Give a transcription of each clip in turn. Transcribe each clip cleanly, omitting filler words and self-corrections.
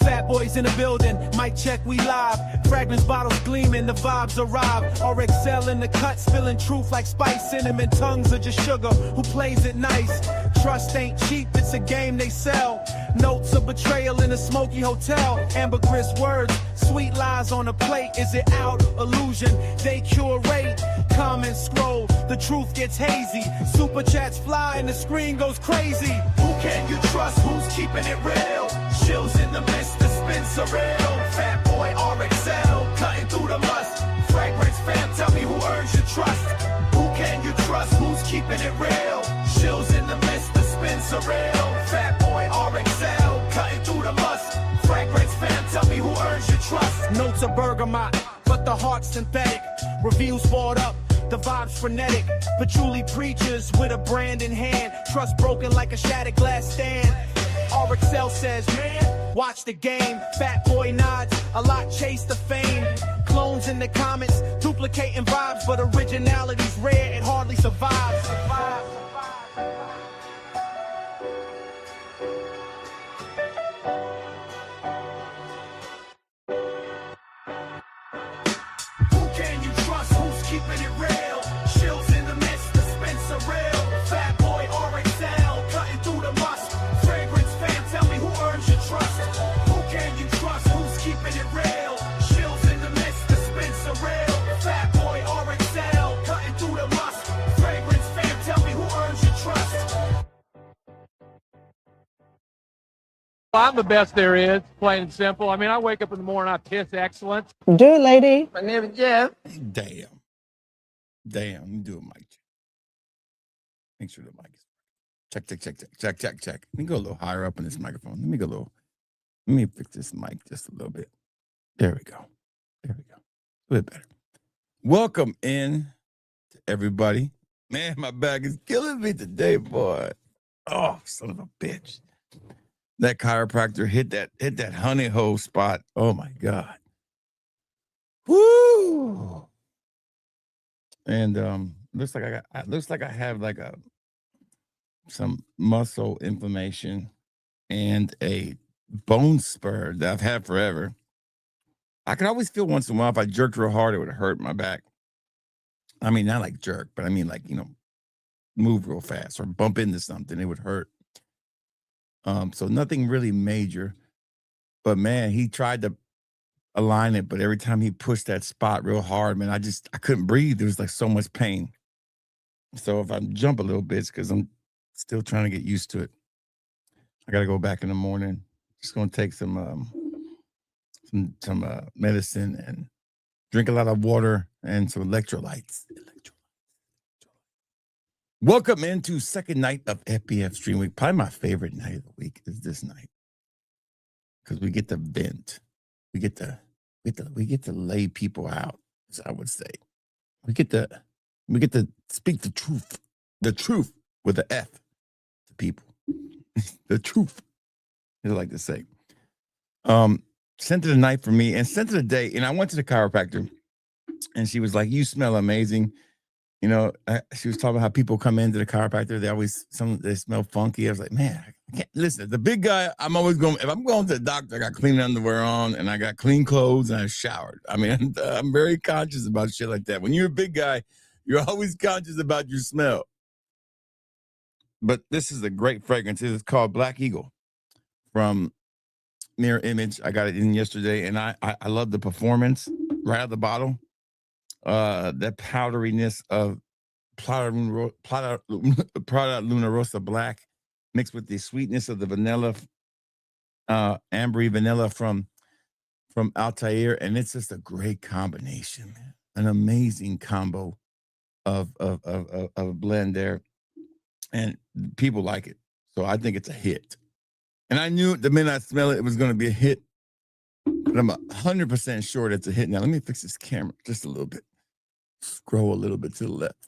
Fat boys in the building, mic check, we live. Fragrance bottles gleaming, the vibes arrive. RXL in the cut, spilling truth like spice. Cinnamon tongues are just sugar, who plays it nice. Trust ain't cheap, it's a game they sell. Notes of betrayal in a smoky hotel. Ambergris words, sweet lies on a plate. Is it out? Illusion, they curate. Comment scroll, the truth gets hazy. Super chats fly and the screen goes crazy. Who can you trust? Who's keeping it real? Shills in the midst, the spin surreal. Fat boy RXL, cutting through the must. Fragrance fam, tell me who earns your trust. Who can you trust? Who's keeping it real? Shills in the midst, the spin surreal. Fat boy RXL, cutting through the must. Fragrance fam, tell me who earns your trust. Notes of bergamot, but the heart's synthetic. Reviews bought up, the vibe's frenetic. Patchouli preachers with a brand in hand. Trust broken like a shattered glass stand. RXL says, man, watch the game. Fat boy nods, a lot chase the fame. Clones in the comments, duplicating vibes, but originality's rare, it hardly survives. Who can you trust? Who's keeping it real? Shills in the midst, the spin surreal. Fat boy RXL, cutting through the must. Fragrance fam, tell me who earns your trust. Who can you trust? Who's keeping it real? Shills in the midst, the spin surreal. Fat boy RXL, cutting through the must. Fragrance fam, tell me who earns your trust. I'm the best there is, plain and simple. I mean, I wake up in the morning, I piss excellence. Do it, lady. My name is Jeff. Damn. Let me do a mic check. Make sure the mic is check. Let me go a little higher up on this microphone. Let me fix this mic just a little bit. There we go. A bit better. Welcome in to everybody. Man, my back is killing me today, boy. Oh, son of a bitch. That chiropractor hit that honey hole spot. Oh my God. Woo! And looks like I have like some muscle inflammation and a bone spur that I've had forever. I can always feel once in a while if I jerked real hard, it would hurt my back. I mean, not like jerk, but I mean like, move real fast or bump into something, it would hurt. So nothing really major, but man, he tried to align it, but every time he pushed that spot real hard, man, I couldn't breathe. There was like so much pain. So if I jump a little bit, it's because I'm still trying to get used to it. I got to go back in the morning. Just going to take some medicine and drink a lot of water and some electrolytes. Welcome into second night of FPF Stream Week. Probably my favorite night of the week is this night because we get to vent. We get to lay people out, as I would say. We get to speak the truth with an F to people. The truth, as I like to say. Sent of the night for me and sent of the day. And I went to the chiropractor and she was like, "You smell amazing." She was talking about how people come into the chiropractor. They smell funky. I was like, man, I can't listen. The big guy, I'm always going. If I'm going to the doctor, I got clean underwear on and I got clean clothes and I showered. I mean, I'm very conscious about shit like that. When you're a big guy, you're always conscious about your smell. But this is a great fragrance. It's called Black Eagle from Mirror Image. I got it in yesterday, and I love the performance right out of the bottle. That powderiness of Prada Luna Rosa Black mixed with the sweetness of the vanilla, ambery vanilla from Altair, and it's just a great combination, man. An amazing combo of a blend there, and people like it. So I think it's a hit. And I knew the minute I smell it, it was going to be a hit. But I'm 100% sure it's a hit. Now let me fix this camera just a little bit. Scroll a little bit to the left.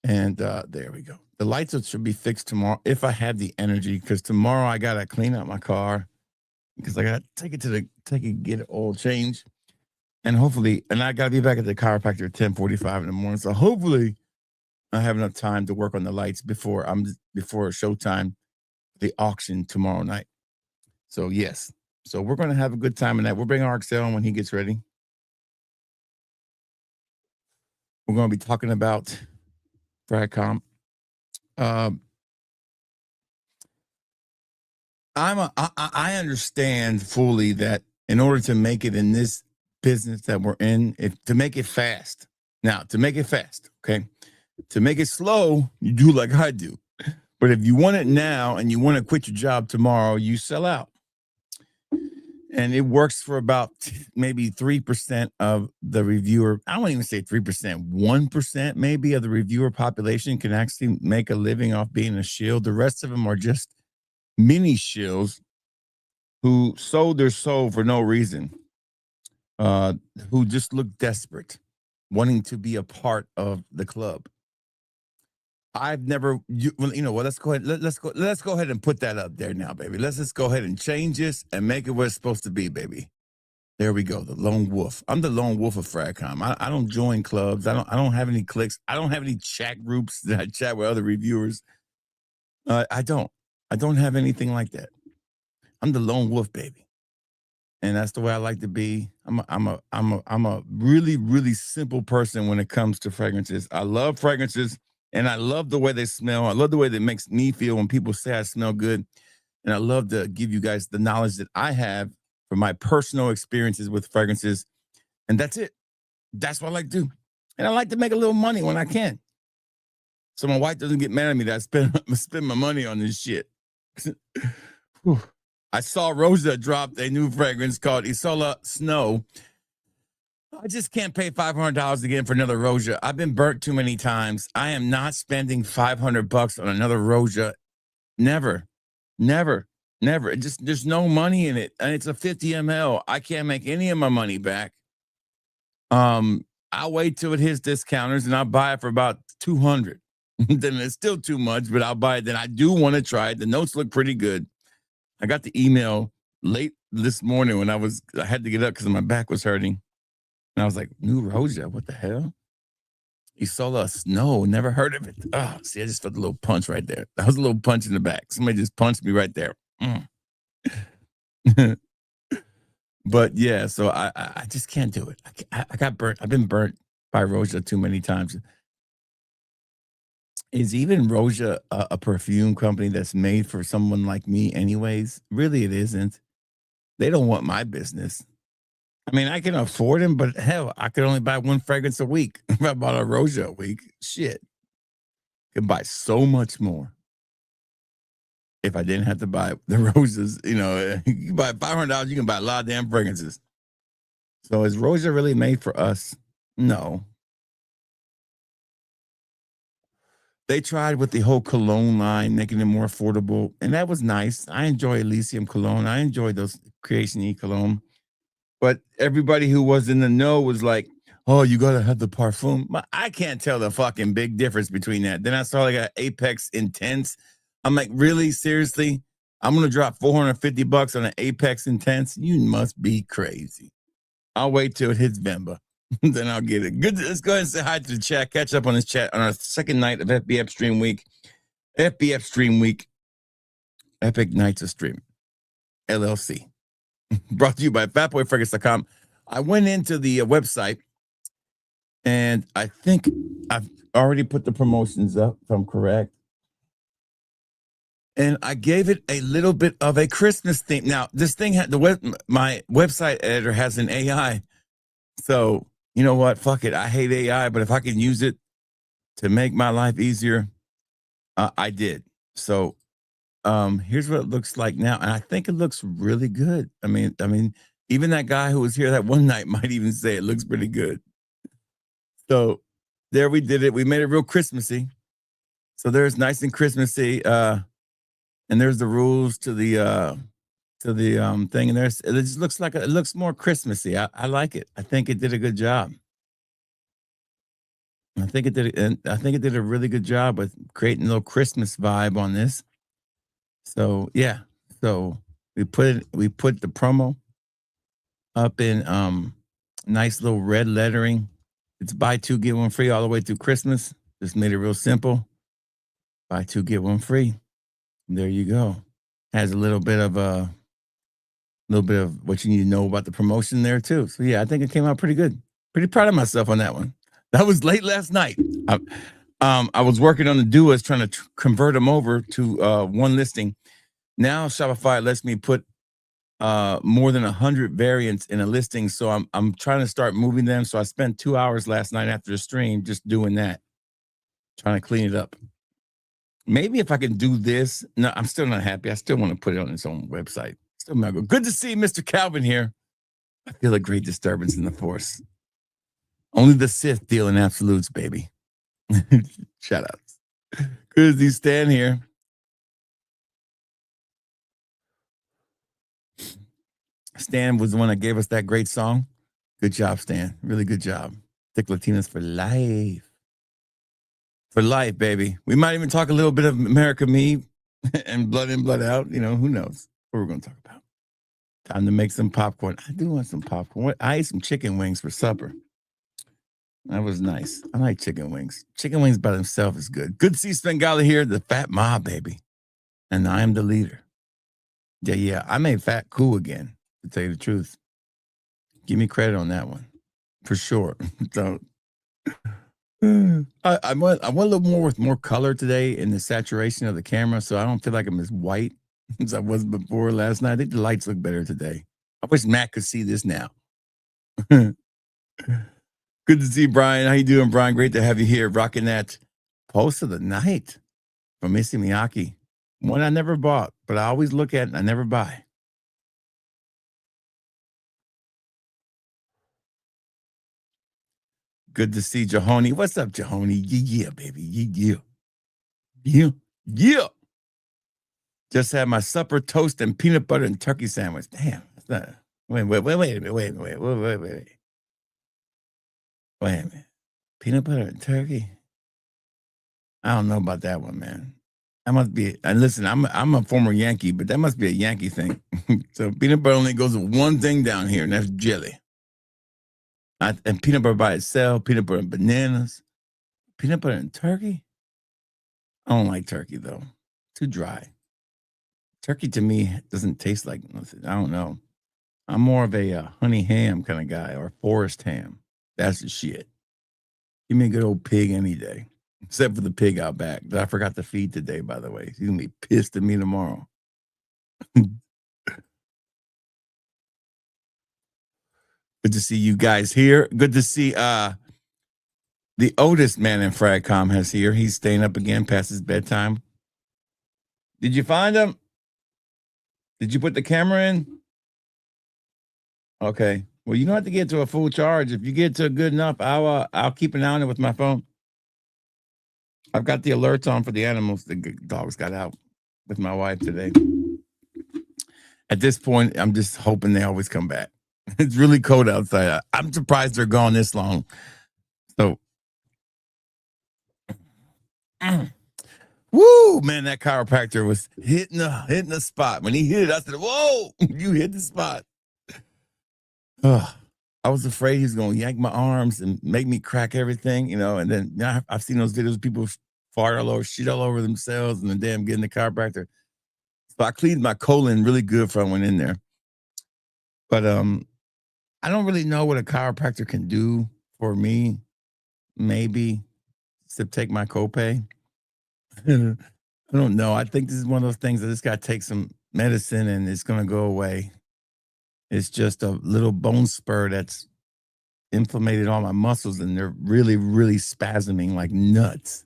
And there we go. The lights should be fixed tomorrow if I have the energy, because tomorrow I gotta clean out my car because I gotta take it, get an oil change, and I gotta be back at the chiropractor at 10:45 in the morning. So hopefully I have enough time to work on the lights before showtime. the auction tomorrow night. So yes, so we're going to have a good time in that. We'll bring RXL on when he gets ready. We're going to be talking about Fragcom. I understand fully that in order to make it in this business that we're in, to make it fast. Now, to make it fast, okay? To make it slow, you do like I do. But if you want it now and you want to quit your job tomorrow, you sell out. And it works for about maybe 3% of the reviewer. I won't even say 3%, 1% maybe of the reviewer population can actually make a living off being a shield. The rest of them are just mini shills who sold their soul for no reason, who just look desperate, wanting to be a part of the club. I've never, you know what? Let's go ahead. Let's go ahead and put that up there now, baby. Let's just go ahead and change this and make it what it's supposed to be, baby. There we go. The lone wolf. I'm the lone wolf of Fragcom. I don't join clubs. I don't have any cliques. I don't have any chat groups that I chat with other reviewers. I don't have anything like that. I'm the lone wolf, baby. And that's the way I like to be. I'm a really, really simple person when it comes to fragrances. I love fragrances. And I love the way they smell. I love the way that makes me feel when people say I smell good. And I love to give you guys the knowledge that I have from my personal experiences with fragrances. And that's it. That's what I like to do. And I like to make a little money when I can. So my wife doesn't get mad at me that I spend my money on this shit. I saw Rosa drop a new fragrance called Isola Snow. I just can't pay $500 again for another Roja. I've been burnt too many times. I am not spending $500 on another Roja. Never. It just, there's no money in it. And it's a 50 ml. I can't make any of my money back. I'll wait till it hits discounters and I'll buy it for about $200. Then it's still too much, but I'll buy it. Then I do want to try it. The notes look pretty good. I got the email late this morning when I had to get up because my back was hurting. And I was like, new Roja, what the hell? Isola Snow, never heard of it. Oh, see, I just felt a little punch right there. That was a little punch in the back. Somebody just punched me right there. But yeah, so I just can't do it. I got burnt. I've been burnt by Roja too many times. Is even Roja a perfume company that's made for someone like me anyways? Really, it isn't. They don't want my business. I mean, I can afford them, but hell, I could only buy one fragrance a week. If I bought a Roja a week, shit, I could buy so much more. If I didn't have to buy the roses, you know, you buy $500, you can buy a lot of damn fragrances. So is Roja really made for us? No. They tried with the whole cologne line, making it more affordable, and that was nice. I enjoy Elysium cologne. I enjoy those Creation E cologne. But everybody who was in the know was like, oh, you got to have the parfum. I can't tell the fucking big difference between that. Then I saw like an Apex Intense. I'm like, really? Seriously? I'm going to drop $450 on an Apex Intense? You must be crazy. I'll wait till it hits Vemba. Then I'll get it. Good. Let's go ahead and say hi to the chat. Catch up on this chat on our second night of FBF Stream Week. FBF Stream Week. Epic Nights of Stream. LLC. Brought to you by fatboyfragrance.com. I went into the website and I think I've already put the promotions up, if I'm correct. And I gave it a little bit of a Christmas theme. Now, this thing had my website editor has an AI. So, you know what? Fuck it. I hate AI, but if I can use it to make my life easier, I did. So, here's what it looks like now, and I think it looks really good. I mean, even that guy who was here that one night might even say it looks pretty good. So there we did it. We made it real Christmassy. So there's nice and Christmassy, and there's the rules to the thing, and it just looks like it looks more Christmassy. I like it. I think it did a good job. I think it did a really good job with creating a little Christmas vibe on this. So yeah, so we put the promo up in nice little red lettering. It's buy two get one free all the way through Christmas. Just made it real simple. Buy two get one free. There you go. has a little bit of what you need to know about the promotion there too. So yeah, I think it came out pretty good. Pretty proud of myself on that one. That was late last night. I was working on the duos trying to convert them over to one listing. Now Shopify lets me put more than 100 variants in a listing, so I'm trying to start moving them. So I spent 2 hours last night after the stream just doing that, trying to clean it up. Maybe if I can do this. No, I'm still not happy. I still want to put it on its own website. Still not good. Good to see Mr. Calvin here. I feel a great disturbance in the force. Only the Sith deal in absolutes, baby. Shout outs. Good to see Stan here. Stan was the one that gave us that great song. Good job, Stan. Really good job. Thick Latinas for life. For life, baby. We might even talk a little bit of America Me and Blood In, Blood Out. You know, who knows what we're going to talk about. Time to make some popcorn. I do want some popcorn. I ate some chicken wings for supper. That was nice. I like chicken wings. Chicken wings by themselves is good. Good to see Svengala here, the fat mob, baby. And I am the leader. Yeah. I made fat cool again, to tell you the truth. Give me credit on that one. For sure. So I want a little more with more color today in the saturation of the camera, so I don't feel like I'm as white as I was before last night. I think the lights look better today. I wish Matt could see this now. Good to see Brian. How you doing, Brian? Great to have you here. Rocking that post of the night from Missy Miyake. One I never bought, but I always look at and I never buy. Good to see Jahoni. What's up, Jahoni? Yeah, baby. Yeah. Just had my supper, toast, and peanut butter and turkey sandwich. Damn. That's not. Wait a minute. Wait a minute. Peanut butter and turkey? I don't know about that one, man. That must be. And listen, I'm a former Yankee, but that must be a Yankee thing. So peanut butter only goes with one thing down here, and that's jelly. And peanut butter by itself, peanut butter and bananas, peanut butter and turkey. I don't like turkey though. Too dry. Turkey to me doesn't taste like nothing. I don't know. I'm more of a honey ham kind of guy or forest ham. That's the shit. Give me a good old pig any day, except for the pig out back that I forgot to feed today, by the way. He's going to be pissed at me tomorrow. Good to see you guys here. Good to see the oldest man in Fragcom has here. He's staying up again past his bedtime. Did you find him? Did you put the camera in? Okay. Well, you don't have to get to a full charge. If you get to good enough, I'll keep an eye on it with my phone. I've got the alerts on for the animals. The dogs got out with my wife today. At this point, I'm just hoping they always come back. It's really cold outside. I'm surprised they're gone this long. So, woo, man, that chiropractor was hitting the spot. When he hit it, I said, whoa, you hit the spot. I was afraid he was going to yank my arms and make me crack everything, you know. And then I've seen those videos of people fart all over, shit all over themselves, and then damn getting the chiropractor. So I cleaned my colon really good before I went in there. But I don't really know what a chiropractor can do for me. Maybe to take my copay. I don't know. I think this is one of those things that just got to take some medicine and it's going to go away. It's just a little bone spur that's inflamed all my muscles and they're really, really spasming like nuts.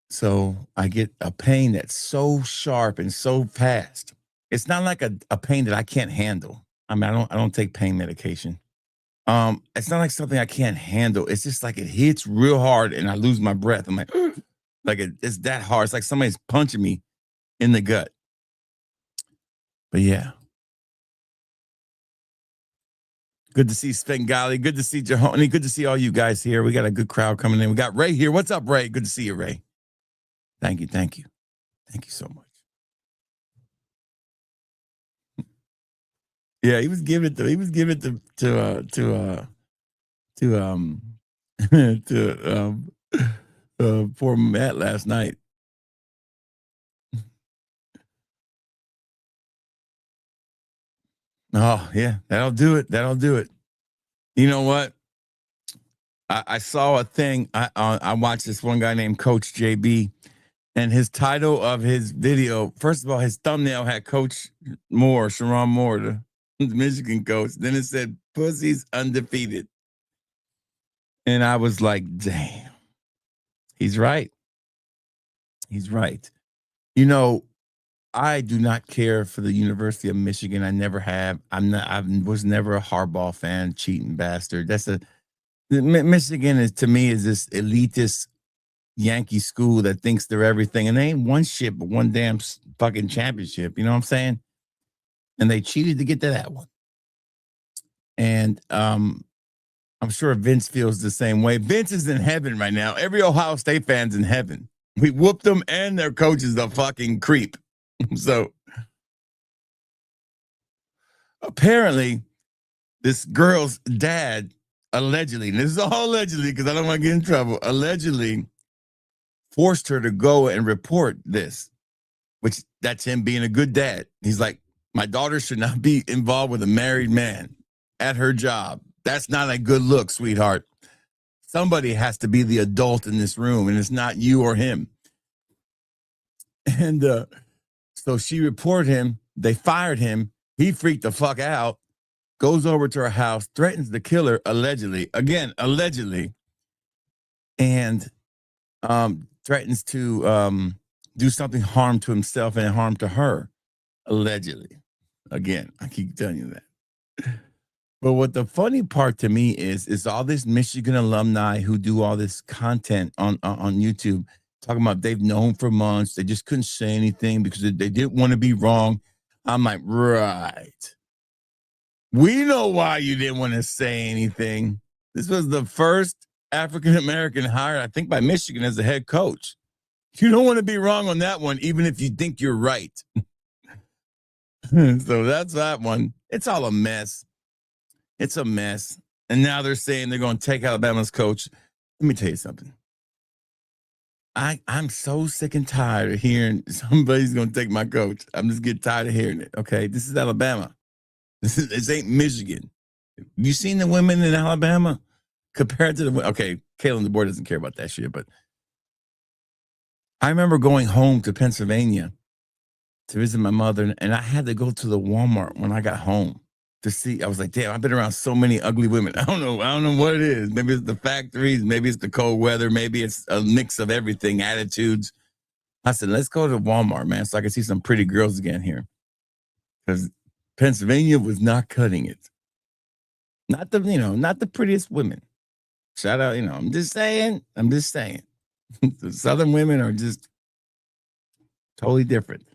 So I get a pain that's so sharp and so fast. It's not like a pain that I can't handle. I mean, I don't take pain medication. It's not like something I can't handle. It's just like it hits real hard and I lose my breath. I'm like, like it's that hard. It's like somebody's punching me in the gut. But yeah. Good to see Svengali. Good to see Jahoni. Good to see all you guys here. We got a good crowd coming in. We got Ray here. What's up, Ray? Good to see you, Ray. Thank you. Thank you so much. Yeah, he was giving it to poor Matt last night. Oh, yeah, that'll do it. That'll do it. You know what? I saw a thing. I watched this one guy named Coach JB, and his title of his video, first of all, his thumbnail had Coach Moore, Sharon Moore, the Michigan coach. Then it said, "Pussy's undefeated." And I was like, damn, he's right. He's right. You know, I do not care for the University of Michigan. I never have. I was never a Harbaugh fan, cheating bastard. Michigan is, to me, is this elitist Yankee school that thinks they're everything, and they ain't one shit but one damn fucking championship. You know what I'm saying? And they cheated to get to that one. And I'm sure Vince feels the same way. Vince is in heaven right now. Every Ohio State fan's in heaven. We whooped them, and their coach is a fucking creep. So apparently, this girl's dad allegedly, and this is all allegedly because I don't want to get in trouble, allegedly forced her to go and report this, which that's him being a good dad. He's like, my daughter should not be involved with a married man at her job. That's not a good look, sweetheart. Somebody has to be the adult in this room, and it's not you or him. And so she reported him. They fired him. He freaked the fuck out, goes over to her house, threatens to kill her, allegedly. Again, allegedly. And threatens to do something harm to himself and harm to her, allegedly. Again, I keep telling you that. But what the funny part to me is all this Michigan alumni who do all this content on YouTube talking about they've known for months. They just couldn't say anything because they didn't want to be wrong. I'm like, right. We know why you didn't want to say anything. This was the first African-American hired, I think, by Michigan as a head coach. You don't want to be wrong on that one, even if you think you're right. So that's that one. It's all a mess. It's a mess. And now they're saying they're going to take Alabama's coach. Let me tell you something. I'm so sick and tired of hearing somebody's going to take my coach. I'm just getting tired of hearing it. Okay, this is Alabama. This ain't Michigan. You seen the women in Alabama compared to the, okay, Kalen DeBoer doesn't care about that shit, but I remember going home to Pennsylvania to visit my mother, and I had to go to the Walmart when I got home to see. I was like, damn, I've been around so many ugly women. I don't know what it is. Maybe it's the factories, maybe it's the cold weather, maybe it's a mix of everything, attitudes. I said, let's go to Walmart, man, so I can see some pretty girls again here. Because Pennsylvania was not cutting it. Not the prettiest women. Shout out, I'm just saying. The Southern women are just totally different.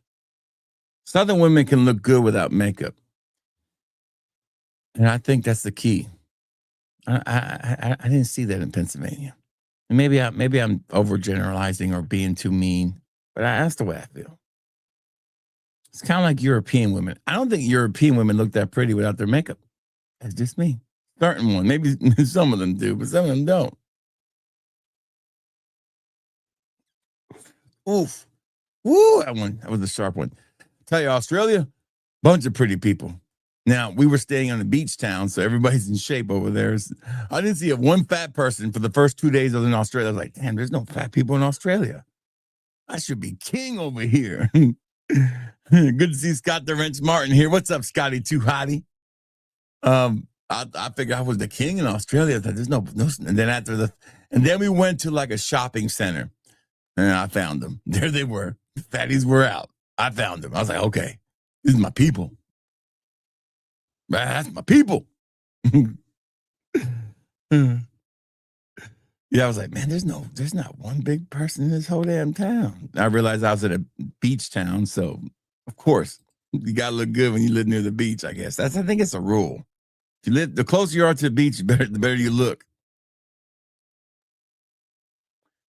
Southern women can look good without makeup. And I think that's the key. I didn't see that in Pennsylvania. And maybe I'm overgeneralizing or being too mean, but that's the way I feel. It's kind of like European women. I don't think European women look that pretty without their makeup. That's just me. Certain one. Maybe some of them do, but some of them don't. Oof. Woo, that was a sharp one. Tell you, Australia, bunch of pretty people. Now, we were staying on a beach town, so everybody's in shape over there. I didn't see one fat person for the first 2 days I was in Australia. I was like, damn, there's no fat people in Australia. I should be king over here. Good to see Scott the Wrench Martin here. What's up, Scotty Too Hottie? I figured I was the king in Australia. There's no, and then we went to like a shopping center, and I found them. There they were. The fatties were out. I found them. I was like, okay, these are my people. That's my people. Yeah, I was like, man, there's not one big person in this whole damn town. I realized I was in a beach town, so of course you gotta look good when you live near the beach. I guess I think it's a rule. If you live, the closer you are to the beach, the better you look.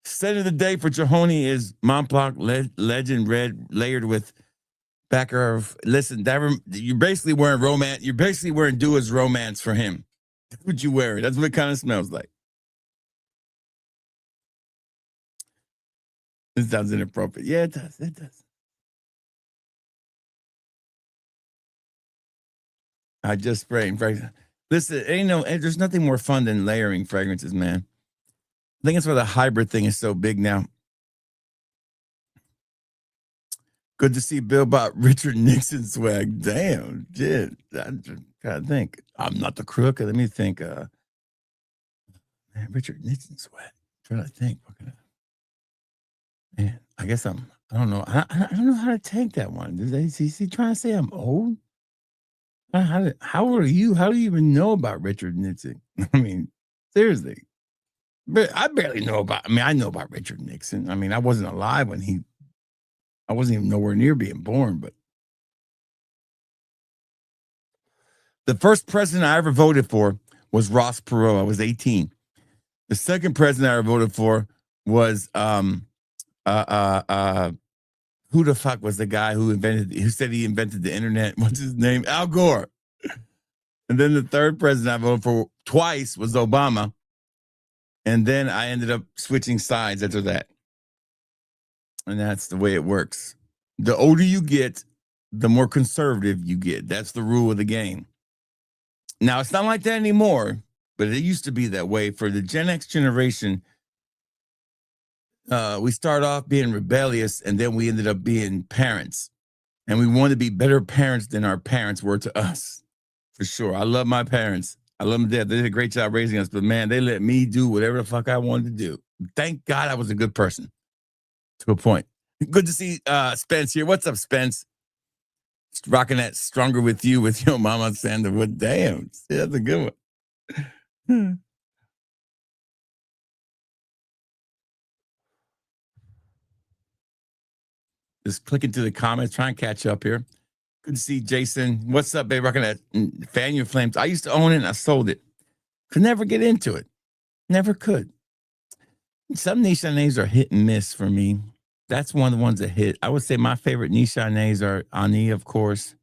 Set of the day for Jahoni is Montblanc Legend Red layered with backer of. Listen, you're basically wearing romance. You're basically wearing Dua's romance for him. That's what you wear. That's what it kind of smells like. This sounds inappropriate. Yeah, it does. It does. I just sprayed fragrance. Listen, there's nothing more fun than layering fragrances, man. I think that's why the hybrid thing is so big now. Good to see Bill bought Richard Nixon swag. Damn, shit. I gotta think. I'm not the crook. Let me think. Man, Richard Nixon swag. I'm trying to think. Man, I guess I don't know. I don't know how to take that one. Is he trying to say I'm old? How old are you? How do you even know about Richard Nixon? I mean, seriously. But I barely know about. I mean, I know about Richard Nixon. I mean, I wasn't alive when I wasn't even nowhere near being born. But the first president I ever voted for was Ross Perot. I was 18. The second president I ever voted for was who the fuck was the guy who said he invented the internet? What's his name? Al Gore. And then the third president I voted for twice was Obama. And then I ended up switching sides after that. And that's the way it works. The older you get, the more conservative you get. That's the rule of the game. Now, it's not like that anymore, but it used to be that way. For the Gen X generation, we start off being rebellious, and then we ended up being parents. And we want to be better parents than our parents were to us, for sure. I love my parents. I love them to death. They did a great job raising us, but man, they let me do whatever the fuck I wanted to do. Thank God I was a good person to a point. Good to see Spence here. What's up, Spence? Rocking that Stronger With You with your mama Sandalwood. Damn, that's a good one. Just clicking through the comments, trying to catch up here. Good to see Jason. What's up, babe? Rocking that Fan Your Flames. I used to own it and I sold it. Could never get into it. Never could. Some Nishanes are hit and miss for me. That's one of the ones that hit. I would say my favorite Nishanes are Ani, of course.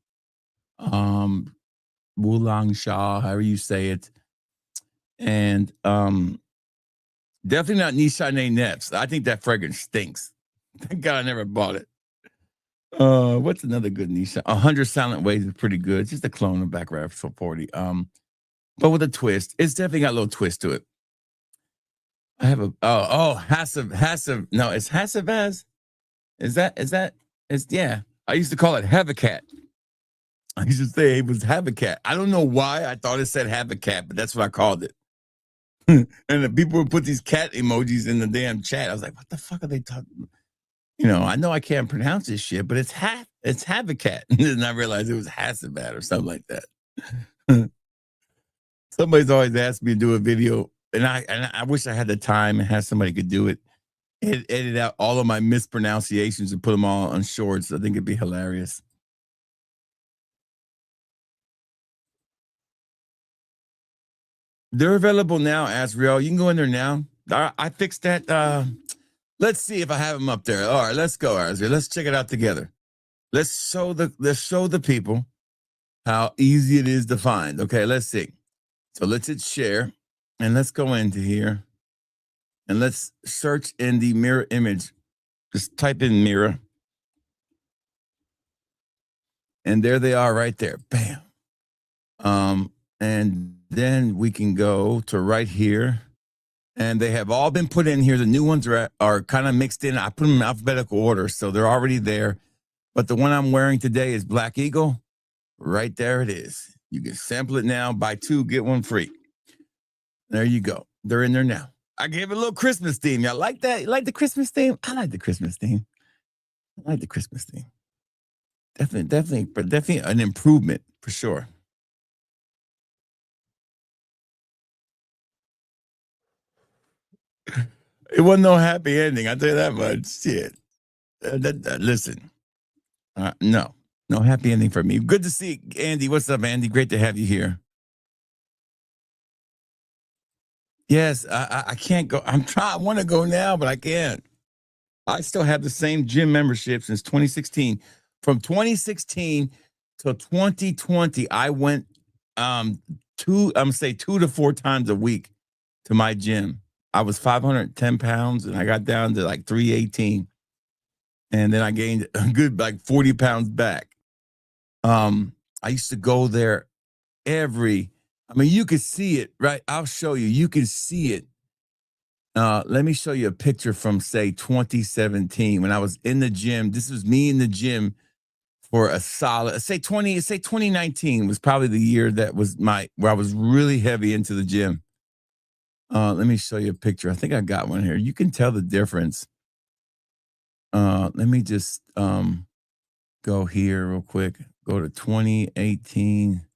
Wulong Shah, however you say it. And definitely not Nishane Nefs. I think that fragrance stinks. Thank God I never bought it. What's another good Nisha? 100 Silent Ways is pretty good. It's just a clone of Baccarat for 40. But with a twist. It's definitely got a little twist to it. I have Hassav. No, it's Hassavaz. Yeah. I used to call it Havacat. I used to say it was Havacat. I don't know why I thought it said Havacat, but that's what I called it. And the people would put these cat emojis in the damn chat. I was like, what the fuck are they talking? I know I can't pronounce this shit, but it's Havacat. And then I realized it was Hassavat or something like that. Somebody's always asked me to do a video, and I wish I had the time and had somebody could do it. Edit out all of my mispronunciations and put them all on shorts. I think it'd be hilarious. They're available now, Asriel. You can go in there now. I fixed that. Let's see if I have them up there. All right, let's go, Asriel. Let's check it out together. Let's show the people how easy it is to find. Okay, let's see. So let's hit share, and let's go into here, and let's search in the mirror image. Just type in mirror, and there they are right there. Bam. And then we can go to right here, and they have all been put in here. The new ones are kind of mixed in. I put them in alphabetical order, so they're already there. But the one I'm wearing today is Black Eagle. Right there it is. You can sample it now. Buy 2, get 1 free. There you go. They're in there now. I gave it a little Christmas theme. Y'all like that? You like the Christmas theme? I like the Christmas theme. I like the Christmas theme. Definitely an improvement for sure. It wasn't no happy ending. I'll tell you that much. Shit. Listen. No happy ending for me. Good to see Andy. What's up, Andy? Great to have you here. Yes, I can't go. I want to go now, but I can't. I still have the same gym membership since 2016. From 2016 to 2020, I went 2 to 4 times a week to my gym. I was 510 pounds and I got down to like 318. And then I gained a good like 40 pounds back. I used to go there I mean, you can see it, right? I'll show you. You can see it. Let me show you a picture from, say, 2017 when I was in the gym. This was me in the gym for a solid, say 2019 was probably the year that was where I was really heavy into the gym. Let me show you a picture. I think I got one here. You can tell the difference. Let me just go here real quick. Go to 2018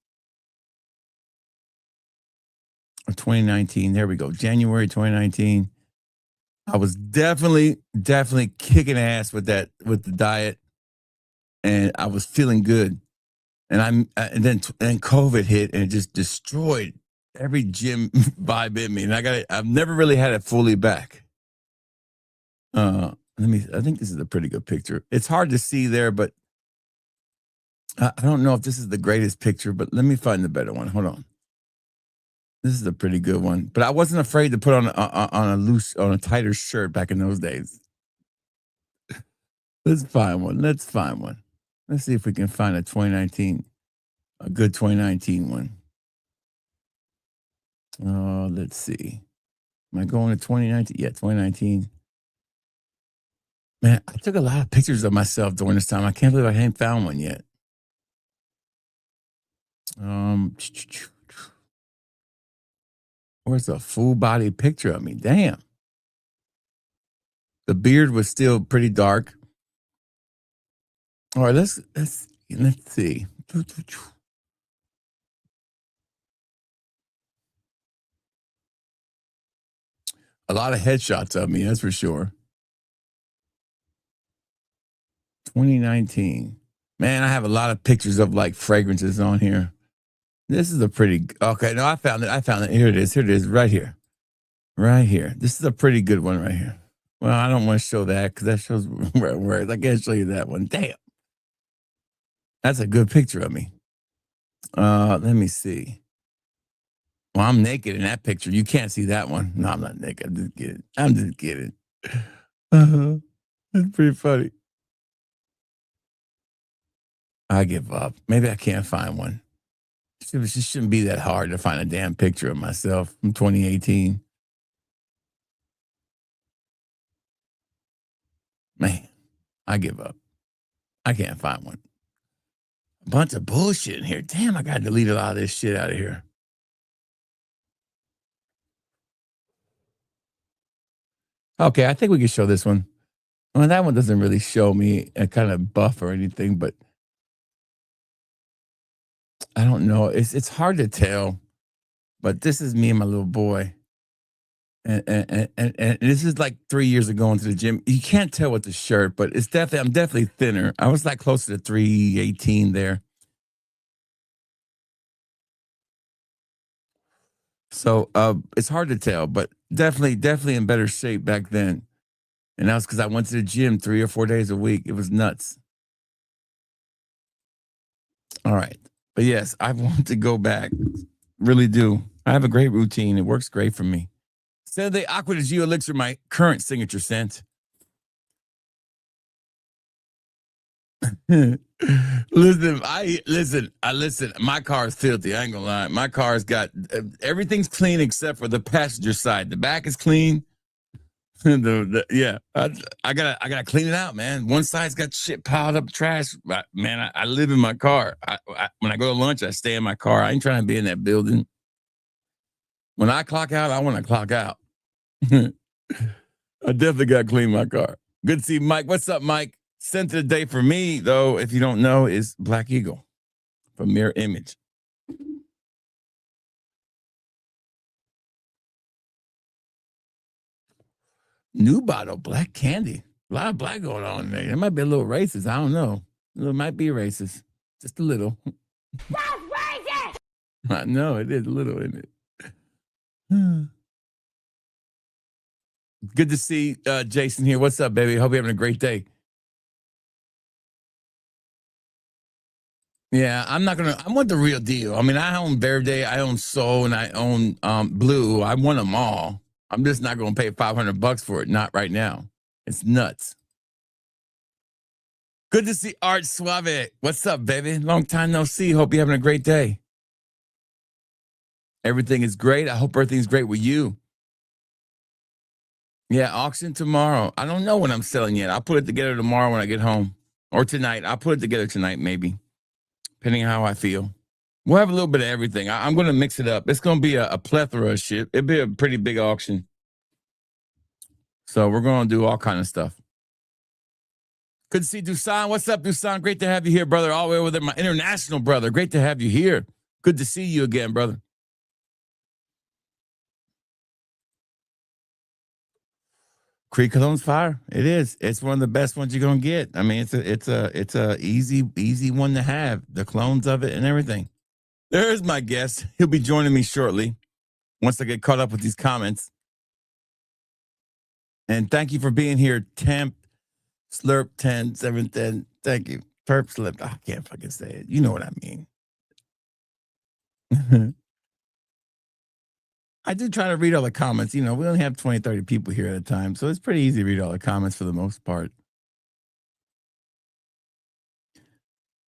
or 2019. There we go. January 2019. I was definitely kicking ass with the diet, and I was feeling good. And then COVID hit, and it just destroyed every gym vibe in me. And I've never really had it fully back. I think this is a pretty good picture. It's hard to see there, but I don't know if this is the greatest picture, but let me find the better one. Hold on. This is a pretty good one, but I wasn't afraid to put on a tighter shirt back in those days. Let's find one. Let's see if we can find a good 2019 one. Oh, let's see. Am I going to 2019? Yeah, 2019. Man, I took a lot of pictures of myself during this time. I can't believe I haven't found one yet. Where's a full body picture of me? Damn. The beard was still pretty dark. All right, let's see. A lot of headshots of me, that's for sure. 2019. Man, I have a lot of pictures of like fragrances on here. This is a pretty, okay, no, I found it. Here it is, right here. This is a pretty good one right here. Well, I don't want to show that because that shows where I can't show you that one. Damn. That's a good picture of me. Let me see. Well, I'm naked in that picture. You can't see that one. No, I'm not naked. I'm just kidding. That's pretty funny. I give up. Maybe I can't find one. It just shouldn't be that hard to find a damn picture of myself from 2018. Man, I give up. I can't find one. A bunch of bullshit in here. Damn, I got to delete a lot of this shit out of here. Okay, I think we can show this one. Well, that one doesn't really show me a kind of buff or anything, but I don't know. It's hard to tell, but this is me and my little boy. And this is like 3 years ago into the gym. You can't tell with the shirt, but I'm definitely thinner. I was like closer to 318 there. So it's hard to tell, but definitely in better shape back then. And that was because I went to the gym 3 or 4 days a week. It was nuts. All right. But yes, I want to go back. Really do. I have a great routine. It works great for me. Said the Aqua de Geo Elixir, my current signature scent. Listen. My car is filthy. I ain't gonna lie. My car's got everything's clean except for the passenger side. The back is clean. I gotta clean it out, man. One side's got shit piled up, trash. Man, I live in my car. When I go to lunch, I stay in my car. I ain't trying to be in that building. When I clock out, I want to clock out. I definitely got to clean my car. Good to see Mike. What's up, Mike? Sent of the day for me, though, if you don't know, is Black Eagle from Mirror Image. New bottle, black candy. A lot of black going on there. It might be a little racist. I don't know. It might be racist. Just a little. That's racist! I know, it is a little, isn't it? Good to see Jason here. What's up, baby? Hope you're having a great day. Yeah, I want the real deal. I mean, I own Verde, I own Soul, and I own Blue. I want them all. I'm just not going to pay $500 for it. Not right now. It's nuts. Good to see Art Suave. What's up, baby? Long time no see. Hope you're having a great day. Everything is great. I hope everything's great with you. Yeah, auction tomorrow. I don't know when I'm selling yet. I'll put it together tomorrow when I get home. Or tonight. I'll put it together tonight, maybe. Depending on how I feel. We'll have a little bit of everything. I'm going to mix it up. It's going to be a plethora of shit. It'll be a pretty big auction. So we're going to do all kind of stuff. Good to see Dusan. What's up, Dusan? Great to have you here, brother. All the way over there, my international brother. Great to have you here. Good to see you again, brother. Creek Cologne's fire. It is. It's one of the best ones you're gonna get. I mean, it's a easy one to have. The clones of it and everything. There's my guest. He'll be joining me shortly once I get caught up with these comments. And thank you for being here, Temp Slurp 10 710. Thank you. Perp Slip. I can't fucking say it. You know what I mean. I do try to read all the comments. You know, we only have 20, 30 people here at a time, so it's pretty easy to read all the comments for the most part.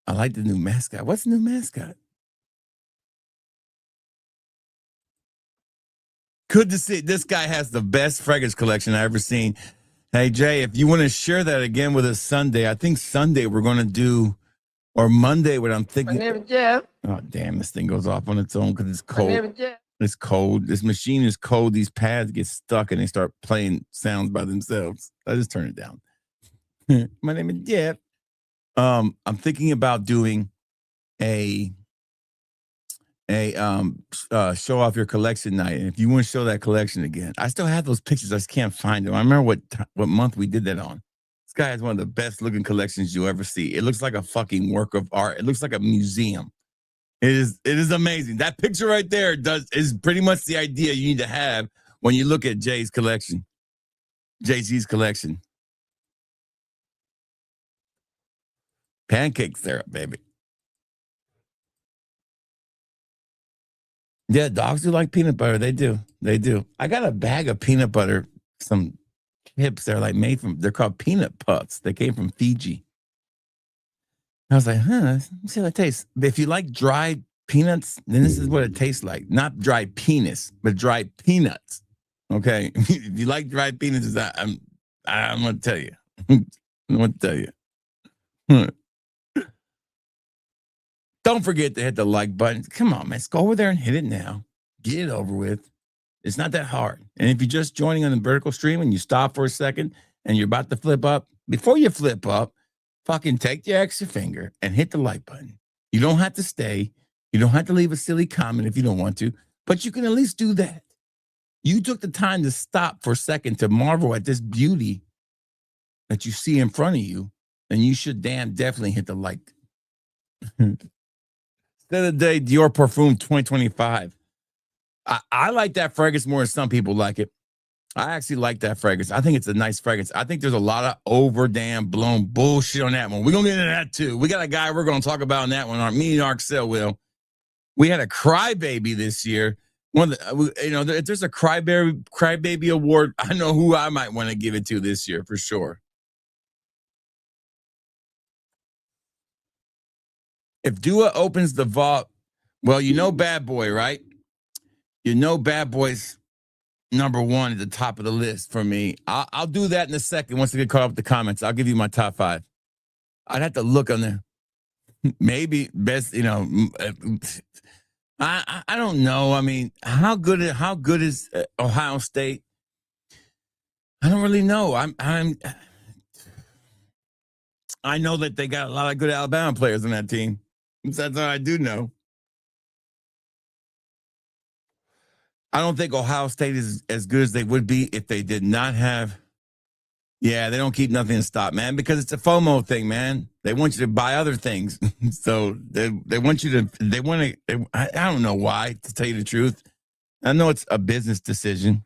I like the new mascot. What's the new mascot? Good to see. This guy has the best fragrance collection I've ever seen. Hey, Jay, if you want to share that again with us Sunday, I think Sunday we're going to do, or Monday, what I'm thinking. My name is Jeff. Oh, damn, this thing goes off on its own because it's cold. My name is Jeff. It's cold. This machine is cold. These pads get stuck and they start playing sounds by themselves. I just turn it down. My name is Jeff. I'm thinking about doing a show off your collection night. And if you want to show that collection again, I still have those pictures. I just can't find them. I remember what month we did that on. This guy has one of the best looking collections you'll ever see. It looks like a fucking work of art. It looks like a museum. It is amazing. That picture right there is pretty much the idea you need to have when you look at Jay's collection. JG's collection. Pancake syrup, baby. Yeah, dogs do like peanut butter. They do. They do. I got a bag of peanut butter, some chips. They're called peanut puffs. They came from Fiji. I was like, let me see how it tastes. If you like dried peanuts, then this is what it tastes like. Not dried penis, but dried peanuts. Okay? If you like dried peanuts, I'm going to tell you. I'm going to tell you. Don't forget to hit the like button. Come on, man. Let's go over there and hit it now. Get it over with. It's not that hard. And if you're just joining on the vertical stream and you stop for a second and you're about to flip up, before you flip up, fucking take your extra finger and hit the like button. You don't have to stay. You don't have to leave a silly comment if you don't want to, but you can at least do that. You took the time to stop for a second to marvel at this beauty that you see in front of you, and you should definitely hit the like. The other day, Dior Parfum 2025. I like that fragrance more than some people like it. I actually like that fragrance. I think it's a nice fragrance. I think there's a lot of blown bullshit on that one. We're going to get into that too. We got a guy we're going to talk about on that one. Me and Arcel will. We had a crybaby this year. If there's a crybaby award, I know who I might want to give it to this year for sure. If Dua opens the vault, well, you know Bad Boy, right? You know Bad Boy's number one at the top of the list for me. I'll do that in a second once I get caught up with the comments. I'll give you my top 5. I'd have to look on there. Maybe best, I don't know. I mean, how good is Ohio State? I don't really know. I know that they got a lot of good Alabama players on that team. That's all I do know. I don't think Ohio State is as good as they would be if they did not have. Yeah, they don't keep nothing in stock, man, because it's a FOMO thing, man. They want you to buy other things. So they want you to, I don't know why, to tell you the truth. I know it's a business decision.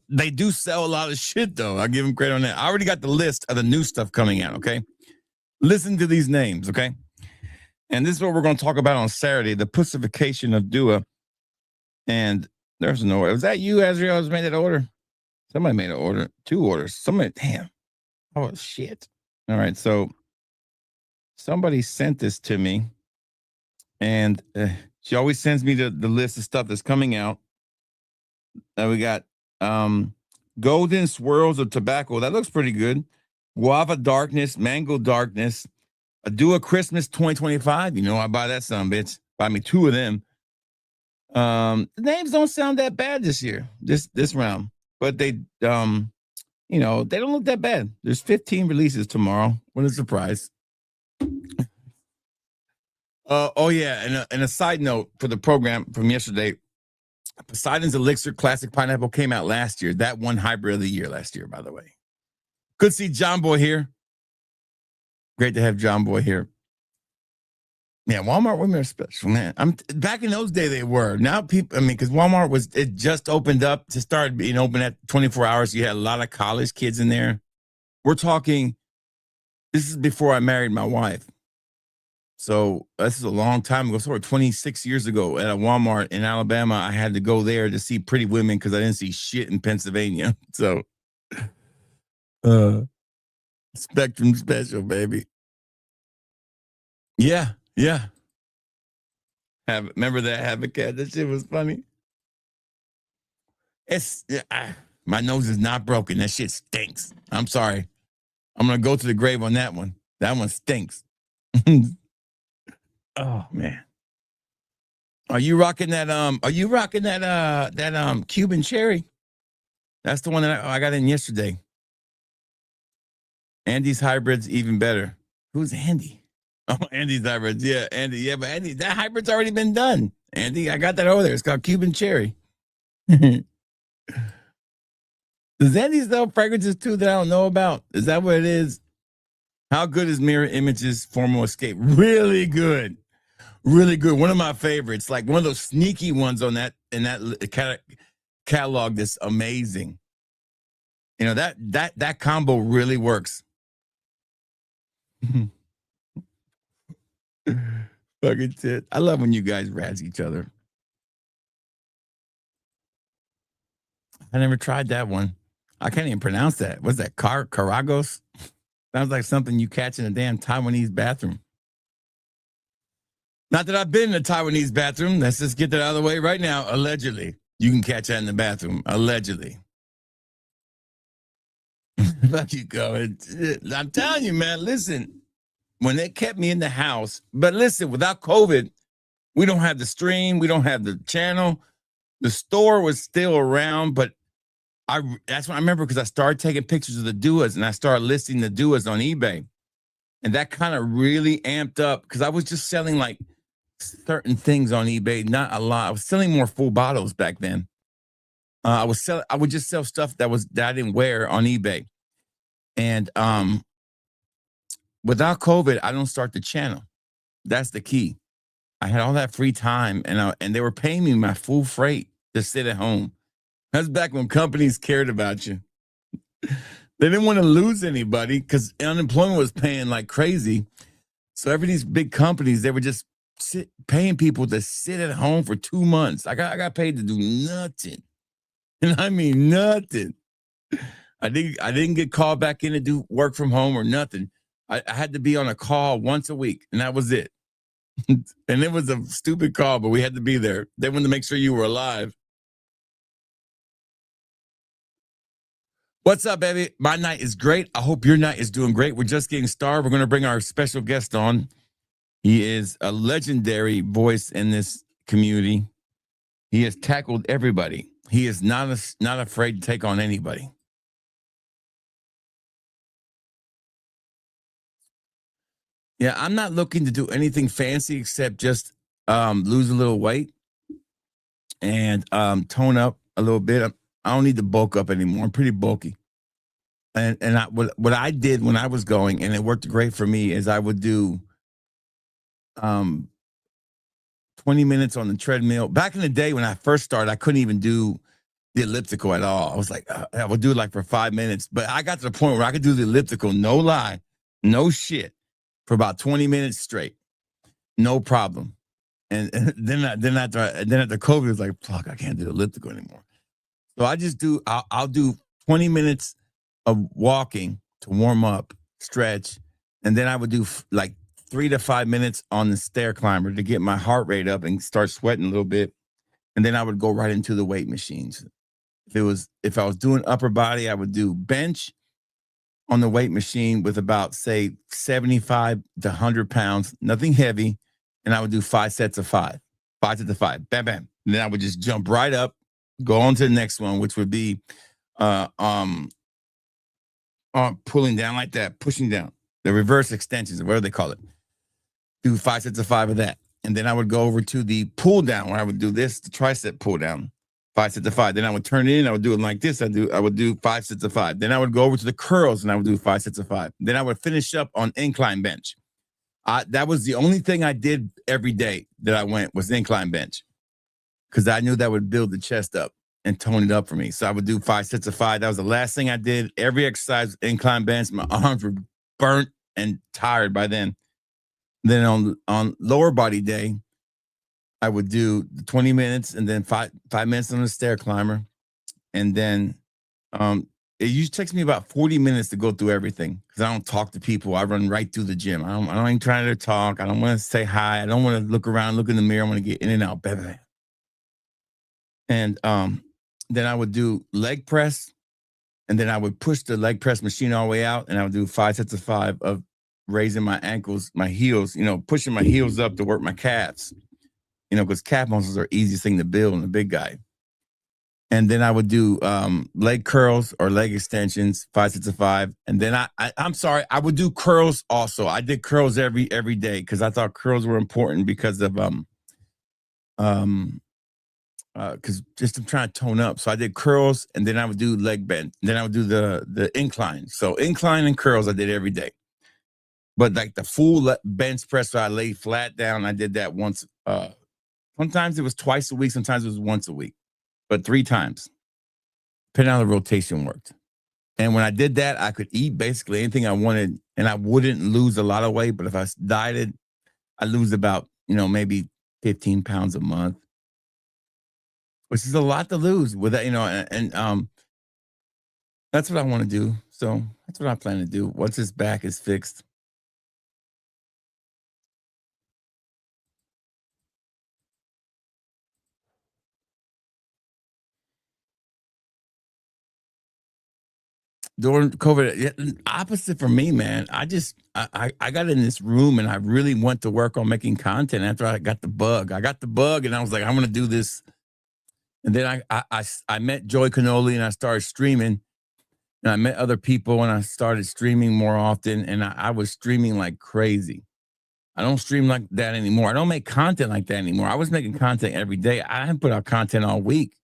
They do sell a lot of shit, though. I'll give them credit on that. I already got the list of the new stuff coming out, okay? Listen to these names, okay? And this is what we're going to talk about on Saturday, the pussification of Dua. And there's no, was that you, Azrael, who's made that order? Somebody made an order, 2 orders. Damn. Oh, shit. All right, so somebody sent this to me. And She always sends me the list of stuff that's coming out. We got Golden Swirls of Tobacco. That looks pretty good. Guava Darkness, Mango Darkness. Do a Christmas 2025. You know, I buy that son bitch. Buy me 2 of them. The names don't sound that bad this year, this round, but they you know, they don't look that bad. There's 15 releases tomorrow. What a surprise. Oh yeah, and a side note for the program from yesterday, Poseidon's Elixir Classic Pineapple came out last year. That won Hybrid of the Year last year, by the way. Good to see John Boy here. Great to have John Boy here. Yeah, Walmart women are special, man. I'm back in those days they were. Now people, I mean, because Walmart it just opened up to start being open at 24 hours. You had a lot of college kids in there. We're talking, this is before I married my wife. So this is a long time ago, sort of 26 years ago at a Walmart in Alabama. I had to go there to see pretty women because I didn't see shit in Pennsylvania. So Spectrum Special, baby. Yeah. Remember that Havoc Cat? That shit was funny. My nose is not broken. That shit stinks. I'm sorry. I'm gonna go to the grave on that one. That one stinks. Oh man. Are you rocking that Cuban cherry? That's the one that I got in yesterday. Andy's hybrid's even better. Who's Andy? Oh, Andy's hybrids. Yeah, Andy. Yeah, but Andy, that hybrid's already been done. Andy, I got that over there. It's called Cuban cherry. Does Andy sell fragrances too that I don't know about? Is that what it is? How good is Mirror Images Formal Escape? Really good. Really good. One of my favorites. Like one of those sneaky ones on that in that catalog that's amazing. You know, that combo really works. Fucking tit. I love when you guys razz each other. I never tried that one. I can't even pronounce that. What's that? Caragos? Sounds like something you catch in a damn Taiwanese bathroom. Not that I've been in a Taiwanese bathroom. Let's just get that out of the way right now. Allegedly. You can catch that in the bathroom. Allegedly. Fuck you, go. I'm telling you, man, listen. When they kept me in the house, but listen, without COVID, we don't have the stream. We don't have the channel. The store was still around, but that's what I remember because I started taking pictures of the duas and I started listing the duas on eBay. And that kind of really amped up because I was just selling like certain things on eBay, not a lot. I was selling more full bottles back then. I would just sell stuff that I didn't wear on eBay. And without COVID, I don't start the channel. That's the key. I had all that free time and they were paying me my full freight to sit at home. That's back when companies cared about you. They didn't want to lose anybody because unemployment was paying like crazy. So every these big companies, they were just paying people to sit at home for 2 months. I got paid to do nothing. And I mean nothing. I didn't get called back in to do work from home or nothing. I had to be on a call once a week, and that was it. And it was a stupid call, but we had to be there. They wanted to make sure you were alive. What's up, baby? My night is great. I hope your night is doing great. We're just getting started. We're going to bring our special guest on. He is a legendary voice in this community. He has tackled everybody. He is not afraid to take on anybody. Yeah, I'm not looking to do anything fancy except just lose a little weight and tone up a little bit. I don't need to bulk up anymore. I'm pretty bulky. And what I did when I was going, and it worked great for me, is I would do 20 minutes on the treadmill. Back in the day when I first started, I couldn't even do the elliptical at all. I was like, I would do it like for 5 minutes. But I got to the point where I could do the elliptical, no lie, no shit, for about 20 minutes straight. No problem. And then after COVID, it was like, fuck, I can't do the elliptical anymore. So I'll do 20 minutes of walking to warm up, stretch, and then I would do like 3 to 5 minutes on the stair climber to get my heart rate up and start sweating a little bit. And then I would go right into the weight machines. If I was doing upper body, I would do bench on the weight machine with about, say, 75 to 100 pounds, nothing heavy. And I would do 5 sets of 5 sets of 5, bam, bam. And then I would just jump right up, go on to the next one, which would be pulling down like that, pushing down, the reverse extensions, whatever they call it. Do 5 sets of 5 of that. And then I would go over to the pull down where I would do this, the tricep pull down, 5 sets of 5. Then I would turn it in. I would do it like this. I would do 5 sets of 5. Then I would go over to the curls and I would do 5 sets of 5. Then I would finish up on incline bench. That was the only thing I did every day that I went was incline bench, because I knew that would build the chest up and tone it up for me. So I would do 5 sets of 5. That was the last thing I did. Every exercise, incline bench, my arms were burnt and tired by then. Then on lower body day, I would do 20 minutes and then 5 minutes on the stair climber. And then it usually takes me about 40 minutes to go through everything, because I don't talk to people. I run right through the gym. I don't even try to talk. I don't want to say hi. I don't want to look around, look in the mirror. I want to get in and out. Blah, blah, blah. And then I would do leg press, and then I would push the leg press machine all the way out, and I would do 5 sets of 5 of raising my ankles, my heels, pushing my heels up to work my calves, because calf muscles are easiest thing to build in a big guy. And then I would do leg curls or leg extensions, 5 sets of 5. And then I'm sorry, I would do curls also. I did curls every day because I thought curls were important because of because just I'm trying to tone up. So I did curls, and then I would do leg bend. Then I would do the incline. So incline and curls I did every day. But like the full bench press where I lay flat down, I did that once. Sometimes it was twice a week. Sometimes it was once a week. But 3 times, depending on how the rotation worked. And when I did that, I could eat basically anything I wanted, and I wouldn't lose a lot of weight. But if I dieted, I'd lose about, maybe 15 pounds a month, which is a lot to lose with that, and that's what I want to do. So that's what I plan to do once his back is fixed. During COVID, opposite for me, man. I got in this room and I really went to work on making content after I got the bug. And I was like, I'm going to do this. And then I met Joy Cannoli and I started streaming, and I met other people and I started streaming more often, and I was streaming like crazy. I don't stream like that anymore. I don't make content like that anymore. I was making content every day. I haven't put out content all week.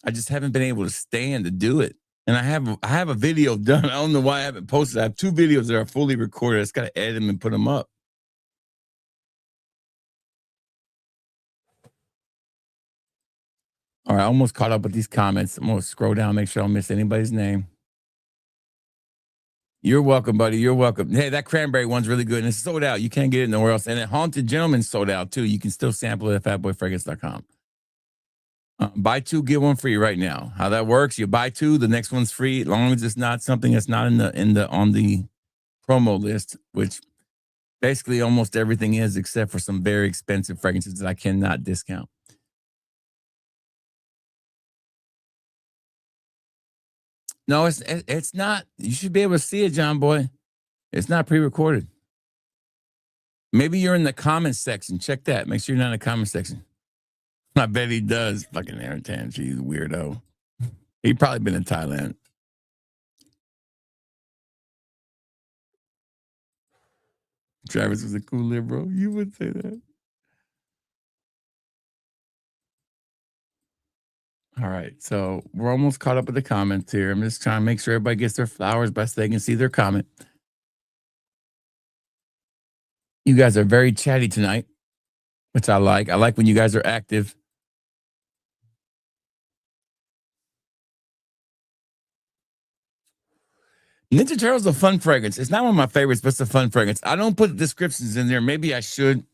I just haven't been able to stand to do it. And I have a video done. I don't know why I haven't posted. I have 2 videos that are fully recorded. I just got to edit them and put them up. All right, I almost caught up with these comments. I'm going to scroll down, make sure I don't miss anybody's name. You're welcome, buddy. You're welcome. Hey, that cranberry one's really good, and it's sold out. You can't get it nowhere else. And Haunted Gentleman sold out, too. You can still sample it at fatboyfragrance.com. Buy 2, get 1 free right now. How that works? You buy 2, the next one's free, as long as it's not something that's not on the promo list, which basically almost everything is, except for some very expensive fragrances that I cannot discount. No, it's not. You should be able to see it, John Boy. It's not pre-recorded. Maybe you're in the comments section. Check that. Make sure you're not in the comment section. I bet he does. Fucking Aaron Tan. She's a weirdo. He probably been in Thailand. Travis was a cool liberal. You would say that. All right. So we're almost caught up with the comments here. I'm just trying to make sure everybody gets their flowers best they can see their comment. You guys are very chatty tonight, which I like. I like when you guys are active. Ninja Turtles is a fun fragrance. It's not one of my favorites, but it's a fun fragrance. I don't put descriptions in there. Maybe I should.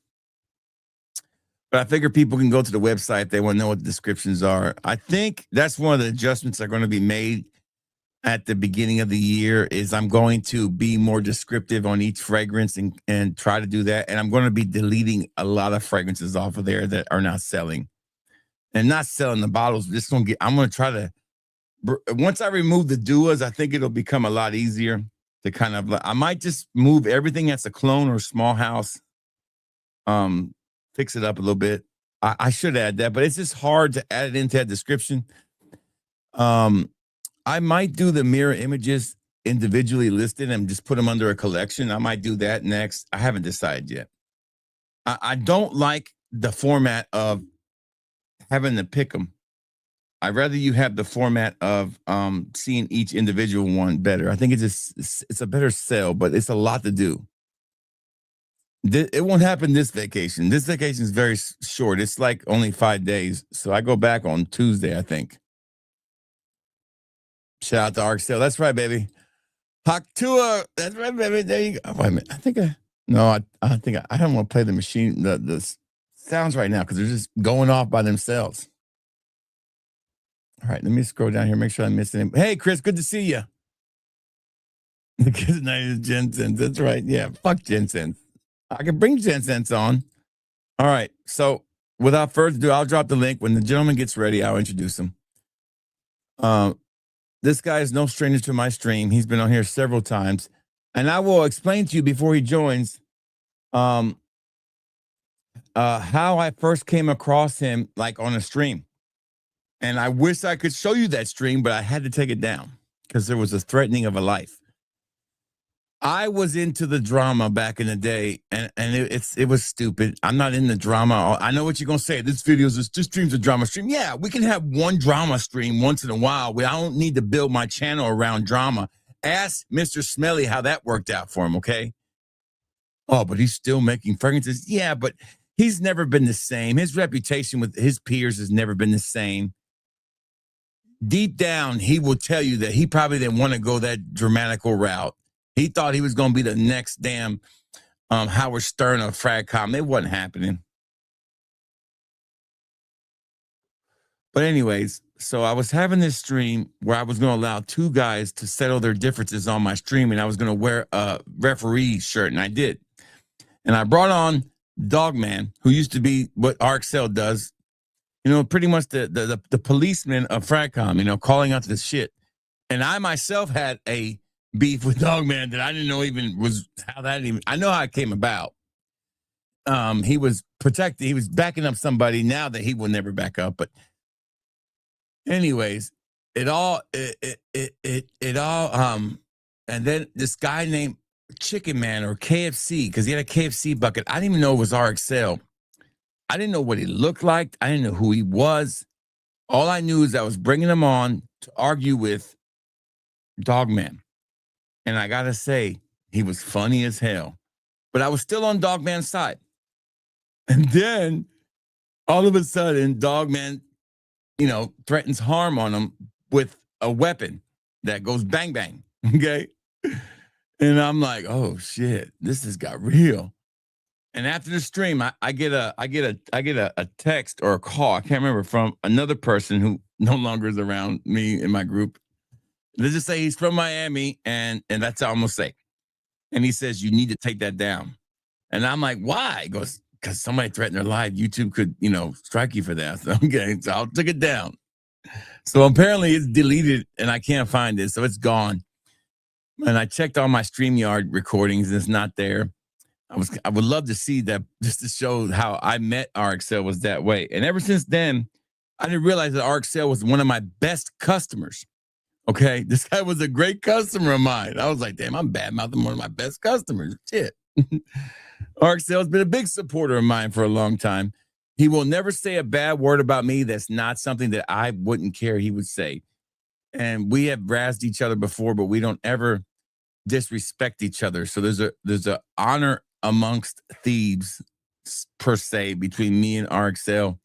But I figure people can go to the website. They want to know what the descriptions are. I think that's one of the adjustments that are going to be made at the beginning of the year is I'm going to be more descriptive on each fragrance and try to do that. And I'm going to be deleting a lot of fragrances off of there that are not selling and not selling the bottles. I'm going to try to, once I remove the duas, I think it'll become a lot easier to kind of, I might just move everything that's a clone or small house, fix it up a little bit. I should add that, but it's just hard to add it into that description. I might do the mirror images individually listed and just put them under a collection. I might do that next. I haven't decided yet. I don't like the format of having to pick them. I'd rather you have the format of seeing each individual one better. I think it's a better sell, but it's a lot to do. It won't happen this vacation. This vacation is very short. It's like only 5 days. So I go back on Tuesday, I think. Shout out to Arksale. That's right, baby. Haktua. That's right, baby. There you go. Oh, wait a minute. I think I don't want to play the machine, the sounds right now because they're just going off by themselves. All right, let me scroll down here, make sure I'm missing him. Hey, Chris, good to see you. The kid's name is Jensen. That's right. Yeah, fuck Jensen. I can bring Jensen on. All right, so without further ado, I'll drop the link. When the gentleman gets ready, I'll introduce him. This guy is no stranger to my stream. He's been on here several times. And I will explain to you before he joins how I first came across him, like on a stream. And I wish I could show you that stream, but I had to take it down because there was a threatening of a life. I was into the drama back in the day, and it was stupid. I'm not in the drama. I know what you're going to say. This stream's a drama stream. Yeah, we can have one drama stream once in a while. I don't need to build my channel around drama. Ask Mr. Smelly how that worked out for him, okay? Oh, but he's still making fragrances. Yeah, but he's never been the same. His reputation with his peers has never been the same. Deep down, he will tell you that he probably didn't want to go that dramatical route. He thought he was going to be the next damn Howard Stern of Fragcom. It wasn't happening. But anyways, so I was having this stream where I was going to allow two guys to settle their differences on my stream, and I was going to wear a referee shirt, and I did. And I brought on Dogman, who used to be what Arksale does, pretty much the policeman of Fragcom, calling out this shit. And I myself had a beef with Dogman that I didn't know even was I know how it came about. He was protected. He was backing up somebody now that he will never back up. But anyways, and then this guy named Chicken Man or KFC, because he had a KFC bucket. I didn't even know it was RXL. I didn't know what he looked like. I didn't know who he was. All I knew is I was bringing him on to argue with Dogman. And I got to say, he was funny as hell. But I was still on Dogman's side. And then, all of a sudden, Dogman, threatens harm on him with a weapon that goes bang, bang. Okay? And I'm like, oh, shit, this has got real. And after the stream, I get a text or a call, I can't remember, from another person who no longer is around me in my group. Let's just say he's from Miami, and that's all I'm gonna say. And he says, you need to take that down. And I'm like, why? He goes, because somebody threatened their life. YouTube could, strike you for that. So, okay, so I took it down. So apparently it's deleted, and I can't find it, so it's gone. And I checked all my StreamYard recordings, and it's not there. I would love to see that, just to show how I met RXL was that way. And ever since then, I didn't realize that RXL was one of my best customers. Okay, this guy was a great customer of mine. I was like, damn, I'm bad-mouthing one of my best customers. Shit. RXL has been a big supporter of mine for a long time. He will never say a bad word about me that's not something that I wouldn't care he would say. And we have razzed each other before, but we don't ever disrespect each other. So there's a honor amongst thieves, per se, between me and RXL.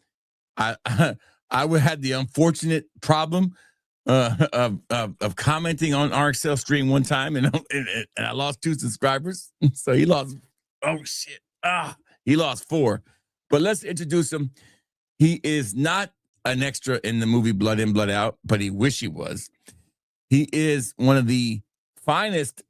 I would have the unfortunate problem of commenting on RXL stream one time, and I lost 2 subscribers. So he lost, he lost 4. But let's introduce him. He is not an extra in the movie Blood In, Blood Out, but he wish he was. He is one of the finest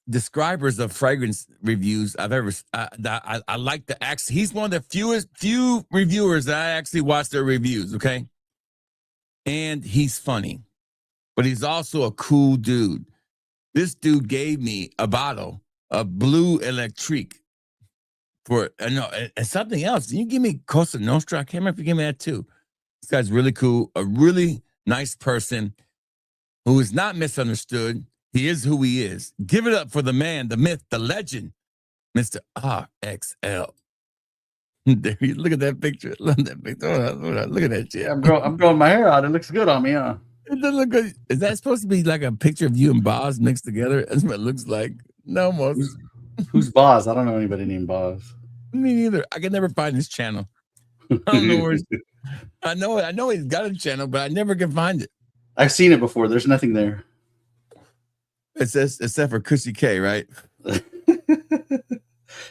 describers of fragrance reviews I've ever. I like the accent. He's one of the few reviewers that I actually watch their reviews. Okay, and he's funny, but he's also a cool dude. This dude gave me a bottle of Blue Electrique for no, and something else. Did you give me Cosa Nostra? I can't remember if you gave me that too. This guy's really cool, a really nice person who is not misunderstood. He is who he is. Give it up for the man, the myth, the legend, Mr. RXL. There you look at that picture. Look at that picture. Look at that shit. I'm growing my hair out. It looks good on me, huh? It doesn't look good. Is that supposed to be like a picture of you and Boz mixed together? That's what it looks like. No, almost. Who's Boz? I don't know anybody named Boz. Me neither. I can never find his channel. I don't know where. I know he's got a channel, but I never can find it. I've seen it before. There's nothing there. It says except for Cushy K, right?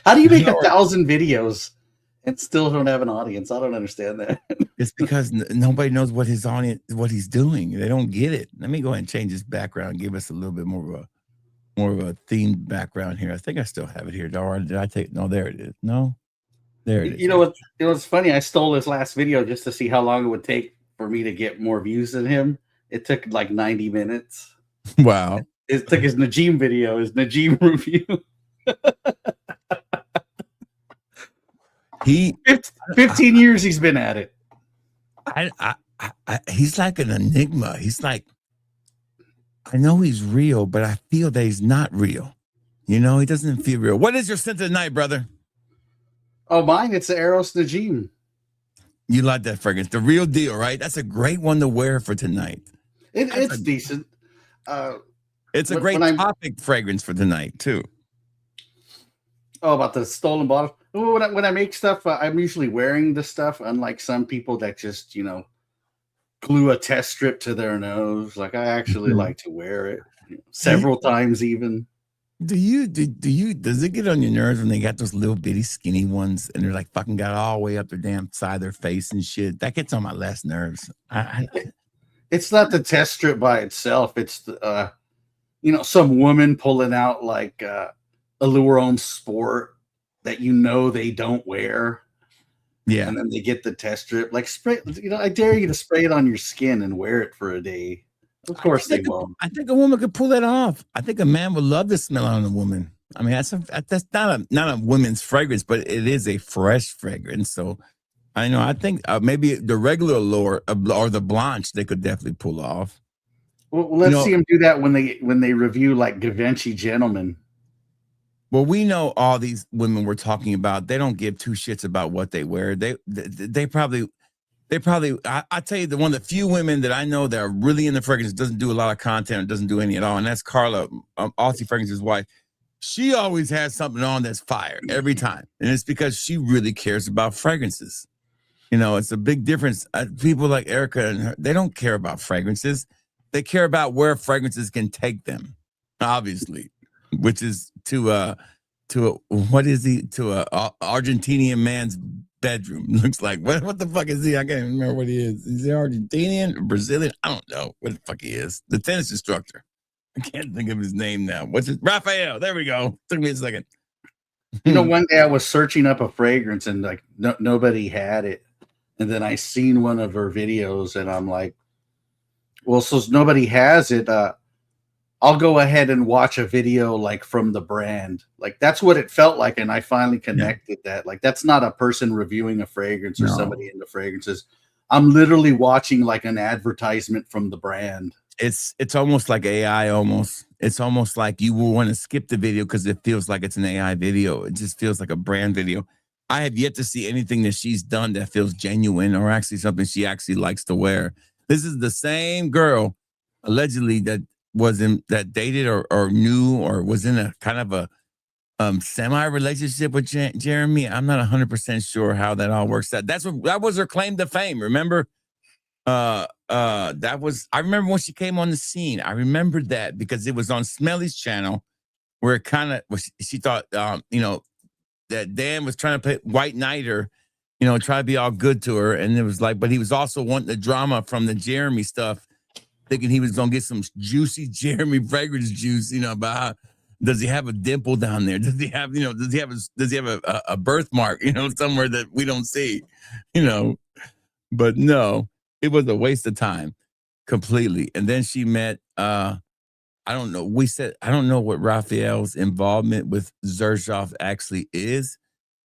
How do you make 1,000 videos and still don't have an audience? I don't understand that. It's because nobody knows what his audience, what he's doing. They don't get it. Let me go ahead and change his background and give us a little bit more of a themed background here. I think I still have it here. Or did I take? No, there it is. No, there it is. You know what? It was funny. I stole his last video just to see how long it would take for me to get more views than him. It took like 90 minutes. Wow. It took his Najim video, his Najim review. 15 years he's been at it. He's like an enigma. He's like, I know he's real, but I feel that he's not real. You know, he doesn't feel real. What is your scent of the night, brother? Oh, mine, it's the Eros Najim. You like that fragrance, the real deal, right? That's a great one to wear for tonight. It's decent. It's a great topic fragrance for tonight, too. Oh, about the stolen bottle. When I make stuff, I'm usually wearing the stuff, unlike some people that just, glue a test strip to their nose. Like, I actually like to wear it several times even. Does it get on your nerves when they got those little bitty skinny ones and they're like fucking got all the way up their damn side of their face and shit? That gets on my last nerves. It's not the test strip by itself. It's the, some woman pulling out like Allure Homme Sport that they don't wear. Yeah. And then they get the test strip. Like spray, I dare you to spray it on your skin and wear it for a day. Of course they won't. I think a woman could pull that off. I think a man would love to smell on a woman. I mean, that's not a woman's fragrance, but it is a fresh fragrance. So I think maybe the regular Allure or the Blanche they could definitely pull off. Well, let's see them do that when they review like Givenchy Gentleman. Well, we know all these women we're talking about. They don't give two shits about what they wear. They probably. I tell you, one of the few women that I know that are really into fragrance, doesn't do a lot of content, or doesn't do any at all, and that's Carla, Aussie Fragrance's wife. She always has something on that's fire every time, and it's because she really cares about fragrances. It's a big difference. People like Erica and her, they don't care about fragrances. They care about where fragrances can take them, obviously, which is to a Argentinian man's bedroom. Looks like what the fuck is he? I can't even remember what he is. Is he Argentinian or Brazilian? I don't know what the fuck he is. The tennis instructor. I can't think of his name now. What's it? Raphael. There we go. Took me a second. One day I was searching up a fragrance and like nobody had it, and then I seen one of her videos and I'm like, well, so nobody has it. I'll go ahead and watch a video like from the brand. Like that's what it felt like. And I finally connected that. Like that's not a person reviewing a fragrance or somebody into fragrances. I'm literally watching like an advertisement from the brand. It's almost like AI almost. It's almost like you will want to skip the video because it feels like it's an AI video. It just feels like a brand video. I have yet to see anything that she's done that feels genuine or actually something she actually likes to wear. This is the same girl allegedly that dated or knew or was in a kind of a semi-relationship with Jeremy. I'm not 100% sure how that all works out. That was her claim to fame. Remember? I remember when she came on the scene. I remembered that because it was on Smelly's channel where it kind of she thought that Dan was trying to play white knight her, try to be all good to her. And it was like, but he was also wanting the drama from the Jeremy stuff. thinking he was gonna get some juicy Jeremy fragrance juice, about how does he have a dimple down there? Does he have, does he have a birthmark, somewhere that we don't see, But no, it was a waste of time completely. And then she met I don't know. I don't know what Raphael's involvement with Xerjoff actually is.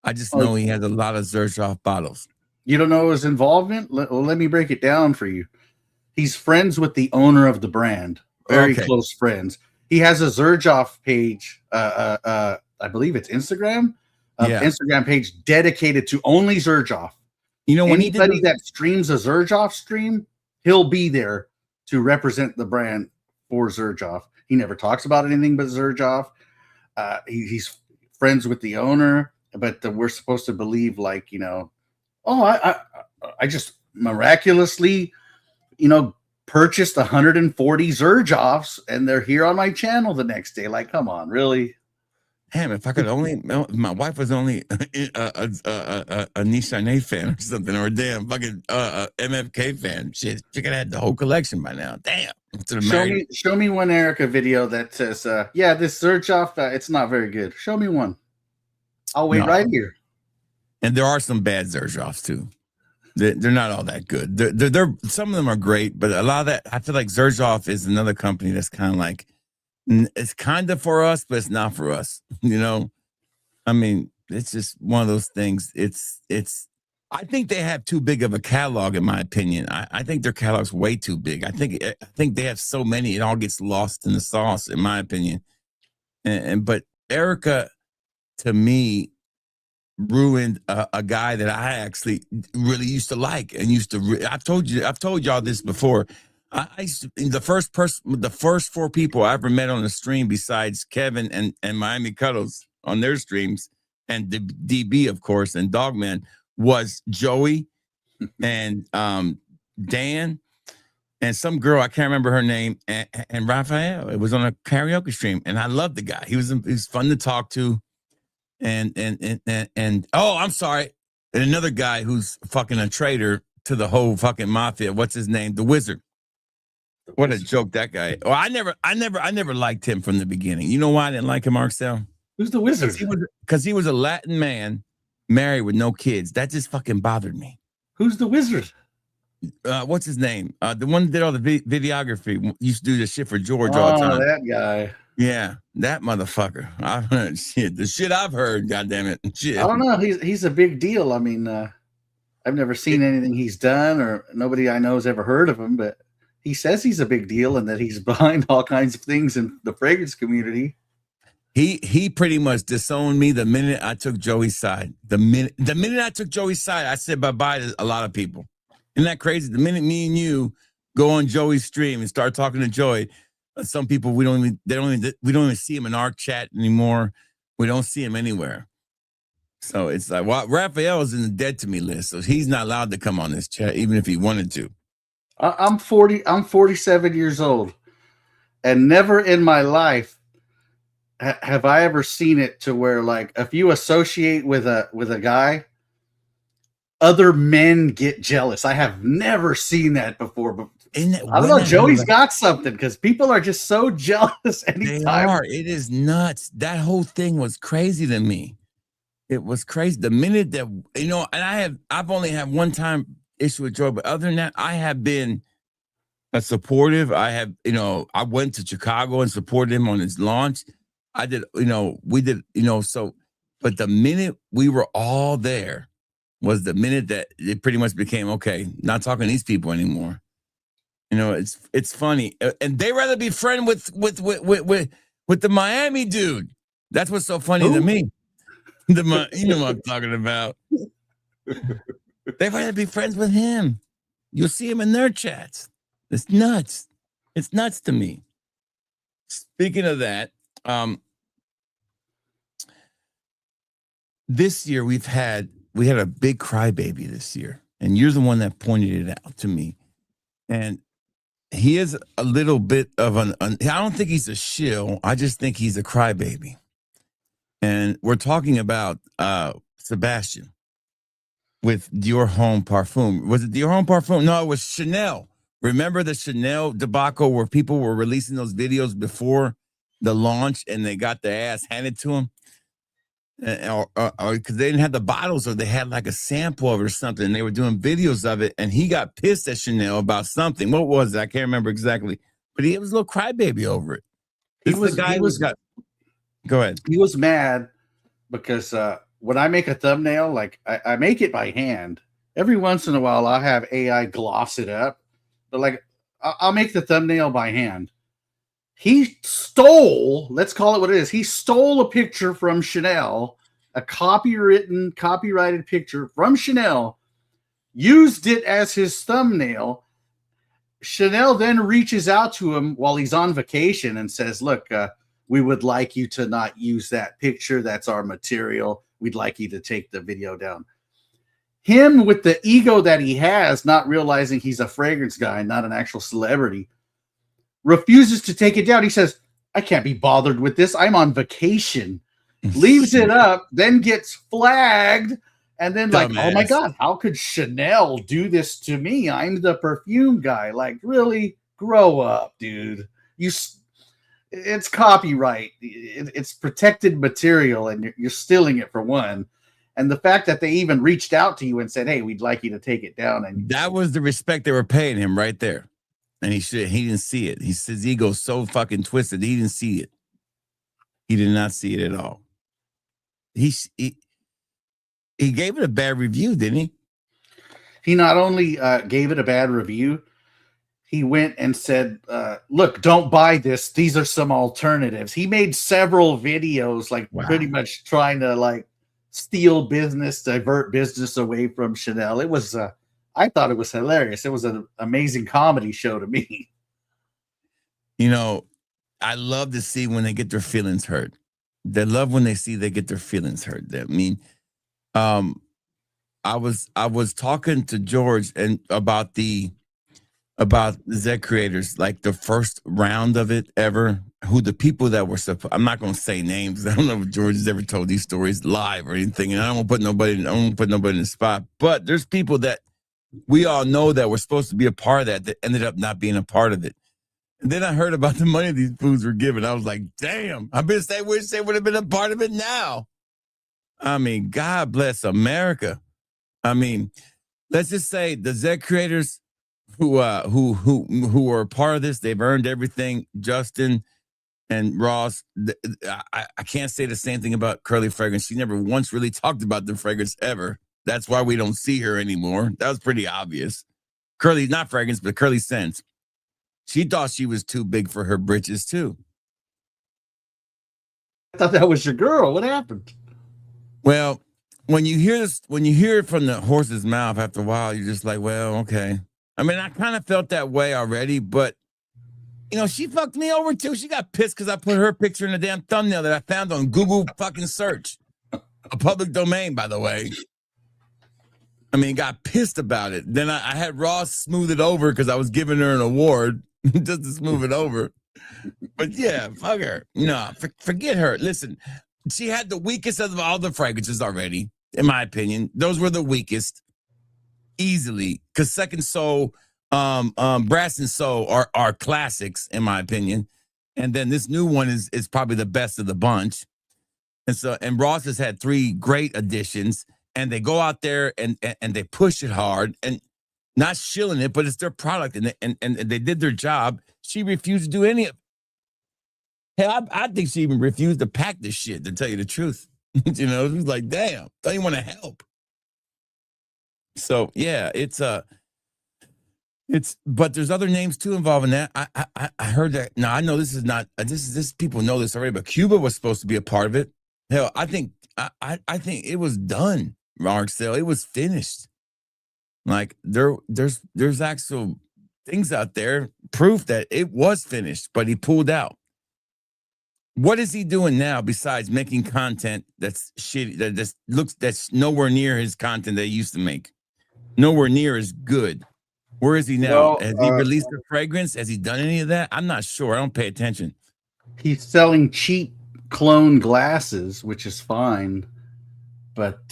I just know he has a lot of Xerjoff bottles. You don't know his involvement? Let me break it down for you. He's friends with the owner of the brand. Very close friends. He has a Xerjoff page. I believe it's Instagram. Instagram page dedicated to only Xerjoff. When anybody that streams a Xerjoff stream, he'll be there to represent the brand for Xerjoff. He never talks about anything but Xerjoff. He's friends with the owner, but we're supposed to believe I just miraculously, purchased 140 Xerjoffs and they're here on my channel the next day. Like, come on, really? Damn, if I could only, my wife was only a Nissan fan or something, or a damn fucking MFK fan. Shit, she could have had the whole collection by now. Damn. Show me one Erica video that says, this Xerjoff, it's not very good. Show me one. I'll wait right here. And there are some bad Xerjoffs too. They're not all that good. They're some of them are great, but a lot of that, I feel like Xerjoff is another company that's kind of like, it's kind of for us, but it's not for us. I mean, it's just one of those things. I think they have too big of a catalog, in my opinion. I think their catalog's way too big. I think they have so many, it all gets lost in the sauce, in my opinion. But Erica, to me, ruined a guy that I actually really used to like and used to. I've told y'all this before. The first 4 people I ever met on the stream, besides Kevin and Miami Cuddles on their streams, and DB, of course, and Dogman, was Joey and Dan and some girl, I can't remember her name, and Raphael. It was on a karaoke stream, and I loved the guy. He was fun to talk to, and oh, I'm sorry, and another guy who's fucking a traitor to the whole fucking mafia. What's his name? The Wizard. What a joke that guy. Well, I never liked him from the beginning. You know why I didn't like him, Marcel? Who's the Wizard? Because he was a Latin man married with no kids. That just fucking bothered me. Who's the Wizard? What's his name? The one that did all the videography, used to do the shit for George all the time. That guy. Yeah, that motherfucker. The shit I've heard, goddammit. Shit. I don't know. He's a big deal. I mean, I've never seen anything he's done, or nobody I know has ever heard of him, but he says he's a big deal and that he's behind all kinds of things in the fragrance community. He pretty much disowned me the minute I took Joey's side. The minute I took Joey's side, I said bye-bye to a lot of people. Isn't that crazy? The minute me and you go on Joey's stream and start talking to Joey, some people we don't even see him in our chat anymore. We don't see him anywhere. So it's like, well, Raphael is in the dead to me list, so he's not allowed to come on this chat, even if he wanted to. I'm 47 years old, and never in my life have I ever seen it to where, like, if you associate with a guy, other men get jealous. I have never seen that before. But I don't know. Joey's got something, because people are just so jealous anytime. They are. It is nuts. That whole thing was crazy to me. It was crazy. The minute that, and I've only had one time issue with Joey, but other than that, I have been a supportive. I have, I went to Chicago and supported him on his launch. I did, we did, so, but the minute we were all there was the minute that it pretty much became, okay, not talking to these people anymore. It's funny. And they rather be friend with the Miami dude. That's what's so funny to me. You know what I'm talking about. They rather be friends with him. You'll see him in their chats. It's nuts. It's nuts to me. Speaking of that, this year we had a big crybaby this year, and you're the one that pointed it out to me. And he is a little bit of I don't think he's a shill. I just think he's a crybaby. And we're talking about Sebastian with Dior Homme Parfum. Was it Dior Homme Parfum? No, it was Chanel Remember the Chanel debacle where people were releasing those videos before the launch and they got their ass handed to them? Or because they didn't have the bottles, or they had like a sample of it or something, and they were doing videos of it, and he got pissed at Chanel about something. What was it? I can't remember exactly, but he was a little crybaby over it. This is the guy who's got. Go ahead. He was mad because when I make a thumbnail, like I make it by hand. Every once in a while, I'll have AI gloss it up, but like I'll make the thumbnail by hand. He stole, let's call it what it is. He stole a picture from Chanel, a copyrighted picture from Chanel, used it as his thumbnail. Chanel then reaches out to him while he's on vacation and says, look, we would like you to not use that picture. That's our material. We'd like you to take the video down. Him, with the ego that he has, not realizing he's a fragrance guy, not an actual celebrity, refuses to take it down. He says, I can't be bothered with this. I'm on vacation. Leaves it up, then gets flagged. And then like, oh my God, how could Chanel do this to me? I'm the perfume guy. Like, really? Grow up, dude. It's copyright. It's protected material, and you're stealing it for one. And the fact that they even reached out to you and said, hey, we'd like you to take it down. And that was the respect they were paying him right there. And he didn't see it. His ego's so fucking twisted. He didn't see it. He did not see it at all. He gave it a bad review, didn't he? He not only gave it a bad review, he went and said, look, don't buy this. These are some alternatives. He made several videos, like pretty much trying to like steal business, divert business away from Chanel. It was, I thought it was hilarious. It was an amazing comedy show to me. You know, I love to see when they get their feelings hurt. They love when they see they get their feelings hurt. I mean, I was talking to George and about the Zed creators, like the first round of it ever, who the people that were I'm not going to say names. I don't know if George has ever told these stories live or anything, and I don't want to put nobody in the spot. But there's people that we all know that were supposed to be a part of that ended up not being a part of it. And then I heard about the money these fools were given. I was like, damn, I wish they would have been a part of it now. I mean, God bless America. I mean, let's just say the Zed creators who were a part of this, they've earned everything. Justin and Ross, I can't say the same thing about Curly Fragrance. She never once really talked about the fragrance ever. That's why we don't see her anymore. That was pretty obvious. Curly, not Fragrance, but Curly Scents. She thought she was too big for her britches too. I thought that was your girl. What happened? Well, when you hear it from the horse's mouth after a while, you're just like, well, okay. I mean, I kind of felt that way already, but you know, she fucked me over too. She got pissed because I put her picture in the damn thumbnail that I found on Google fucking search. A public domain, by the way. I mean, got pissed about it. Then I had Ross smooth it over because I was giving her an award just to smooth it over. But yeah, fuck her. No, forget her. Listen, she had the weakest of all the fragrances already, in my opinion. Those were the weakest, easily. Because Second Soul, Brass and Soul are classics, in my opinion. And then this new one is probably the best of the bunch. And Ross has had 3 great additions. And they go out there and they push it hard and not shilling it, but it's their product and they did their job. She refused to do any of it. Hell, I think she even refused to pack this shit, to tell you the truth. You know, it was like, damn, don't even want to help. So yeah, but there's other names too involved in that. I heard that. Now I know this is not this people know this already, but Cuba was supposed to be a part of it. Hell, I think it was done. Marcel, it was finished. Like there's actual things out there, proof that it was finished, but he pulled out. What is he doing now besides making content that's shitty, that's nowhere near his content that he used to make? Nowhere near as good. Where is he now? Has he released a fragrance? Has he done any of that? I'm not sure. I don't pay attention. He's selling cheap clone glasses, which is fine. But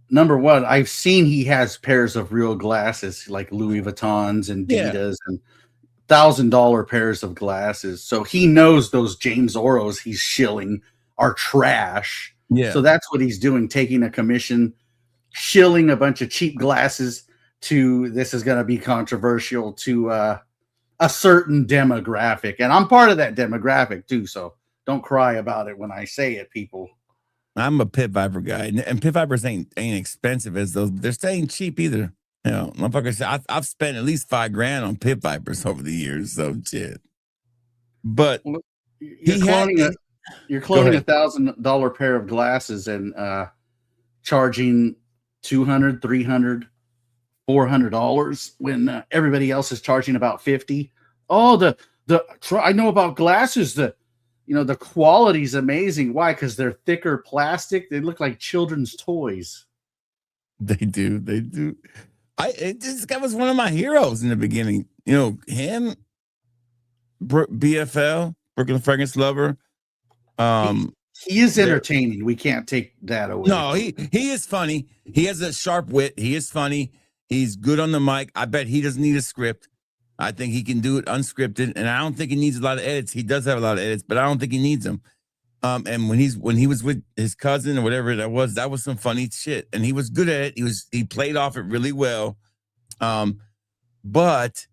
number one, I've seen he has pairs of real glasses like Louis Vuittons and Yeah. Ditas and $1,000 pairs of glasses. So he knows those James Oros he's shilling are trash. Yeah. So that's what he's doing, taking a commission, shilling a bunch of cheap glasses to, this is going to be controversial, to a certain demographic. And I'm part of that demographic too. So don't cry about it when I say it, people. I'm a Pit Viper guy, and Pit Vipers ain't expensive as those. They're staying cheap either. You know, motherfucker said I've spent at least $5,000 on Pit Vipers over the years. So shit. But you're cloning $1,000 pair of glasses and charging $200, $300, $400 when everybody else is charging about $50. Oh, I know about glasses. The quality is amazing. Why? Because they're thicker plastic. They look like children's toys. They do. This guy was one of my heroes in the beginning. You know, him, BFL, Brooklyn Fragrance Lover. He is entertaining. We can't take that away. No, he is funny. He has a sharp wit. He is funny. He's good on the mic. I bet he doesn't need a script. I think he can do it unscripted, and I don't think he needs a lot of edits. He does have a lot of edits, but I don't think he needs them. And when he was with his cousin or whatever that was some funny shit, and he was good at it. He played off it really well. But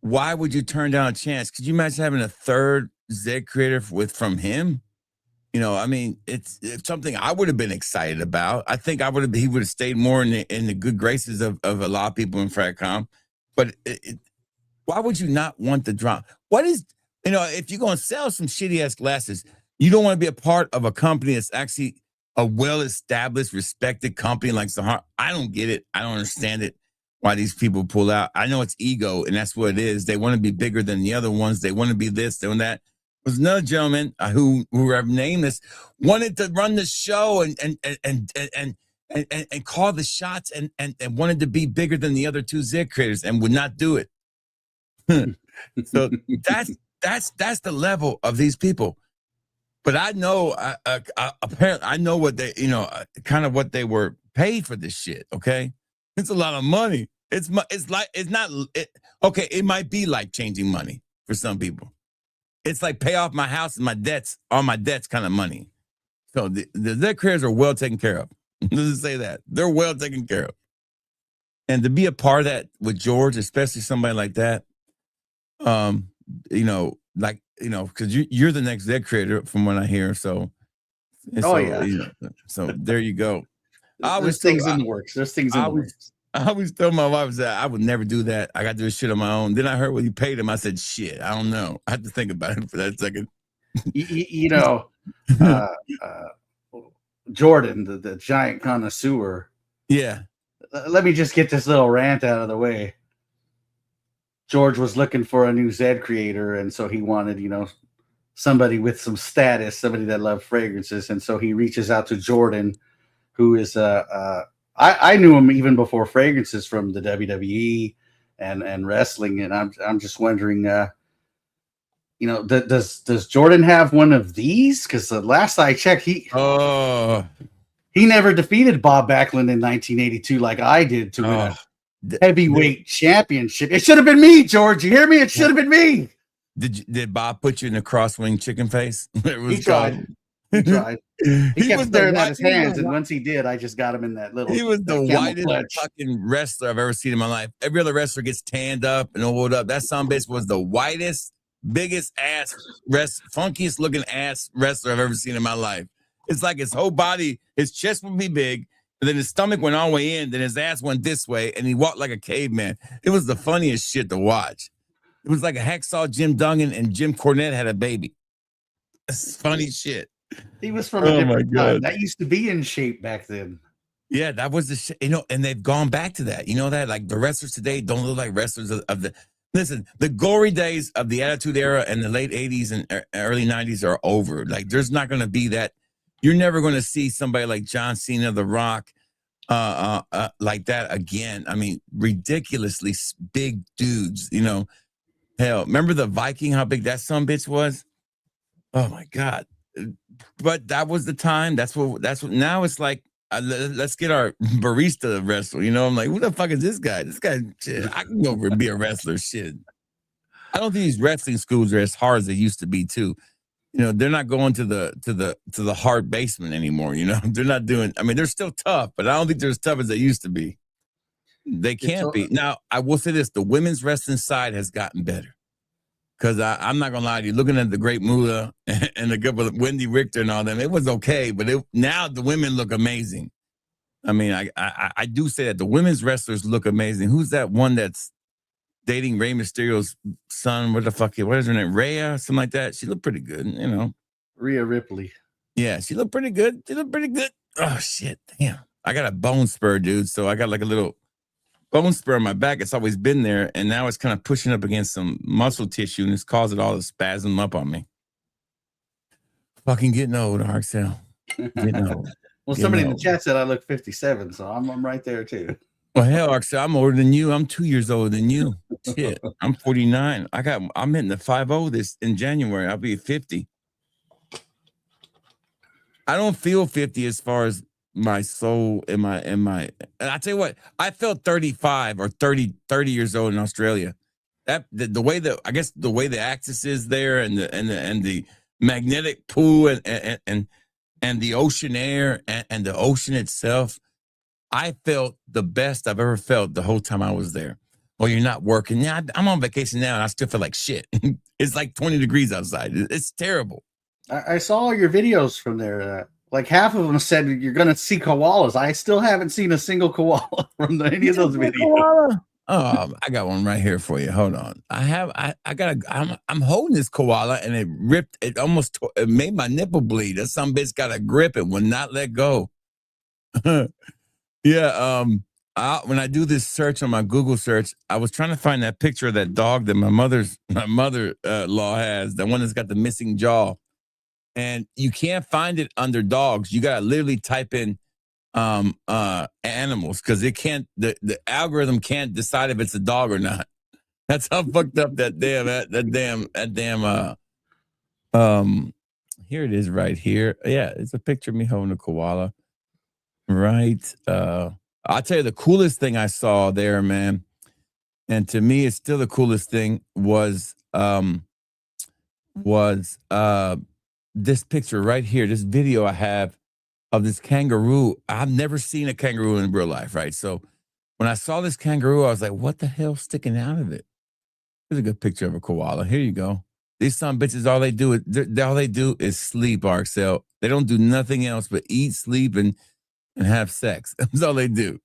why would you turn down a chance? Could you imagine having a third Zed creator from him? You know, I mean, it's something I would have been excited about. I think he would have stayed more in the good graces of a lot of people in Fragcom. But why would you not want the drama? If you're going to sell some shitty ass glasses, you don't want to be a part of a company that's actually a well-established, respected company like Sahara. I don't get it. I don't understand it. Why these people pull out. I know it's ego, and that's what it is. They want to be bigger than the other ones. They want to be this, doing that. There was another gentleman who I've named this, wanted to run the show and call the shots and wanted to be bigger than the other two Zed creators and would not do it. So that's the level of these people. But I know, apparently, I know what they, kind of what they were paid for this shit. Okay, it's a lot of money. It might be like changing money for some people. It's like pay off my house and my debts, all my debts kind of money. So their careers are well taken care of. Let's say that. They're well taken care of. And to be a part of that with George, especially somebody like that, because you're the next Zed creator from what I hear. So there you go. There's things in the works. I always tell my wife that I would never do that. I got to do this shit on my own. Then I heard what you paid him. I said, shit, I don't know. I had to think about it for that second. Jordan, the giant connoisseur. Yeah. Let me just get this little rant out of the way. George was looking for a new Zed creator, and so he wanted, somebody with some status, somebody that loved fragrances, and so he reaches out to Jordan, who is I knew him even before fragrances from the WWE and wrestling, and I'm just wondering, does Jordan have one of these? Because the last I checked, he never defeated Bob Backlund in 1982 like I did to win a heavyweight championship. It should have been me, George. You hear me? It should have been me. Did Bob put you in a crosswing chicken face? He tried. He tried. He kept staring at his hands, and once he did, I just got him in that little. He was the whitest fucking wrestler I've ever seen in my life. Every other wrestler gets tanned up and oiled up. That sumbitch was the whitest, biggest ass, funkiest looking ass wrestler I've ever seen in my life. It's like his whole body, his chest would be big, and then his stomach went all the way in, then his ass went this way, and he walked like a caveman. It was the funniest shit to watch. It was like a hacksaw Jim Duggan and Jim Cornette had a baby. It's funny shit. He was from a different time. That used to be in shape back then. Yeah, that was the shit, and they've gone back to that. You know that? Like the wrestlers today don't look like wrestlers of the. Listen, the glory days of the Attitude Era and the late 80s and early 90s are over. Like there's not going to be that. You're never going to see somebody like John Cena, The Rock, like that again. I mean, ridiculously big dudes, Hell, remember the Viking, how big that sumbitch was? Oh my God. But that was the time. That's what now it's like let's get our barista to wrestle. You know, I'm like, who the fuck is this guy? This guy, shit, I can go over and be a wrestler. Shit. I don't think these wrestling schools are as hard as they used to be too. You know, they're not going to the hard basement anymore. You know, they're not doing. I mean, they're still tough, but I don't think they're as tough as they used to be. They can't be. Now, I will say this: the women's wrestling side has gotten better. Because I'm not gonna lie to you, looking at the Great Moolah and the good with Wendy Richter and all them, it was okay, but now the women look amazing. I mean, I do say that the women's wrestlers look amazing. Who's that one that's dating Rey Mysterio's son? What is her name? Rhea, something like that. She looked pretty good, you know. Rhea Ripley. Yeah, she looked pretty good. Oh shit, damn! I got a bone spur, dude. So I got like a little bone spur on my back. It's always been there, and now it's kind of pushing up against some muscle tissue, and it's causing all the spasm up on me. Fucking getting old, Arcel. Getting old. Well, somebody in the chat said I look 57, so I'm right there too. Well, hell, Arcel, I'm older than you. I'm 2 years older than you. Shit, I'm 49. I'm hitting the 50 this in January. I'll be 50. I don't feel 50 as far as my soul and my and I tell you what, I felt 35 or 30 years old in Australia. That the way that I guess the way the axis is there and the magnetic pull and the ocean air and the ocean itself, I felt the best I've ever felt the whole time I was there. Well, you're not working. Yeah, I'm on vacation now and I still feel like shit. It's like 20 degrees outside. It's terrible. I saw your videos from there. Like half of them said you're going to see koalas. I still haven't seen a single koala from any of those videos. Koala? Oh, I got one right here for you. Hold on. I'm holding this koala and it ripped. It made my nipple bleed. That some bitch got a grip. It will not let go. Yeah. When I do this search on my Google search, I was trying to find that picture of that dog that my mother-in-law has, the one that's got the missing jaw. And you can't find it under dogs. You gotta literally type in animals because it can't. The algorithm can't decide if it's a dog or not. That's how fucked up that damn. Here it is, right here. Yeah, it's a picture of me holding a koala. Right. I'll tell you the coolest thing I saw there, man. And to me, it's still the coolest thing was this picture right here, this video I have of this kangaroo. I've never seen a kangaroo in real life, right? So when I saw this kangaroo, I was like, what the hell's sticking out of it? Here's a good picture of a koala. Here you go. These some bitches, all they do is sleep, Arcel. They don't do nothing else but eat, sleep, and have sex. That's all they do.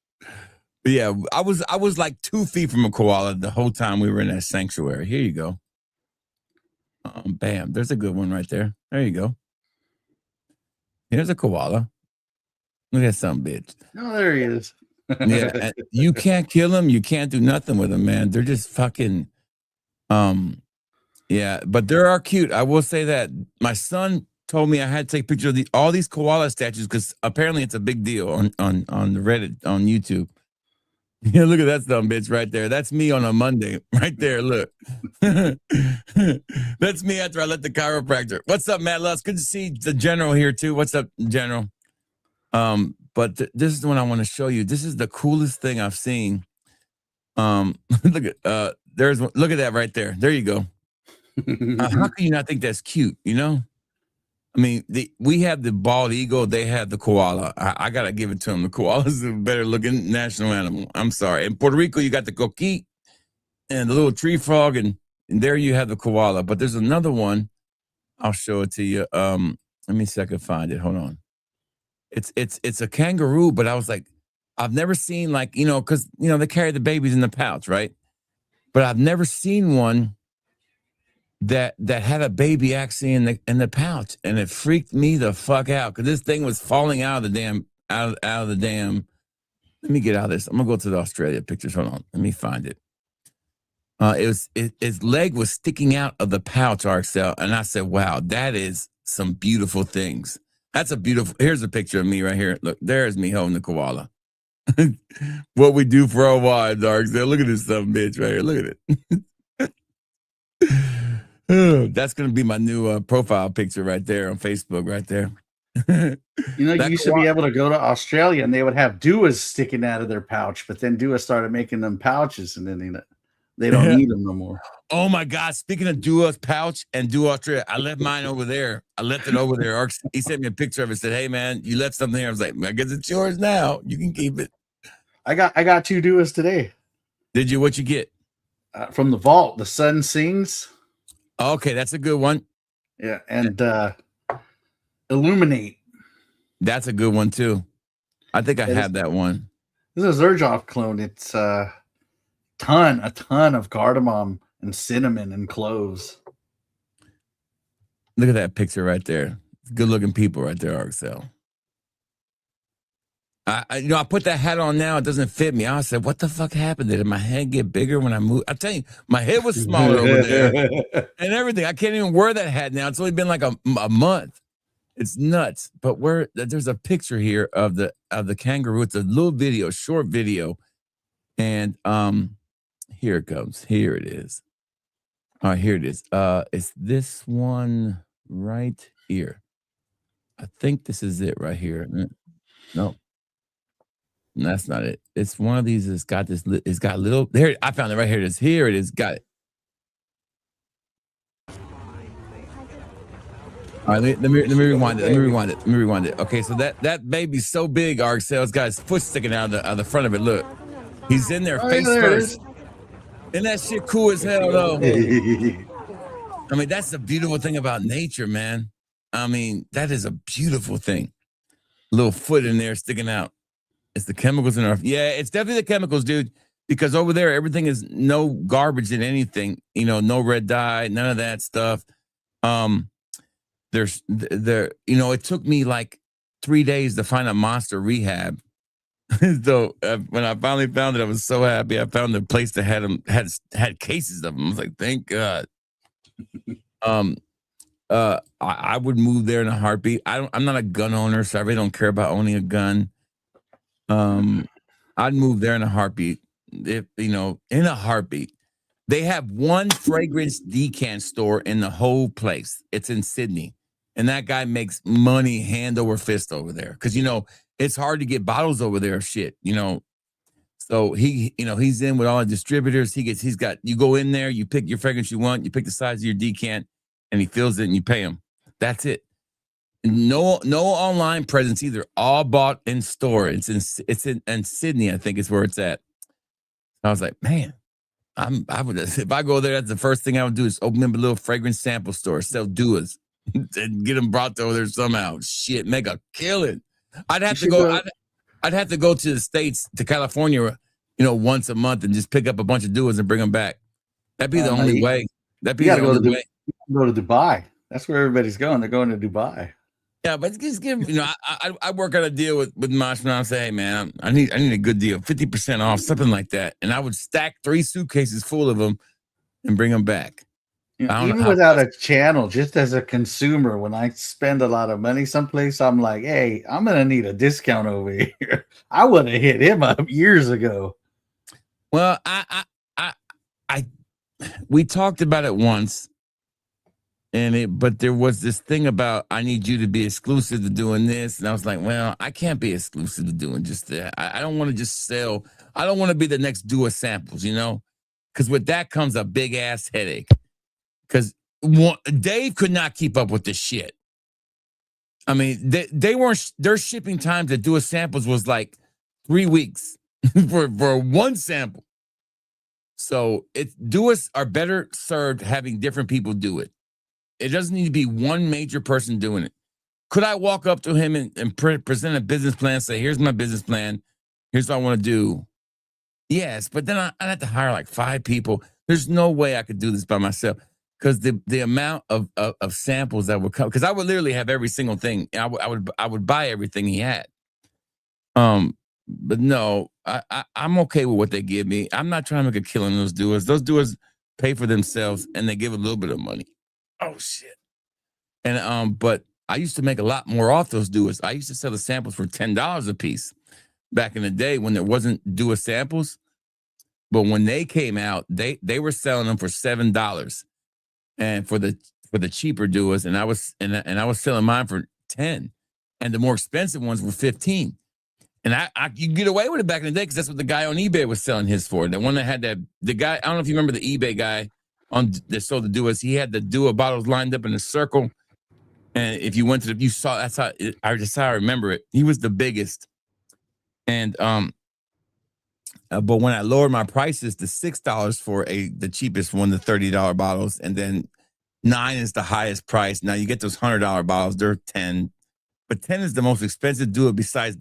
But yeah, I was like 2 feet from a koala the whole time we were in that sanctuary. Here you go. Bam. There's a good one right there. There you go. Here's a koala. Look at some bitch. Oh, there he is. Yeah. You can't kill them. You can't do nothing with them, man. They're just fucking, yeah. But they are cute. I will say that. My son told me I had to take pictures of all these koala statues because apparently it's a big deal on the Reddit, on YouTube. Yeah, look at that dumb bitch right there. That's me on a Monday right there. Look. That's me after I let the chiropractor. What's up, Matt Lutz? Good to see the general here too. What's up, General? But this is the one I want to show you. This is the coolest thing I've seen. Look at look at that right there. There you go. How can you not think that's cute? You know? I mean, we have the bald eagle. They have the koala. I got to give it to them. The koala is a better looking national animal. I'm sorry. In Puerto Rico, you got the coquí and the little tree frog. And there you have the koala. But there's another one. I'll show it to you. Let me see if I can find it. Hold on. It's a kangaroo. But I was like, I've never seen like, you know, because, you know, they carry the babies in the pouch, right? But I've never seen one that had a baby actually in the pouch, and it freaked me the fuck out because this thing was falling out of the damn out of the damn. Let me get out of this. I'm gonna go to the Australia pictures. Hold on, let me find it. Its leg was sticking out of the pouch, Arcel, and I said, "Wow, that is some beautiful things. That's a beautiful." Here's a picture of me right here. Look, there's me holding the koala. What we do for our wives, Arcel. Look at this son bitch right here. Look at it. That's going to be my new profile picture right there on Facebook right there. You know, you That used to be able to go to Australia and they would have duas sticking out of their pouch, but then duas started making them pouches, and then they don't need them no more. Oh my God! Speaking of Dua's pouch and Dua Australia, I left mine over there. I left it over there. He sent me a picture of it. Said, "Hey man, you left something here." I was like, "I guess it's yours now. You can keep it." I got 2 duas today. Did you? What you get? From the vault. The Sun Sings. Okay, that's a good one. Yeah, and Illuminate. That's a good one too. I think I have that one. This is a Zerjoff clone. It's a ton of cardamom and cinnamon and cloves. Look at that picture right there. Good looking people right there, Arcel. I put that hat on now. It doesn't fit me. I said, what the fuck happened? Did my head get bigger when I moved? I tell you, my head was smaller over there and everything. I can't even wear that hat now. It's only been like a month. It's nuts. But there's a picture here of the kangaroo. It's a little video, short video. And here it comes. Here it is. All right, here it is. It's this one right here. I think this is it right here. No. That's not it. It's one of these that's got this. It's got little. There, I found it right here. It is. Here it is. Got it. All right, let me rewind it. Let me rewind it. Okay, so that baby's so big. Arcel got his foot sticking out of the front of it. Look, he's in there face first. Isn't that shit cool as hell though? I mean, that's the beautiful thing about nature, man. I mean, that is a beautiful thing. Little foot in there sticking out. It's the chemicals in our. Yeah, it's definitely the chemicals, dude. Because over there, everything is no garbage in anything. You know, no red dye, none of that stuff. It took me like 3 days to find a monster rehab. So when I finally found it, I was so happy. I found the place that had cases of them. I was like, thank God. I would move there in a heartbeat. I'm not a gun owner, so I really don't care about owning a gun. I'd move there in a heartbeat. In a heartbeat. They have one fragrance decant store in the whole place. It's in Sydney. And that guy makes money hand over fist over there. Because, it's hard to get bottles over there of shit, So he's in with all the distributors. You go in there, you pick your fragrance you want, you pick the size of your decant, and he fills it and you pay him. That's it. No online presence either. All bought in store. It's in Sydney, I think is where it's at. I was like, man, if I go there, that's the first thing I would do is open up a little fragrance sample store, sell duas, and get them brought over there somehow. Shit, make a killing. I'd have to go to the States, to California, once a month and just pick up a bunch of duas and bring them back. That'd be the only way. That'd be the only way. Go to Dubai. That's where everybody's going. They're going to Dubai. Yeah, but just give I work out a deal with Marshall. I say, hey man, I need a good deal, 50% off, something like that, and I would stack 3 suitcases full of them and bring them back. Even without a channel, just as a consumer, when I spend a lot of money someplace, I'm like, hey, I'm gonna need a discount over here. I would have hit him up years ago. Well, we talked about it once. But there was this thing about, I need you to be exclusive to doing this. And I was like, well, I can't be exclusive to doing just that. I don't want to just sell. I don't want to be the next Dua Samples, because with that comes a big ass headache. Because Dave could not keep up with this shit. I mean, their shipping times at Dua Samples was like 3 weeks for one sample. So Duas are better served having different people do it. It doesn't need to be one major person doing it. Could I walk up to him and present a business plan, say, here's my business plan, here's what I want to do? Yes, but then I'd have to hire like 5 people. There's no way I could do this by myself because the amount of samples that would come, because I would literally have every single thing. I would buy everything he had. But no, I'm okay with what they give me. I'm not trying to make a killing those doers. Those doers pay for themselves and they give a little bit of money. Oh shit. And but I used to make a lot more off those Duas. I used to sell the samples for $10 a piece back in the day when there wasn't Dua samples. But when they came out, they were selling them for $7. And for the cheaper Duas, and I was selling mine for 10. and the more expensive ones were 15. And you could get away with it back in the day because that's what the guy on eBay was selling his for. The one that had the guy, I don't know if you remember the eBay guy that sold the Duas. He had the Dua bottles lined up in a circle. And if you went to you saw, that's how I remember it. He was the biggest. And, but when I lowered my prices to $6 for the cheapest one, the $30 bottles, and then $9 is the highest price. Now you get those $100 bottles, they're $10. But 10 is the most expensive Dua besides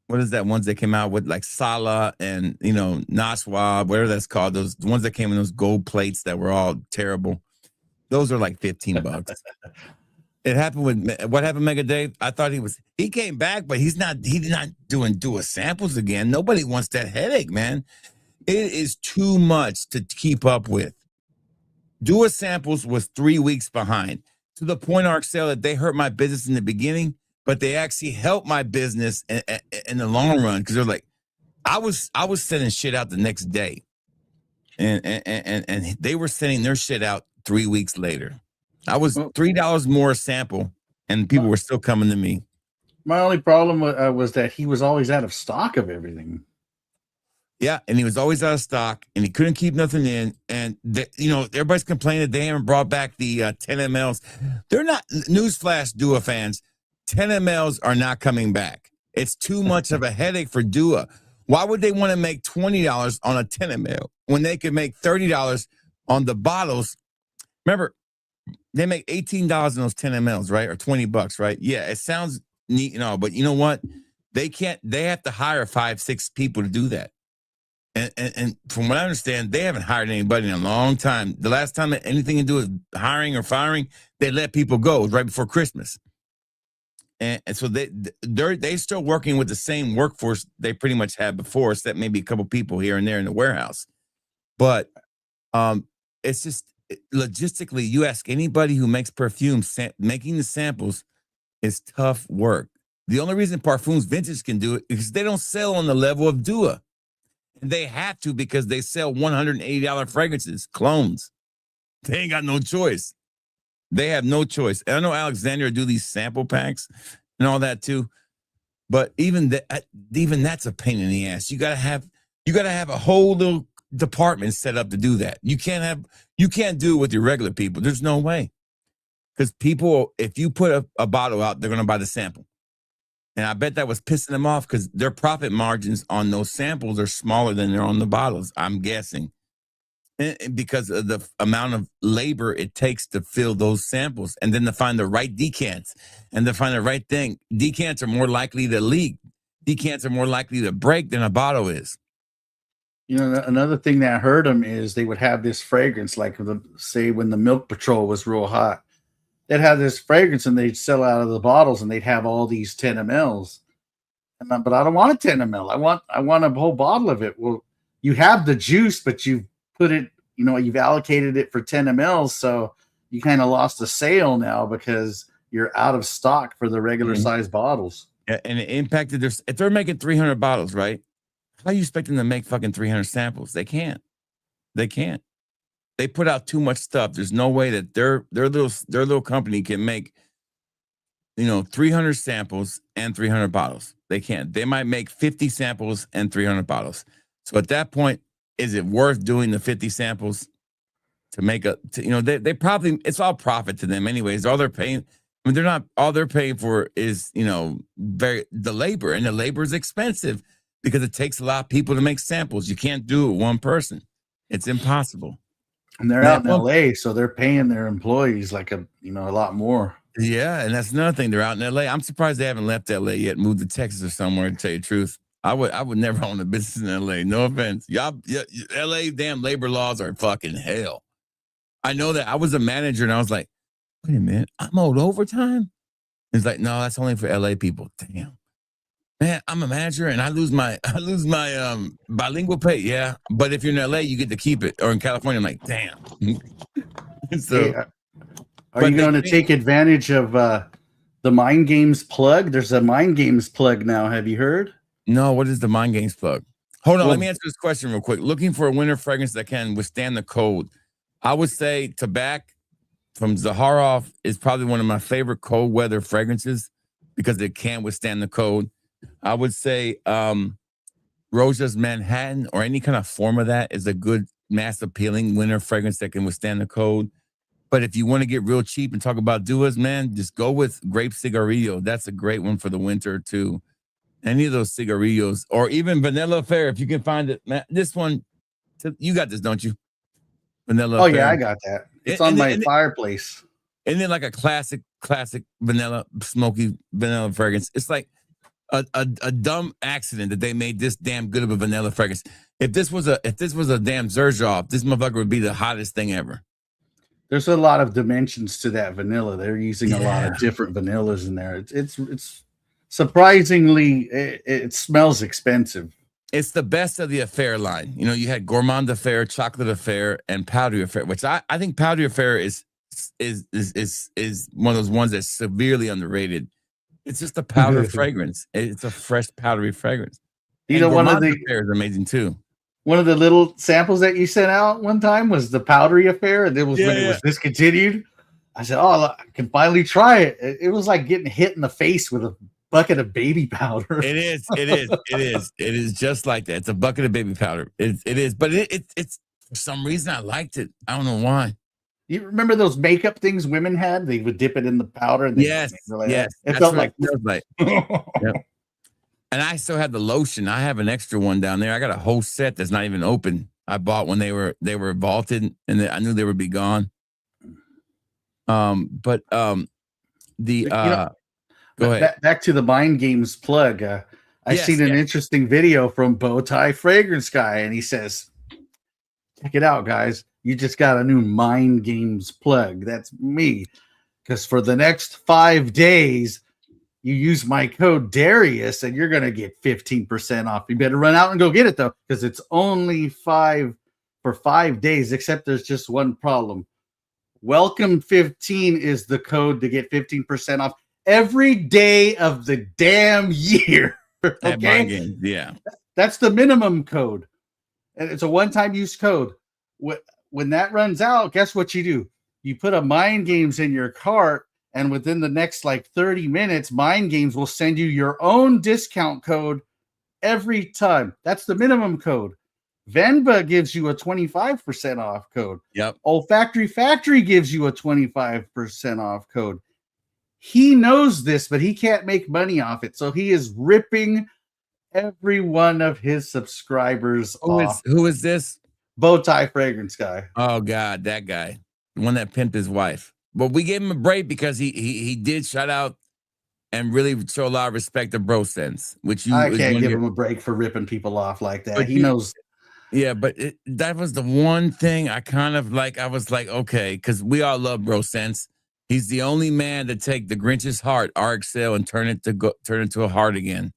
what is that ones that came out with like Sala and Naswa, whatever that's called, those ones that came in those gold plates that were all terrible. Those are like $15. It happened with what happened, Mega Dave? I thought he came back, but he's not doing Dua samples again. Nobody wants that headache, man. It is too much to keep up with. Dua samples was 3 weeks behind, to the point, Arcel, that they hurt my business in the beginning, but they actually helped my business in the long run, because they're like, I was sending shit out the next day, and they were sending their shit out 3 weeks later. I was $3 more a sample, and people were still coming to me. My only problem was that he was always out of stock of everything. Yeah, and he was always out of stock, and he couldn't keep nothing in. And everybody's complaining that they haven't brought back the 10 mLs. They're not. Newsflash, Dua fans, 10 mLs are not coming back. It's too much of a headache for Dua. Why would they want to make $20 on a 10 ml when they could make $30 on the bottles? Remember, they make $18 in those 10 mLs, right? Or $20, right? Yeah, it sounds neat and all, but you know what? They can't. They have to hire 5-6 people to do that. And from what I understand, they haven't hired anybody in a long time. The last time that anything to do with hiring or firing, they let people go. It was right before Christmas. And so they're still working with the same workforce they pretty much had before, except maybe a couple people here and there in the warehouse. But it's just logistically, you ask anybody who makes perfumes, making the samples is tough work. The only reason Parfums Vintage can do it is they don't sell on the level of Dua. And they have to, because they sell $180 fragrances, clones. They ain't got no choice. They have no choice. And I know Alexandria do these sample packs and all that too, but even that's a pain in the ass. You gotta have a whole little department set up to do that. You can't do it with your regular people. There's no way, because people, if you put a bottle out, they're gonna buy the sample. And I bet that was pissing them off, because their profit margins on those samples are smaller than they're on the bottles, I'm guessing. And because of the amount of labor it takes to fill those samples, and then to find the right decants and to find the right thing. Decants are more likely to leak. Decants are more likely to break than a bottle is. Another thing that hurt them is they would have this fragrance, like say when the Milk Patrol was real hot. They'd have this fragrance and they'd sell out of the bottles, and they'd have all these 10 mLs. But I don't want a 10 ml. I want a whole bottle of it. Well, you have the juice, but you've put it, you've allocated it for 10 mLs. So you kind of lost a sale now because you're out of stock for the regular size bottles. Yeah, and it impacted if they're making 300 bottles, right? How are you expecting them to make fucking 300 samples? They can't. They put out too much stuff. There's no way that their little company can make 300 samples and 300 bottles. They can't. They might make 50 samples and 300 bottles. So at that point, is it worth doing the 50 samples to make they probably, it's all profit to them anyways. All they're paying, all they're paying for is, the labor, and the labor is expensive because it takes a lot of people to make samples. You can't do it one person. It's impossible. And they're out in LA, so they're paying their employees like a lot more. Yeah, and that's another thing. They're out in LA. I'm surprised they haven't left LA yet, moved to Texas or somewhere, to tell you the truth. I would never own a business in LA. No offense. LA damn labor laws are fucking hell. I know that. I was a manager and I was like, wait a minute, I'm owed overtime? It's like, no, that's only for LA people. Damn. Man, I'm a manager and I lose my bilingual pay. Yeah, but if you're in LA, you get to keep it. Or in California, I'm like, damn. So, hey, are you going to take advantage of the Mind Games plug? There's a Mind Games plug now. Have you heard? No. What is the Mind Games plug? Hold on. Let me answer this question real quick. Looking for a winter fragrance that can withstand the cold. I would say Tabak from Zaharoff is probably one of my favorite cold weather fragrances. because it can withstand the cold. I would say Roja's Manhattan or any kind of form of that is a good mass appealing winter fragrance that can withstand the cold. But if you want to get real cheap and talk about duas, man, just go with Grape Cigarillo. That's a great one for the winter too. Any of those cigarillos, or even Vanilla Affair, if you can find it. Man, this one, you got this, don't you? Vanilla Oh Affair. yeah, I got that. It's on my fireplace. And then like a classic vanilla, smoky vanilla fragrance. It's like a dumb accident that they made this damn good of a vanilla fragrance. If this was a damn Xerjoff, this motherfucker would be the hottest thing ever. There's a lot of dimensions to that vanilla. They're using a lot of different vanillas in there. It's surprisingly it smells expensive. It's the best of the Affair line. You know, you had Gourmand Affair, Chocolate Affair, and Powdery Affair, which I think Powdery Affair is one of those ones that's severely underrated. It's just a powder fragrance. It's a fresh powdery fragrance. You know, one of the Affair is amazing too. One of the little samples that you sent out one time was the Powdery Affair, and it was when it was discontinued. I said, "Oh, I can finally try it." It was like getting hit in the face with a bucket of baby powder. It is just like that. It's a bucket of baby powder. It is, but it's for some reason I liked it. I don't know why. You remember those makeup things women had? They would dip it in the powder. And yes. It felt like. Yep. And I still have the lotion. I have an extra one down there. I got a whole set that's not even open. I bought when they were vaulted, and I knew they would be gone. Go ahead. Back to the Mind Games plug. I seen an interesting video from Bowtie Fragrance Guy, and he says, "Check it out, guys. You just got a new Mind Games plug. That's me. Because for the next 5 days, you use my code Darius, and you're gonna get 15% off. You better run out and go get it though, because it's only for 5 days. Except there's just one problem. Welcome 15 is the code to get 15% off every day of the damn year. Okay, that's the minimum code, and it's a one-time use code. When that runs out, guess what you do? You put a Mind Games in your cart, and within the next like 30 minutes, Mind Games will send you your own discount code every time. That's the minimum code. Venba gives you a 25% off code. Yep. Olfactory Factory gives you a 25% off code. He knows this, but he can't make money off it. So he is ripping every one of his subscribers off. Who is this? Bowtie Fragrance Guy. Oh God, that guy. The one that pimped his wife. But we gave him a break because he did shout out and really show a lot of respect to Bro Sense, which I can't give him a break for ripping people off like that. He knows. Yeah, but that was the one thing I kind of like. I was like, okay, because we all love Bro Sense. He's the only man to take the Grinch's heart, RXL, and turn it into a heart again.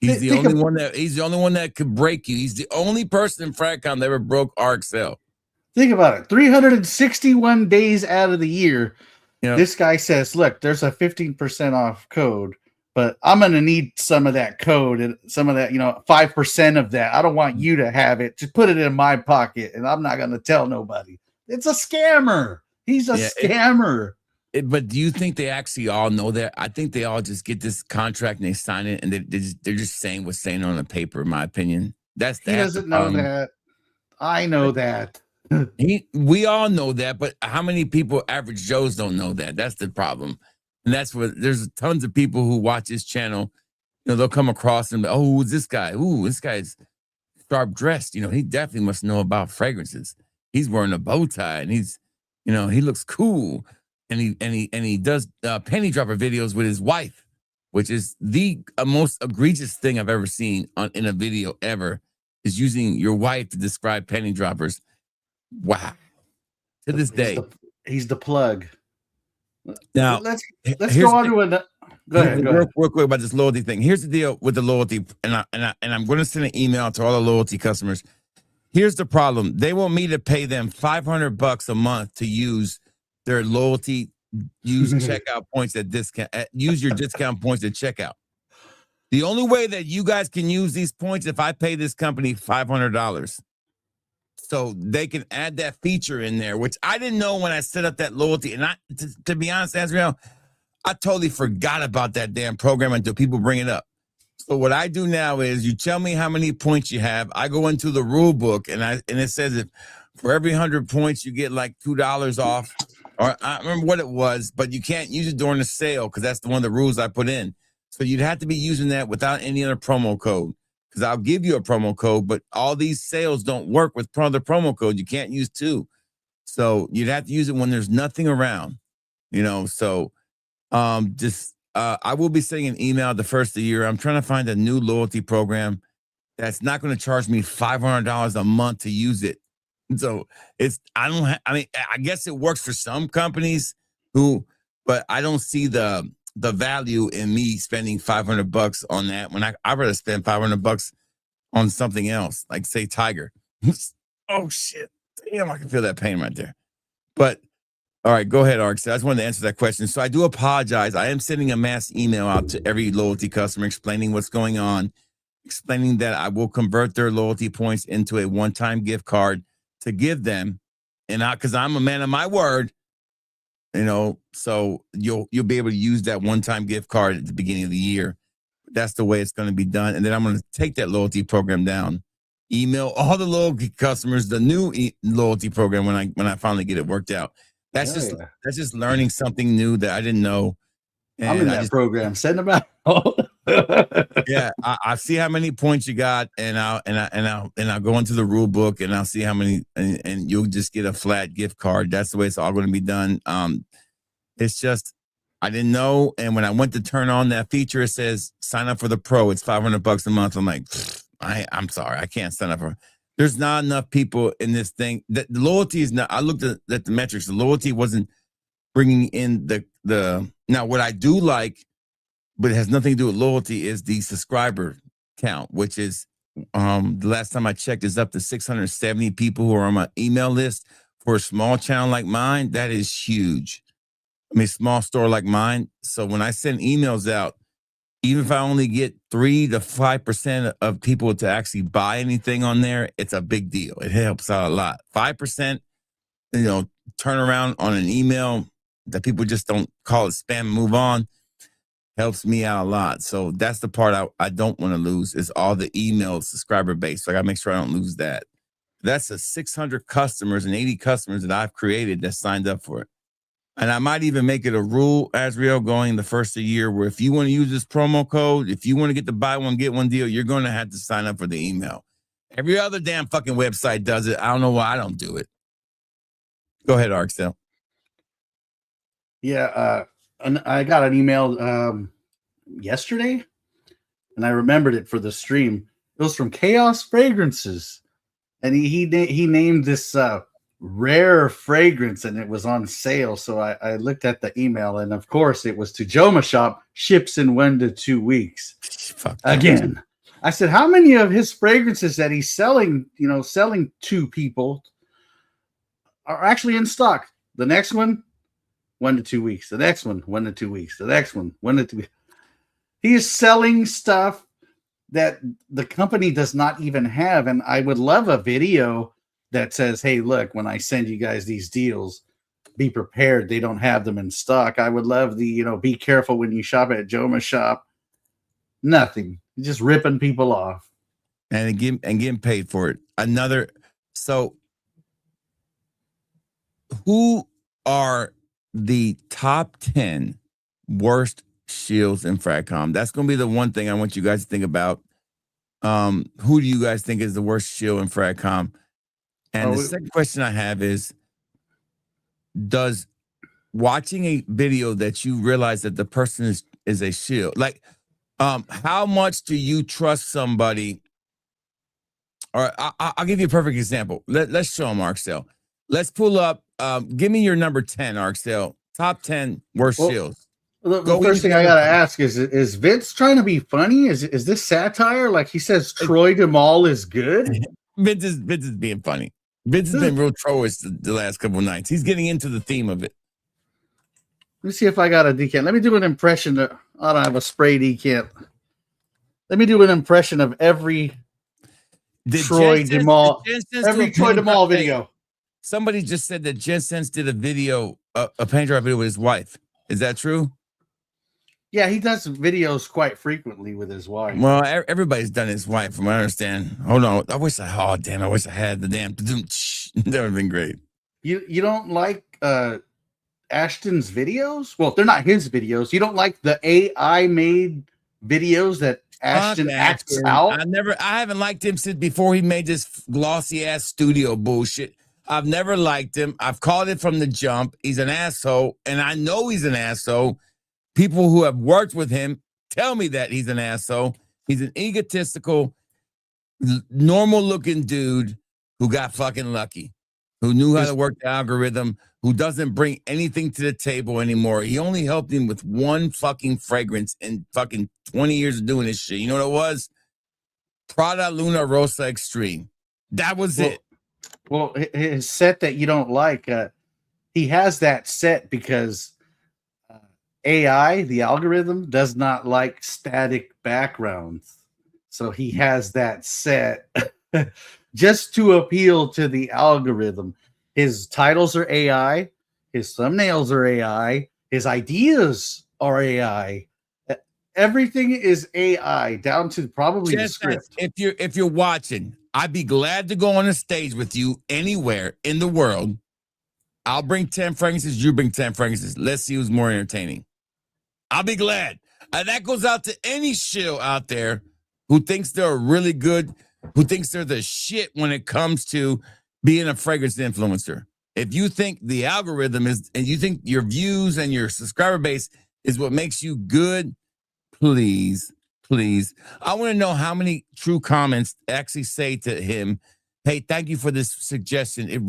He's the only one that could break you. He's the only person in Fragcom that ever broke RXL. Think about it. 361 days out of the year, this guy says, look, there's a 15% off code, but I'm going to need some of that code and some of that, 5% of that. I don't want you to have it. Just put it in my pocket, and I'm not going to tell nobody. It's a scammer. He's a scammer. But do you think they actually all know that? I think they all just get this contract and they sign it, and they're just saying what's saying on the paper, in my opinion. He doesn't know that. I know that. We all know that, but how many people, average Joes, don't know that? That's the problem. And that's what there's tons of people who watch this channel. They'll come across and who's this guy? Ooh, this guy's sharp dressed. He definitely must know about fragrances. He's wearing a bow tie, and he's, he looks cool. And he does penny dropper videos with his wife, which is the most egregious thing I've ever seen in a video ever, is using your wife to describe penny droppers. Wow. To this day. He's the plug. Now, let's go on to another. Go ahead. Real quick about this loyalty thing. Here's the deal with the loyalty, and I'm going to send an email to all the loyalty customers. Here's the problem. They want me to pay them $500 a month to use their loyalty, use checkout points at discount, use your discount points at checkout. The only way that you guys can use these points if I pay this company $500. So they can add that feature in there, which I didn't know when I set up that loyalty. And to be honest, Azrael, I totally forgot about that damn program until people bring it up. So what I do now is you tell me how many points you have. I go into the rule book and it says if for every 100 points you get like $2 off, or I don't remember what it was, but you can't use it during the sale because that's one of the rules I put in. So you'd have to be using that without any other promo code, because I'll give you a promo code, but all these sales don't work with other promo code. You can't use two. So you'd have to use it when there's nothing around, So I will be sending an email the first of the year. I'm trying to find a new loyalty program that's not going to charge me $500 a month to use it. So I guess it works for some companies but I don't see the value in me spending $500 on that when I'd rather spend $500 on something else, like say Tiger. Oh shit. Damn, I can feel that pain right there. But all right, go ahead, Ark. So I just wanted to answer that question. So I do apologize. I am sending a mass email out to every loyalty customer explaining what's going on, explaining that I will convert their loyalty points into a one-time gift card to give them. And because I'm a man of my word, so you'll be able to use that one-time gift card at the beginning of the year. That's the way it's going to be done. And then I'm going to take that loyalty program down, email all the loyalty customers the new loyalty program when I finally get it worked out. That's just learning something new that I didn't know. And I'm in that program. Send them out. Yeah, I see how many points you got, and I'll go into the rule book and I'll see how many, and you'll just get a flat gift card. That's the way it's all going to be done. It's just I didn't know, and when I went to turn on that feature, it says sign up for the pro. It's $500 a month. I'm like, I'm sorry, I can't sign up for. There's not enough people in this thing. The loyalty is not. I looked at the metrics. The loyalty wasn't bringing in the. Now, what I do like, but it has nothing to do with loyalty, is the subscriber count, which is the last time I checked is up to 670 people who are on my email list. For a small channel like mine, that is huge. I mean, small store like mine. So when I send emails out, even if I only get 3 to 5% of people to actually buy anything on there, it's a big deal. It helps out a lot. 5%, turn around on an email that people just don't call it spam and move on, helps me out a lot. So that's the part I don't want to lose, is all the email subscriber base. So I got to make sure I don't lose that. That's a 600 customers and 80 customers that I've created that signed up for it. And I might even make it a rule, Azriel, going the first of the year, where if you want to use this promo code, if you want to get the buy one, get one deal, you're going to have to sign up for the email. Every other damn fucking website does it. I don't know why I don't do it. Go ahead, Arksdale. Yeah, and I got an email yesterday, and I remembered it for the stream. It was from Chaos Fragrances, and he named this rare fragrance, and it was on sale. So I looked at the email, and of course it was to Joma Shop, ships in 1 to 2 weeks. Again, I said, how many of his fragrances that he's selling to people are actually in stock? The next one, 1 to 2 weeks. The next one, 1 to 2 weeks. The next one, 1 to 2 weeks. He is selling stuff that the company does not even have. And I would love a video that says, hey, look, when I send you guys these deals, be prepared. They don't have them in stock. I would love the, be careful when you shop at Joma Shop. Nothing. Just ripping people off. And getting paid for it. So who are the top 10 worst Shills in Fragcom? That's going to be the one thing I want you guys to think about. Who do you guys think is the worst Shill in Fragcom? And the second question I have is, does watching a video that you realize that the person is a Shill, like, how much do you trust somebody? Or I'll give you a perfect example. Let's show them, Arksdale. Let's pull up. Give me your number 10, Arksdale. Top 10 worst Shills. The first thing I gotta ask is Vince trying to be funny? Is this satire? Like he says, Troy DeMall is good. Vince is being funny. Vince has been real trollish the last couple of nights. He's getting into the theme of it. Let me see if I got a decant. Let me do an impression. I don't have a spray decant. Let me do an impression of every Troy DeMall video. Somebody just said that Jen Sense did a video, a paint dry video with his wife. Is that true? Yeah, he does videos quite frequently with his wife. Well, everybody's done his wife, from what I understand. Hold on. I wish I had the damn. That would have been great. You don't like Ashton's videos? Well, they're not his videos. You don't like the AI made videos that Ashton acts out? I haven't liked him since before he made this glossy ass studio bullshit. I've never liked him. I've called it from the jump. He's an asshole, and I know he's an asshole. People who have worked with him tell me that he's an asshole. He's an egotistical, normal looking dude who got fucking lucky, who knew how to work the algorithm, who doesn't bring anything to the table anymore. He only helped him with one fucking fragrance in fucking 20 years of doing this shit. You know what it was? Prada Luna Rosa Extreme. That was it. Well, his set that you don't like, he has that set because AI, the algorithm, does not like static backgrounds. So he has that set just to appeal to the algorithm. His titles are AI, his thumbnails are AI, his ideas are AI. Everything is AI down to probably the script. If you're watching, I'd be glad to go on a stage with you anywhere in the world. I'll bring 10 fragrances, you bring 10 fragrances. Let's see who's more entertaining. I'll be glad. That goes out to any shill out there who thinks they're really good, who thinks they're the shit when it comes to being a fragrance influencer. If you think the algorithm is, and you think your views and your subscriber base is what makes you good, please. I want to know how many true comments actually say to him, hey, thank you for this suggestion. It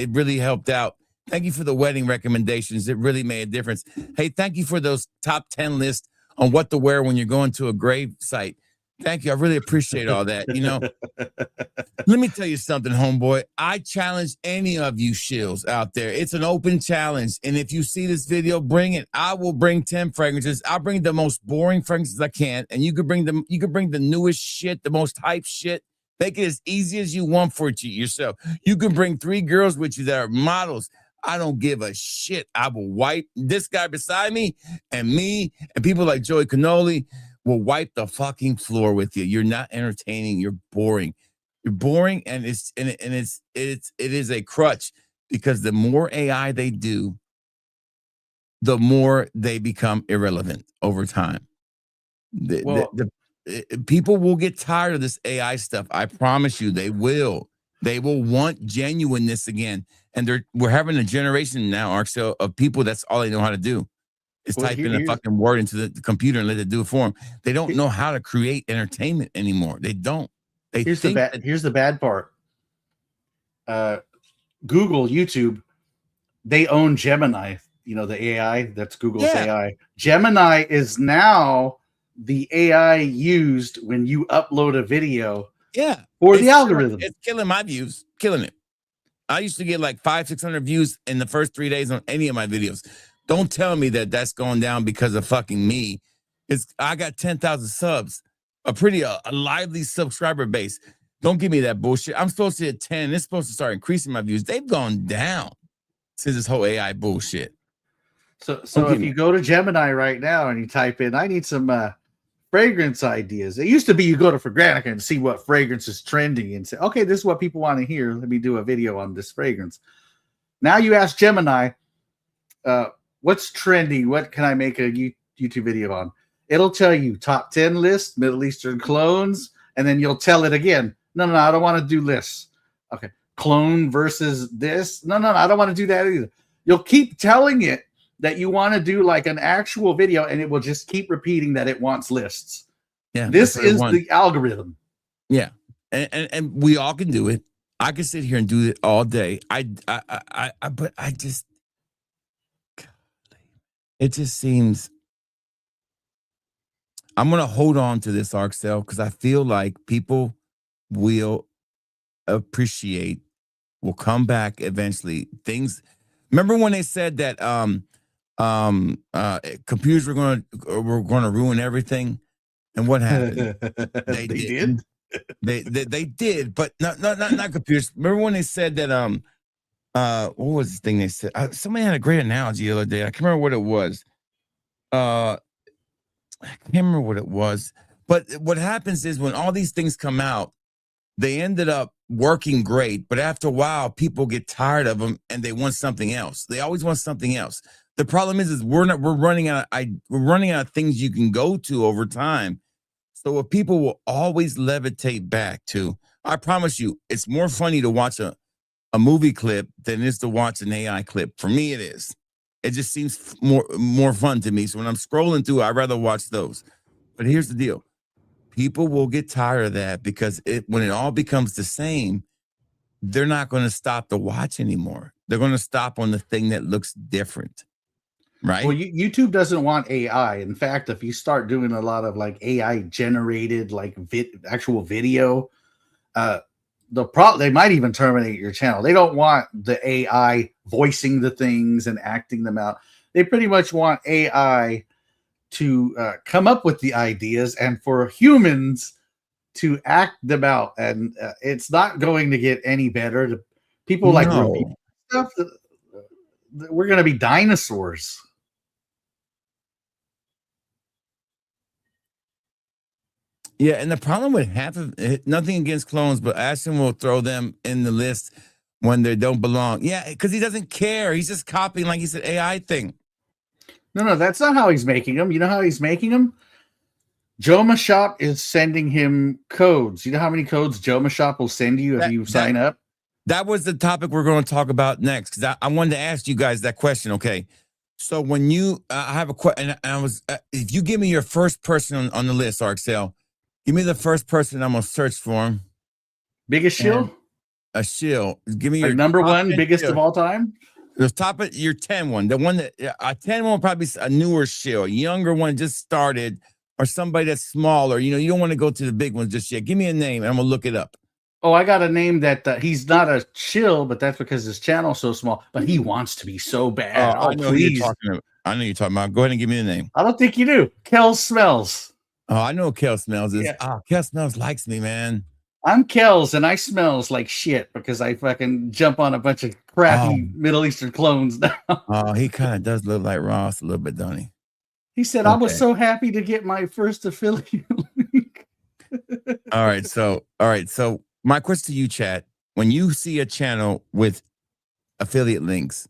really helped out. Thank you for the wedding recommendations. It really made a difference. Hey, thank you for those top 10 lists on what to wear when you're going to a grave site. Thank you. I really appreciate all that. You know, let me tell you something, homeboy. I challenge any of you shills out there. It's an open challenge. And if you see this video, bring it. I will bring 10 fragrances. I'll bring the most boring fragrances I can. And you could bring them. You could bring the newest shit, the most hype shit. Make it as easy as you want for yourself. You can bring 3 girls with you that are models. I don't give a shit. I will wipe this guy beside me and people like Joey Cannoli will wipe the fucking floor with you. You're not entertaining. You're boring. You're boring, and it is a crutch because the more AI they do, the more they become irrelevant over time. People will get tired of this AI stuff. I promise you, they will. They will want genuineness again. And we're having a generation now, Arcel, of people that's all they know how to do is type in a fucking word into the computer and let it do it for them. They don't know how to create entertainment anymore. They don't. Here's the bad part. Google, YouTube, they own Gemini. You know, the AI, that's Google's AI. Gemini is now the AI used when you upload a video. Yeah. For the algorithm. It's killing my views. Killing it. I used to get like 500-600 views in the first 3 days on any of my videos. Don't tell me that that's going down because of fucking me. I got 10,000 subs, a lively subscriber base. Don't give me that bullshit. I'm supposed to hit 10. It's supposed to start increasing my views. They've gone down since this whole AI bullshit. So if you go to Gemini right now and you type in, I need some fragrance ideas. It used to be you go to Fragcom and see what fragrance is trending and say, okay, this is what people want to hear. Let me do a video on this fragrance. Now you ask Gemini, what's trending? What can I make a YouTube video on? It'll tell you top 10 lists, Middle Eastern clones, and then you'll tell it again. No, I don't want to do lists. Okay, clone versus this. No, I don't want to do that either. You'll keep telling it that you want to do like an actual video, and it will just keep repeating that it wants lists. Yeah, this is the algorithm. Yeah, and we all can do it. I can sit here and do it all day. But it just seems I'm gonna hold on to this Arcel because I feel like people will come back eventually. Remember when they said that computers were going to ruin everything, and what happened? They did. They did, but not computers. Remember when they said that what was the thing they said? Somebody had a great analogy the other day. I can't remember what it was. can't remember what it was. But what happens is when all these things come out, they ended up working great. But after a while, people get tired of them and they want something else. They always want something else. The problem is we're running out of things you can go to over time. So what people will always levitate back to, I promise you, it's more funny to watch a movie clip than it is to watch an AI clip. For me, it is. It just seems more fun to me. So when I'm scrolling through, I'd rather watch those. But here's the deal. People will get tired of that because when it all becomes the same, they're not going to stop to watch anymore. They're going to stop on the thing that looks different. Right. Well, YouTube doesn't want AI. In fact, if you start doing a lot of like AI generated like actual video, they might even terminate your channel. They don't want the AI voicing the things and acting them out. They pretty much want AI to come up with the ideas and for humans to act them out. And it's not going to get any better. People like review stuff. We're going to be dinosaurs. Yeah, and the problem with half of it, nothing against clones, but Ashton will throw them in the list when they don't belong. Yeah, because he doesn't care. He's just copying, like he said, AI thing. No, that's not how he's making them. You know how he's making them? Joma Shop is sending him codes. You know how many codes Joma Shop will send you if you sign up? That was the topic we're going to talk about next, because I wanted to ask you guys that question, okay? So when you, I have a question, and if you give me your first person on the list, Arxel, give me the first person. I'm gonna search for him. Biggest shill? A shill. Give me your number one biggest of all time. The top of your 10 one. The one that a 10 one will probably be a newer shill, younger one just started, or somebody that's smaller. You know, you don't want to go to the big ones just yet. Give me a name, and I'm gonna look it up. Oh, I got a name that he's not a shill, but that's because his channel's so small. But he wants to be so bad. I know please. I know you're talking about. Go ahead and give me the name. I don't think you do. Kel Smells. Oh, I know Kel Smells is. Yeah. Kel Smells likes me, man. I'm Kells, and I smells like shit because I fucking jump on a bunch of crappy Middle Eastern clones now. Oh, he kind of does look like Ross a little bit, don't he? He said, I was so happy to get my first affiliate link. All right. So my question to you, chat, when you see a channel with affiliate links,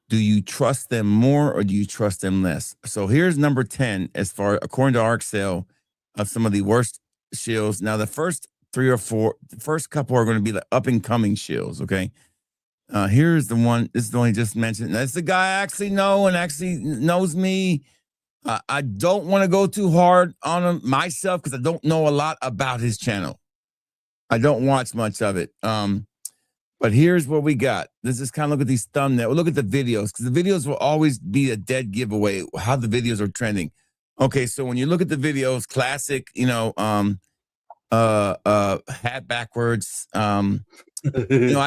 do you trust them more or do you trust them less? So here's number 10, according to Arxel, of some of the worst shills. Now, the first 3 or 4, the first couple are going to be the up and coming shills. Okay. Here's the one. This is the one he just mentioned. That's the guy I actually know and actually knows me. I don't want to go too hard on him myself because I don't know a lot about his channel. I don't watch much of it. But here's what we got. Let's just kind of look at these thumbnails. We'll look at the videos because the videos will always be a dead giveaway how the videos are trending. Okay, so when you look at the videos, classic, hat backwards. I call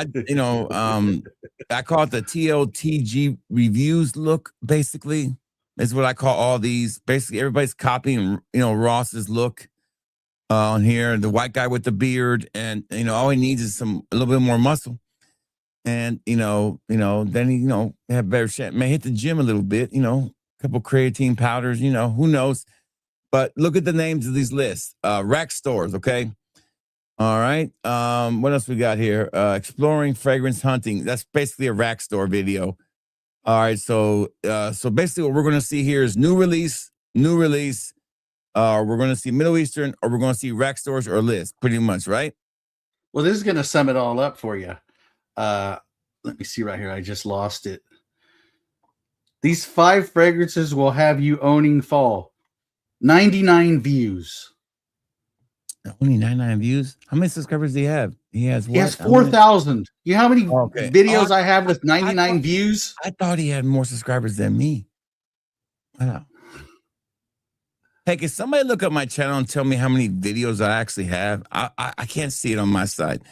it the TLTG reviews look. Basically, is what I call all these. Basically, everybody's copying, Ross's look on here. The white guy with the beard, and all he needs is a little bit more muscle. And then he have better shit. May hit the gym a little bit, a couple creatine powders, who knows. But look at the names of these lists. Rack stores, okay. All right. What else we got here? Exploring fragrance hunting. That's basically a rack store video. All right. So basically what we're gonna see here is new release. We're gonna see Middle Eastern, or we're gonna see rack stores or lists, pretty much, right? Well, this is gonna sum it all up for you. Let me see right here. I just lost it. These 5 fragrances will have you owning fall. 99 views. Only 99 views? How many subscribers do he have? He has 4,000. You know how many videos I have with 99 views? I thought he had more subscribers than me. Wow. Hey, can somebody look up my channel and tell me how many videos I actually have? I can't see it on my side.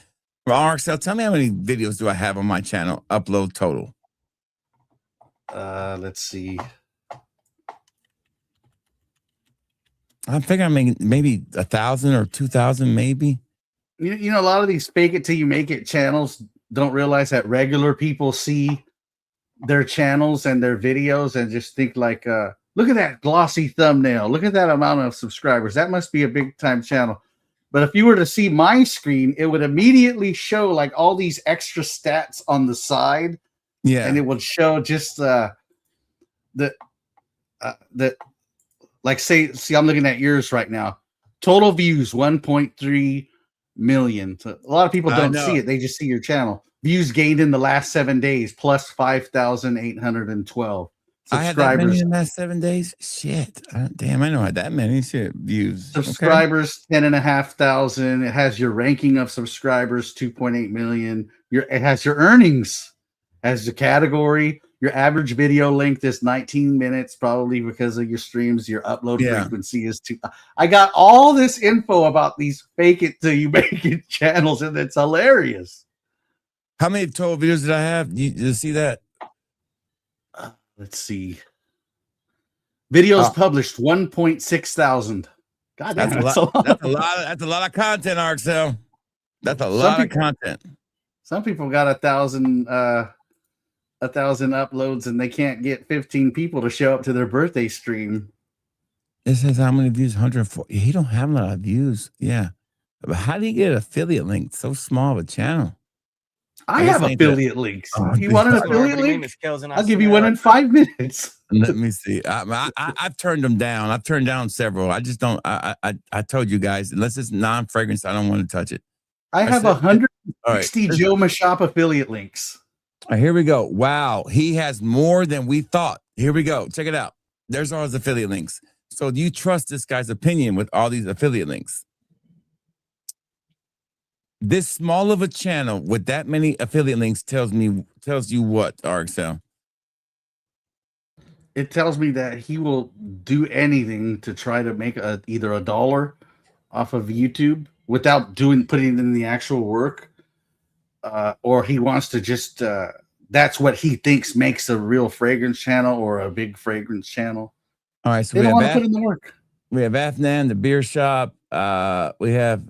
Arxel, tell me how many videos do I have on my channel? Upload total. Let's see. I'm figuring maybe 1,000 or 2,000, maybe. A lot of these fake it till you make it channels don't realize that regular people see their channels and their videos and just think like, look Look at that glossy thumbnail. Look at that amount of subscribers. That must be a big time channel. But if you were to see my screen, it would immediately show like all these extra stats on the side. Yeah. And it would show just the like see, I'm looking at yours right now. Total views 1.3 million. So a lot of people don't see it. They just see your channel. Views gained in the last 7 days plus 5,812. I had that many in the last 7 days. Shit. Damn, I know I had that many views. Subscribers, 10,500. It has your ranking of subscribers, 2.8 million. It has your earnings, has the category. Your average video length is 19 minutes, probably because of your streams. Your upload frequency is 2. I got all this info about these fake it till you make it channels, and it's hilarious. How many total videos did I have? You see that? Let's see. Videos published 1.6 thousand. God damn, that's a lot. That's a lot of content, Arxel. That's a lot of content. Some people got 1,000 uploads and they can't get 15 people to show up to their birthday stream. It says how many views? 140. He don't have a lot of views. Yeah. But how do you get an affiliate link? So small of a channel. I have affiliate links. You want an affiliate link? I'll give you one in 5 minutes. Let me see. I've turned them down. I've turned down several. I just don't. I told you guys, unless it's non-fragrance, I don't want to touch it. I have 160 Joe Mashop affiliate links. All right, here we go. Wow, he has more than we thought. Here we go. Check it out. There's all his affiliate links. So do you trust this guy's opinion with all these affiliate links? This small of a channel with that many affiliate links tells you what, Arxel? It tells me that he will do anything to try to make either a dollar off of YouTube without putting in the actual work, or he wants to just that's what he thinks makes a real fragrance channel or a big fragrance channel. All right, so they don't want to put in the work. We have Afnan, the beer shop. We have.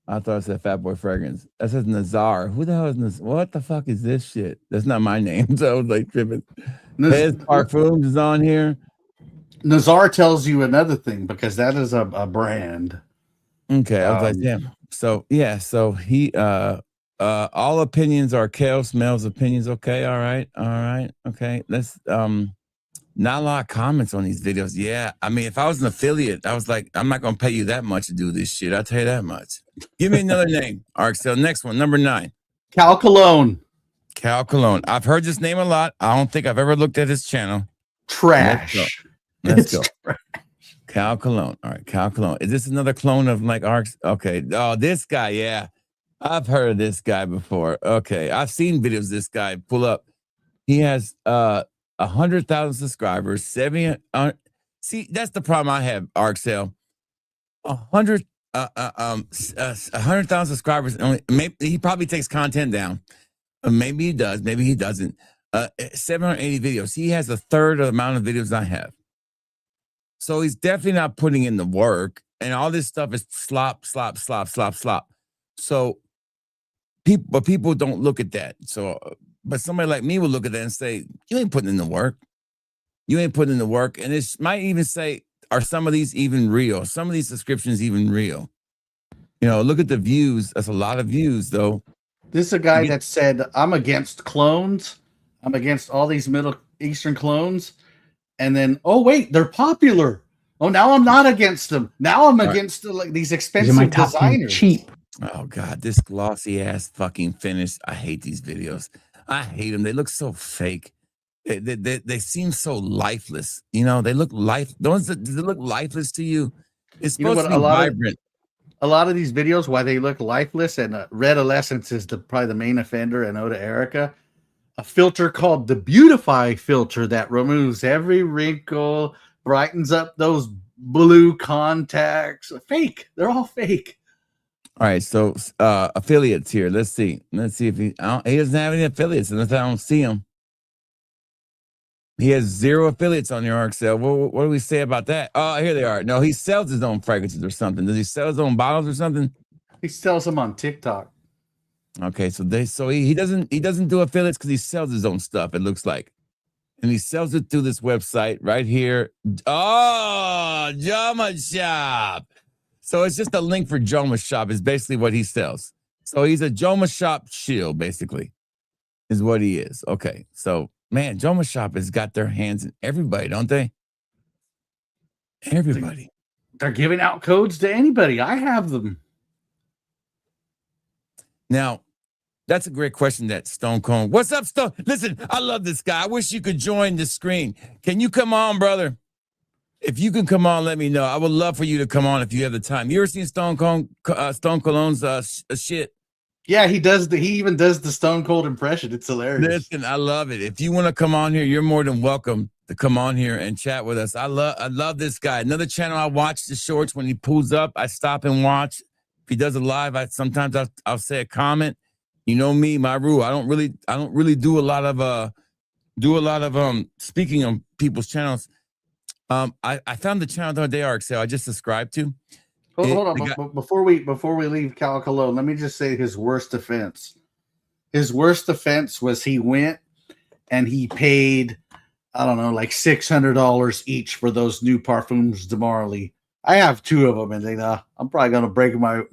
I thought it said Fat Boy Fragrance. That says Nazar. Who the hell is Nazar? What the fuck is this shit? That's not my name. So I was like tripping. His Parfums is on here. Nazar tells you another thing because that is a brand. Okay. I was like, damn. So yeah, so he all opinions are chaos, Mel's opinions. Okay, all right, okay. Let's not a lot of comments on these videos. Yeah. I mean, if I was an affiliate, I was like, I'm not gonna pay you that much to do this shit. I'll tell you that much. Give me another name, Arxel. Next one, number 9. Cal Cologne. Cal Cologne. I've heard this name a lot. I don't think I've ever looked at his channel. Trash. Let's go. Trash. Cal Cologne. All right, Cal Cologne. Is this another clone of like Arx? Okay. Oh, this guy. Yeah, I've heard of this guy before. Okay, I've seen videos of this guy pull up. He has 100,000 subscribers. 70. See, that's the problem I have, Arxel. 100,000 subscribers. Maybe he probably takes content down. Maybe he does. Maybe he doesn't. 780 videos. He has a third of the amount of videos I have. So he's definitely not putting in the work. And all this stuff is slop. So people don't look at that. So, but somebody like me will look at that and say, you ain't putting in the work. You ain't putting in the work. And it might even say, are some of these even real? Some of these subscriptions even real? You know, look at the views. That's a lot of views, though. This is a guy that said, I'm against clones. I'm against all these Middle Eastern clones. And then, oh, wait, they're popular. Oh, now I'm not against them. Now I'm against like these expensive designers. Cheap. Oh, God, this glossy ass fucking finish. I hate these videos. I hate them. They look so fake. They seem so lifeless. You know, they look does it look lifeless to you? It's supposed to be vibrant. A lot of these videos, why they look lifeless, and Red Adolescence is probably the main offender, and Oda Erica. A filter called the Beautify filter that removes every wrinkle, brightens up those blue contacts. Fake. They're all fake. All right, so affiliates here. Let's see if he doesn't have any affiliates unless I don't see him. He has 0 affiliates on your Arxel. What do we say about that? Oh, here they are. No, he sells his own fragrances or something. Does he sell his own bottles or something? He sells them on TikTok. Okay, so he doesn't do affiliates because he sells his own stuff. It looks like, and he sells it through this website right here. Oh, Joma Shop. So it's just a link for Joma Shop is basically what he sells. So he's a Joma Shop shill, basically, is what he is. Okay, so man, Joma Shop has got their hands in everybody, don't they? Everybody. They're giving out codes to anybody. I have them. Now, that's a great question, that Stone Cold. What's up, Stone? Listen, I love this guy. I wish you could join the screen. Can you come on, brother? If you can come on, let me know. I would love for you to come on if you have the time. You ever seen Stone Cold's shit? Yeah, he does. He even does the Stone Cold impression. It's hilarious. Listen, I love it. If you want to come on here, you're more than welcome to come on here and chat with us. I love this guy. Another channel I watch the shorts when he pulls up. I stop and watch. If he does a live, sometimes I'll say a comment. You know me, my rule. I don't really do a lot of speaking on people's channels. I found the channel the other day, RXL. I just subscribed to. Hold on. Before we leave Cal Cologne, let me just say his worst offense. His worst offense was he went and he paid, I don't know, like $600 each for those new Parfums de Marly. I have two of them, and I'm probably gonna break my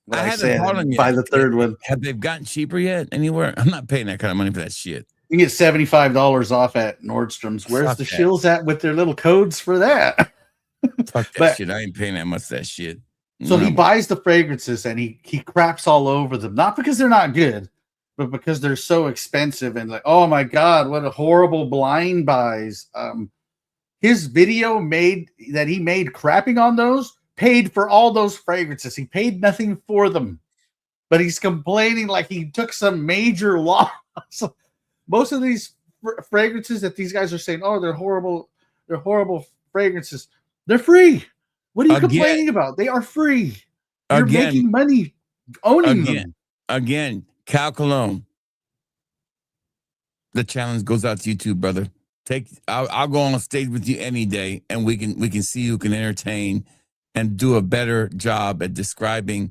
what I said by the third one. Have they gotten cheaper yet anywhere? I'm not paying that kind of money for that shit. You can get $75 off at Nordstrom's. Where's the Shills at with their little codes for that? Fuck that shit. I ain't paying that much for that shit. So he buys the fragrances and he craps all over them. Not because they're not good, but because they're so expensive and like, oh my God, what a horrible blind buys. His video he made crapping on those paid for all those fragrances. He paid nothing for them, but he's complaining like he took some major loss. Most of these fragrances that these guys are saying, oh, they're horrible fragrances. They're free. What are you complaining about? They are free. You're making money owning them. Again, Cal Cologne. The challenge goes out to you too, brother. I'll go on stage with you any day, and we can see who can entertain and do a better job at describing,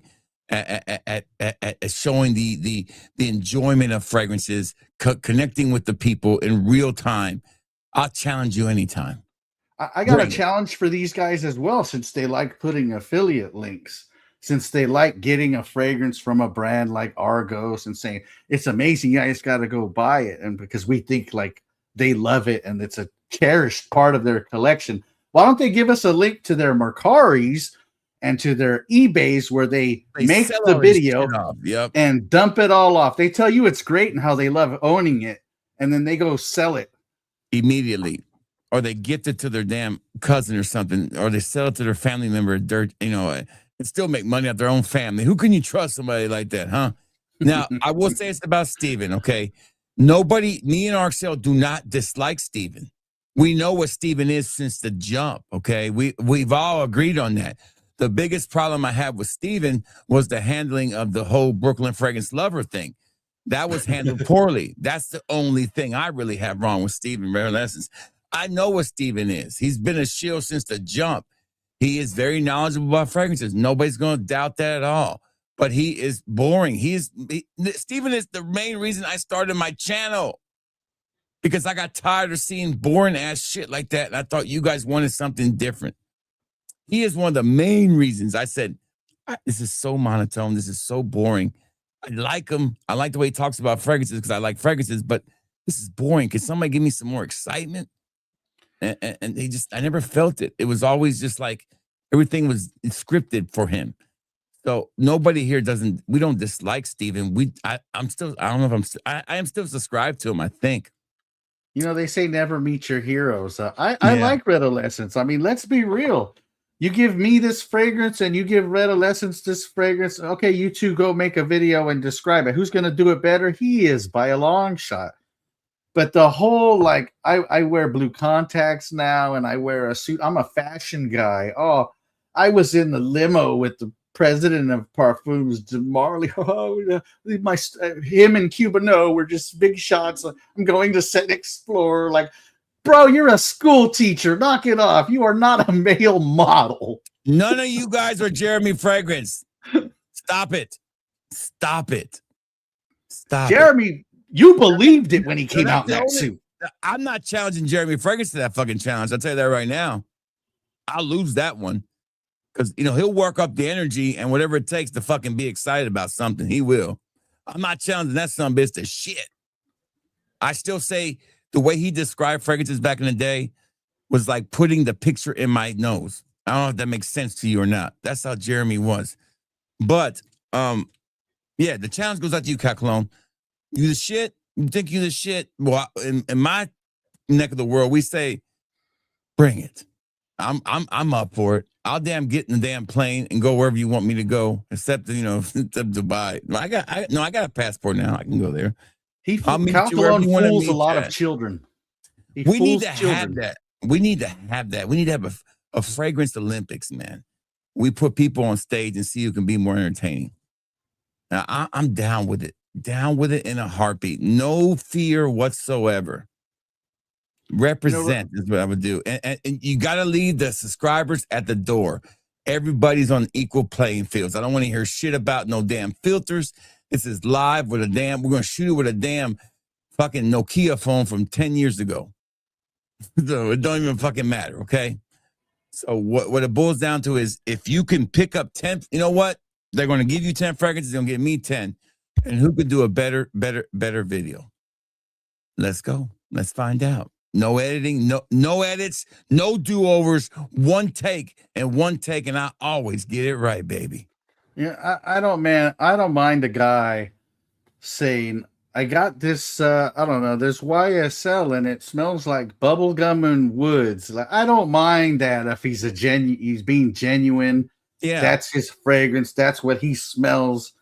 at showing the enjoyment of fragrances, connecting with the people in real time. I'll challenge you anytime. I got a challenge for these guys as well, since they like putting affiliate links, since they like getting a fragrance from a brand like Argos and saying it's amazing, you guys got to go buy it, and because we think like they love it and it's a cherished part of their collection. Why don't they give us a link to their Mercaris and to their eBays where they make the video and dump it all off? They tell you it's great and how they love owning it, and then they go sell it immediately, or they gift it to their damn cousin or something, or they sell it to their family member, and still make money off their own family. Who can you trust somebody like that, huh? Now, I will say it's about Steven, okay? Me and RXL do not dislike Steven. We know what Steven is since the jump, okay? We've all agreed on that. The biggest problem I had with Steven was the handling of the whole Brooklyn Fragrance Lover thing. That was handled poorly. That's the only thing I really have wrong with Steven Rare Lessons. I know what Steven is. He's been a shield since the jump. He is very knowledgeable about fragrances. Nobody's going to doubt that at all. But he is boring. Steven is the main reason I started my channel, because I got tired of seeing boring ass shit like that, and I thought you guys wanted something different. He is one of the main reasons I said, this is so monotone. This is so boring. I like him. I like the way he talks about fragrances because I like fragrances, but this is boring. Can somebody give me some more excitement? And I never felt it. It was always just like everything was scripted for him. So nobody here we don't dislike Steven. I am still subscribed to him, I think. They say never meet your heroes. I like Red Adolescence. I mean, let's be real. You give me this fragrance and you give Red Adolescence this fragrance. Okay, you two go make a video and describe it. Who's going to do it better? He is by a long shot. But the whole, like, I wear blue contacts now and I wear a suit. I'm a fashion guy. Oh, I was in the limo with the president of Parfums de Marly. Oh, him and Cuba, no, we're just big shots. I'm going to Set Explorer. Like, bro, you're a school teacher. Knock it off. You are not a male model. None of you guys are Jeremy Fragrance. Stop it. Stop it. Stop Jeremy, you believed it when he came out in that suit. I'm not challenging Jeremy Fragrance to that fucking challenge. I'll tell you that right now. I'll lose that one. Because, he'll work up the energy and whatever it takes to fucking be excited about something, he will. I'm not challenging that son of a bitch to shit. I still say the way he described fragrances back in the day was like putting the picture in my nose. I don't know if that makes sense to you or not. That's how Jeremy was. But, yeah, the challenge goes out to you, Cat Cologne. You the shit? You think you the shit? Well, in my neck of the world, we say, bring it. I'm up for it. I'll damn get in the damn plane and go wherever you want me to go, except to Dubai. I got a passport now. I can go there. I'll meet Cal you wherever Cologne you want to fools meet a lot at. of children. We need to have that. We need to have that. We need to have a fragrance Olympics, man. We put people on stage and see who can be more entertaining. Now, I'm down with it. Down with it in a heartbeat. No fear whatsoever. Represent is what I would do. And you got to leave the subscribers at the door. Everybody's on equal playing fields. I don't want to hear shit about no damn filters. This is live with we're going to shoot it with a damn fucking Nokia phone from 10 years ago. So it don't even fucking matter, okay? So what it boils down to is if you can pick up 10, you know what? They're going to give you 10 fragrances. They're going to give me 10. And who could do a better video? Let's go. Let's find out. No editing, no edits, no do-overs, one take, and I always get it right, baby. Yeah, I don't mind a guy saying, I got this, I don't know, there's YSL and it smells like bubblegum and woods. Like, I don't mind that if he's he's being genuine. Yeah. That's his fragrance. That's what he smells.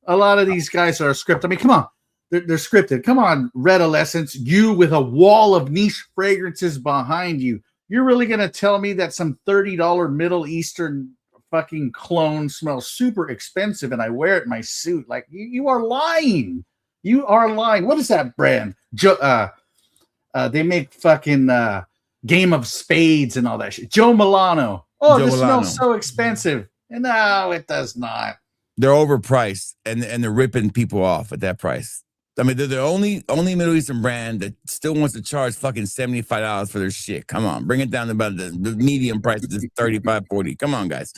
A lot of these guys are scripted. I mean, come on. They're scripted. Come on, Redolescence. You with a wall of niche fragrances behind you. You're really going to tell me that some $30 Middle Eastern fucking clone smells super expensive and I wear it in my suit? Like, you are lying. You are lying. What is that brand? They make fucking Game of Spades and all that shit. Joe Milano. Oh, this smells so expensive. And no, it does not. They're overpriced and they're ripping people off at that price. I mean, they're the only Middle Eastern brand that still wants to charge fucking $75 for their shit. Come on, bring it down to about the medium price is $35, $40. Come on, guys,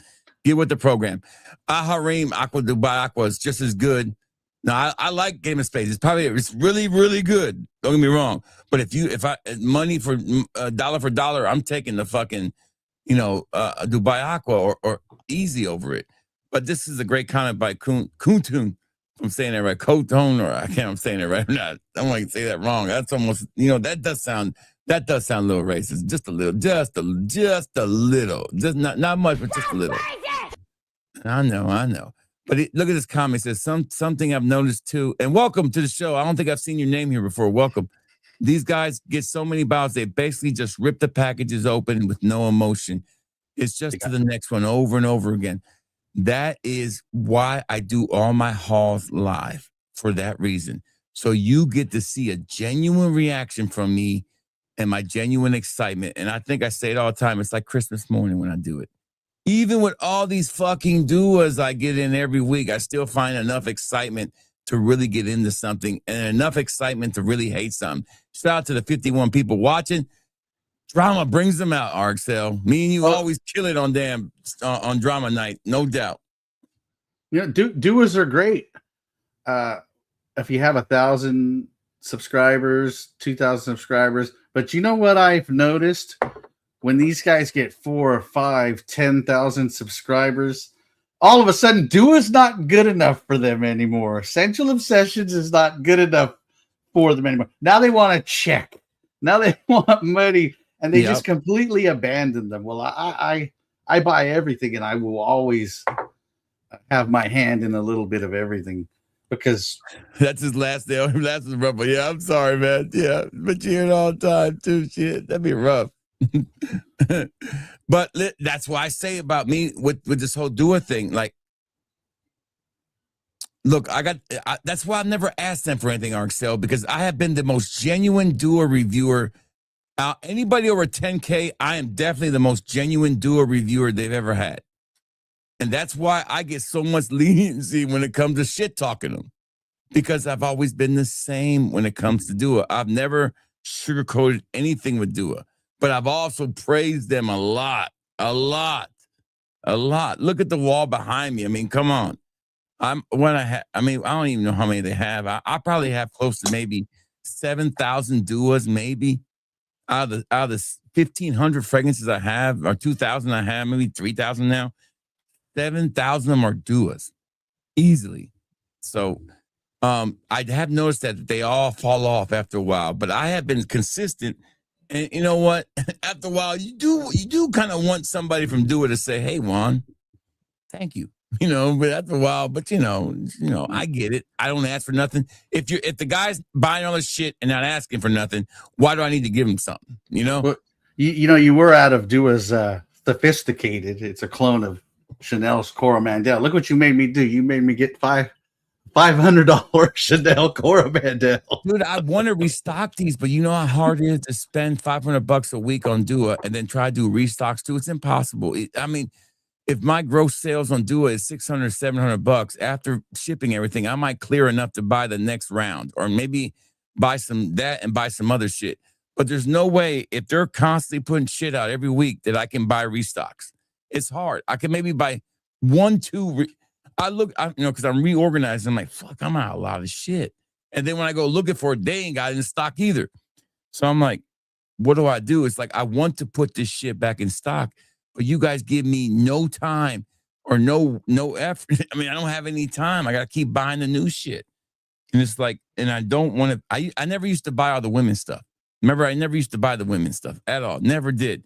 get with the program. Harim Aqua Dubai Aqua is just as good. Now, I like Game of Spades. It's really, really good. Don't get me wrong. But if I money for dollar for dollar, I'm taking the fucking, Dubai Aqua or easy over it. But this is a great comment by Kuntun. I'm saying that right. Cotone, or I'm saying it right. I don't want to say that wrong. That's almost, that does sound a little racist. Just a little. Just a little. Just not much, but just a little. I know. But look at this comment. It says something I've noticed too. And welcome to the show. I don't think I've seen your name here before. Welcome. These guys get so many bottles, they basically just rip the packages open with no emotion. It's just to the next one over and over again. That is why I do all my hauls live, for that reason. So you get to see a genuine reaction from me and my genuine excitement. And I think I say it all the time. It's like Christmas morning when I do it. Even with all these fucking duos I get in every week, I still find enough excitement to really get into something and enough excitement to really hate something. Shout out to the 51 people watching. Drama brings them out, RXL. Me and you always kill it on on drama night, no doubt. Duos are great. If you have 1,000 subscribers, 2,000 subscribers, but you know what I've noticed? When these guys get 4 or 5, 10,000 subscribers, all of a sudden, duo's not good enough for them anymore. Sensual Obsessions is not good enough for them anymore. Now they want to check. Now they want money. And they just completely abandoned them. Well, I buy everything, and I will always have my hand in a little bit of everything because that's his last day. That's his rough. Yeah, I'm sorry, man. Yeah, but you hear it all the time too. Shit, that'd be rough. But that's why I say about me with this whole duo thing. Like, look, that's why I've never asked them for anything, RXL, because I have been the most genuine duo reviewer. Anybody over 10K, I am definitely the most genuine duo reviewer they've ever had. And that's why I get so much leniency when it comes to shit talking them. Because I've always been the same when it comes to duo. I've never sugarcoated anything with Dua. But I've also praised them a lot. Look at the wall behind me. I mean, come on. I don't even know how many they have. I probably have close to maybe 7,000 Duas, maybe out of the 1,500 fragrances I have, or 2,000 I have, maybe 3,000 now. 7,000 of them are Duas, easily. So I have noticed that they all fall off after a while, but I have been consistent. And you know what? After a while, you do kind of want somebody from Dua to say, "Hey, Juan, thank you." But after a while, but I get it. I don't ask for nothing. If the guy's buying all this shit and not asking for nothing, why do I need to give him something? Well, you were out of Dua's Sophisticated. It's a clone of Chanel's Coromandel. Look what you made me do. You made me get $500 Chanel Coromandel. Dude, I want to restock these, but you know how hard it is to spend $500 a week on Dua and then try to do restocks too. It's impossible. If my gross sales on Dua is $600, $700 after shipping everything, I might clear enough to buy the next round, or maybe buy some other shit. But there's no way, if they're constantly putting shit out every week, that I can buy restocks. It's hard. I can maybe buy 1, 2. Because I'm reorganizing. I'm like, fuck, I'm out a lot of shit. And then when I go looking for it, they ain't got it in stock either. So I'm like, what do I do? It's like, I want to put this shit back in stock, but you guys give me no time or no effort. I mean, I don't have any time. I got to keep buying the new shit. And it's like, and I don't want to, I never used to buy all the women's stuff. Remember, I never used to buy the women's stuff at all. Never did.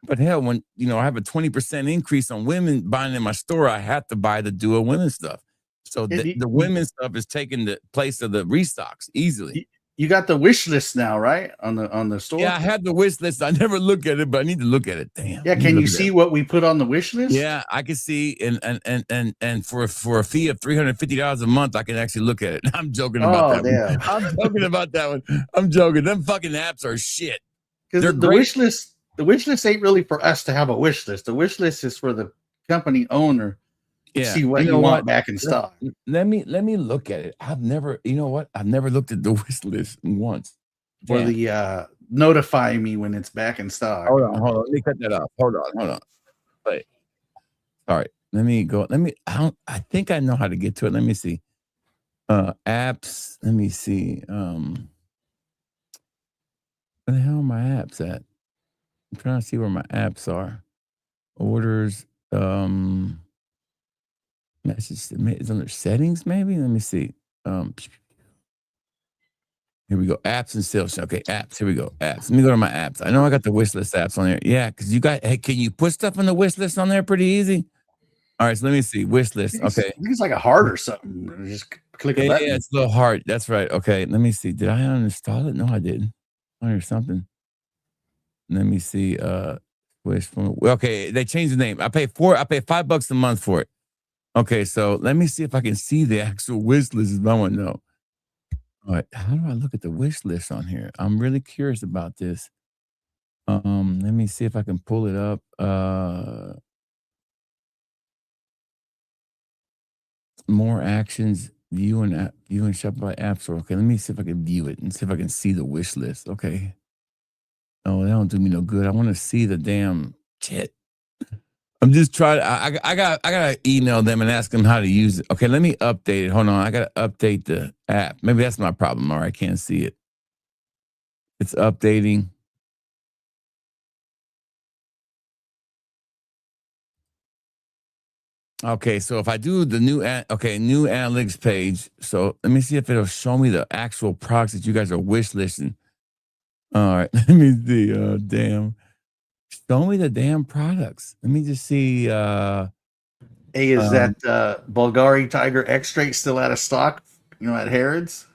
But hell, when, I have a 20% increase on women buying in my store, I have to buy the Dua women's stuff. So the women's stuff is taking the place of the restocks easily. You got the wish list now, right? On the store? Yeah, I have the wish list. I never look at it, but I need to look at it. Damn. Yeah, can you see what we put on the wish list? Yeah, I can see, and for a fee of $350 a month, I can actually look at it. I'm joking about that one. I'm joking about that one. I'm joking. Them fucking apps are shit. Because the wish list ain't really for us to have a wish list. The wish list is for the company owner to see what you want back in stock. Let me look at it. I've never looked at the wish list once. For the notify me when it's back in stock. Hold on. Let me cut that off. Hold on. Wait. All right. Let me go. I think I know how to get to it. Let me see. Apps. Let me see. Where the hell are my apps at? I'm trying to see where my apps are. Orders. Message is under settings, maybe. Let me see. Here we go. Apps and sales. Okay, apps. Here we go. Apps. Let me go to my apps. I know I got the wish list apps on there. Yeah, because can you put stuff on the wish list on there pretty easy? All right, so let me see. Wish list. Okay. I think it's like a heart or something. Just click a button. Yeah, it's a little heart. That's right. Okay, let me see. Did I uninstall it? No, I didn't. Or something. Let me see. Okay, they changed the name. I pay $5 a month for it. Okay, so let me see if I can see the actual wish list if I want to know. All right, how do I look at the wish list on here? I'm really curious about this. Let me see if I can pull it up. More actions, view and Shopify App Store. Okay, let me see if I can view it and see if I can see the wish list. Okay. Oh, that don't do me no good. I want to see the damn shit. I'm just trying. I gotta email them and ask them how to use it. Okay, let me update it. Hold on, I gotta update the app. Maybe that's my problem. Or I can't see it. It's updating. Okay, so if I do the new analytics page, so let me see if it'll show me the actual products that you guys are wish listing. All right, let me see. Damn. Show me the damn products. Let me just see. Hey, is that Bulgari Tiger X-Straight still out of stock? At Harrods?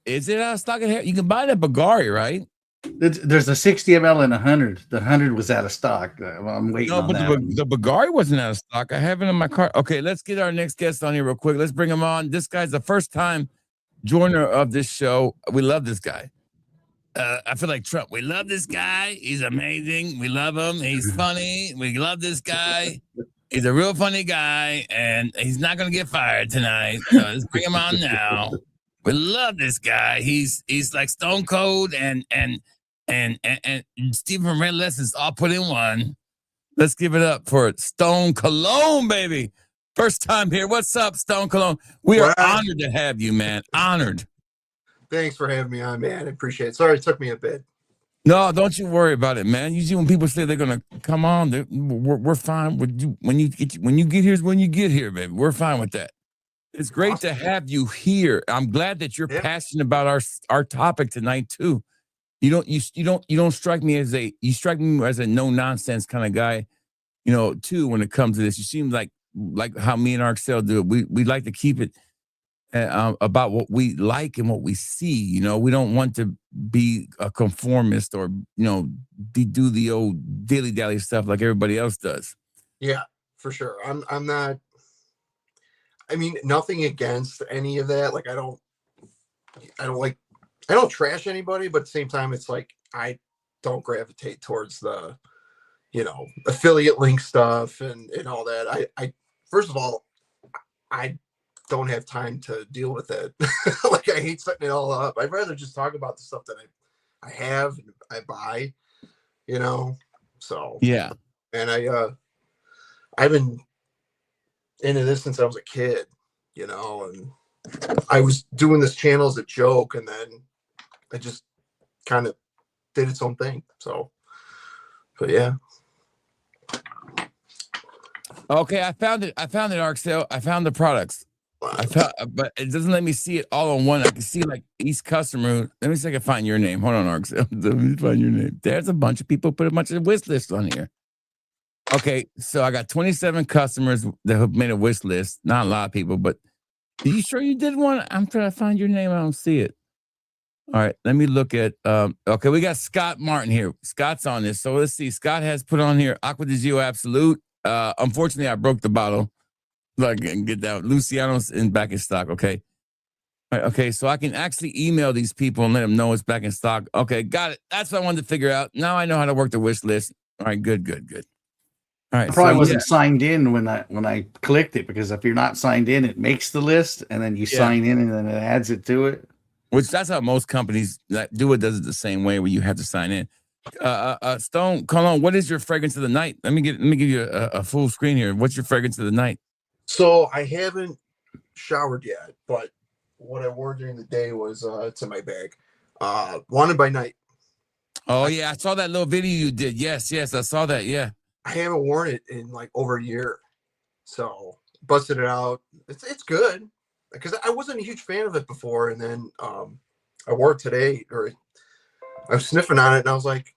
Is it out of stock at Harrods? You can buy that Bulgari, right? There's a 60 ml and 100. The 100 was out of stock. I'm waiting on that. The Bulgari wasn't out of stock. I have it in my cart. Okay, let's get our next guest on here real quick. Let's bring him on. This guy's the first time joiner of this show. We love this guy. I feel like Trump. We love this guy. He's amazing. We love him. He's funny. We love this guy. He's a real funny guy, and he's not going to get fired tonight. So let's bring him on now. We love this guy. He's like Stone Cold and and Stephen from Red Lessons all put in one. Let's give it up for Stone Cologne, baby. First time here. What's up, Stone Cologne? We are honored to have you, man. Honored. Thanks for having me on, man. I appreciate it. Sorry it took me a bit. No, don't you worry about it, man. Usually when people say they're gonna come on, we're fine with you. When you get here is when you get here, baby. We're fine with that. It's great to have you here. I'm glad that you're passionate about our topic tonight too. You don't strike me as a no nonsense kind of guy, too. When it comes to this, you seem like how me and Arcel do it. We like to keep it about what we like and what we see. We don't want to be a conformist or do the old dilly dally stuff like everybody else does. Yeah, for sure. I'm not. I mean, nothing against any of that. Like, I don't trash anybody, but at the same time, it's like I don't gravitate towards the, affiliate link stuff and all that. I first of all, I don't have time to deal with it. Like, I hate setting it all up. I'd rather just talk about the stuff that I have and I buy, So yeah. And I've been into this since I was a kid, and I was doing this channel as a joke, and then I just kind of did its own thing. So, but yeah. Okay, I found it, Arcel. I found the products. But it doesn't let me see it all on one. I can see like each customer. Let me see if I can find your name. Hold on, Arcel. Let me find your name. There's a bunch of people put a bunch of wish lists on here. Okay, so I got 27 customers that have made a wish list. Not a lot of people, but are you sure you did one? I'm trying to find your name. I don't see it. All right, let me look at. Okay, we got Scott Martin here. Scott's on this. So let's see. Scott has put on here Aqua di Gio Absolute. Unfortunately, I broke the bottle. Like, and get that. Luciano's back in stock. Okay. All right, okay, so I can actually email these people and let them know it's back in stock. Okay, got it. That's what I wanted to figure out. Now I know how to work the wish list. All right, good. All right, I probably wasn't signed in when I clicked it, because if you're not signed in, it makes the list and then you sign in and then it adds it to it. Which that's how most companies that do it does it the same way, where you have to sign in. Stone Cologne, what is your fragrance of the night? Let me give you a full screen here. What's your fragrance of the night? So I haven't showered yet, but what I wore during the day was it's in my bag. Wanted by Night. Oh yeah, I saw that little video you did. Yes, I saw that. Yeah. I haven't worn it in like over a year, so busted it out. It's good, because I wasn't a huge fan of it before, and then I wore it today, or I was sniffing on it, and I was like,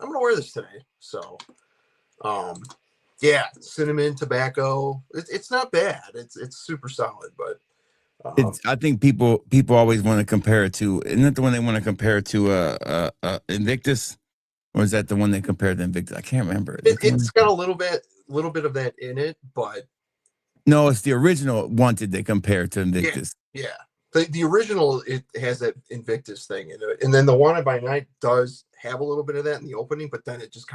I'm gonna wear this today. So, yeah, cinnamon, tobacco. It's not bad. It's super solid, but I think people always want to compare it to. Isn't it the one they want to compare it to? Invictus. Or is that the one they compared to Invictus? I can't remember. It's got a little bit of that in it, but no, it's the original Wanted they compared to Invictus. Yeah. The original, it has that Invictus thing in it, and then the Wanted by Night does have a little bit of that in the opening, but then it just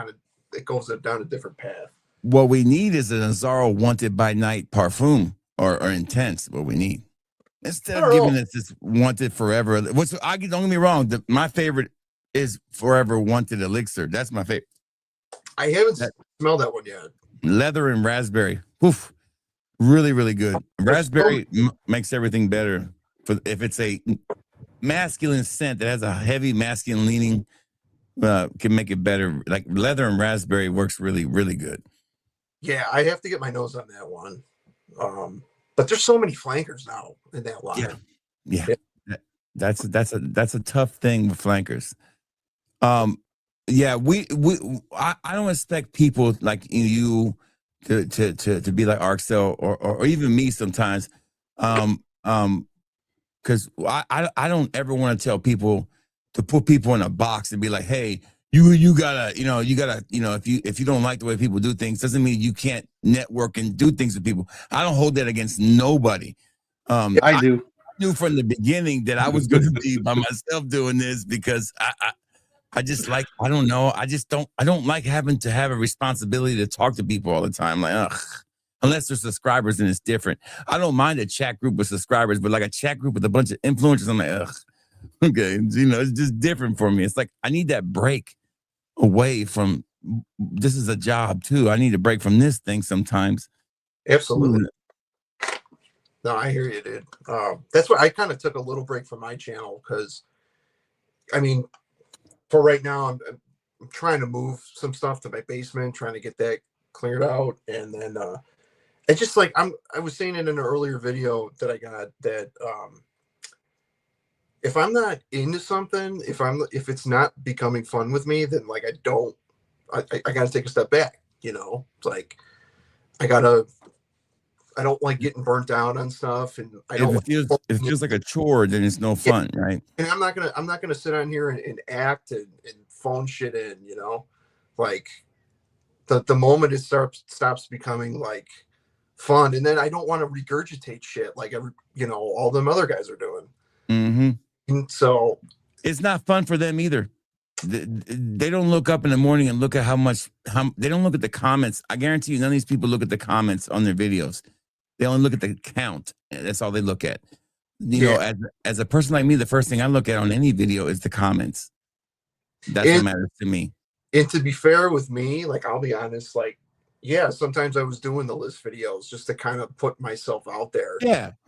it goes down a different path. What we need is an Azzaro Wanted by Night parfum or intense. What we need, instead of giving us this Wanted Forever. Don't get me wrong. My favorite is Forever Wanted Elixir. That's my favorite. I haven't smelled that one yet. Leather and raspberry. Oof. Really, really good. Raspberry makes everything better. If it's a masculine scent that has a heavy masculine leaning, can make it better. Like leather and raspberry works really, really good. Yeah, I have to get my nose on that one. But there's so many flankers now in that line. Yeah. That's a tough thing with flankers. Yeah, I don't expect people like you to be like Arcel or even me sometimes. Because I don't ever want to tell people to put people in a box and be like, hey, you gotta, if you don't like the way people do things, doesn't mean you can't network and do things with people. I don't hold that against nobody. I do. I knew from the beginning that I was going to be by myself doing this, because I just like, I don't know. I don't like having to have a responsibility to talk to people all the time. Like, ugh, unless they're subscribers, and it's different. I don't mind a chat group with subscribers, but like a chat group with a bunch of influencers, I'm like, ugh. Okay. You know, it's just different for me. It's like I need that break away from this is a job too. I need a break from this thing sometimes. Absolutely. No, I hear you, dude. That's why I kind of took a little break from my channel because, I mean, for right now, I'm trying to move some stuff to my basement, trying to get that cleared out, and then it's just like I was saying in an earlier video that I got that if I'm not into something, if it's not becoming fun with me, then like I got to take a step back. You know, it's like I don't like getting burnt out on stuff, and I don't. If it feels like a chore, then it's no fun, right? And I'm not gonna sit on here and act and phone shit in. You know, like the moment it stops becoming like fun, and then I don't want to regurgitate shit like all them other guys are doing. Mm-hmm. And so it's not fun for them either. They don't look up in the morning and look at how they don't look at the comments. I guarantee you, none of these people look at the comments on their videos. They only look at the count. That's all they look at. You know, as a person like me, the first thing I look at on any video is the comments. That's what matters to me. And to be fair with me, like I'll be honest, like yeah, sometimes I was doing the list videos just to kind of put myself out there,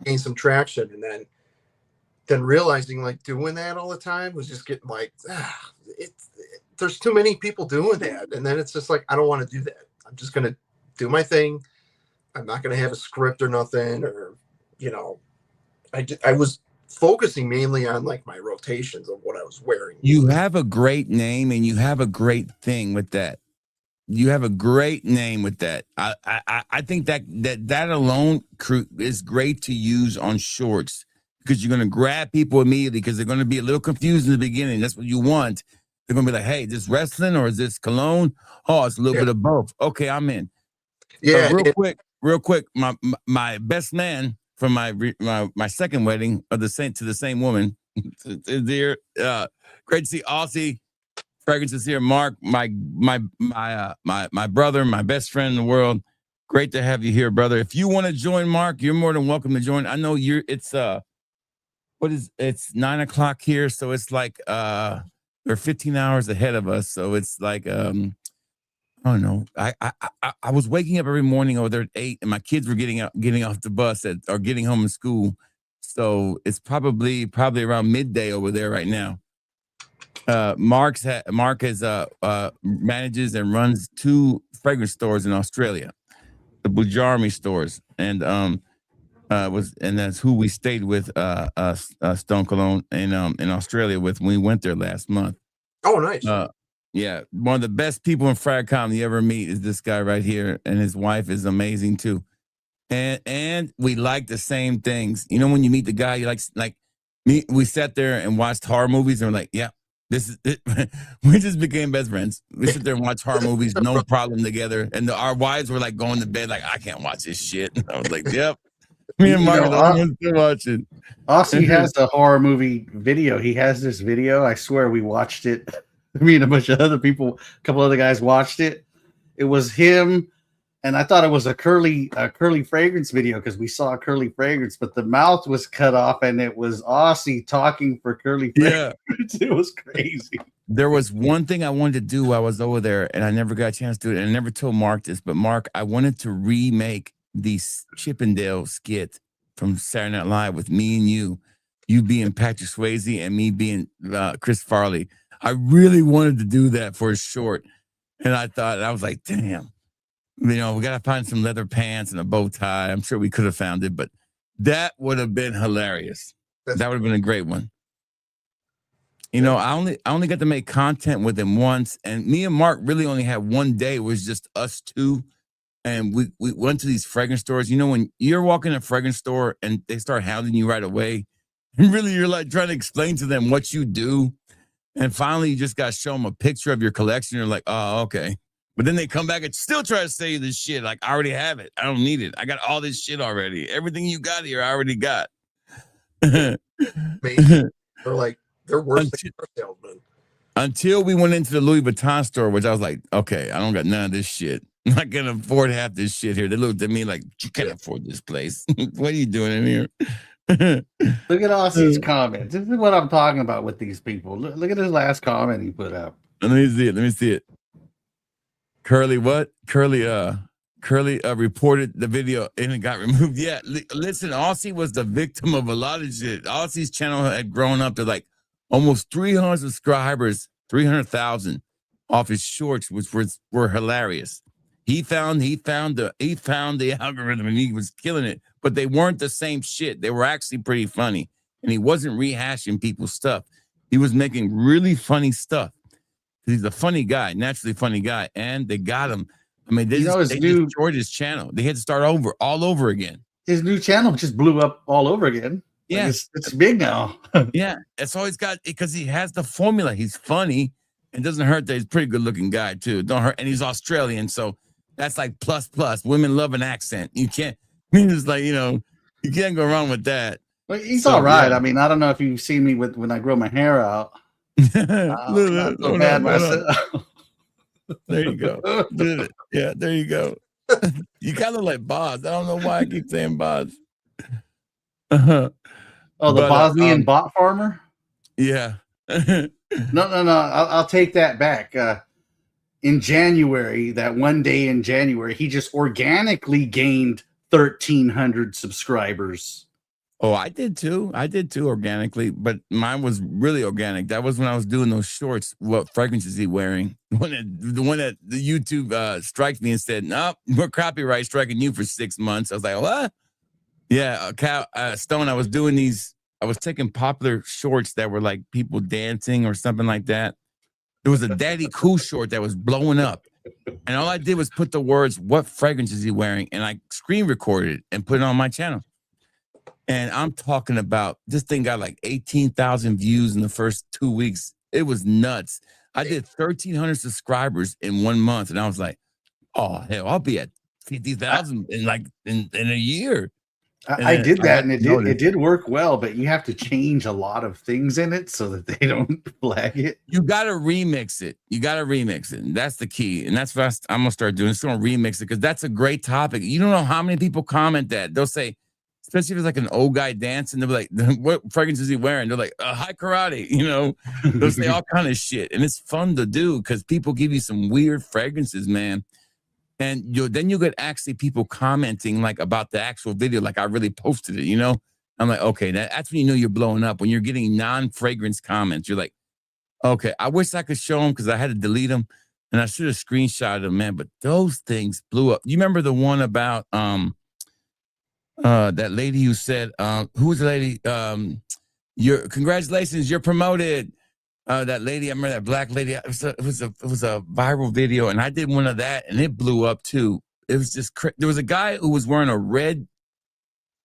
gain some traction, and then realizing like doing that all the time was just getting like there's too many people doing that, and then it's just like I don't want to do that. I'm just gonna do my thing. I'm not gonna have a script or nothing, or I was focusing mainly on like my rotations of what I was wearing. You have a great name and you have a great thing with that. You have a great name with that. I think that alone is great to use on shorts because you're going to grab people immediately because they're going to be a little confused in the beginning. That's what you want. They're going to be like, hey, is this wrestling or is this cologne? Oh, it's a little bit of both. Okay, I'm in. Yeah. Real quick, my best man from my second wedding to the same woman. Dear, great to see Aussie Fragrances here. Mark, my brother, my best friend in the world. Great to have you here, brother. If you want to join, Mark, you're more than welcome to join. I know it's 9 o'clock here, so it's like they're 15 hours ahead of us. So it's like I don't know. I was waking up every morning over there at 8, and my kids were getting off the bus or getting home from school. So it's probably around midday over there right now. Mark manages and runs 2 fragrance stores in Australia, the Bujarmi stores, and that's who we stayed with Stone Cologne in Australia with when we went there last month. Oh, nice. Yeah, one of the best people in Fragcom you ever meet is this guy right here, and his wife is amazing too. And we like the same things. You know, when you meet the guy, you like me. We sat there and watched horror movies, and we're like, yeah, this is it. We just became best friends. We sit there and watch horror movies, no problem together. And our wives were like going to bed, like, I can't watch this shit. And I was like, yep. Me and Mark are still watching. Aussie has a horror movie video. He has this video. I swear we watched it. Me and a bunch of other people, a couple other guys watched it. It was him, and I thought it was a curly fragrance video because we saw a curly fragrance, but the mouth was cut off, and it was Aussie talking for curly fragrance. Yeah. It was crazy. There was one thing I wanted to do while I was over there, and I never got a chance to do it. And I never told Mark this, but Mark, I wanted to remake the Chippendale skit from Saturday Night Live with me and you being Patrick Swayze and me being Chris Farley. I really wanted to do that for a short. And I was like, damn, we got to find some leather pants and a bow tie. I'm sure we could have found it, but that would have been hilarious. That would have been a great one. I only got to make content with him once, and me and Mark really only had one day. It was just us two. And we went to these fragrance stores. You know, when you're walking in a fragrance store and they start hounding you right away, and really you're like trying to explain to them what you do. And finally, you just got to show them a picture of your collection. You're like, oh, okay. But then they come back and still try to say this shit. Like, I already have it. I don't need it. I got all this shit already. Everything you got here, I already got. They're worse than car salesmen. Until we went into the Louis Vuitton store, which I was like, okay, I don't got none of this shit. I'm not going to afford half this shit here. They looked at me like, you can't afford this place. What are you doing in here? Look at Aussie's comments. This is what I'm talking about with these people. Look at his last comment he put up. Let me see it. Let me see it. Curly, what? Curly reported the video and it got removed. Yeah, listen, Aussie was the victim of a lot of shit. Aussie's channel had grown up to like almost 300 subscribers, 300,000 off his shorts, which were hilarious. He found the algorithm and he was killing it, but they weren't the same shit. They were actually pretty funny, and he wasn't rehashing people's stuff. He was making really funny stuff. He's a funny guy, naturally funny guy, and they got him. I mean, they destroyed his channel. They had to start all over again. His new channel just blew up all over again. Yeah, like it's big now. Yeah, that's all he's got because he has the formula. He's funny. It doesn't hurt that he's a pretty good looking guy too. Don't hurt, and he's Australian, so that's like plus. Women love an accent. You can't. I mean, it's like you can't go wrong with that. Well, he's all right. Yeah. I mean, I don't know if you've seen me when I grow my hair out. Not so bad myself. There you go. Yeah, there you go. You kind of like Boz. I don't know why I keep saying Boz. Oh, the Bosnian bot farmer? Yeah. No. I'll take that back. In January, that one day in January, he just organically gained 1,300 subscribers. Oh, I did too organically, but mine was really organic. That was when I was doing those shorts. What fragrance is he wearing? The one that the YouTube strikes me and said, "No, we're copyright striking you for 6 months." I was like, "What?" Yeah, Stone. I was doing these. I was taking popular shorts that were like people dancing or something like that. There was a Daddy Cool short that was blowing up, and all I did was put the words, "What fragrance is he wearing?" and I screen recorded it and put it on my channel. And I'm talking about this thing got like 18,000 views in the first 2 weeks. It was nuts. I did 1,300 subscribers in 1 month, and I was like, "Oh hell, I'll be at 50,000 in a year." I did that, and it did work well, but you have to change a lot of things in it so that they don't flag it. You got to remix it. And that's the key. And that's what I'm gonna start doing. Just gonna remix it because that's a great topic. You don't know how many people comment that. They'll say, especially if it's like an old guy dancing, they'll be like, "What fragrance is he wearing?" They're like, "High karate," They'll say all kind of shit, and it's fun to do because people give you some weird fragrances, man. And then you get actually people commenting like about the actual video, like I really posted it. I'm like, okay, that's when you know you're blowing up when you're getting non-fragrance comments. You're like, okay, I wish I could show them because I had to delete them, and I should have screenshotted them, man. But those things blew up. You remember the one about that lady who said, who was the lady? Congratulations, you're promoted. That lady, I remember that black lady. It was a viral video, and I did one of that, and it blew up too. It was just there was a guy who was wearing a red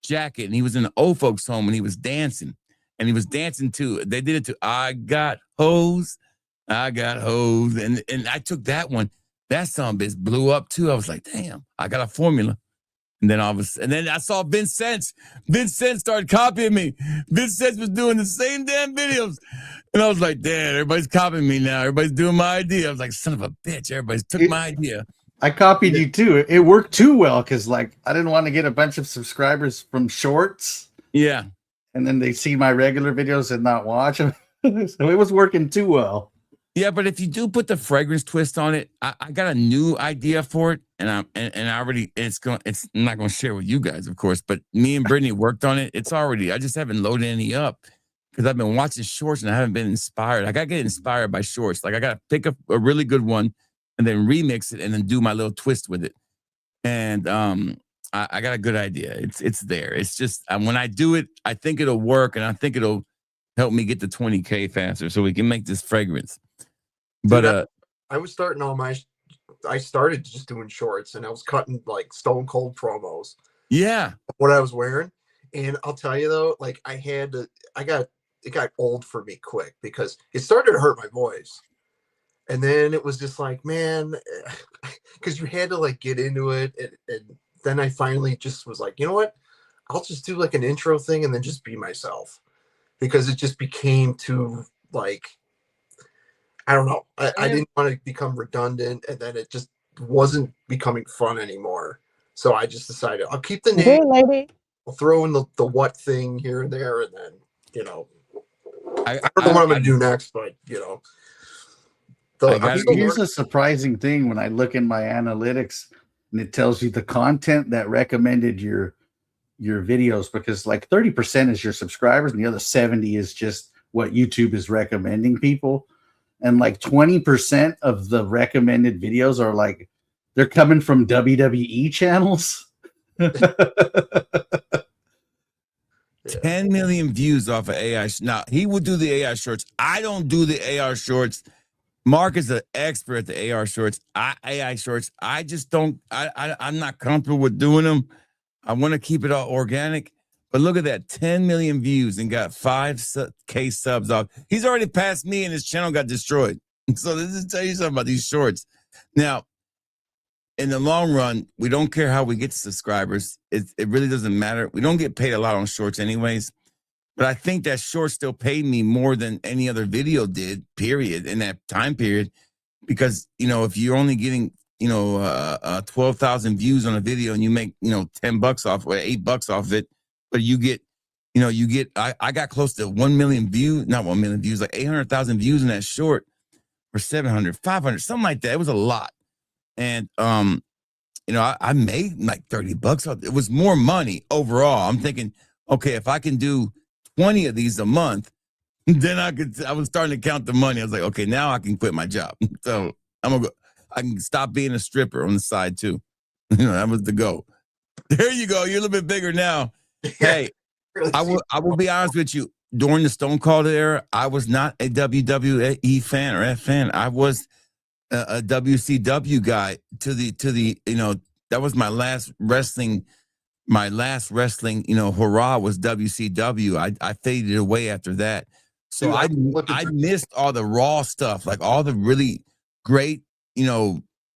jacket, and he was in an old folks' home, and he was dancing, to. They did it to "I Got Hoes," and I took that one. That son bitch blew up too. I was like, damn, I got a formula. And then I saw Vince Sense. Vince Sense started copying me. Vince Sense was doing the same damn videos. And I was like, damn, everybody's copying me now. Everybody's doing my idea. I was like, son of a bitch. Everybody's took my idea. I copied you too. It worked too well because I didn't want to get a bunch of subscribers from shorts. Yeah. And then they see my regular videos and not watch them. So it was working too well. Yeah, but if you do put the fragrance twist on it, I got a new idea for it, and I already I'm not gonna share with you guys, of course, but me and Brittany worked on it. I just haven't loaded any up because I've been watching shorts and I haven't been inspired. I gotta get inspired by shorts. Like I gotta pick up a really good one and then remix it and then do my little twist with it. And I got a good idea. It's there. It's just when I do it, I think it'll work, and I think it'll help me get to 20K faster so we can make this fragrance. But I was starting I started just doing shorts, and I was cutting like stone cold promos. Yeah. What I was wearing. And I'll tell you though, like it got old for me quick because it started to hurt my voice. And then it was just like, man, because you had to like get into it. And then I finally just was like, you know what? I'll just do like an intro thing and then just be myself, because it just became too like, I don't know. I didn't want to become redundant, and then it just wasn't becoming fun anymore. So I just decided I'll keep the name. Hey, lady. I'll throw in the what thing here and there, and then I don't know what I'm going to do next, but here's a surprising thing when I look in my analytics and it tells you the content that recommended your videos, because like 30% is your subscribers and the other 70 is just what YouTube is recommending people. And like 20% of the recommended videos are like they're coming from WWE channels. 10 million views off of AI. Now, he would do the AI shorts. I don't do the AR shorts. Mark is an expert at the AR shorts. AI shorts. I just don't, I'm not comfortable with doing them. I want to keep it all organic. But look at that, 10 million views and got 5K subs off. He's already passed me and his channel got destroyed. So this is tell you something about these shorts. Now, in the long run, we don't care how we get subscribers. It really doesn't matter. We don't get paid a lot on shorts anyways. But I think that short still paid me more than any other video did, period, in that time period. Because, if you're only getting, 12,000 views on a video and you make, $10 off or $8 off it, but you get, I got close to 1 million views, not 1 million views, like 800,000 views in that short, or 700, 500, something like that. It was a lot. And, I made like $30. It was more money overall. I'm thinking, okay, if I can do 20 of these a month, then I was starting to count the money. I was like, okay, now I can quit my job. So I can stop being a stripper on the side too. That was the goal. There you go. You're a little bit bigger now. Hey, I will be honest with you. During the Stone Cold era, I was not a WWE fan or F fan. I was a WCW guy to the that was my last wrestling, hurrah was WCW. I faded away after that. So dude, I missed all the Raw stuff, like all the really great,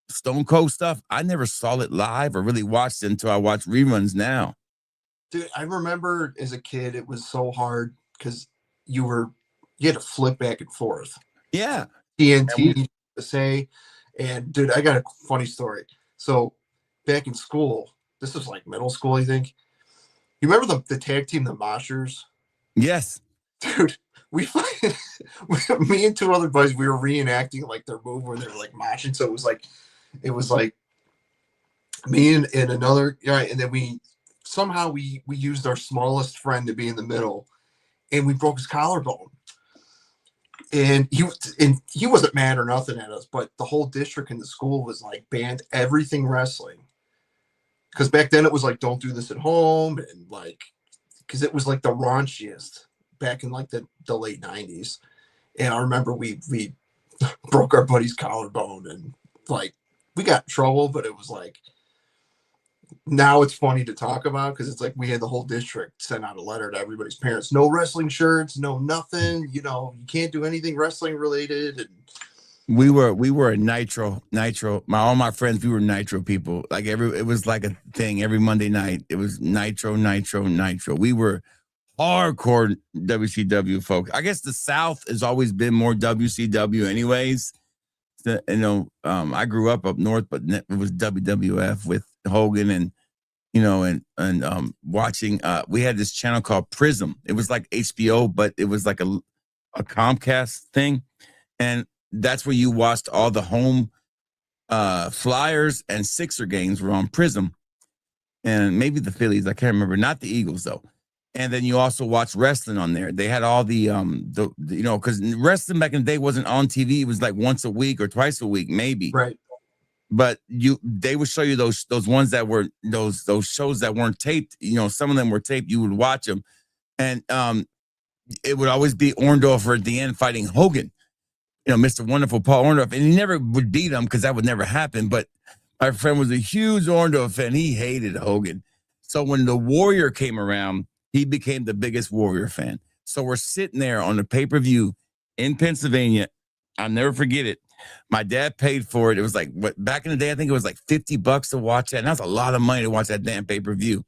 Stone Cold stuff. I never saw it live or really watched it until I watched reruns now. Dude, I remember as a kid, it was so hard because you had to flip back and forth. Yeah. TNT to say. And dude, I got a funny story. So back in school, this was like middle school, I think. You remember the tag team, the Moshers? Yes. Dude, me and two other buddies, we were reenacting like their move where they were like moshing. So it was like me and another guy, and then we used our smallest friend to be in the middle, and we broke his collarbone. And he wasn't mad or nothing at us, but the whole district in the school was like banned everything wrestling. Because back then it was like, don't do this at home, and like, because it was like the raunchiest back in like the late 90s. And I remember we broke our buddy's collarbone, and like we got in trouble, but it was like, now it's funny to talk about because it's like we had the whole district send out a letter to everybody's parents. No wrestling shirts, no nothing. You can't do anything wrestling related. And we were a Nitro. All my friends, we were Nitro people. Like it was like a thing every Monday night. It was Nitro. We were hardcore WCW folks. I guess the South has always been more WCW anyways. I grew up north, but it was WWF with Hogan and watching. We had this channel called Prism. It was like HBO, but it was like a Comcast thing, and that's where you watched all the home Flyers and Sixer games were on Prism, and maybe the Phillies. I can't remember. Not the Eagles though. And then you also watch wrestling on there. They had all the because wrestling back in the day wasn't on TV. It was like once a week or twice a week, maybe. Right. But they would show you those ones that were those shows that weren't taped. Some of them were taped. You would watch them, and it would always be Orndorff at the end fighting Hogan. Mr. Wonderful Paul Orndorff, and he never would beat him because that would never happen. But my friend was a huge Orndorff fan. He hated Hogan. So when the Warrior came around, he became the biggest Warrior fan. So we're sitting there on the pay-per-view in Pennsylvania. I'll never forget it. My dad paid for it. It was like, back in the day, I think it was like $50 to watch that. And that's a lot of money to watch that damn pay-per-view.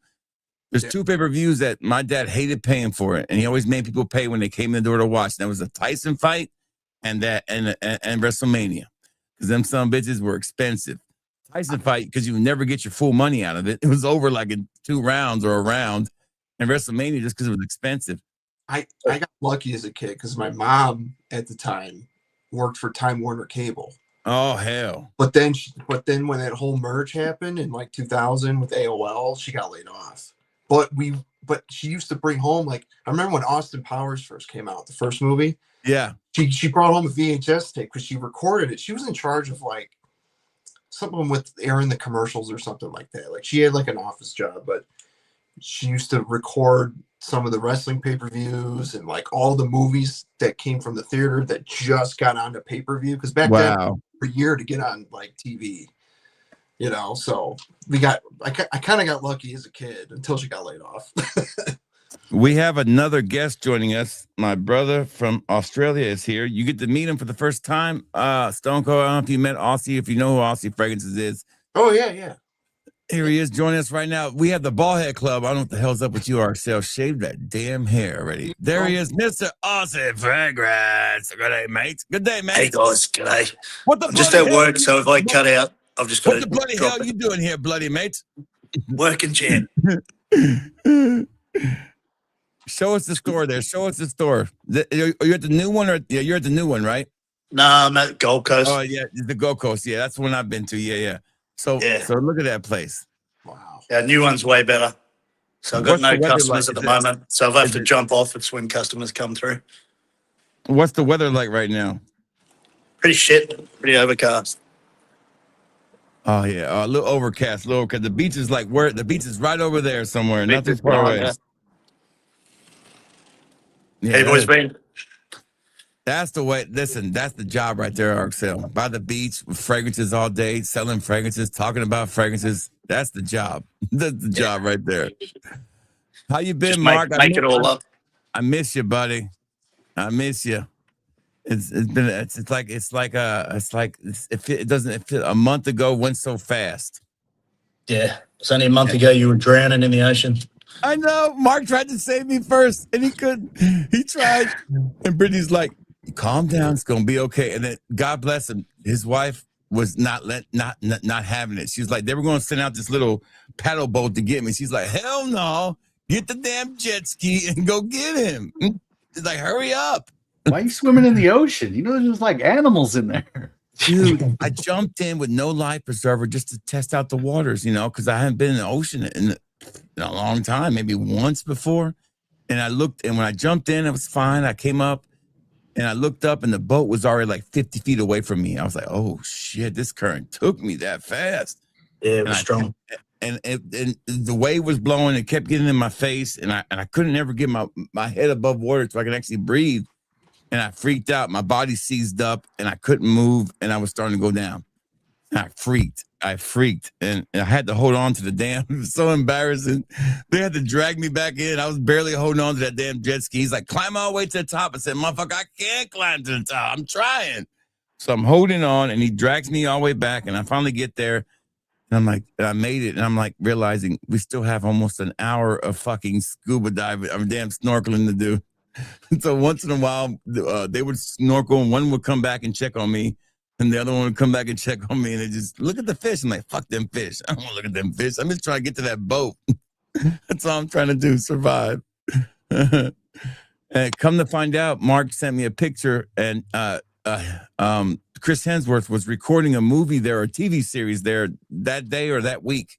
There's two pay-per-views that my dad hated paying for it. And he always made people pay when they came in the door to watch. And that was the Tyson fight and WrestleMania. Because them some bitches were expensive. Tyson fight, because you would never get your full money out of it. It was over like in 2 rounds or a round. and WrestleMania just because it was expensive. I got lucky as a kid because my mom at the time worked for Time Warner Cable. Oh hell! But then when that whole merge happened in like 2000 with AOL, she got laid off. But she used to bring home, like, I remember when Austin Powers first came out, the first movie. Yeah. She brought home a VHS tape because she recorded it. She was in charge of like something with airing the commercials or something like that. Like she had like an office job, but she used to record some of the wrestling pay-per-views and like all the movies that came from the theater that just got onto pay-per-view. Because back then, for a year to get on like TV, you know. So I kind of got lucky as a kid until she got laid off. We have another guest joining us. My brother from Australia is here. You get to meet him for the first time. Stone Cold, I don't know if you met Aussie, if you know who Aussie Fragrances is. Oh, yeah. Here he is joining us right now. We have the Ballhead Club. I don't know what the hell's up with you, Arcel. Shave that damn hair already. There he is, Mr. Aussie Fragrance. Good day, mate. Good day, mate. Hey, guys. Good day. What the I'm just at work, so if I cut out, I've just got What the bloody hell you doing here, bloody mate? Working, champ. Show us the store there. Show us the store. Are you at the new one? Yeah, you're at the new one, right? No, I'm at Gold Coast. Oh, yeah, the Gold Coast. Yeah, that's the one I've been to. Yeah. So look at that place. Wow. Our new one's way better. So I've got no customers at the moment. So if I have to jump off, it's when customers come through. What's the weather like right now? Pretty shit. Pretty overcast. Oh, yeah. A little overcast. Because the beach is like the beach is right over there somewhere. Not too far away. Yeah, hey, boys, been. That's the way. Listen, that's the job right there, Arcel. By the beach with fragrances all day, selling fragrances, talking about fragrances. That's the job. That's the job right there. How you been, Mark? Make it all up. I miss you, buddy. I miss you. It doesn't feel a month ago went so fast. Yeah, it's only a month ago you were drowning in the ocean. I know. Mark tried to save me first, and he couldn't. He tried, and Brittany's like, "Calm down, it's gonna be okay." And then, God bless him, his wife was not having it. She was like, they were going to send out this little paddle boat to get me. She's like, "Hell no! Get the damn jet ski and go get him." She's like, "Hurry up!" Why are you swimming in the ocean? You know, there's like animals in there. Dude, I jumped in with no life preserver just to test out the waters, you know, because I haven't been in the ocean in a long time, maybe once before. And I looked, and when I jumped in, it was fine. I came up and I looked up, and the boat was already like 50 feet away from me. I was like, oh shit, this current took me that fast. Yeah, it was strong. And the wave was blowing, it kept getting in my face, and I couldn't ever get my head above water so I could actually breathe. And I freaked out. My body seized up, and I couldn't move, and I was starting to go down. And I freaked, and I had to hold on to the damn. It was so embarrassing. They had to drag me back in. I was barely holding on to that damn jet ski. He's like, "Climb all the way to the top." I said, "Motherfucker, I can't climb to the top. I'm trying." So I'm holding on, and he drags me all the way back, and I finally get there. And I'm like, I made it, and I'm like realizing we still have almost an hour of fucking scuba diving, damn snorkeling to do. So once in a while, they would snorkel, and one would come back and check on me, and the other one would come back and check on me, and they just look at the fish. I'm like, fuck them fish. I don't want to look at them fish. I'm just trying to get to that boat. That's all I'm trying to do, survive. And come to find out, Mark sent me a picture, and Chris Hemsworth was recording a movie there, or a TV series there that day or that week.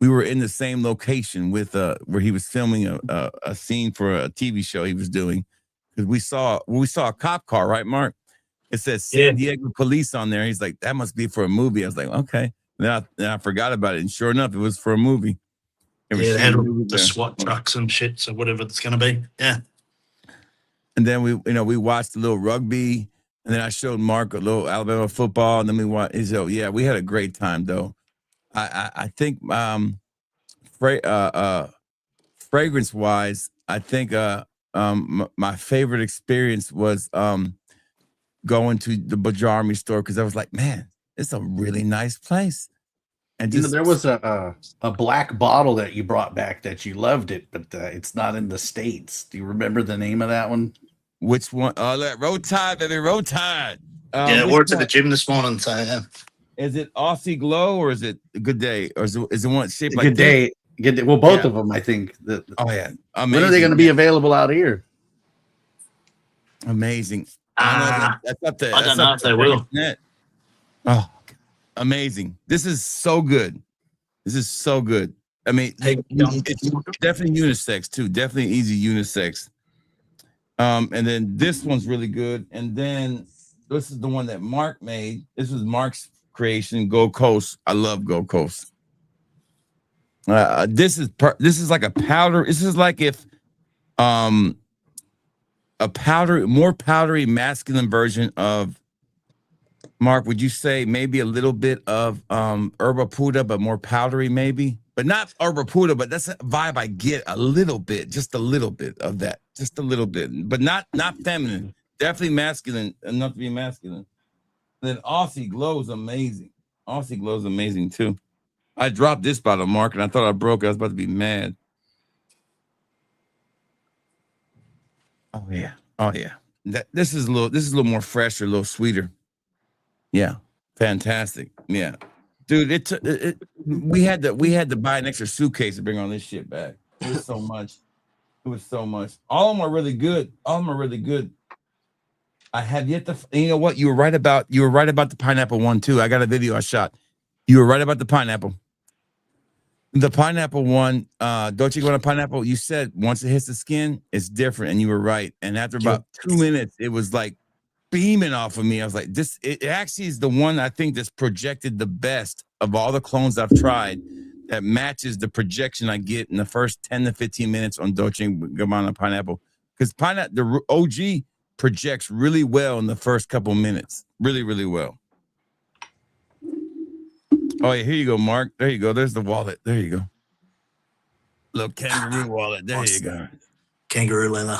We were in the same location with where he was filming a scene for a TV show he was doing. Because we saw a cop car, right, Mark? It says San Diego Police on there. He's like, that must be for a movie. I was like, okay. Then I forgot about it, and sure enough, it was for a movie. They had the SWAT trucks and shit, so whatever it's gonna be. Yeah. And then we watched a little rugby, and then I showed Mark a little Alabama football, and then we watched. So yeah, we had a great time though. I think fragrance wise, I think my favorite experience was going to the Bajarmi store, because I was like, man, it's a really nice place. And just, there was a black bottle that you brought back that you loved it, but it's not in the States. Do you remember the name of that one? Which one? That Roll Tide, baby, Roll Tide. Yeah, I worked at the gym this morning, so yeah. Is it Aussie Glow, or is it Good Day, or is it one shaped like Good Day? Well, both of them, I think. Oh yeah, amazing. When are they going to be available out here? Amazing. That's up there. I don't know if they will. Oh, amazing. This is so good. This is so good. I mean, it's definitely unisex too. Definitely easy unisex. And then this one's really good. And then this is the one that Mark made. This was Mark's creation, Gold Coast. I love Gold Coast. This is like a powder. This is like if a more powdery masculine version of, Mark, would you say maybe a little bit of Herba Puda, but more powdery maybe? But not Herba Puda, but that's a vibe I get a little bit, just a little bit of that. Just a little bit, but not feminine. Definitely masculine, enough to be masculine. Then Aussie Glow's amazing. Aussie Glow's amazing too. I dropped this bottle, Mark, and I thought I broke it. I was about to be mad. Oh yeah. Oh yeah. This is a little more fresher, a little sweeter. Yeah, fantastic. Yeah, dude, we had to buy an extra suitcase to bring on this shit back. It was so much. It was so much. All of them are really good. I have yet to. You know what? You were right about the pineapple one too. I got a video I shot. You were right about the pineapple. The pineapple one, Dolce Guana pineapple. You said once it hits the skin, it's different, and you were right. And after about 2 minutes, it was like beaming off of me. I was like, it actually is the one I think that's projected the best of all the clones I've tried, that matches the projection I get in the first 10 to 15 minutes on Dolce & Gabbana pineapple. Because the OG projects really well in the first couple minutes. Really, really well. Oh yeah, here you go, Mark. There you go. There's the wallet. There you go. Little kangaroo wallet. There you go. Kangaroo leather.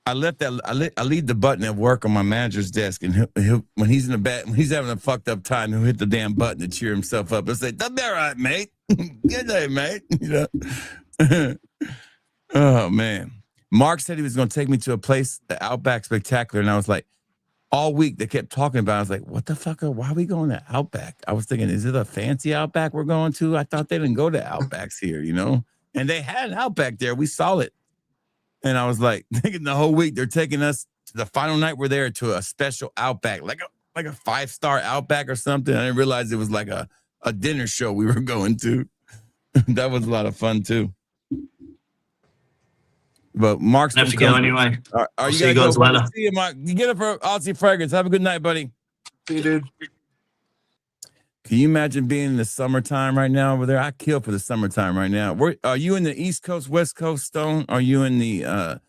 I leave the button at work on my manager's desk, and he'll when he's in the back, when he's having a fucked up time, he'll hit the damn button to cheer himself up. He'll say, "That'll be all right, mate. Good day, mate." You know. Oh man, Mark said he was going to take me to a place, the Outback Spectacular, and I was like, all week they kept talking about it. I was like, what the fuck? Why are we going to Outback? I was thinking, is it a fancy Outback we're going to? I thought they didn't go to Outbacks here, you know. And they had an Outback there. We saw it. And I was like, thinking the whole week they're taking us to the final night we're there to a special Outback, like a 5-star Outback or something. I didn't realize it was like a dinner show we were going to. That was a lot of fun too. But Mark's have to go anyway. Are you see you guys later? See you, Mark. You get it for Aussie Fragrance. Have a good night, buddy. See you, dude. Can you imagine being in the summertime right now over there? I kill for the summertime right now. Are you in the East Coast, West Coast, Stone? Are you in the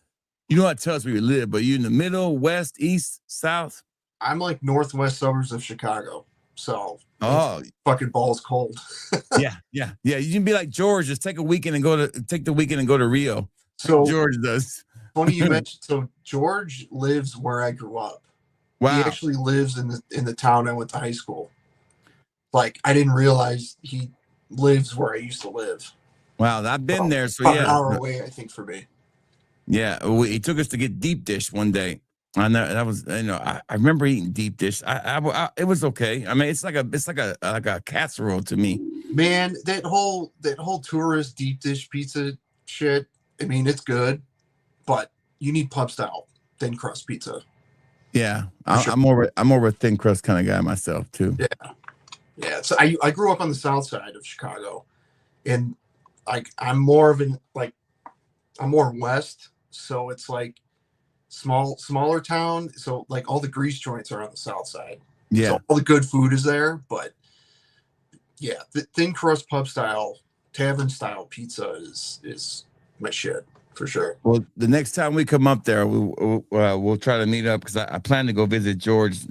you don't have to tell us where you live, but you in the middle, west, east, south? I'm like northwest suburbs of Chicago. So fucking balls cold. yeah. You can be like George, just take the weekend and go to Rio. So George does. Funny you mentioned. So George lives where I grew up. Wow. He actually lives in the town I went to high school. Like, I didn't realize he lives where I used to live. Wow, I've been there. So about an hour away, I think, for me. Yeah, he took us to get deep dish one day. I know that was, I remember eating deep dish. It was okay. I mean, it's like a casserole to me. Man, that whole tourist deep dish pizza shit. I mean, it's good, but you need pub style thin crust pizza. Yeah, I'm more of a thin crust kind of guy myself too. Yeah. So I grew up on the south side of Chicago, and I'm more west, so it's like smaller town. So like all the grease joints are on the south side. Yeah, so all the good food is there, but yeah, the thin crust pub style, tavern style pizza is my shit for sure. Well, the next time we come up there, we'll try to meet up because I plan to go visit George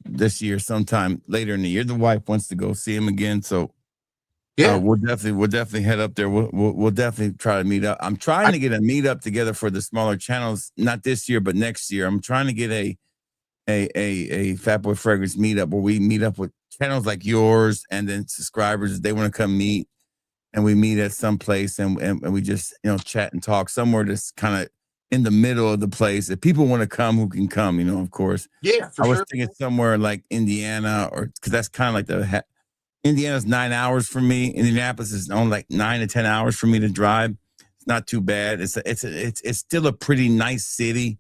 this year sometime later in the year. The wife wants to go see him again, so yeah, we'll definitely head up there. We'll definitely try to meet up. I'm trying to get a meetup together for the smaller channels, not this year but next year. I'm trying to get a Fat Boy Fragrance meetup where we meet up with channels like yours and then subscribers if they want to come meet. And we meet at some place and we just, chat and talk somewhere that's kind of in the middle of the place. If people want to come, who can come, of course. Yeah, for I was sure. thinking somewhere like Indiana or because that's kind of like Indiana's 9 hours for me. Indianapolis is only like 9 to 10 hours for me to drive. It's not too bad. It's still a pretty nice city.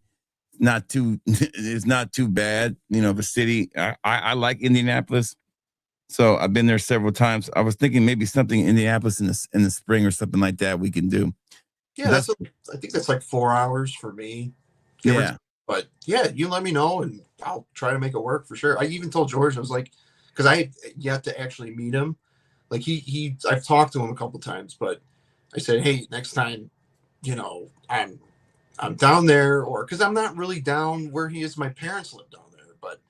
It's not too bad. You know, the city. I like Indianapolis, so I've been there several times. I was thinking maybe something in Indianapolis in the spring or something like that we can do. Yeah, I think that's like 4 hours for me. Yeah. But yeah, you let me know and I'll try to make it work for sure. I even told George, I was like, because I had yet to actually meet him. Like I've talked to him a couple times, but I said, hey, next time, you know, I'm down there, or because I'm not really down where he is. My parents live down there, but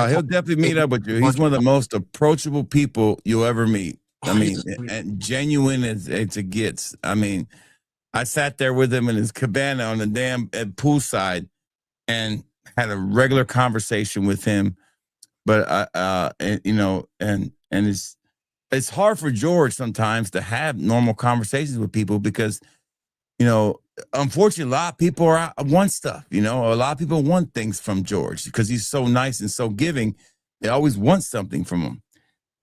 he'll definitely meet up with you. He's one of the most approachable people you'll ever meet. I mean, and genuine as it gets. I mean, I sat there with him in his cabana on the damn poolside and had a regular conversation with him. But and, you know, and it's hard for George sometimes to have normal conversations with people because, you know, unfortunately, a lot of people want stuff. You know, a lot of people want things from George because he's so nice and so giving. They always want something from him,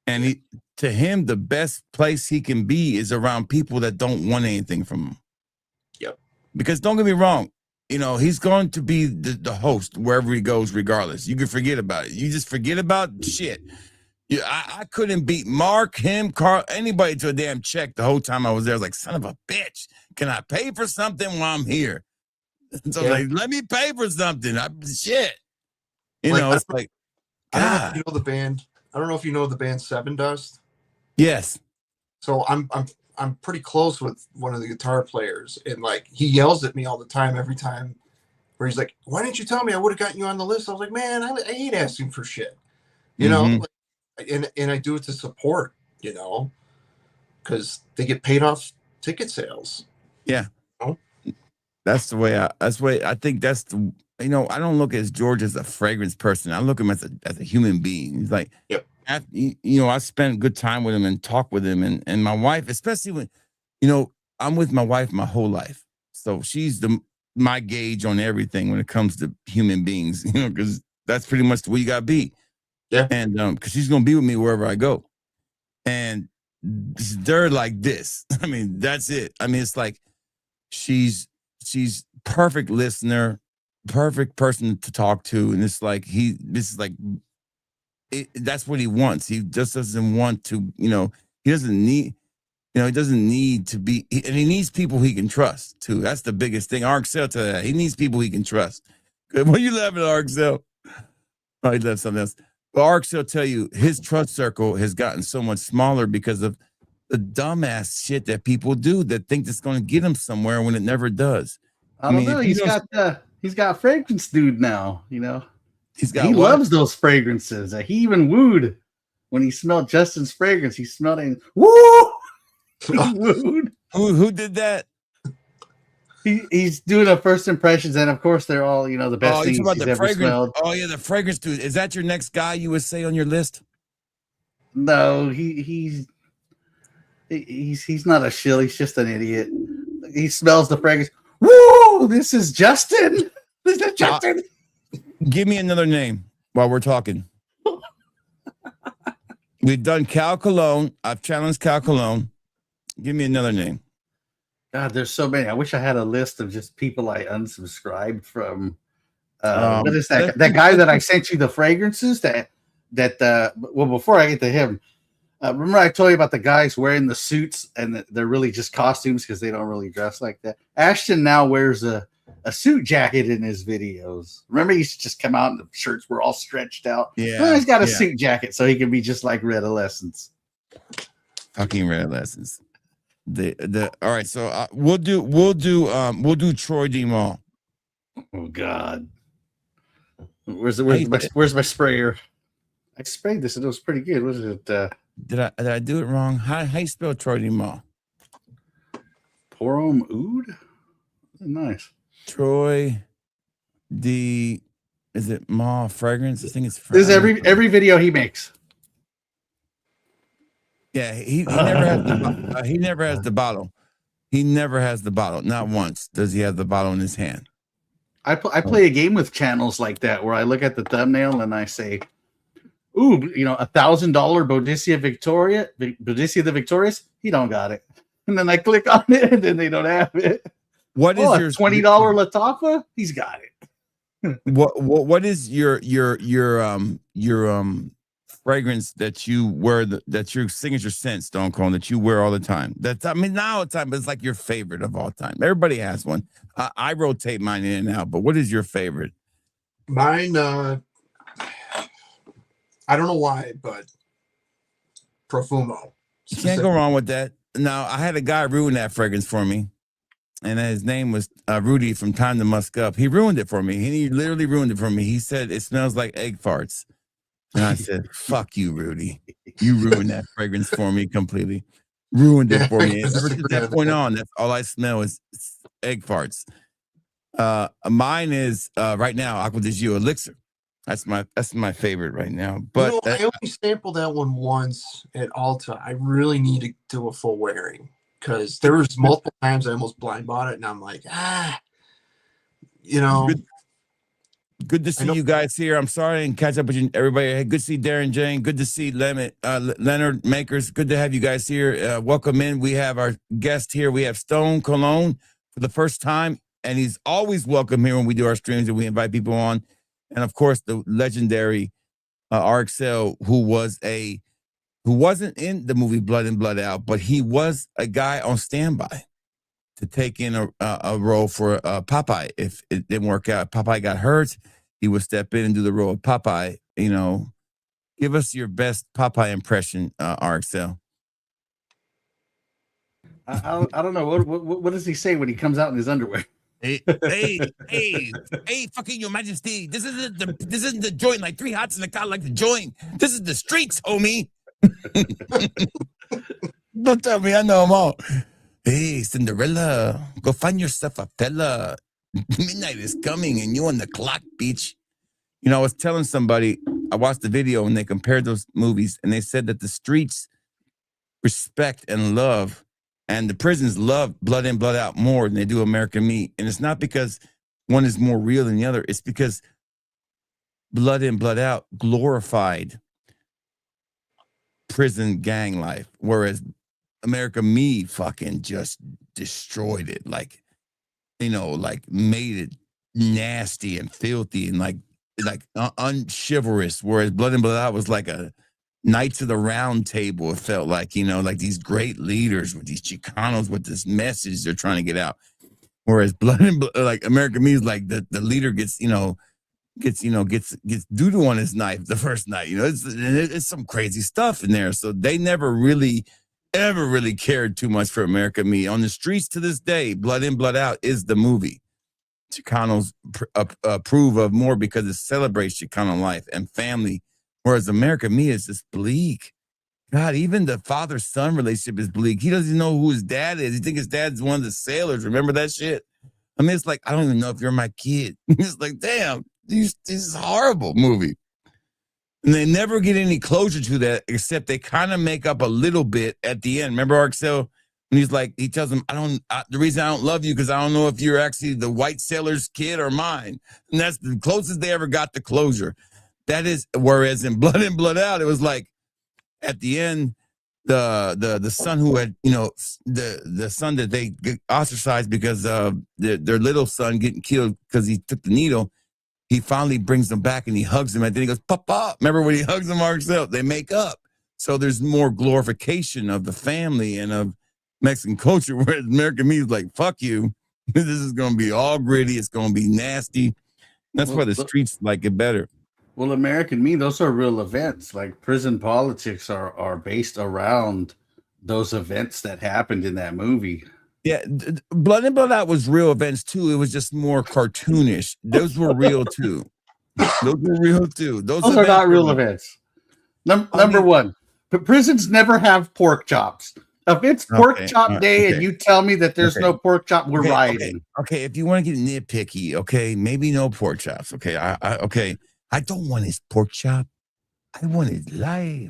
and to him, the best place he can be is around people that don't want anything from him. Yep. Because don't get me wrong, you know, he's going to be the host wherever he goes, regardless. You can forget about it. You just forget about shit. I couldn't beat Mark, him, Carl, anybody to a damn check the whole time I was there. I was like, son of a bitch, can I pay for something while I'm here? So I was like, let me pay for something. Shit. You know, it's like, I don't know if you know the band. I don't know if you know the band Seven Dust. Yes. So I'm pretty close with one of the guitar players, and like he yells at me all the time, every time, where he's like, "Why didn't you tell me? I would have gotten you on the list." I was like, "Man, I hate asking for shit," you know. Like, and I do it to support, you know, because they get paid off ticket sales. Yeah, you know? That's the way. I think that's the. You know, I don't look at George as a fragrance person. I look at him as a human being. He's like, yep. You know, I spent good time with him and talk with him, and my wife, especially when, you know, I'm with my wife my whole life, so she's my gauge on everything when it comes to human beings. You know, because that's pretty much the way you gotta be. Yeah. And because she's gonna be with me wherever I go, and they're like this. I mean, that's it. I mean, it's like she's perfect listener, perfect person to talk to, and it's like that's what he wants. He just doesn't want to, you know, he doesn't need to be, and he needs people he can trust too. That's the biggest thing. Arxel to that. He needs people he can trust. Good. What are you laughing at, Arxel? Oh, he left something else. But Arxel tell you his trust circle has gotten so much smaller because of the dumbass shit that people do that think it's going to get him somewhere when it never does. I don't know. He's got fragrance dude now, you know. He what? loves those fragrances. He even wooed when he smelled Justin's fragrance. He smelled it. Woo! He wooed. Who did that? He's doing a first impressions, and of course they're all, you know, the best things he's ever smelled. Oh yeah, the fragrance dude. Is that your next guy you would say on your list? No, he's not a shill. He's just an idiot. He smells the fragrance. Woo! This is Justin. This is Justin. Give me another name while we're talking. We've done Cal Cologne. I've challenged Cal Cologne. Give me another name. God, there's so many. I wish I had a list of just people I unsubscribed from. What is that? That guy that I sent you the fragrances well, before I get to him, remember I told you about the guys wearing the suits and they're really just costumes because they don't really dress like that. Ashton now wears a suit jacket in his videos. Remember, he used to just come out and the shirts were all stretched out. Yeah, well, he's got a suit jacket so he can be just like Red Adolescence. Fucking Red Adolescence. All right, so we'll do Troy D. Mall. Oh God, where's my sprayer? I sprayed this and it was pretty good. Was it? Did I do it wrong? How you spell Troy D. Mall? Porom Oud. Nice. Troy D. Is it Mall Fragrance? I think it's. This is every video he makes. Yeah, he never has he never has the bottle. He never has the bottle. Not once does he have the bottle in his hand. I play a game with channels like that where I look at the thumbnail and I say, ooh, $1,000 Boadicea the Victorious. He don't got it. And then I click on it, and then they don't have it. What is your $20 Latafa? He's got it. What is your fragrance that you wear, that's your signature scent, Stone Cold, that you wear all the time? That's, I mean, not all the time, but it's like your favorite of all time. Everybody has one. I rotate mine in and out, but what is your favorite? Mine, I don't know why, but Profumo. You can't go wrong with that. Now, I had a guy ruin that fragrance for me, and his name was Rudy from Time to Musk Up. He ruined it for me. He literally ruined it for me. He said it smells like egg farts. And I said, fuck you, Rudy. You ruined that fragrance for me completely. Ruined it for me. And ever since that point on, that's all I smell is egg farts. Mine is right now Aqua di Gio Elixir. That's my favorite right now. But I only sampled that one once at Alta. I really need to do a full wearing, because there was multiple times I almost blind bought it, and I'm like, Good to see you guys here. I'm sorry I didn't catch up with you, everybody. Hey, good to see Darren Jane. Good to see Leonard Makers. Good to have you guys here. Welcome in. We have our guest here. We have Stone Cologne for the first time, and he's always welcome here when we do our streams and we invite people on. And of course, the legendary RXL, who wasn't in the movie Blood In, Blood Out, but he was a guy on standby to take in a role for Popeye. If it didn't work out, Popeye got hurt, he would step in and do the role of Popeye. Give us your best Popeye impression, RXL. I don't know. What does he say when he comes out in his underwear? Hey, fucking your majesty. This isn't the joint like 3 hots in the car like the joint. This is the streets, homie. Don't tell me I know them all. Hey, Cinderella, go find yourself a fella. Midnight is coming and you on the clock, bitch. I was telling somebody, I watched the video and they compared those movies and they said that the streets respect and love and the prisons love Blood In, Blood Out more than they do American Me. And it's not because one is more real than the other. It's because Blood In, Blood Out glorified prison gang life, whereas American Me fucking just destroyed it. Like made it nasty and filthy and like unchivalrous, whereas Blood In, Blood Out was like a Knights of the Round Table. It felt like, like these great leaders with these Chicanos with this message they're trying to get out. Whereas Blood In, like American Me is like the leader gets doo-doo on his knife the first night. It's some crazy stuff in there. So they never really, ever really cared too much for American Me. On the streets to this day, Blood In, Blood Out is the movie Chicanos approve of more because it celebrates Chicano life and family. Whereas American Me is just bleak. God, even the father-son relationship is bleak. He doesn't know who his dad is. He thinks his dad's one of the sailors. Remember that shit? I mean, it's like, I don't even know if you're my kid. It's like, damn, this is a horrible movie. And they never get any closure to that, except they kind of make up a little bit at the end. Remember RXL? And he's like, he tells him, the reason I don't love you because I don't know if you're actually the white sailor's kid or mine. And that's the closest they ever got to closure. That is, whereas in Blood In, Blood Out, it was like at the end, the son who had, the son that they ostracized because of their little son getting killed because he took the needle. He finally brings them back and he hugs him. And then he goes, Papa. Remember when he hugs him, RXL? They make up. So there's more glorification of the family and of Mexican culture, whereas American Me is like, fuck you. This is going to be all gritty. It's going to be nasty. That's why the streets like it better. Well, American Me, those are real events. Like prison politics are based around those events that happened in that movie. Yeah, Blood In, Blood Out was real events too. It was just more cartoonish. Those were real too. Those were real too. Those are not real events. Number one, but prisons never have pork chops. If it's pork chop day and you tell me that there's no pork chop, we're rioting. Okay, if you want to get nitpicky, okay, maybe no pork chops. Okay, I don't want his pork chop. I want his life.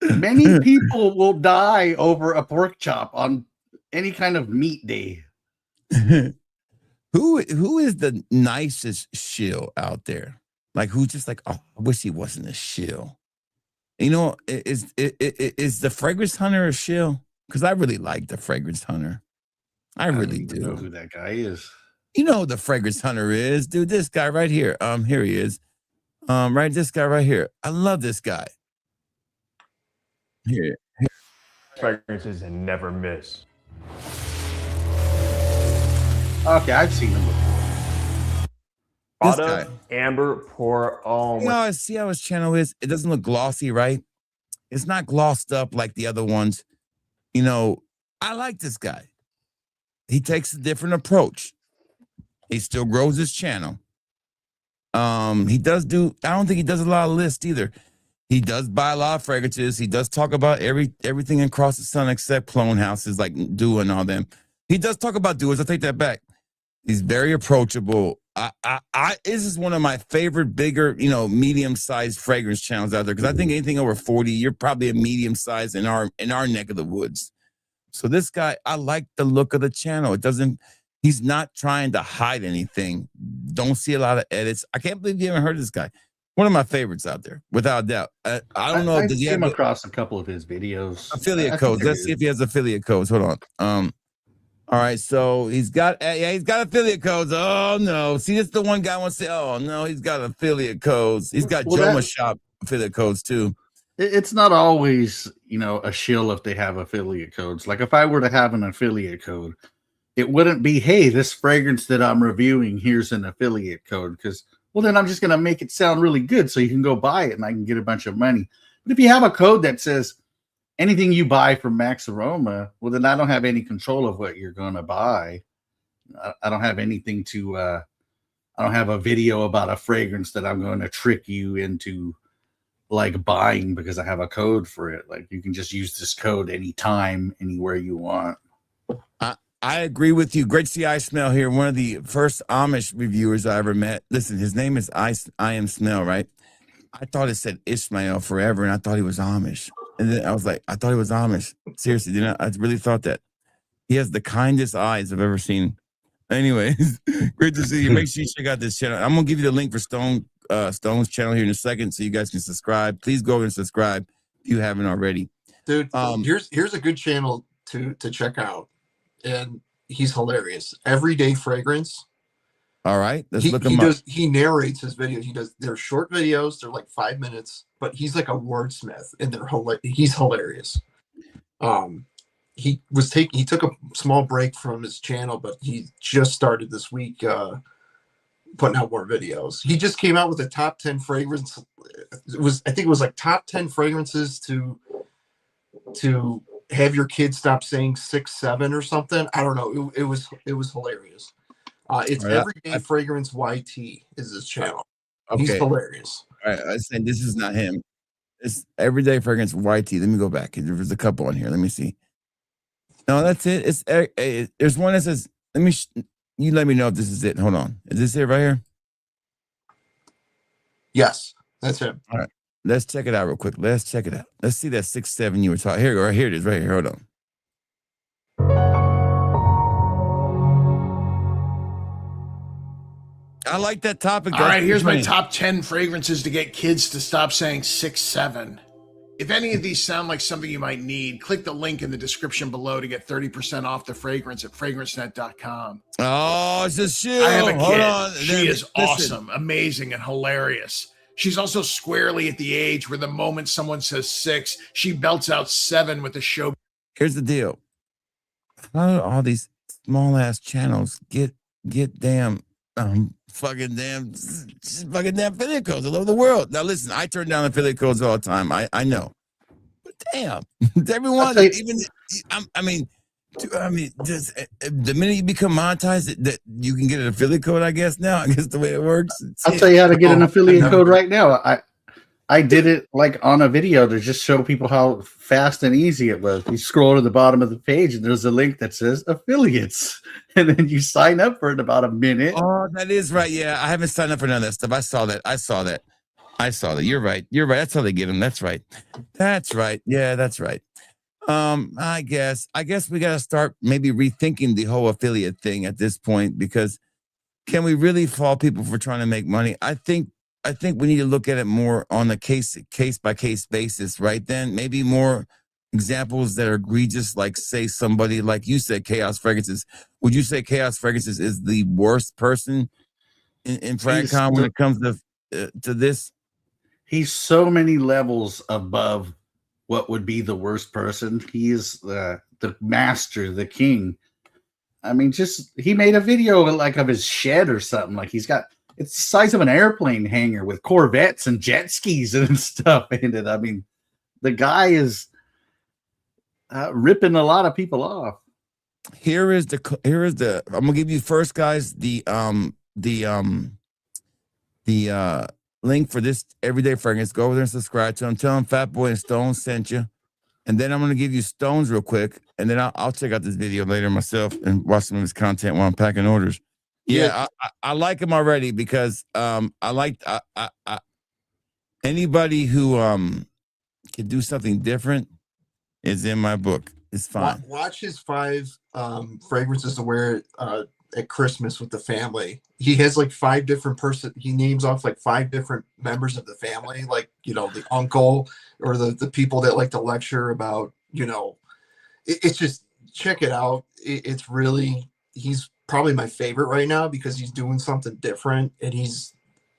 Many people will die over a pork chop on any kind of meat day. Who is the nicest shill out there? Like who's just like, oh, I wish he wasn't a shill. You know, is the Fragrance Hunter a shill? Because I really like the Fragrance Hunter. I really don't even know do. who that guy is. You know who the Fragrance Hunter is, dude. This guy right here. Here he is. Right, this guy right here. I love this guy. Here. Fragrances and never miss. Okay, I've seen him before. This Autumn, guy. Amber, pour. Oh You my. know, see how his channel is? It doesn't look glossy, right? It's not glossed up like the other ones. You know, I like this guy. He takes a different approach. He still grows his channel. He does do, I don't think he does a lot of lists either. He does buy a lot of fragrances. He does talk about everything across the sun except clone houses like Dua and all them. He does talk about Duas. I take that back. He's very approachable. This is one of my favorite bigger, you know, medium-sized fragrance channels out there, because I think anything over 40, you're probably a medium size in our neck of the woods. So this guy, I like the look of the channel. He's not trying to hide anything. Don't see a lot of edits. I can't believe you haven't heard of this guy. One of my favorites out there, without a doubt. I don't know. I Does he came have across a couple of his videos. affiliate codes? Let's see if he has affiliate codes. Hold on. All right, so he's got affiliate codes. Oh no, see, this the one guy wants to say. Oh no, he's got affiliate codes. He's got Joma Shop affiliate codes too. It's not always, you know, a shill if they have affiliate codes. Like if I were to have an affiliate code, it wouldn't be, hey, this fragrance that I'm reviewing, here's an affiliate code, because well, then I'm just gonna make it sound really good so you can go buy it and I can get a bunch of money. But if you have a code that says anything you buy from Max Aroma, well, then I don't have any control of what you're going to buy. I don't have anything to, I don't have a video about a fragrance that I'm going to trick you into like buying because I have a code for it. Like you can just use this code anytime, anywhere you want. I agree with you. Great to see I Smell here. One of the first Amish reviewers I ever met. Listen, his name is I Am Smell, right? I thought it said Ishmael forever, and I thought he was Amish. And then I was like, I thought he was Amish. Seriously, I really thought that. He has the kindest eyes I've ever seen. Anyways, great to see you. Make sure you check out this channel. I'm going to give you the link for Stone's channel here in a second so you guys can subscribe. Please go over and subscribe if you haven't already. Dude, here's a good channel to check out. And he's hilarious. Everyday Fragrance. All right, let's look him up. He narrates his videos. They're short videos. They're like 5 minutes, but he's like a wordsmith, and he's hilarious. He took a small break from his channel, but he just started this week putting out more videos. He just came out with a top 10 fragrance. I think it was like top 10 fragrances to have your kids stop saying 6, 7 or something. I don't know. It was hilarious. It's right, Everyday Fragrance YT is his channel. Okay. He's hilarious. All right, I was saying this is not him. It's Everyday Fragrance YT. Let me go back. There's a couple on here. Let me see. No, that's it. There's one that says, you let me know if this is it. Hold on. Is this it right here? Yes, that's him. All right. Let's check it out real quick. Let's check it out. Let's see that 6, 7 you were talking. Here you go. Right here it is. Right here. Hold on. I like that topic. All right, here's my top 10 fragrances to get kids to stop saying 6, 7. If any of these sound like something you might need, click the link in the description below to get 30% off the fragrance at fragrancenet.com. Oh, it's a Shill. I have a kid. She is awesome, amazing, and hilarious. She's also squarely at the age where the moment someone says 6, she belts out 7 with the show. Here's the deal. How do all these small ass channels get damn fucking damn affiliate codes all over the world? Now listen, I turn down affiliate codes all the time. I know. But damn, everyone, just the minute you become monetized, that you can get an affiliate code, I guess now. I guess the way it works. I'll tell you how to get an affiliate code right now. I did it like on a video to just show people how fast and easy it was. You scroll to the bottom of the page and there's a link that says affiliates, and then you sign up for it in about a minute. Oh, that is right. Yeah, I haven't signed up for none of that stuff. I saw that. You're right. That's how they get them. That's right. Yeah, that's right. I guess we got to start maybe rethinking the whole affiliate thing at this point, because can we really fault people for trying to make money? I think I think we need to look at it more on a case by case basis, right? Then maybe more examples that are egregious, like say somebody like you said, Chaos Fragrances. Would you say Chaos Fragrances is the worst person in Fragcom when it comes to this? He's so many levels above what would be the worst person. He is the master, the king. I mean, just he made a video like of his shed or something. Like it's the size of an airplane hangar with Corvettes and jet skis and stuff in it. I mean, the guy is ripping a lot of people off. Here is the. I'm gonna give you first, guys. The link for this everyday fragrance. Go over there and subscribe to him. Tell him Fat Boy and Stone sent you. And then I'm going to give you Stones real quick. And then I'll check out this video later myself and watch some of his content while I'm packing orders. Yeah, I like him already because I like anybody who can do something different is in my book. It's fine. Watch his 5 fragrances to wear at Christmas with the family. He has like 5 different he names off like 5 different members of the family, like, you know, the uncle or the people that like to lecture about, you know, it's just, check it out. It's really, he's probably my favorite right now because he's doing something different and he's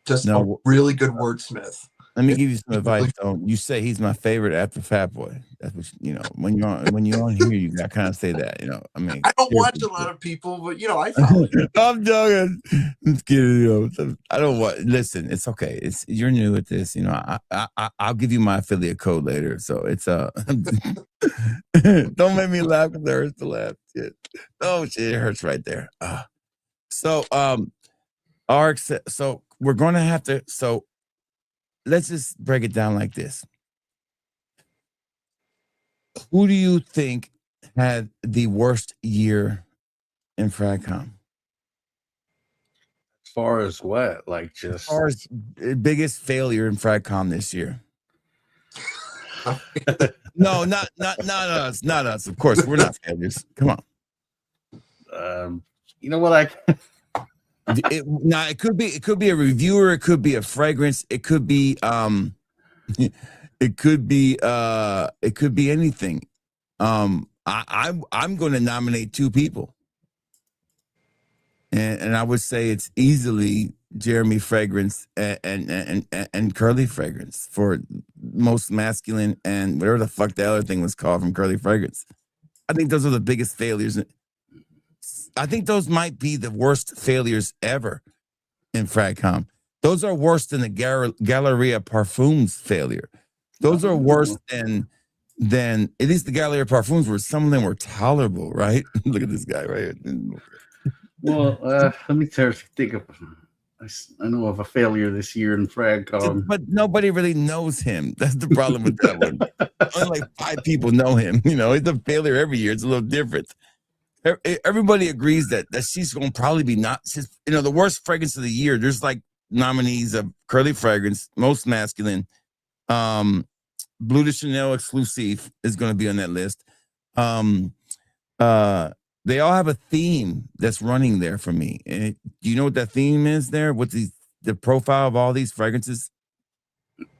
just a really good wordsmith. Let me give you some advice, though. You say he's my favorite after Fat Boy. That's what you know. When you're on here, you got kind of say that. You know, I mean, I don't watch a lot of people, but you know, I follow. I'm joking. Just kidding. You know, I don't want. Listen, it's okay. You're new at this. You know, I'll give you my affiliate code later. So it's don't make me laugh because it hurts to laugh. Shit. Oh shit, it hurts right there. So we're gonna have to. So let's just break it down like this. Who do you think had the worst year in Fragcom? As far as what? Like just as far as biggest failure in Fragcom this year? No, not us. Not us. Of course, we're not failures. Come on. You know what? It could be a reviewer, it could be a fragrance, it could be anything. I'm going to nominate 2 people, and I would say it's easily Jeremy Fragrance and Curly Fragrance for most masculine and whatever the fuck the other thing was called from Curly Fragrance. I think those are the biggest failures. I think those might be the worst failures ever in Fragcom. Those are worse than the Galleria Parfums failure. Those are worse than at least the Galleria Parfums were, some of them were tolerable, right? Look at this guy right here. Well, let me think of. I know of a failure this year in Fragcom, but nobody really knows him. That's the problem with that one. Only like 5 people know him. You know, it's a failure every year. It's a little different. Everybody agrees that she's going to probably be the worst fragrance of the year. There's like nominees of Curly Fragrance, Most Masculine, Bleu de Chanel Exclusive is going to be on that list. They all have a theme that's running there for me. And do you know what that theme is there? What's the profile of all these fragrances?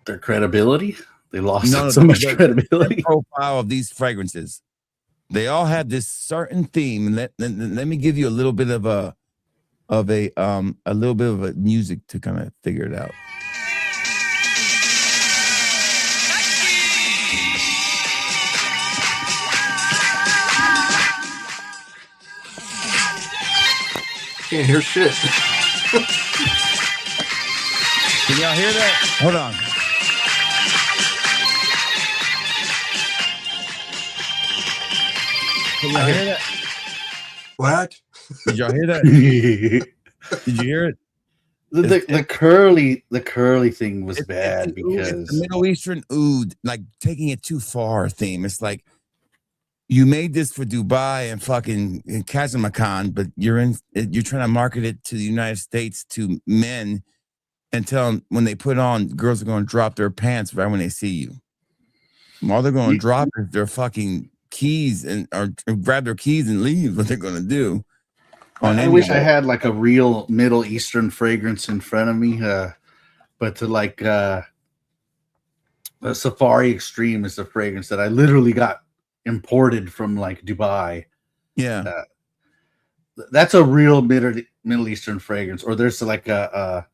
Their credibility. They lost so much credibility. The profile of these fragrances. They all have this certain theme. Let me give you a little bit of a little bit of a music to kind of figure it out. Can't hear shit. Can y'all hear that? Hold on. Can y'all hear that? What? Did y'all hear that? Did you hear it? The curly thing was bad because it's the Middle Eastern oud, like taking it too far theme. It's like you made this for Dubai and fucking Kazakhstan, but you're trying to market it to the United States to men and tell them when they put on, girls are going to drop their pants right when they see you. All they're going to drop is their fucking keys or grab their keys and leave. What they're going to do. I wish I had like a real Middle Eastern fragrance in front of me. but to like the Safari Extreme is a fragrance that I literally got imported from like Dubai. Yeah. That's a real Middle Eastern fragrance. Or there's like Boudicca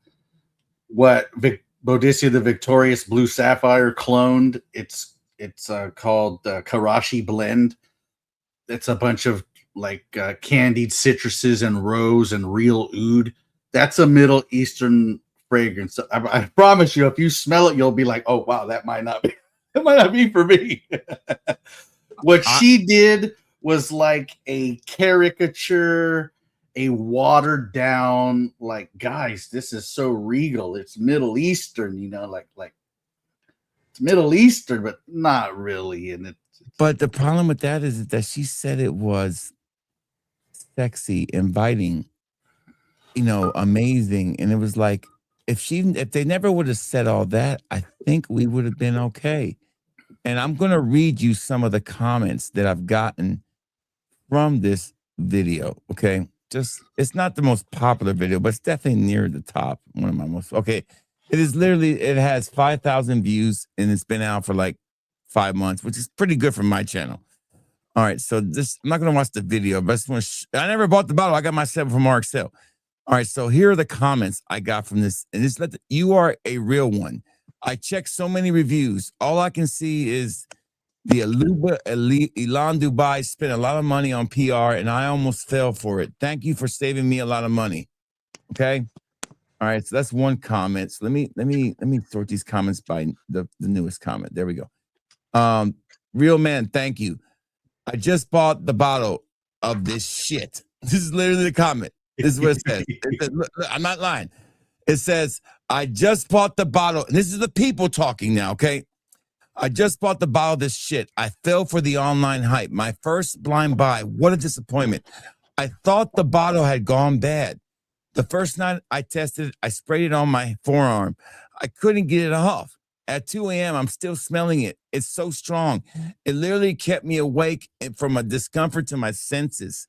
the Victorious Blue Sapphire cloned. It's called Karachi Blend. It's a bunch of like candied citruses and rose and real oud. That's a Middle Eastern fragrance. I promise you, if you smell it, you'll be like, "Oh wow, that might not be for me." What she did was like a caricature, a watered down, like, guys, this is so regal. It's Middle Eastern, like it's Middle Eastern, but not really. And but the problem with that is that she said it was sexy, inviting, amazing. And it was like, if they never would have said all that, I think we would have been okay. And I'm going to read you some of the comments that I've gotten from this video. Okay. It's not the most popular video, but it's definitely near the top. One of my most, okay. It has 5,000 views and it's been out for like 5 months, which is pretty good for my channel. All right. So I'm not going to watch the video, but I never bought the bottle. I got my 7 from RXL. All right. So here are the comments I got from this. And you are a real one. I checked so many reviews. All I can see is the Aluba Elan Dubai spent a lot of money on PR and I almost fell for it. Thank you for saving me a lot of money. Okay. All right. So that's one comment. So let me sort these comments by the newest comment. There we go. Real man, thank you. I just bought the bottle of this shit. This is literally the comment. This is what it says. Look, I'm not lying. It says, I just bought the bottle. And this is the people talking now, okay? I just bought the bottle of this shit. I fell for the online hype. My first blind buy. What a disappointment. I thought the bottle had gone bad. The first night I tested it, I sprayed it on my forearm. I couldn't get it off. At 2 a.m., I'm still smelling it. It's so strong. It literally kept me awake from a discomfort to my senses.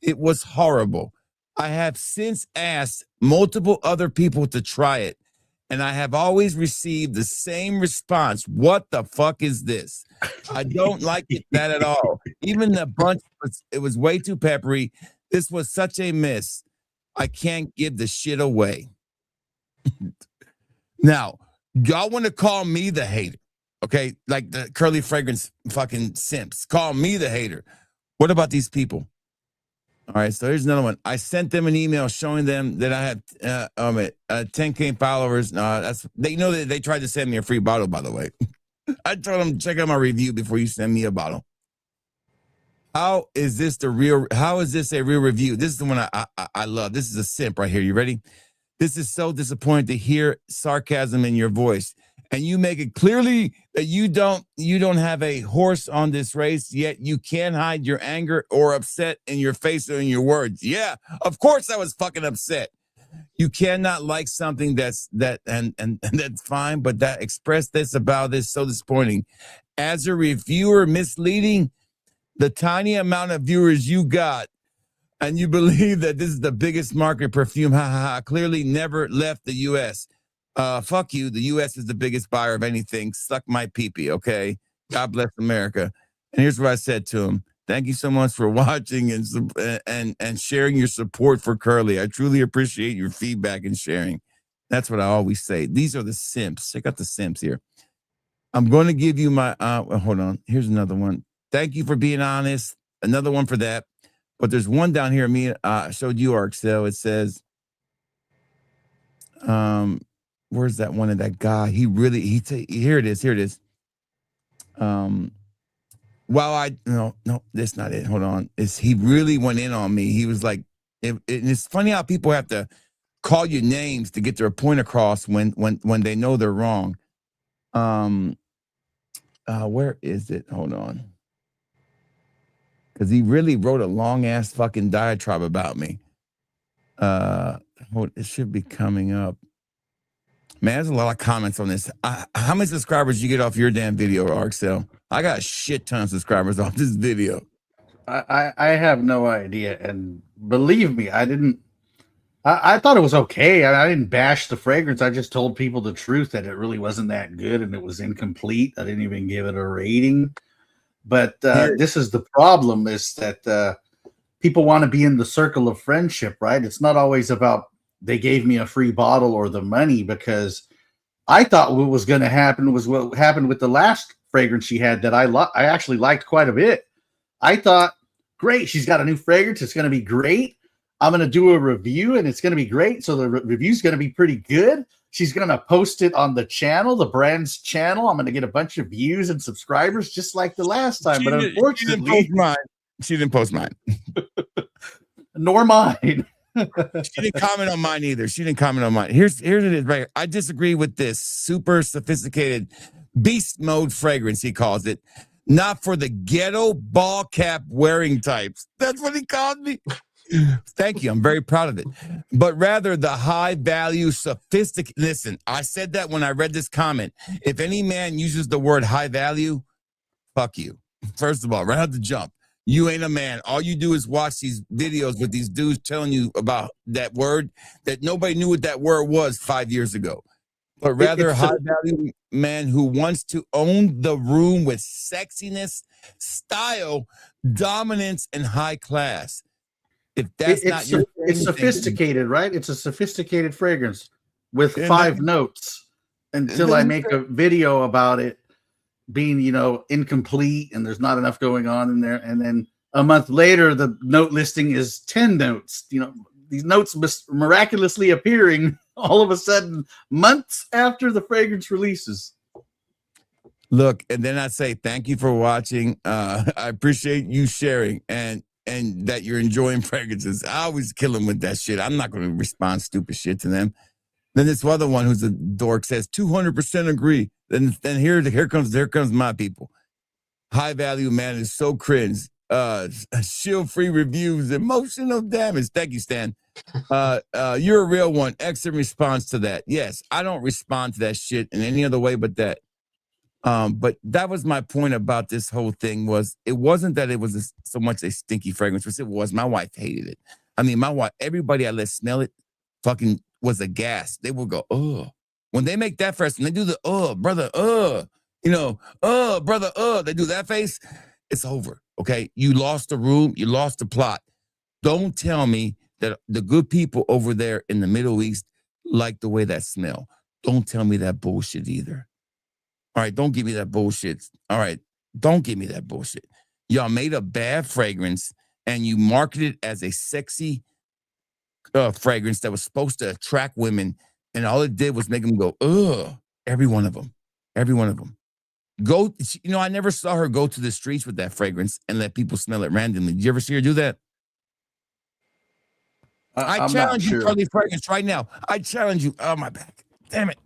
It was horrible. I have since asked multiple other people to try it, and I have always received the same response. What the fuck is this? I don't like that at all. Even the bunch, it was way too peppery. This was such a miss. I can't give the shit away. Now, y'all want to call me the hater, okay? Like the Curly Fragrance fucking simps. Call me the hater. What about these people? All right, so here's another one. I sent them an email showing them that I have 10K followers. They tried to send me a free bottle, by the way. I told them, check out my review before you send me a bottle. How is this a real review? This is the one I love. This is a simp right here. You ready? This is so disappointing to hear sarcasm in your voice. And you make it clearly that you don't have a horse on this race, yet you can't hide your anger or upset in your face or in your words. Yeah, of course I was fucking upset. You cannot like something that's fine, but that express this about this so disappointing. As a reviewer, misleading the tiny amount of viewers you got, and you believe that this is the biggest market perfume. Ha ha ha. Clearly never left the U.S. Fuck you. The U.S. is the biggest buyer of anything. Suck my pee-pee, okay? God bless America. And here's what I said to him. Thank you so much for watching and sharing your support for Curly. I truly appreciate your feedback and sharing. That's what I always say. These are the simps. Check out the simps here. I'm going to give you my, hold on. Here's another one. Thank you for being honest. Another one for that. But there's one down here. I showed you, Arxel. It says, where's that one of that guy? Here it is. No, that's not it. Hold on. He really went in on me. He was like, it's funny how people have to call you names to get their point across when they know they're wrong. Where is it? Hold on. Because he really wrote a long ass fucking diatribe about me. It should be coming up. Man, there's a lot of comments on this. How many subscribers you get off your damn video, Arxel? I got a shit ton of subscribers off this video. I have no idea, and believe me, I I thought it was okay. I didn't bash the fragrance. I just told people the truth that it really wasn't that good and it was incomplete. I didn't even give it a rating. But this is the problem: is that people want to be in the circle of friendship, right? It's not always about they gave me a free bottle or the money, because I thought what was going to happen was what happened with the last fragrance she had that I actually liked quite a bit. I thought, great, she's got a new fragrance. It's going to be great. I'm going to do a review and it's going to be great. So the review is going to be pretty good. She's going to post it on the channel, the brand's channel. I'm going to get a bunch of views and subscribers just like the last time. But unfortunately, she didn't post mine. Nor mine. She didn't comment on mine either. She didn't comment on mine. Here's it is right here. I disagree with this super sophisticated beast mode fragrance, he calls it. Not for the ghetto ball cap wearing types. That's what he called me. Thank you. I'm very proud of it. But rather the high value, sophisticated. Listen, I said that when I read this comment. If any man uses the word high value, fuck you. First of all, right out the jump. You ain't a man. All you do is watch these videos with these dudes telling you about that word that nobody knew what that word was 5 years ago. But rather high value man who wants to own the room with sexiness, style, dominance, and high class. If that's not your thing, it's sophisticated, right? It's a sophisticated fragrance with 5 notes until I make a video about it being, incomplete and there's not enough going on in there. And then a month later, the note listing is 10 notes. These notes miraculously appearing all of a sudden months after the fragrance releases. Look, and then I say thank you for watching. I appreciate you sharing and that you're enjoying fragrances. I always kill them with that shit. I'm not going to respond stupid shit to them. Then this other one who's a dork says 200% agree. Then here comes my people. High value man is so cringe. Shield free reviews, emotional damage. Thank you, Stan. You're a real one. Excellent response to that. Yes, I don't respond to that shit in any other way but that. But that was my point about this whole thing. It wasn't that it was so much a stinky fragrance, which it was. My wife hated it. I mean, my wife, everybody I let smell it fucking was aghast. They would go, oh. When they make that face and they do the brother, brother, they do that face, it's over. Okay. You lost the room, you lost the plot. Don't tell me that the good people over there in the Middle East like the way that smell. Don't tell me that bullshit either. All right, don't give me that bullshit. All right, don't give me that bullshit. Y'all made a bad fragrance and you marketed it as a sexy fragrance that was supposed to attract women, and all it did was make them go, ugh. Every one of them. Go, I never saw her go to the streets with that fragrance and let people smell it randomly. Did you ever see her do that? I challenge you, Curly Fragrance, right now. I challenge you. Oh, my back. Damn it.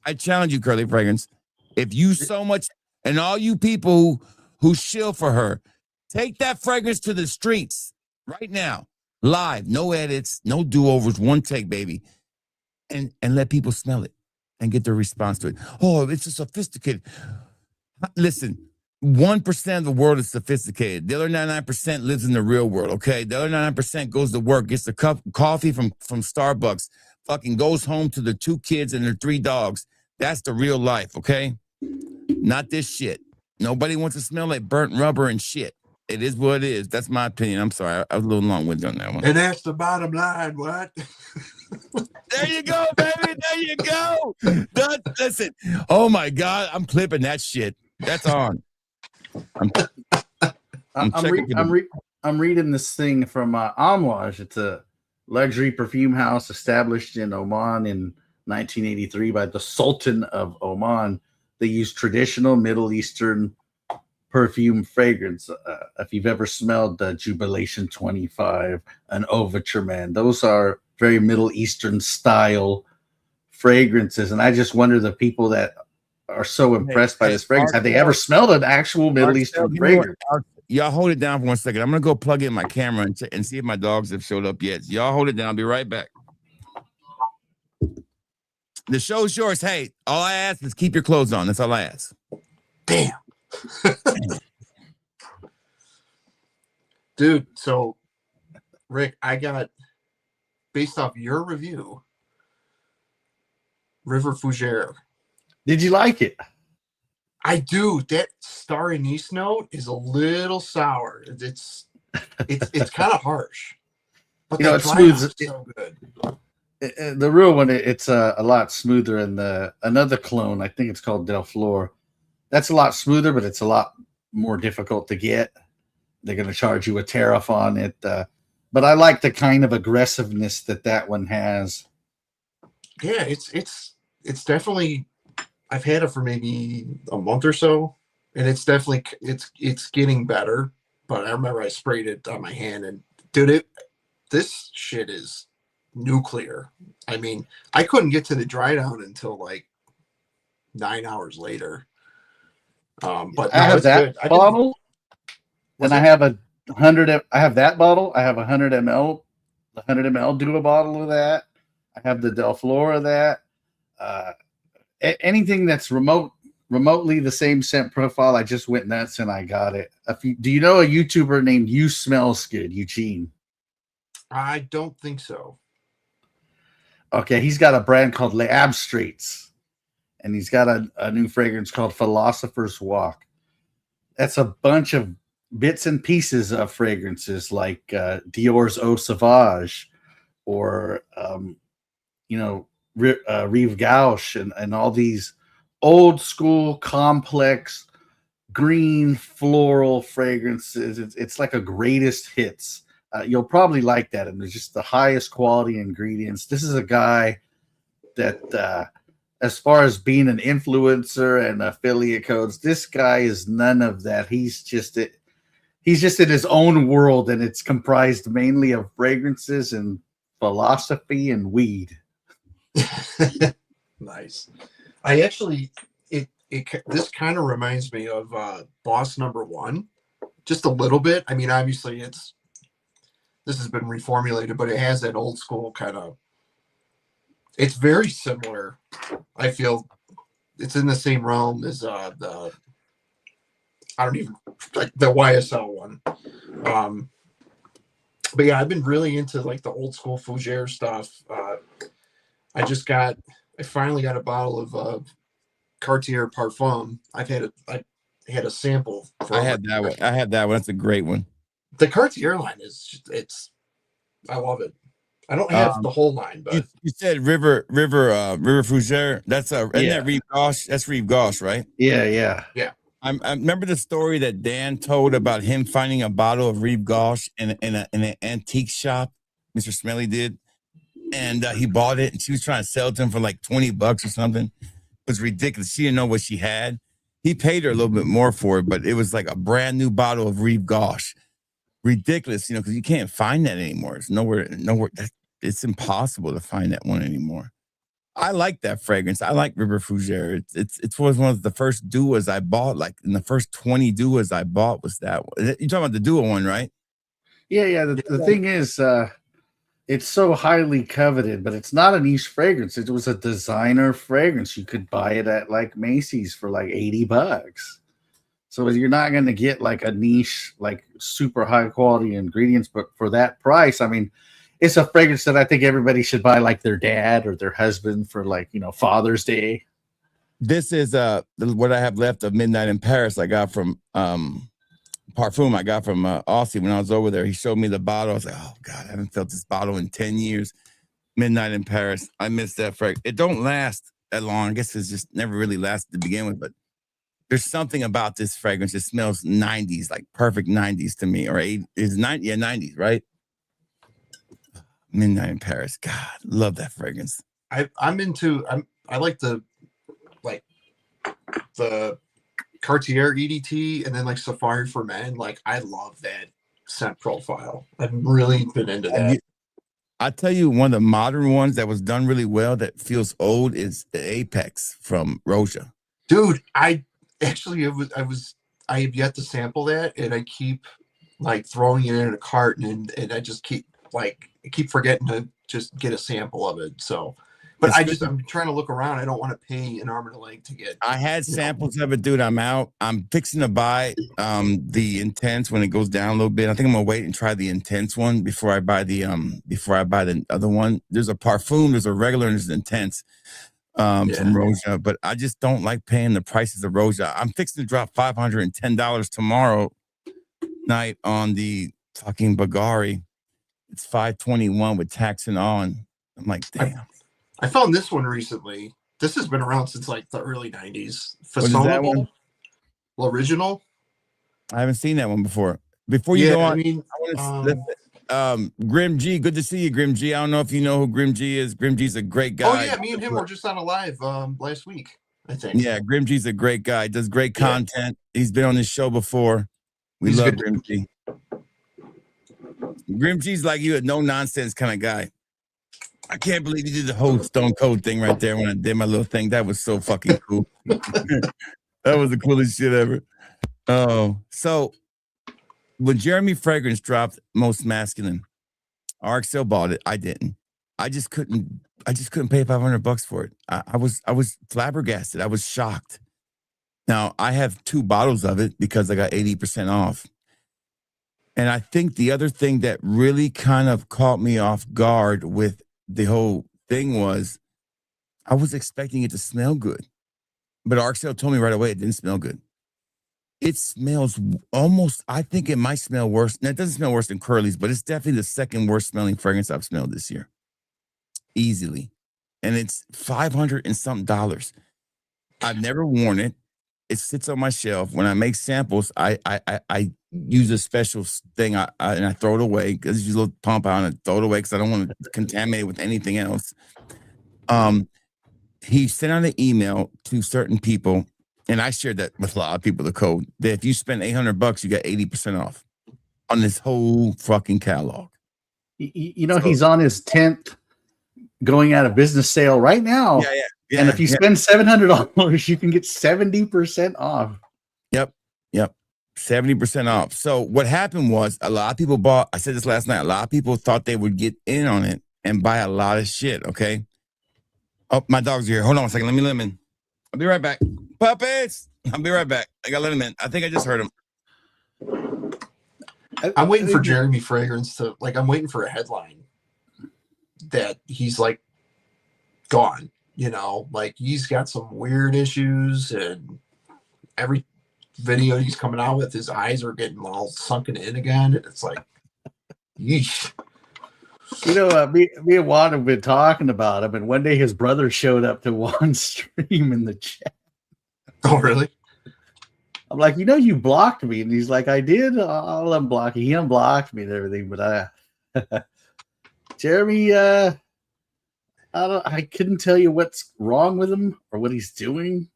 I challenge you, Curly Fragrance. If you so much, and all you people who shill for her, take that fragrance to the streets right now, live, no edits, no do-overs, one take, baby, and let people smell it and get their response to it. Oh, it's a sophisticated. Listen, 1% of the world is sophisticated. The other 99% lives in the real world, okay? The other 99% goes to work, gets a cup of coffee from Starbucks, fucking goes home to their 2 kids and their 3 dogs. That's the real life, okay? Not this shit. Nobody wants to smell like burnt rubber and shit. It is what it is. That's my opinion. I'm sorry. I was a little long-winded on that one. And that's the bottom line. What? There you go, baby. There you go. Listen. Oh, my God. I'm clipping that shit. That's on. I'm reading this thing from Amouage. It's a luxury perfume house established in Oman in 1983 by the Sultan of Oman. They use traditional Middle Eastern perfume fragrance. If you've ever smelled the Jubilation 25, an Overture Man, those are very Middle Eastern style fragrances. And I just wonder, the people that are so impressed by this fragrance, have they ever smelled an actual Middle Eastern fragrance? Y'all hold it down for 1 second. I'm going to go plug in my camera and see if my dogs have showed up yet. Y'all hold it down. I'll be right back. The show's yours. Hey, all I ask is keep your clothes on. That's all I ask. Damn. Dude, so Rick, I got based off your review, River Fougere. Did you like it? I do. That star anise note is a little sour. It's kind of harsh, but You know, the it dry smooths hop's so good. The real one. It's a lot smoother, and another clone, I think it's called Del Flor. That's a lot smoother, but it's a lot more difficult to get. They're going to charge you a tariff on it, but I like the kind of aggressiveness that one has. Yeah, it's definitely. I've had it for maybe a month or so, and it's definitely it's getting better. But I remember I sprayed it on my hand, and dude, this shit is nuclear. I mean, I couldn't get to the dry down until like 9 hours later. But I have that bottle, and I have 100. I have that bottle. I have 100 ml. The 100 ml do a bottle of that. I have the Del Flora of that. Anything that's remotely the same scent profile, I just went nuts and I got it. Do you know a YouTuber named You Smells Good, Eugene? I don't think so. Okay, he's got a brand called Le Abstraits, and he's got a new fragrance called Philosopher's Walk. That's a bunch of bits and pieces of fragrances like Dior's Eau Sauvage or, Rive Gauche and all these old school, complex, green floral fragrances. It's like a greatest hits. You'll probably like that. And there's just the highest quality ingredients. This is a guy that, as far as being an influencer and affiliate codes, this guy is none of that. He's just in his own world, and it's comprised mainly of fragrances and philosophy and weed. Nice. I actually this kind of reminds me of Boss Number One, just a little bit. I mean, obviously this has been reformulated, but it has that old school kind of. It's very similar. I feel it's in the same realm as the YSL one. But yeah, I've been really into like the old school Fougere stuff. I finally got a bottle of Cartier Parfum. I had a sample. I had that one. That's a great one. The Cartier line I love it. I don't have the whole line, but you said River Fougere. That's that Rive Gauche. That's Rive Gauche, right? Yeah. I remember the story that Dan told about him finding a bottle of Rive Gauche in an antique shop. Mr. Smelly did, and he bought it, and she was trying to sell it to him for like $20 or something. It was ridiculous. She didn't know what she had. He paid her a little bit more for it, but it was like a brand new bottle of Rive Gauche. Ridiculous, because you can't find that anymore. It's nowhere. It's impossible to find that one anymore. I like that fragrance. I like River Fougere. It was one of the first duos I bought. Like in the first 20 duos I bought was that one. You're talking about the duo one, right? Yeah. The thing is, it's so highly coveted, but it's not a niche fragrance. It was a designer fragrance. You could buy it at like Macy's for like $80. So you're not going to get like a niche, like super high quality ingredients, but for that price, I mean, it's a fragrance that I think everybody should buy, like their dad or their husband for like, Father's Day. This is what I have left of Midnight in Paris. I got from Parfum. I got from Aussie when I was over there. He showed me the bottle. I was like, oh God, I haven't felt this bottle in 10 years. Midnight in Paris. I miss that fragrance. It don't last that long. I guess it's just never really lasted to begin with, but there's something about this fragrance. It smells 90s, like perfect 90s to me, or 80s. It's 90s, right? Midnight in Paris. God, love that fragrance. I like the Cartier EDT and then like Safari for Men. Like I love that scent profile. I've really been into that. I tell you, one of the modern ones that was done really well that feels old is the Apex from Roja. Dude, I have yet to sample that, and I keep like throwing it in a cart, and I just keep forgetting to just get a sample of it. So, But I'm trying to look around. I don't want to pay an arm and a leg to get. I had samples of it, dude. I'm out. I'm fixing to buy the intense when it goes down a little bit. I think I'm gonna wait and try the intense one before I buy the other one. There's a parfum, there's a regular, and there's an intense from Roja, but I just don't like paying the prices of Roja. I'm fixing to drop $510 tomorrow night on the fucking Bagari. It's $521 with tax and on. I'm like, damn. I found this one recently. This has been around since like the early 90s. What is that one? Original. I haven't seen that one before. Before you go on, I mean, Grim G, good to see you, Grim G. I don't know if you know who Grim G is. Grim G's a great guy. Oh yeah, me and him were just on a live last week, I think. Yeah, Grim G's a great guy. Does great content. He's been on this show before. He's love Grim G. Grim G's like you, a no nonsense kind of guy. I can't believe you did the whole Stone Cold thing right there when I did my little thing. That was so fucking cool. That was the coolest shit ever. Oh, so when Jeremy Fragrance dropped Most Masculine, RXL bought it. I didn't. I just couldn't pay $500 for it. I was flabbergasted. I was shocked. Now I have 2 bottles of it because I got 80% off. And I think the other thing that really kind of caught me off guard with the whole thing was I was expecting it to smell good, but RXL told me right away it didn't smell good. It smells almost, I think it might smell worse. Now, it doesn't smell worse than Curly's, but it's definitely the second worst smelling fragrance I've smelled this year. Easily. And it's $500 and something. I've never worn it. It sits on my shelf. When I make samples, I use a special thing and I throw it away because you use a little pump out and throw it away because I don't want to contaminate it with anything else. He sent out an email to certain people, and I shared that with a lot of people, the code, that if you spend $800, you get 80% off on this whole fucking catalog. You know, he's on his 10th going out of business sale right now. Yeah, and if you spend $700, you can get 70% off. Yep. 70% off. So what happened was a lot of people bought, I said this last night, a lot of people thought they would get in on it and buy a lot of shit, okay? Oh, my dog's here. Hold on a second. Let me let him in. I'll be right back. Puppets! I'll be right back. I got to let him in. I think I just heard him. I'm waiting for Jeremy Fragrance to, I'm waiting for a headline that he's, gone. You know, he's got some weird issues, and every video he's coming out with, his eyes are getting all sunken in again. And it's like, yeesh. You know, me and Juan have been talking about him, and one day his brother showed up to Juan's stream in the chat. Oh, really? I'm like, you blocked me. And he's like, I did. I'll unblock you. He unblocked me and everything, but Jeremy, I couldn't tell you what's wrong with him or what he's doing,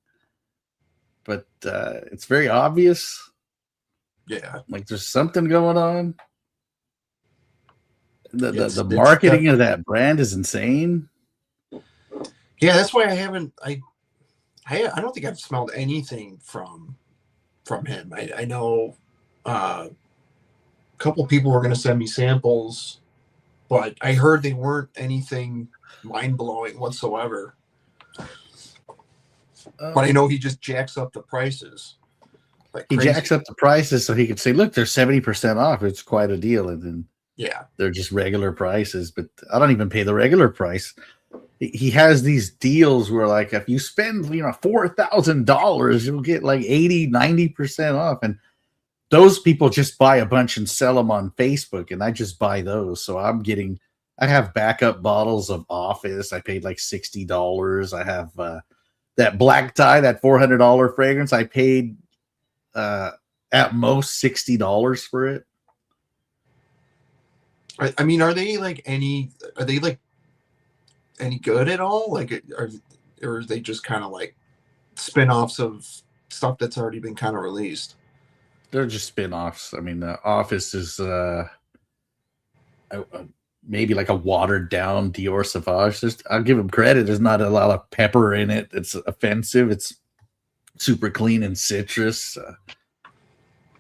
but it's very obvious. Yeah, there's something going on. The marketing of that brand is insane. Yeah, that's why I don't think I've smelled anything from him. I know a couple people were going to send me samples, but I heard they weren't anything mind-blowing whatsoever. But I know he just jacks up the prices. He jacks up the prices so he could say, look, they're 70% off. It's quite a deal. And then they're just regular prices, but I don't even pay the regular price. He has these deals where if you spend, $4,000, you'll get 80, 90% off. And those people just buy a bunch and sell them on Facebook. And I just buy those. So I have backup bottles of Office. I paid $60. I have that black tie, that $400 fragrance. I paid at most $60 for it. I mean, are they any good at all? Or are they just kind of spin-offs of stuff that's already been kind of released? They're just spin-offs. I mean, the Office is maybe a watered down Dior Sauvage. I'll give him credit. There's not a lot of pepper in it. It's offensive. It's super clean and citrus.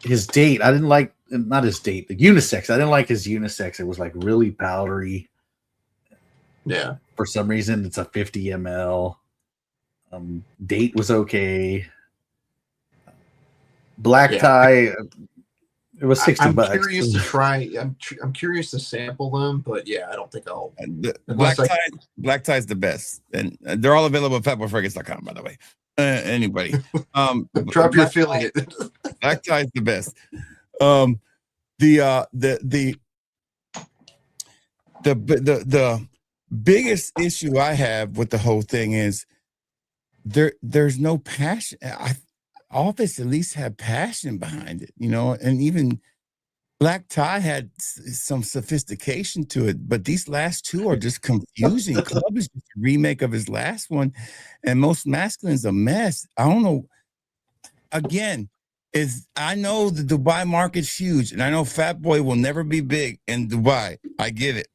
His date, I didn't like. Not his date, the unisex. I didn't like his unisex. It was really powdery. Yeah. For some reason, it's a 50 ml. Date was okay. Black tie, it was $60. I'm curious to try. I'm curious to sample them, but yeah, I don't think I'll. Black tie is the best, and they're all available at fatboyfragrance.com, by the way. Anybody, drop your affiliate. Black tie is the best. The biggest issue I have with the whole thing is there's no passion. Office at least had passion behind it, you know, and even Black Tie had some sophistication to it, but these last two are just confusing. Club is just a remake of his last one, and Most Masculine's a mess. I don't know. Again, I know the Dubai market's huge, and I know Fat Boy will never be big in Dubai. I get it.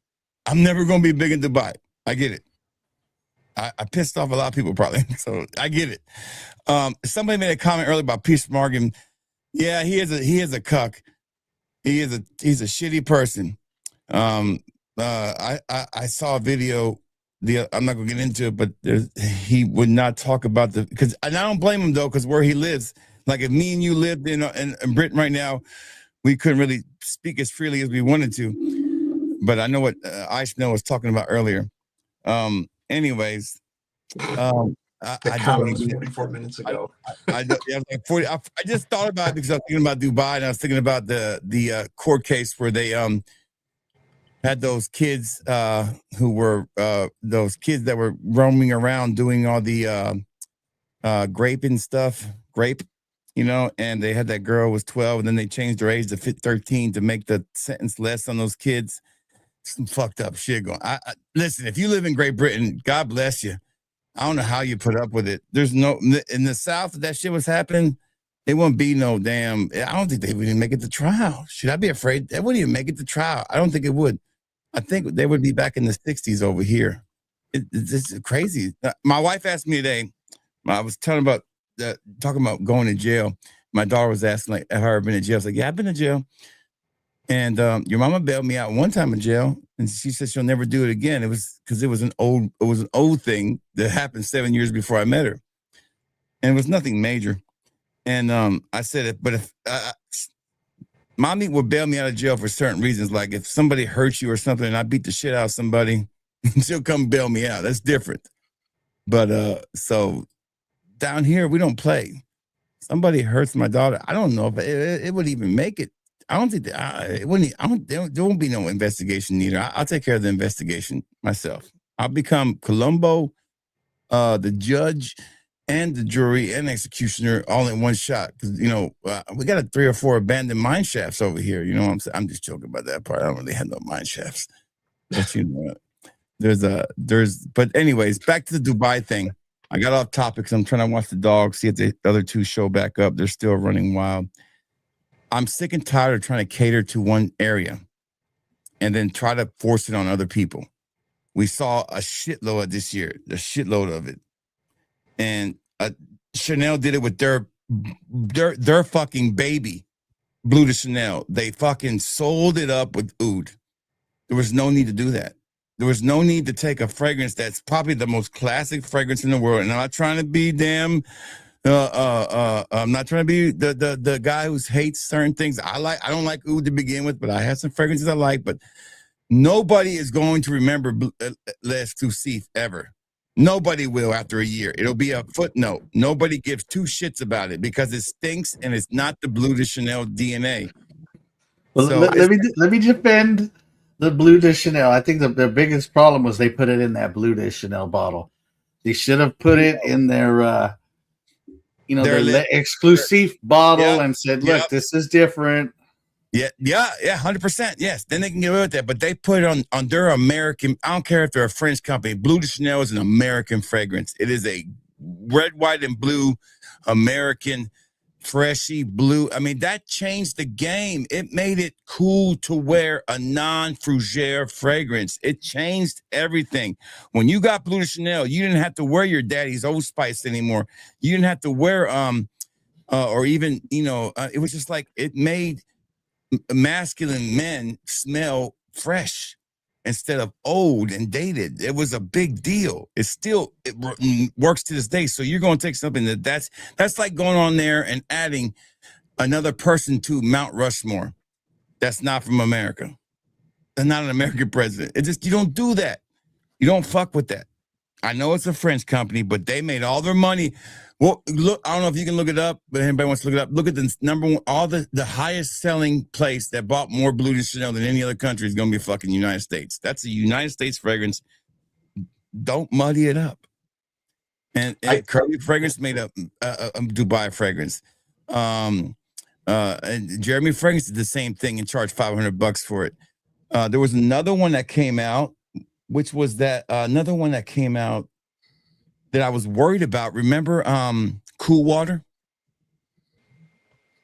I'm never going to be big in Dubai. I get it. I pissed off a lot of people probably, so I get it. Somebody made a comment earlier about Peace Morgan. Yeah, he is a cuck. He's a shitty person. I saw a video. I'm not gonna get into it, but he would not talk about because I don't blame him though, because where he lives, like if me and you lived in Britain right now, we couldn't really speak as freely as we wanted to. But I know what Ice Snow was talking about earlier. Anyways, the comment was 44 minutes ago. I just thought about it because I was thinking about Dubai, and I was thinking about the court case where they had those kids who were those kids that were roaming around doing all the grape, you know, and they had that girl was 12, and then they changed her age to 13 to make the sentence less on those kids. Some fucked up shit going. Listen, if you live in Great Britain, God bless you. I don't know how you put up with it. There's no in the South, if that shit was happening, it wouldn't be no damn. I don't think they would even make it to trial. Should I be afraid? They wouldn't even make it to trial. I don't think it would. I think they would be back in the 60s over here. It's crazy. My wife asked me today. I was talking about going to jail. My daughter was asking, like, have I ever been in jail? I was like, yeah, I've been in jail. And your mama bailed me out one time in jail, and she said she'll never do it again. It was because it was an old thing that happened 7 years before I met her, and it was nothing major. And I said, but if mommy would bail me out of jail for certain reasons, like if somebody hurts you or something, and I beat the shit out of somebody, she'll come bail me out. That's different. But so down here we don't play. Somebody hurts my daughter, I don't know if it would even make it. I don't think it wouldn't. There won't be no investigation either. I'll take care of the investigation myself. I'll become Columbo, the judge, and the jury and executioner all in one shot. Because we got 3 or 4 abandoned mine shafts over here. You know what I'm saying? I'm just joking about that part. I don't really have no mine shafts. But But anyways, back to the Dubai thing. I got off topic because I'm trying to watch the dogs, see if the other 2 show back up. They're still running wild. I'm sick and tired of trying to cater to one area and then try to force it on other people. We saw a shitload of this year, a shitload of it. And Chanel did it with their fucking baby, Blue de Chanel. They fucking sold it up with oud. There was no need to do that. There was no need to take a fragrance that's probably the most classic fragrance in the world. And I'm not trying to be damn... I'm not trying to be the guy who hates certain things. I don't like oud to begin with, but I have some fragrances I like. But nobody is going to remember L'Exclusif ever. Nobody will after a year. It'll be a footnote. Nobody gives 2 shits about it because it stinks and it's not the Blue de Chanel DNA. Well, so let me defend the Blue de Chanel. I think the biggest problem was they put it in that Blue de Chanel bottle. They should have put it in their their exclusive bottle and said, look, this is different. Yeah, 100%. Yes. Then they can get away with that. But they put it on their American, I don't care if they're a French company. Blue de Chanel is an American fragrance. It is a red, white, and blue American freshy blue. I mean, that changed the game. It made it cool to wear a non-fougere fragrance. It changed everything. When you got Blue de Chanel, you didn't have to wear your daddy's Old Spice anymore. You didn't have to wear or even it was just like it made masculine men smell fresh. instead of old and dated. It was a big deal. It works to this day. So you're going to take something that's like going on there and adding another person to Mount Rushmore. That's not from America. That's not an American president. You don't do that. You don't fuck with that. I know it's a French company, but they made all their money. Well, look, I don't know if you can look it up, but anybody wants to look it up. Look at the number one, the highest selling place that bought more Blue de Chanel than any other country is going to be fucking United States. That's a United States fragrance. Don't muddy it up. And Curly Fragrance made a Dubai fragrance. And Jeremy Fragrance did the same thing and charged $500 for it. There was another one that came out, which was another one that came out that I was worried about. Remember Cool Water?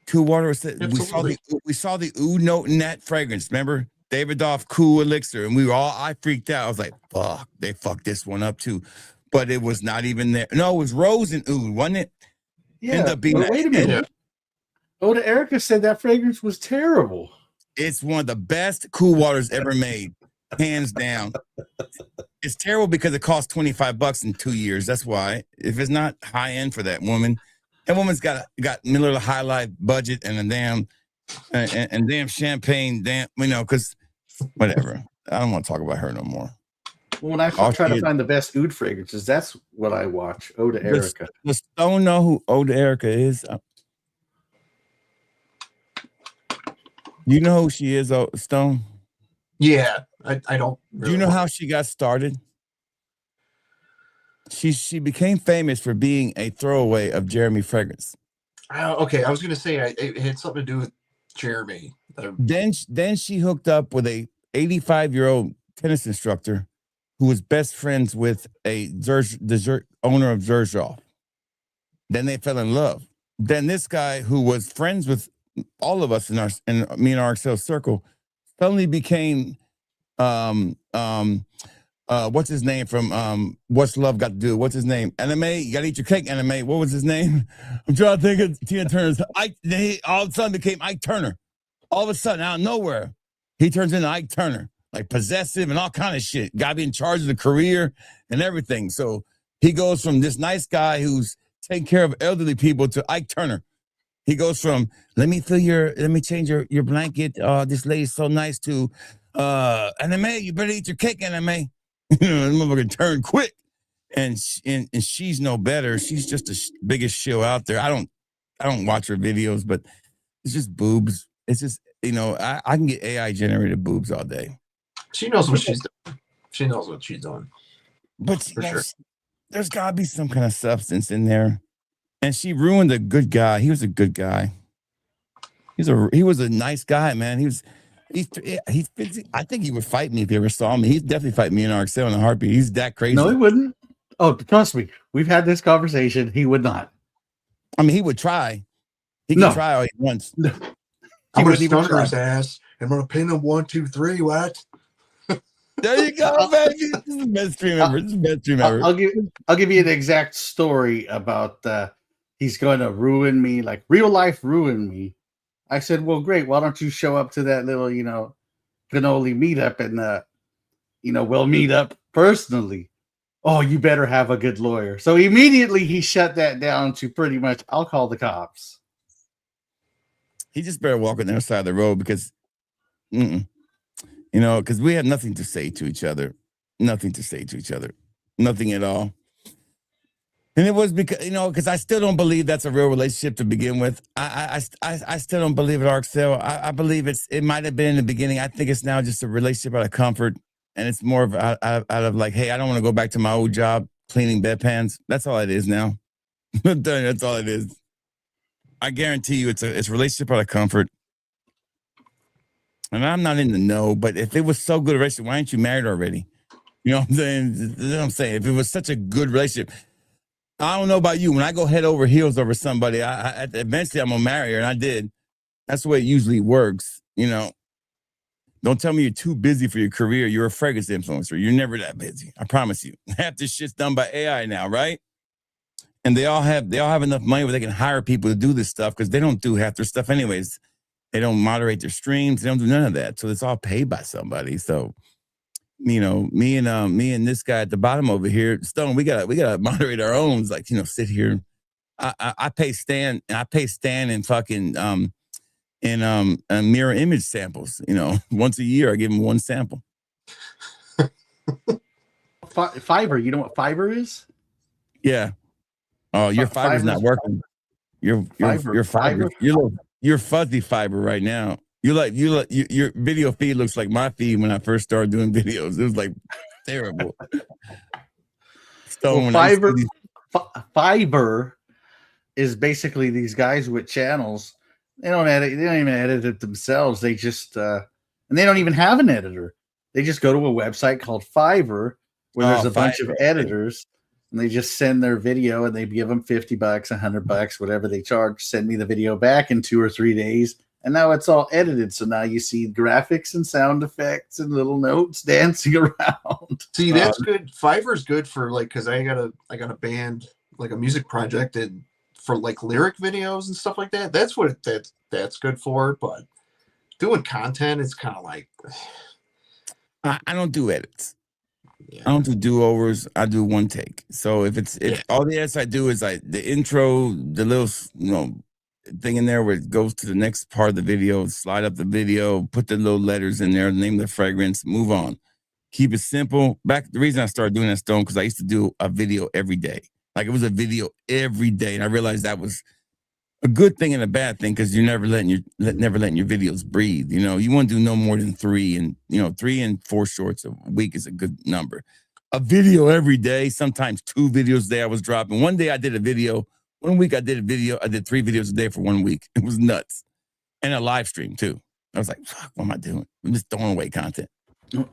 Cool Water was we saw the oud note in that fragrance. Remember? Davidoff Cool Elixir. And I freaked out. I was like, fuck, they fucked this one up too. But it was not even there. No, it was rose and oud, wasn't it? Yeah. Wait a minute. Oda Erica said that fragrance was terrible. It's one of the best Cool Waters ever made. Hands down. It's terrible because it cost $25 in 2 years. That's why. If it's not high end for that woman's got middle of high life budget and a damn champagne, because whatever. I don't want to talk about her no more. Well, when I try to find the best oud fragrances, that's what I watch. Oda Erica. Does Stone know who Oda Erica is? You know who she is, Stone? Yeah, I don't. Really Do you know how she got started? She became famous for being a throwaway of Jeremy Fragrance. Okay, I was going to say it had something to do with Jeremy. Then she hooked up with a 85-year-old tennis instructor who was best friends with the owner of Xerjoff. Then they fell in love. Then this guy who was friends with all of us in me and our Excel circle suddenly became what's his name from What's Love Got to Do? What's his name? Anime, you gotta eat your cake, Anime. What was his name? I'm trying to think of Tina Turner's. All of a sudden became Ike Turner. All of a sudden, out of nowhere, he turns into Ike Turner, like possessive and all kind of shit. Gotta be in charge of the career and everything. So he goes from this nice guy who's taking care of elderly people to Ike Turner. He goes from let me change your blanket. This lady's so nice to Anime, you better eat your cake, Anime. You know, the motherfucker turned quick. And she's no better. She's just the biggest show out there. I don't watch her videos, but it's just boobs. It's just, I can get AI generated boobs all day. She knows what she's doing. She knows what she's doing. But for sure. There's gotta be some kind of substance in there. And she ruined a good guy. He was a good guy. He was a nice guy, man. I think he would fight me if he ever saw me. He'd definitely fight me in RXL in a heartbeat. He's that crazy. No, he wouldn't. Oh, trust me. We've had this conversation. He would not. I mean, he would try. He could try all he wants. No. I'm going to stun his ass. I'm going to pin him 1, 2, 3. What? There you go, baby. This is the best stream ever. This is the best stream ever. I'll give you an exact story about he's going to ruin me, like real life ruin me. I said, well, great. Why don't you show up to that little, cannoli meetup and, we'll meet up personally. Oh, you better have a good lawyer. So immediately he shut that down to pretty much, I'll call the cops. He just better walk on the other side of the road because, because we had nothing to say to each other. Nothing to say to each other. Nothing at all. And it was because I still don't believe that's a real relationship to begin with. I still don't believe it, RXL. I believe it might have been in the beginning. I think it's now just a relationship out of comfort. And it's more of out of like, hey, I don't want to go back to my old job cleaning bedpans. That's all it is now. That's all it is. I guarantee you it's a relationship out of comfort. And I'm not in the know, but if it was so good a relationship, why aren't you married already? You know what I'm saying? That's what I'm saying. If it was such a good relationship, I don't know about you. When I go head over heels over somebody, I eventually I'm going to marry her, and I did. That's the way it usually works, Don't tell me you're too busy for your career. You're a fragrance influencer. You're never that busy. I promise you. Half this shit's done by AI now, right? And they all have enough money where they can hire people to do this stuff because they don't do half their stuff anyways. They don't moderate their streams. They don't do none of that. So it's all paid by somebody. So, me and this guy at the bottom over here, Stone, we gotta moderate our own. Like, sit here. I pay Stan and fucking mirror image samples. Once a year I give him one sample. Fiverr, you know what Fiverr is? Yeah. Oh, your Fiverr's not working. Your Fiverr. You're fuzzy Fiverr right now. Your video feed looks like my feed when I first started doing videos. It was like terrible. Well, Fiverr is basically these guys with channels. They don't even edit it themselves. They just and they don't even have an editor. They just go to a website called Fiverr where there's a bunch of editors, and they just send their video, and they give them $50, $100, whatever they charge. Send me the video back in 2 or 3 days, and now it's all edited. So now you see graphics and sound effects and little notes dancing around. See, that's good. Fiverr's good for because I got a band, like a music project, and for like lyric videos and stuff like that. That's what that's good for. But doing content, it's kind of like I don't do edits. Yeah. I don't do do-overs. I do one take. So if all the edits I do is the intro, the little thing in there where it goes to the next part of the video, slide up the video, put the little letters in there, name the fragrance, move on. Keep it simple. The reason I started doing that, Stone, because I used to do a video every day. Like it was a video every day, and I realized that was a good thing and a bad thing because you're never letting your videos breathe. You want to do no more than 3, and 3 and 4 shorts a week is a good number. A video every day, sometimes 2 videos a day I was dropping. One day I did a video. 1 week I did a video. I did 3 videos a day for 1 week. It was nuts. And a live stream too. I was like, fuck, what am I doing? I'm just throwing away content.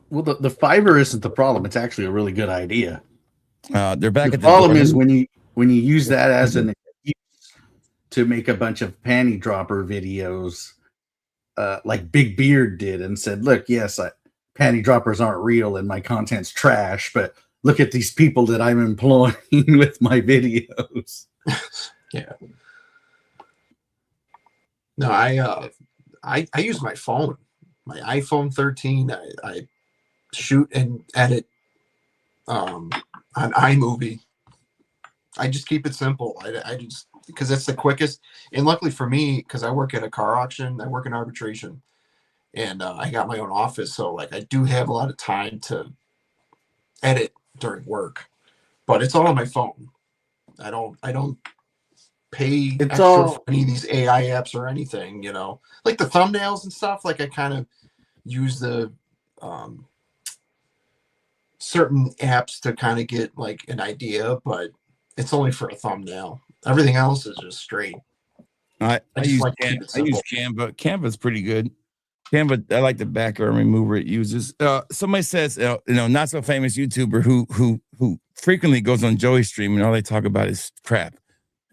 Well, the Fiverr isn't the problem. It's actually a really good idea. They're back at the problem is when you use that as an excuse to make a bunch of panty dropper videos, like Big Beard did, and said, "Look, yes, panty droppers aren't real, and my content's trash, but look at these people that I'm employing with my videos." Yeah. No, I use my phone, my iPhone 13. I shoot and edit on iMovie. I just keep it simple. I just, because that's the quickest. And luckily for me, because I work at a car auction, I work in arbitration, and I got my own office. So I do have a lot of time to edit during work, but it's all on my phone. I don't pay extra for any of these AI apps or anything, like the thumbnails and stuff. I kind of use the certain apps to kind of get an idea, but it's only for a thumbnail. Everything else is just straight. I use Canva. Canva's pretty good. Canva, I like the background remover it uses. Somebody says, not so famous YouTuber who frequently goes on Joey's stream and all they talk about is crap,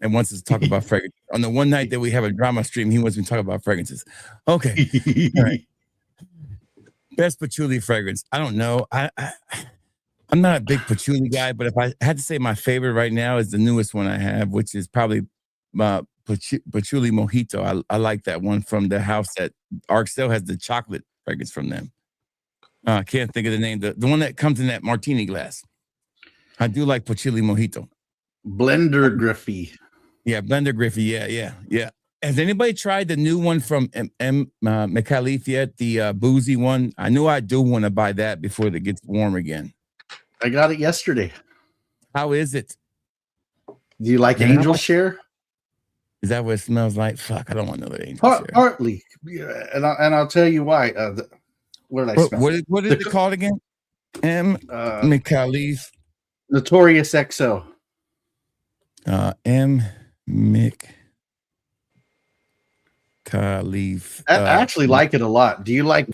and wants us to talk about fragrance. On the one night that we have a drama stream, he wants me to talk about fragrances. Okay, all right. Best patchouli fragrance. I don't know. I'm not a big patchouli guy, but if I had to say my favorite right now is the newest one I have, which is probably patchouli mojito. I like that one from the house that Arcel has the chocolate fragrance from them. I can't think of the name. The one that comes in that martini glass. I do like patchouli mojito. Blender Griffey. Yeah, Blender Griffey. Yeah. Has anybody tried the new one from McAleef yet? The boozy one? I know I do want to buy that before it gets warm again. I got it yesterday. How is it? Do you like Angel Share? Is that what it smells like? Fuck, I don't want another Angel Share. Partly, and I'll tell you why. What did I smell? What is it called again? McAleef. Notorious XO. McAleef. I actually like it a lot. Do you like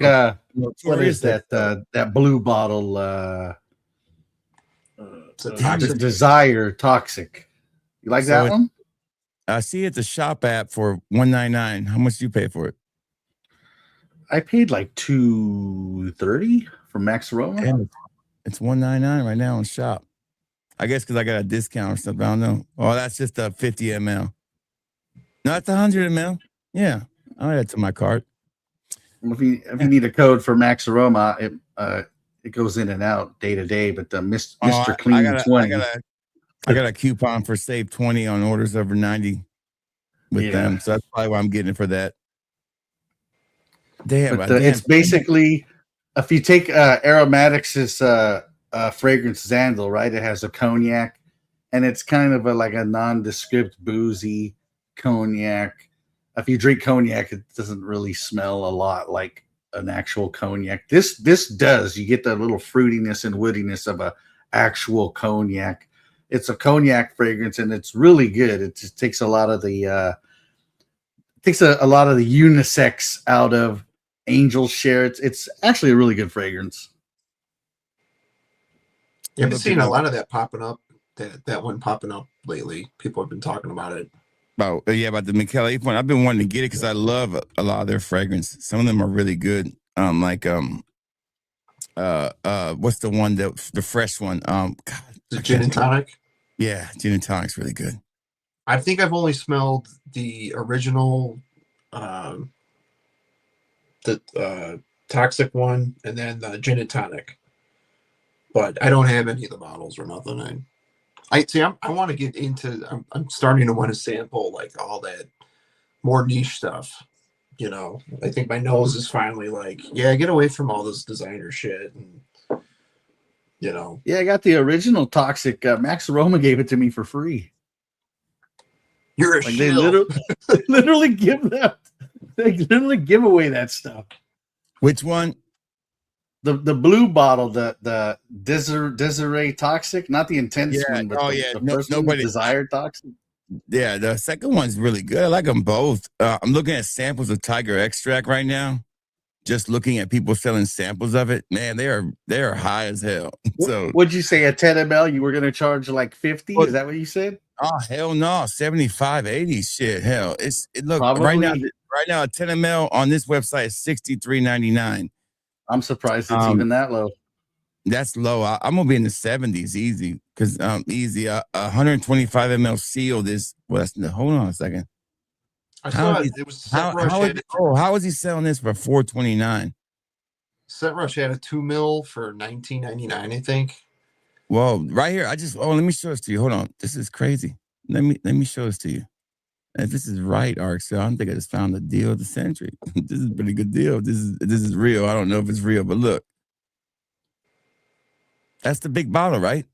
what is that? That blue bottle. Desire Toxic. You like that one? I see it's a shop app for $199. How much do you pay for it? I paid like $230 from Max Aroma. It's $199 right now on shop. I guess because I got a discount or something. I don't know. Oh, that's just a 50 ml. No, it's 100 ml. Yeah, I'll add it to my cart. If you need a code for Max Aroma, it goes in and out day to day. But the Mr. I Clean got 20. I got a coupon for save 20 on orders over 90 with Yeah. them. So that's probably why I'm getting it for that. Damn, But it's basically, if you take Aromatics' fragrance Xandel, right? It has a cognac, and it's kind of like a nondescript boozy cognac. If you drink cognac, it doesn't really smell a lot like an actual cognac. This does. You get the little fruitiness and woodiness of a actual cognac. It's a cognac fragrance, and it's really good. It just takes a lot of the unisex out of Angel Share. It's actually a really good fragrance. Yeah, I've been seeing a lot of that popping up. That one popping up lately. People have been talking about it. About the Michele one. I've been wanting to get it because I love a lot of their fragrance. Some of them are really good. What's the one the fresh one? God, the gin and tonic. Yeah, gin and tonic's really good. I think I've only smelled the original, the toxic one, and then the gin and tonic. But I don't have any of the bottles or nothing. I want to get into. I'm starting to want to sample like all that more niche stuff. You know, I think my nose is finally like, yeah, get away from all this designer shit. And, you know, yeah, I got the original toxic. Max Aroma gave it to me for free. You're a like shill. They literally give that. They literally give away that stuff. Which one? The blue bottle, the Desiree Toxic, not the intense one, but the first nobody desired Toxic. Yeah, the second one's really good. I like them both. I'm looking at samples of Tiger Extract right now. Just looking at people selling samples of it, man, they are high as hell. So, what'd you say? A 10 ml, you were going to charge like 50? Is that what you said? Oh hell no, 75, 80 shit. Hell, right now a 10 ml on this website is $63.99. I'm surprised it's even that low. That's low. I'm gonna be in the 70s easy because 125 ml sealed is hold on a second. I saw it was how is he selling this for $429? Set Rush had a 2 mil for $19.99, I think. Whoa, right here. Let me show this to you. Hold on. This is crazy. Let me show this to you. If this is right, Ark, so I don't think I just found the deal of the century. This is a pretty good deal. This is real. I don't know if it's real, but look. That's the big bottle, right?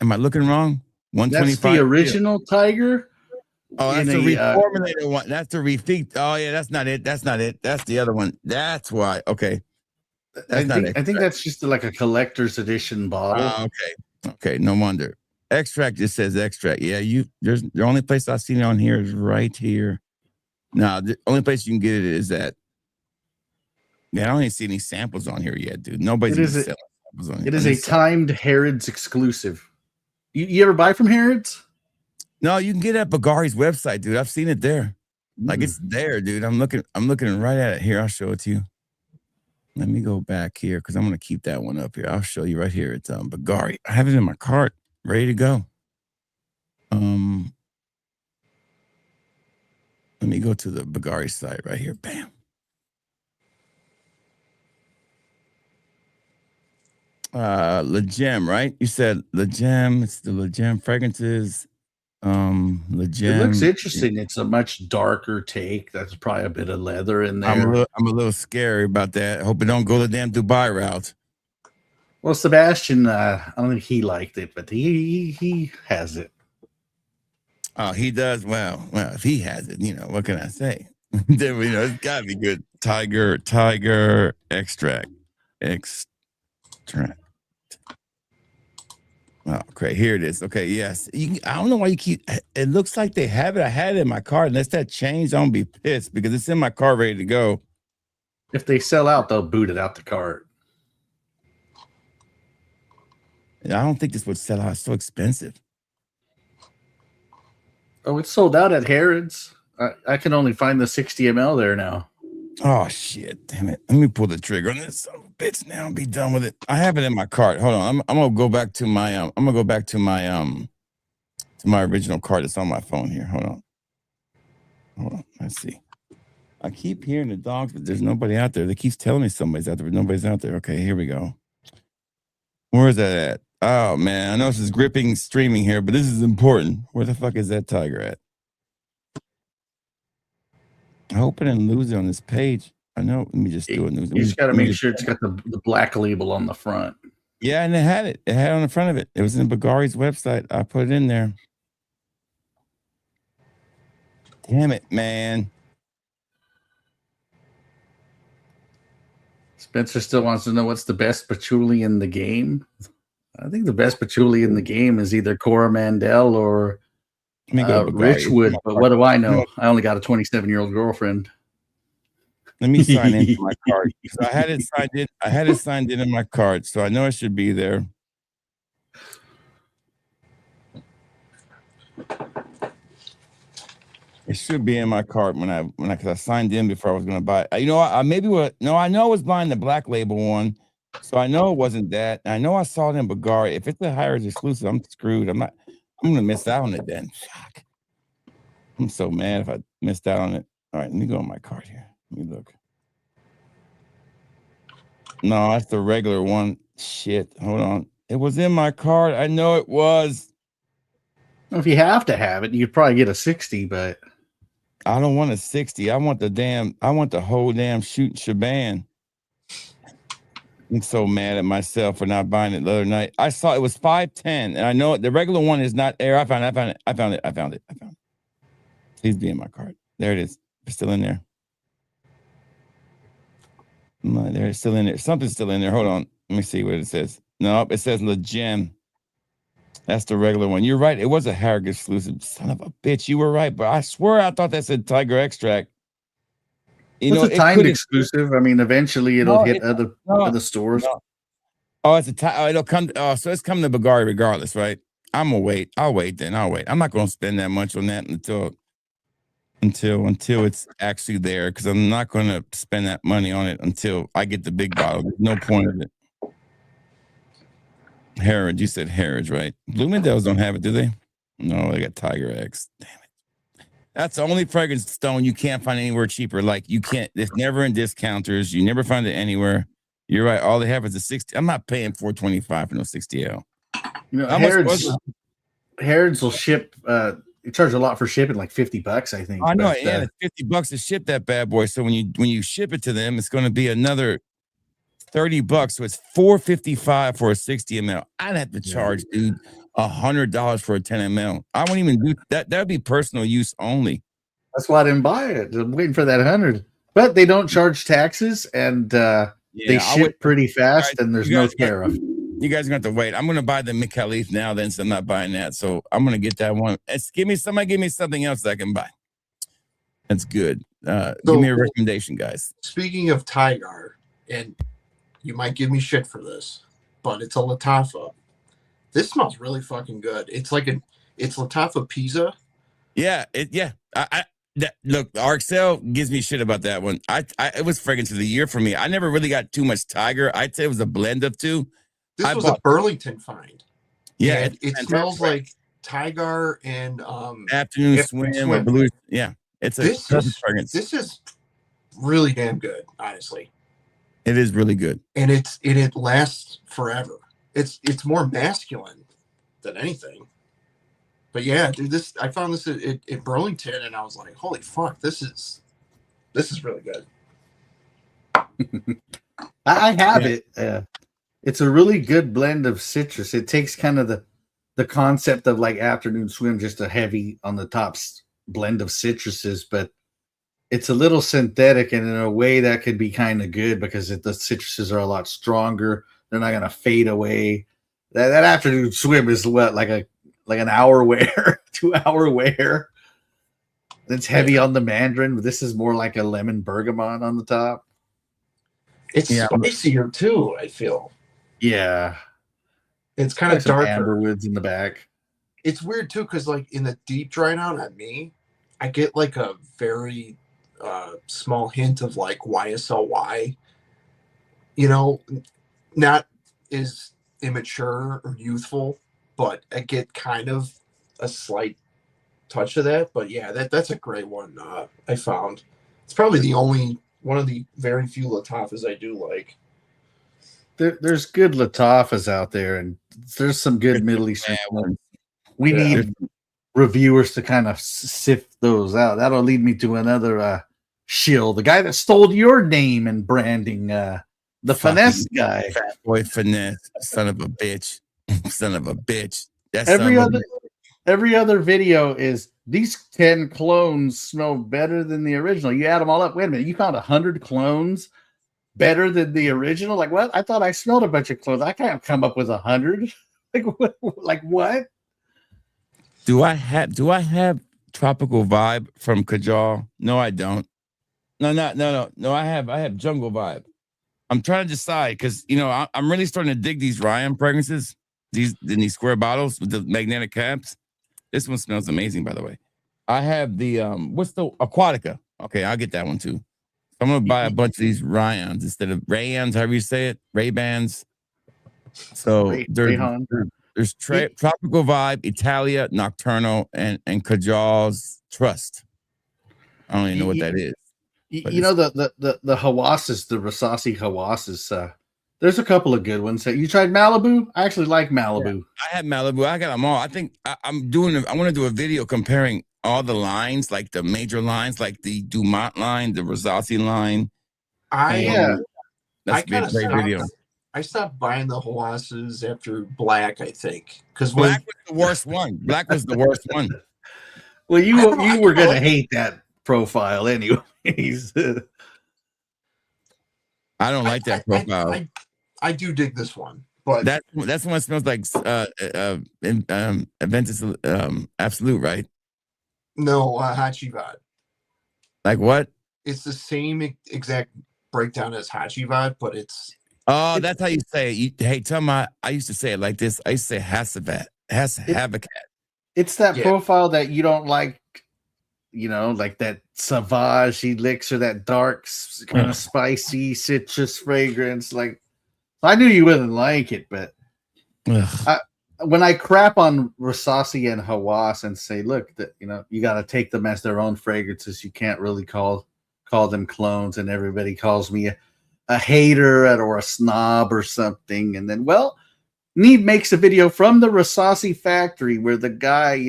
Am I looking wrong? 125. That's the original Tiger. Oh, that's the reformulated one. That's the refeed. Oh, yeah, that's not it. That's not it. That's the other one. That's why. Okay. I think that's just like a collector's edition bottle. Okay. No wonder. Extract just says extract. Yeah, there's the only place I've seen it on here is right here. Now, the only place you can get it is that. Yeah, I don't even see any samples on here yet, dude. Nobody's selling samples on here. It is a timed Harrods exclusive. You ever buy from Harrods? No, you can get it at Bagari's website, dude. I've seen it there. Like it's there, dude. I'm looking right at it here. I'll show it to you. Let me go back here because I'm gonna keep that one up here. I'll show you right here. It's Bagari. I have it in my cart, ready to go. Let me go to the Bagari site right here. Bam. Le Gem, right? You said Le Gem. It's the Le Gem fragrances. Le Gem. It looks interesting. It's a much darker take. That's probably a bit of leather in there. I'm a little scary about that. I hope it don't go the damn Dubai route. Well, Sebastian, I don't think he liked it, but he has it. Oh, he does. Well, if he has it, what can I say? It's gotta be good. Tiger extract. Oh, great. Here it is. Okay, yes. I don't know why you keep. It looks like they have it. I had it in my cart. Unless that changed, I'm gonna be pissed because it's in my car ready to go. If they sell out, they'll boot it out the cart. I don't think this would sell out. It's so expensive. Oh, it's sold out at Harrods. I can only find the 60 ml there now. Oh shit! Damn it! Let me pull the trigger on this son of a bitch now and be done with it. I have it in my cart. Hold on. I'm gonna go back to my to my original cart. It's on my phone here. Hold on. Let's see. I keep hearing the dogs, but there's nobody out there. They keep telling me somebody's out there, but nobody's out there. Okay, here we go. Where's that at? Oh man, I know this is gripping streaming here, but this is important. Where the fuck is that tiger at? I hope I didn't lose it on this page. I know. Let me just do it. You just got to make sure it's got the black label on the front. Yeah, and it had it. It had it on the front of it. It was in Bagari's website. I put it in there. Damn it, man. Spencer still wants to know what's the best patchouli in the game. I think the best patchouli in the game is either Coromandel or Richwood. But what do I know? I only got a 27-year-old girlfriend. Let me sign into my card. So I had it signed in. I had it signed in my card, so I know it should be there. It should be in my cart because I signed in before I was going to buy it. You know, I know I was buying the black label one, so I know it wasn't that. I know I saw it in Bagari. If it's a Harrods exclusive, I'm screwed. I'm going to miss out on it then. Fuck. I'm so mad if I missed out on it. All right, let me go on my card here. Let me look. No, that's the regular one. Shit, hold on. It was in my card. I know it was. Well, if you have to have it, you'd probably get a 60, but I don't want a 60. I want the whole damn shoot shebang. I'm so mad at myself for not buying it the other night. I saw it was 510, and I know it. The regular one is not there. I found it. Please be in my card. There it is. It's still in there. No, there it's still in there. Something's still in there. Hold on. Let me see what it says. Nope, it says Legem. That's the regular one. You're right. It was a Harrogate exclusive. Son of a bitch. You were right, but I swear I thought that said Tiger Extract. It's a timed exclusive. I mean, eventually it'll hit other stores. No. Oh, it'll come. Oh, so it's coming to Bagari regardless, right? I'm gonna wait. I'll wait then. I'm not gonna spend that much on that until it's actually there, because I'm not gonna spend that money on it until I get the big bottle. There's no point in it. Harrods, you said Harrods, right? Bloomingdale's don't have it, do they? No, they got Tiger X. Damn it. That's the only fragrance stone you can't find anywhere cheaper. Like, you can't, it's never in discounters. You never find it anywhere. You're right. All they have is a 60. I'm not paying $425 for no 60L. You know, Harrods will ship, you charge a lot for shipping, like $50, I think. I know, and it's $50 to ship that bad boy. So when you ship it to them, it's going to be another $30, so it's $455 for a 60 ml. I'd have to charge dude $100 for a 10 ml. I wouldn't even do that. That'd be personal use only. That's why I didn't buy it. I'm waiting for that 100. But they don't charge taxes, and they ship pretty fast, and there's no tariff. You guys are going to have to wait. I'm going to buy the Michelif now, then, so I'm not buying that. So I'm going to get that one. Give me something else that I can buy. That's good. Give me a recommendation, guys. Speaking of Tiger, and you might give me shit for this, but it's a Lattafa. This smells really fucking good. It's like it's Lattafa Pisa. Yeah, look, RXL gives me shit about that one. It was fragrance of the year for me. I never really got too much Tiger. I'd say it was a blend of two. This was a Burlington find. Yeah, it smells like Tiger and Afternoon Swim or Blue. Yeah, it's a perfect fragrance. This is really damn good, honestly. It is really good, and it lasts forever. It's more masculine than anything. But yeah, dude, I found this at Burlington, and I was like, holy fuck, this is really good. I have it. It's a really good blend of citrus. It takes kind of the concept of like Afternoon Swim, just a heavy on the top blend of citruses, but it's a little synthetic, and in a way that could be kind of good because the citruses are a lot stronger. They're not going to fade away. That Afternoon Swim is what, like an hour wear, 2 hour wear. It's heavy on the mandarin, but this is more like a lemon bergamot on the top. It's spicier too, I feel. Yeah. It's kind of darker. Amberwoods in the back. It's weird too, because like in the deep dry down on me, I get like a very small hint of like YSLY. You know, not as immature or youthful, but I get kind of a slight touch of that. But yeah, that's a great one. I found it's probably the only one of the very few Lattafas I do like. there's good Latifahs out there, and there's some good Middle Eastern ones. We need reviewers to kind of sift those out. That'll lead me to another shill, the guy that stole your name and branding, the finesse guy. Fat boy finesse, son of a bitch. Son of a bitch. That's every other video is these 10 clones smell better than the original. You add them all up. Wait a minute, you found 100 clones better than the original? Like what? I thought I smelled a bunch of clones. I can't come up with 100. Like what? Do I have tropical vibe from Kajal? No, I don't. No. I have jungle vibe. I'm trying to decide because I'm really starting to dig these Ryan fragrances. These square bottles with the magnetic caps. This one smells amazing, by the way. I have the what's the Aquatica? Okay, I'll get that one too. I'm gonna buy a bunch of these Ryans instead of Rayans, however you say it, Ray-Bans. So there's Tropical Vibe, Italia, Nocturnal, and Kajal's Trust. I don't even know what that is. You know the Hawasses, the Rasasi Hawasses. There's a couple of good ones. You tried Malibu? I actually like Malibu. Yeah, I have Malibu. I got them all. I think I want to do a video comparing all the lines, like the major lines, like the Dumont line, the Rasasi line. That's a great video. I stopped buying the Hawasses after Black, I think, because Black was the worst one. Black was the worst one. Well, you were gonna hate that profile anyways. I don't like that profile. I do dig this one, but that's one that smells like Aventus Absolute, right? No, Hachivad. Like what? It's the same exact breakdown as Hachivad, but it's that's how you say it. Hey, tell me, I used to say it like this. I used to say Hasavat. It's that profile that you don't like, like that Sauvage elixir, that dark kind of spicy citrus fragrance. Like, I knew you wouldn't like it, but when I crap on Rasasi and Hawas and say, look, that you got to take them as their own fragrances. You can't really call them clones, and everybody calls me a hater or a snob or something. And then, Neeb makes a video from the Rasasi factory where the guy,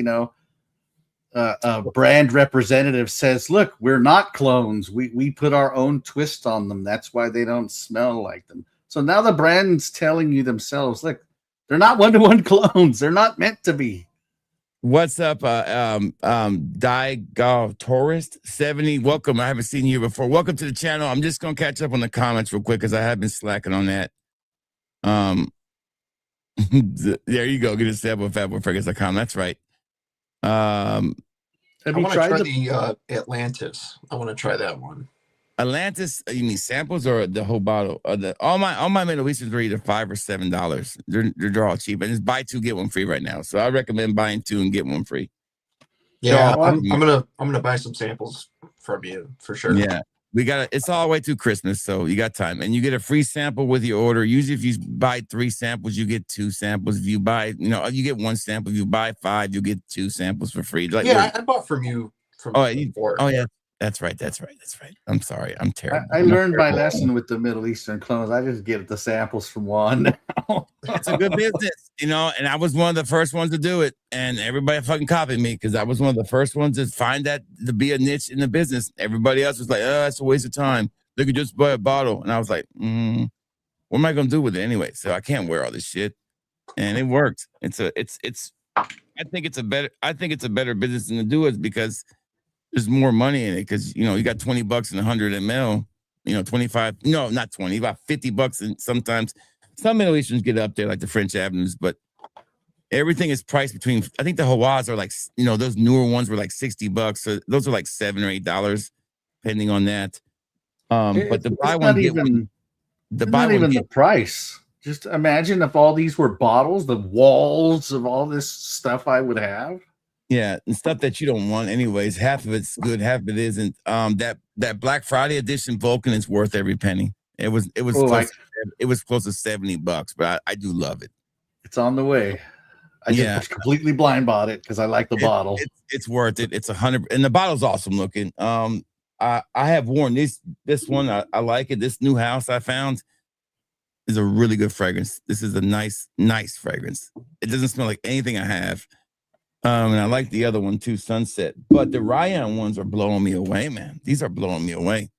a brand representative says, look, we're not clones. We put our own twist on them. That's why they don't smell like them. So now the brand's telling you themselves, look, they're not one-to-one clones. They're not meant to be. What's up, Digal Tourist 70? Welcome. I haven't seen you before. Welcome to the channel. I'm just gonna catch up on the comments real quick because I have been slacking on that. There you go. Get a sample of fatboyfragrance.com. That's right. I want to try the Atlantis. I want to try that one. Atlantis, you mean samples or the whole bottle? All my Middle Easterns are either $5 or $7. They're all cheap, and it's buy two get one free right now. So I recommend buying two and get one free. Yeah, I'm gonna buy some samples from you for sure. Yeah, it's all the way through Christmas, so you got time, and you get a free sample with your order. Usually, if you buy 3 samples, you get 2 samples. If you buy, you get 1 sample. If you buy 5, you get 2 samples for free. Like, I bought from you. Before. Oh yeah. That's right. I'm sorry. I'm terrible. I learned my lesson with the Middle Eastern clones. I just get the samples from one. It's a good business, and I was one of the first ones to do it, and everybody fucking copied me because I was one of the first ones to find that to be a niche in the business. Everybody else was like, it's a waste of time. They could just buy a bottle. And I was like, what am I going to do with it anyway? So I can't wear all this shit. And it worked. I think it's a better business than to do it because there's more money in it because you got $20 and 100 ml, 25, no, not 20, about $50, and sometimes some Middle Easterns get up there like the French Avenues, but everything is priced between. I think the Hawas are like, those newer ones were like $60, so those are like $7 or $8, depending on that. But the buy one get one, the price. Just imagine if all these were bottles, the walls of all this stuff I would have. Yeah, and stuff that you don't want anyways. Half of it's good, half of it isn't. That Black Friday edition Vulcan is worth every penny. It was close to $70, but I do love it. It's on the way. I just completely blind bought it because I like the bottle. It's worth it. It's 100, and the bottle's awesome looking. I have worn this one. I like it. This new house I found. is a really good fragrance. This is a nice fragrance. It doesn't smell like anything I have. And I like the other one too, Sunset. But the Ryan ones are blowing me away, man. These are blowing me away. And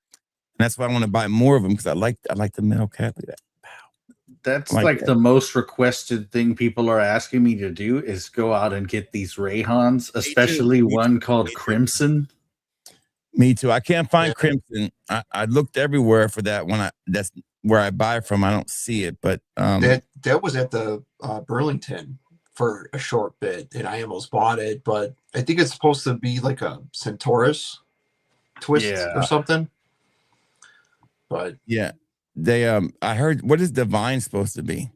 that's why I want to buy more of them, because I like the metal cap. Look at that. That's like like that. the most requested thing people are asking me to do is go out and get these Rayhans, especially one called Crimson. Me too. I can't find Yeah. Crimson. I looked everywhere for that one. That's where I buy from. I don't see it, but That was at the Burlington for a short bit, and I almost bought it, but I think it's supposed to be like a Centaurus twist or something. But yeah, they I heard, what is Divine supposed to be?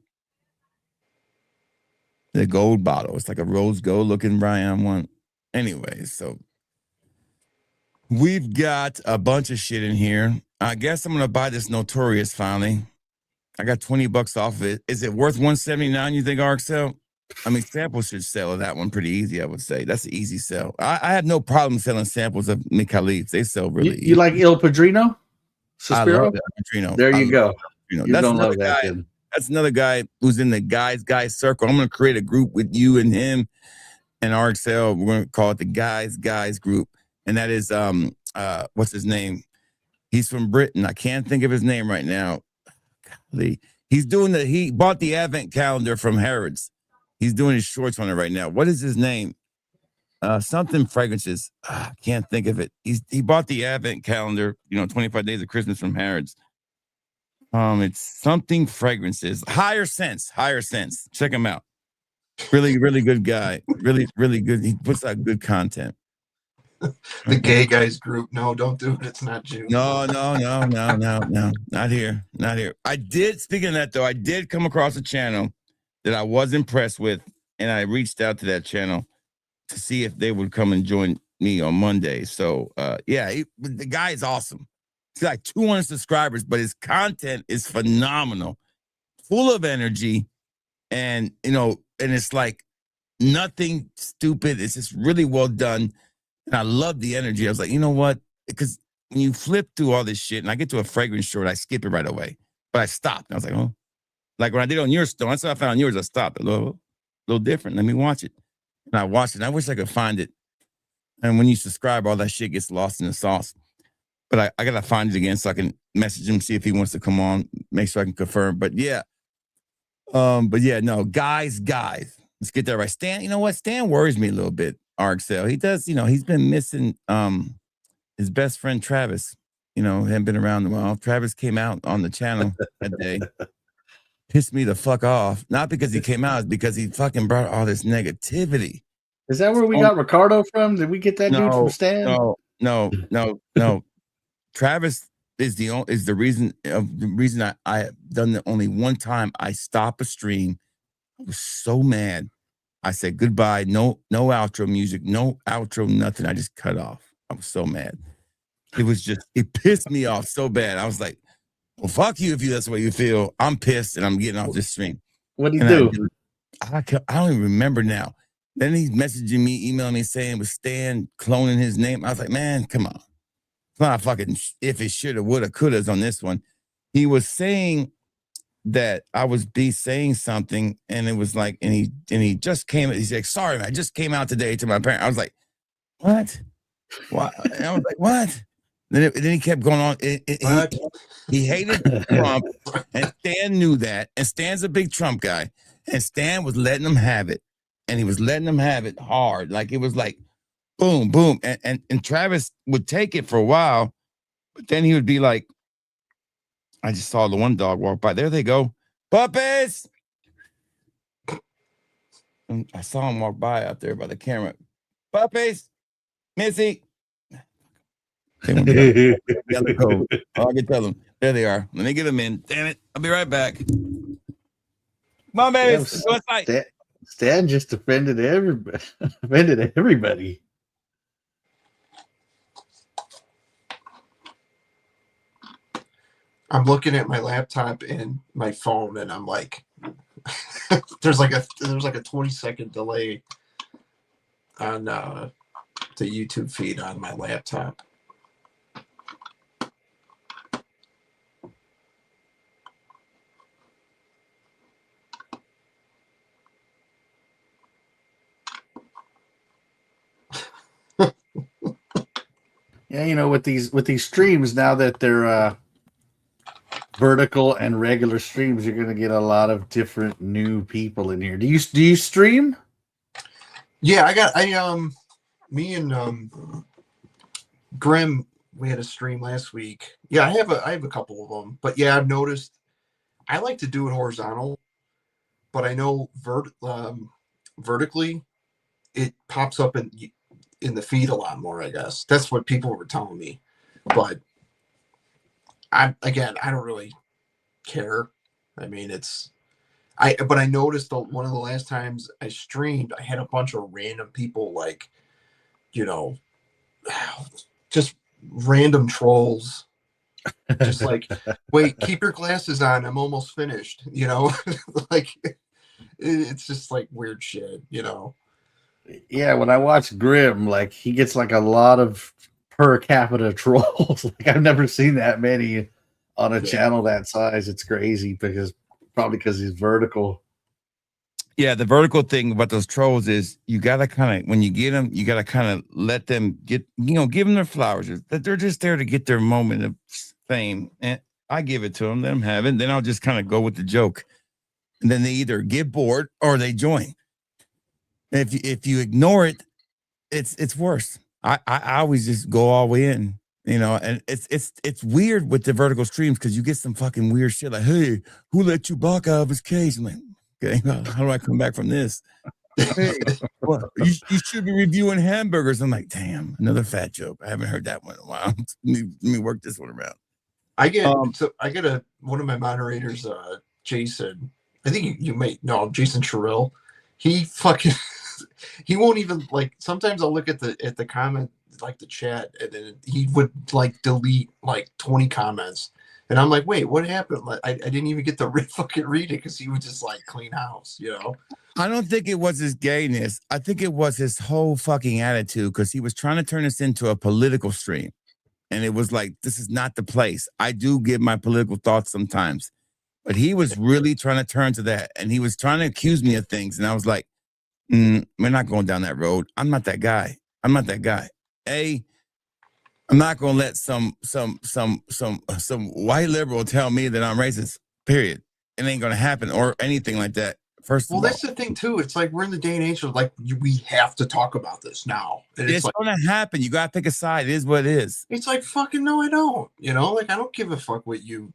The gold bottle. It's like a rose gold looking Ryan one. Anyway, so we've got a bunch of shit in here. I guess I'm gonna buy this Notorious finally. I got $20 off of it. Is it worth $179? You think, RXL? I mean, samples should sell that one pretty easy, I would say. That's an easy sell. I have no problem selling samples of Michalif. They sell really easy. You like Il Padrino? I love El Padrino. There you go. You're That's gonna love that guy. kid. That's another guy who's in the guys circle. I'm going to create a group with you and him and RXL. We're going to call it the guys group. And that is, what's his name? He's from Britain. I can't think of his name right now. He bought the advent calendar from Harrods. He's doing his shorts on it right now. What is his name? Something fragrances. I can't think of it. He bought the advent calendar, 25 days of Christmas from Harrods. It's something fragrances. Higher Sense. Check him out. Really, really good guy. Really, really good. He puts out good content. The gay guys group. No, don't do it. It's not June. No. Not here. Speaking of that, though, I did come across a channel that I was impressed with, and I reached out to that channel to see if they would come and join me on Monday. So, the guy is awesome. He's like 200 subscribers, but his content is phenomenal, full of energy, and it's like nothing stupid. It's just really well done. And I love the energy. I was like, you know what? Because when you flip through all this shit and I get to a fragrance short, I skip it right away. But I stopped. And I was like, oh. Like when I did on your store, that's what I found on yours. I stopped. A little different. Let me watch it. And I watched it. And I wish I could find it. And when you subscribe, all that shit gets lost in the sauce. But I got to find it again so I can message him, see if he wants to come on, make sure I can confirm. But yeah. No, guys. Let's get that right. Stan, you know what? Stan worries me a little bit, RXL. He does, he's been missing his best friend, Travis. Hadn't been around in a while. Travis came out on the channel that day. Pissed me the fuck off. Not because he came out, it's because he fucking brought all this negativity. Is that where we got Ricardo from? Did we get that dude from Stan? No. Travis is the reason I have done it only one time. I stopped a stream. I was so mad. I said goodbye. No outro music, no outro, nothing. I just cut off. I was so mad. It pissed me off so bad. I was like, well, fuck you if that's the way you feel. I'm pissed and I'm getting off this stream. What did he do? I don't even remember now. Then he's messaging me, emailing me saying with Stan cloning his name. I was like, man, come on. It's not fucking if it shoulda, woulda, couldas on this one. He was saying that I was saying something, and it was like, and he just came. He's like, sorry, man, I just came out today to my parents. I was like, what? And I was like, what? Then he kept going on. He hated Trump, and Stan knew that. And Stan's a big Trump guy, and Stan was letting him have it, and he was letting him have it hard. Like it was like, boom, boom, and Travis would take it for a while, but then he would be like, I just saw the one dog walk by. There they go, puppies. And I saw him walk by out there by the camera. Puppies, Missy. I can tell them. There they are. Let me get them in. Damn it. I'll be right back. Come on, babies. Go inside. Stan just offended everybody. I'm looking at my laptop and my phone, and I'm like, there's like a 20-second delay on the YouTube feed on my laptop. Yeah, you know, with these streams now that they're vertical and regular streams, you're gonna get a lot of different new people in here. Do you stream? Yeah, me and Grim, we had a stream last week. Yeah, I have a couple of them, but yeah, I've noticed I like to do it horizontal, but I know vertically it pops up in the feed a lot more. I guess that's what people were telling me, but I don't really care. I mean, but I noticed one of the last times I streamed, I had a bunch of random people like, you know, just random trolls. Just like, wait, keep your glasses on. I'm almost finished. You know, like it's just like weird shit. You know. Yeah, when I watch Grim, like he gets like a lot of per capita trolls. Like I've never seen that many on a channel that size. It's crazy probably because he's vertical. Yeah, the vertical thing about those trolls is you gotta kind of, when you get them, you gotta kind of let them get, give them their flowers. They're just there to get their moment of fame, and I give it to them, let them have it. Then I'll just kind of go with the joke, and then they either get bored or they join. If you ignore it, it's worse. I always just go all the way in, and it's weird with the vertical streams because you get some fucking weird shit like, hey, who let you block out of his case? I'm like, okay, how do I come back from this? Hey, well, you should be reviewing hamburgers. I'm like, damn, another fat joke. I haven't heard that one in a while. Let me work this one around. I get one of my moderators, Jason. I think you may know Jason Churrill. He fucking he won't even like. Sometimes I'll look at the comment, like the chat, and then he would like delete like 20 comments. And I'm like, wait, what happened? Like, I didn't even get to fucking read it because he would just like clean house, you know? I don't think it was his gayness. I think it was his whole fucking attitude because he was trying to turn this into a political stream. And it was like, this is not the place. I do give my political thoughts sometimes. But he was really trying to turn to that. And he was trying to accuse me of things. And I was like, we're not going down that road. I'm not that guy. I'm not that guy. I'm not gonna let some white liberal tell me that I'm racist. Period. It ain't gonna happen or anything like that. First of all, that's the thing too. It's like we're in the day and age of like we have to talk about this now. And it's like, gonna happen. You gotta pick a side. It is what it is. It's like fucking no, I don't. You know, like I don't give a fuck who you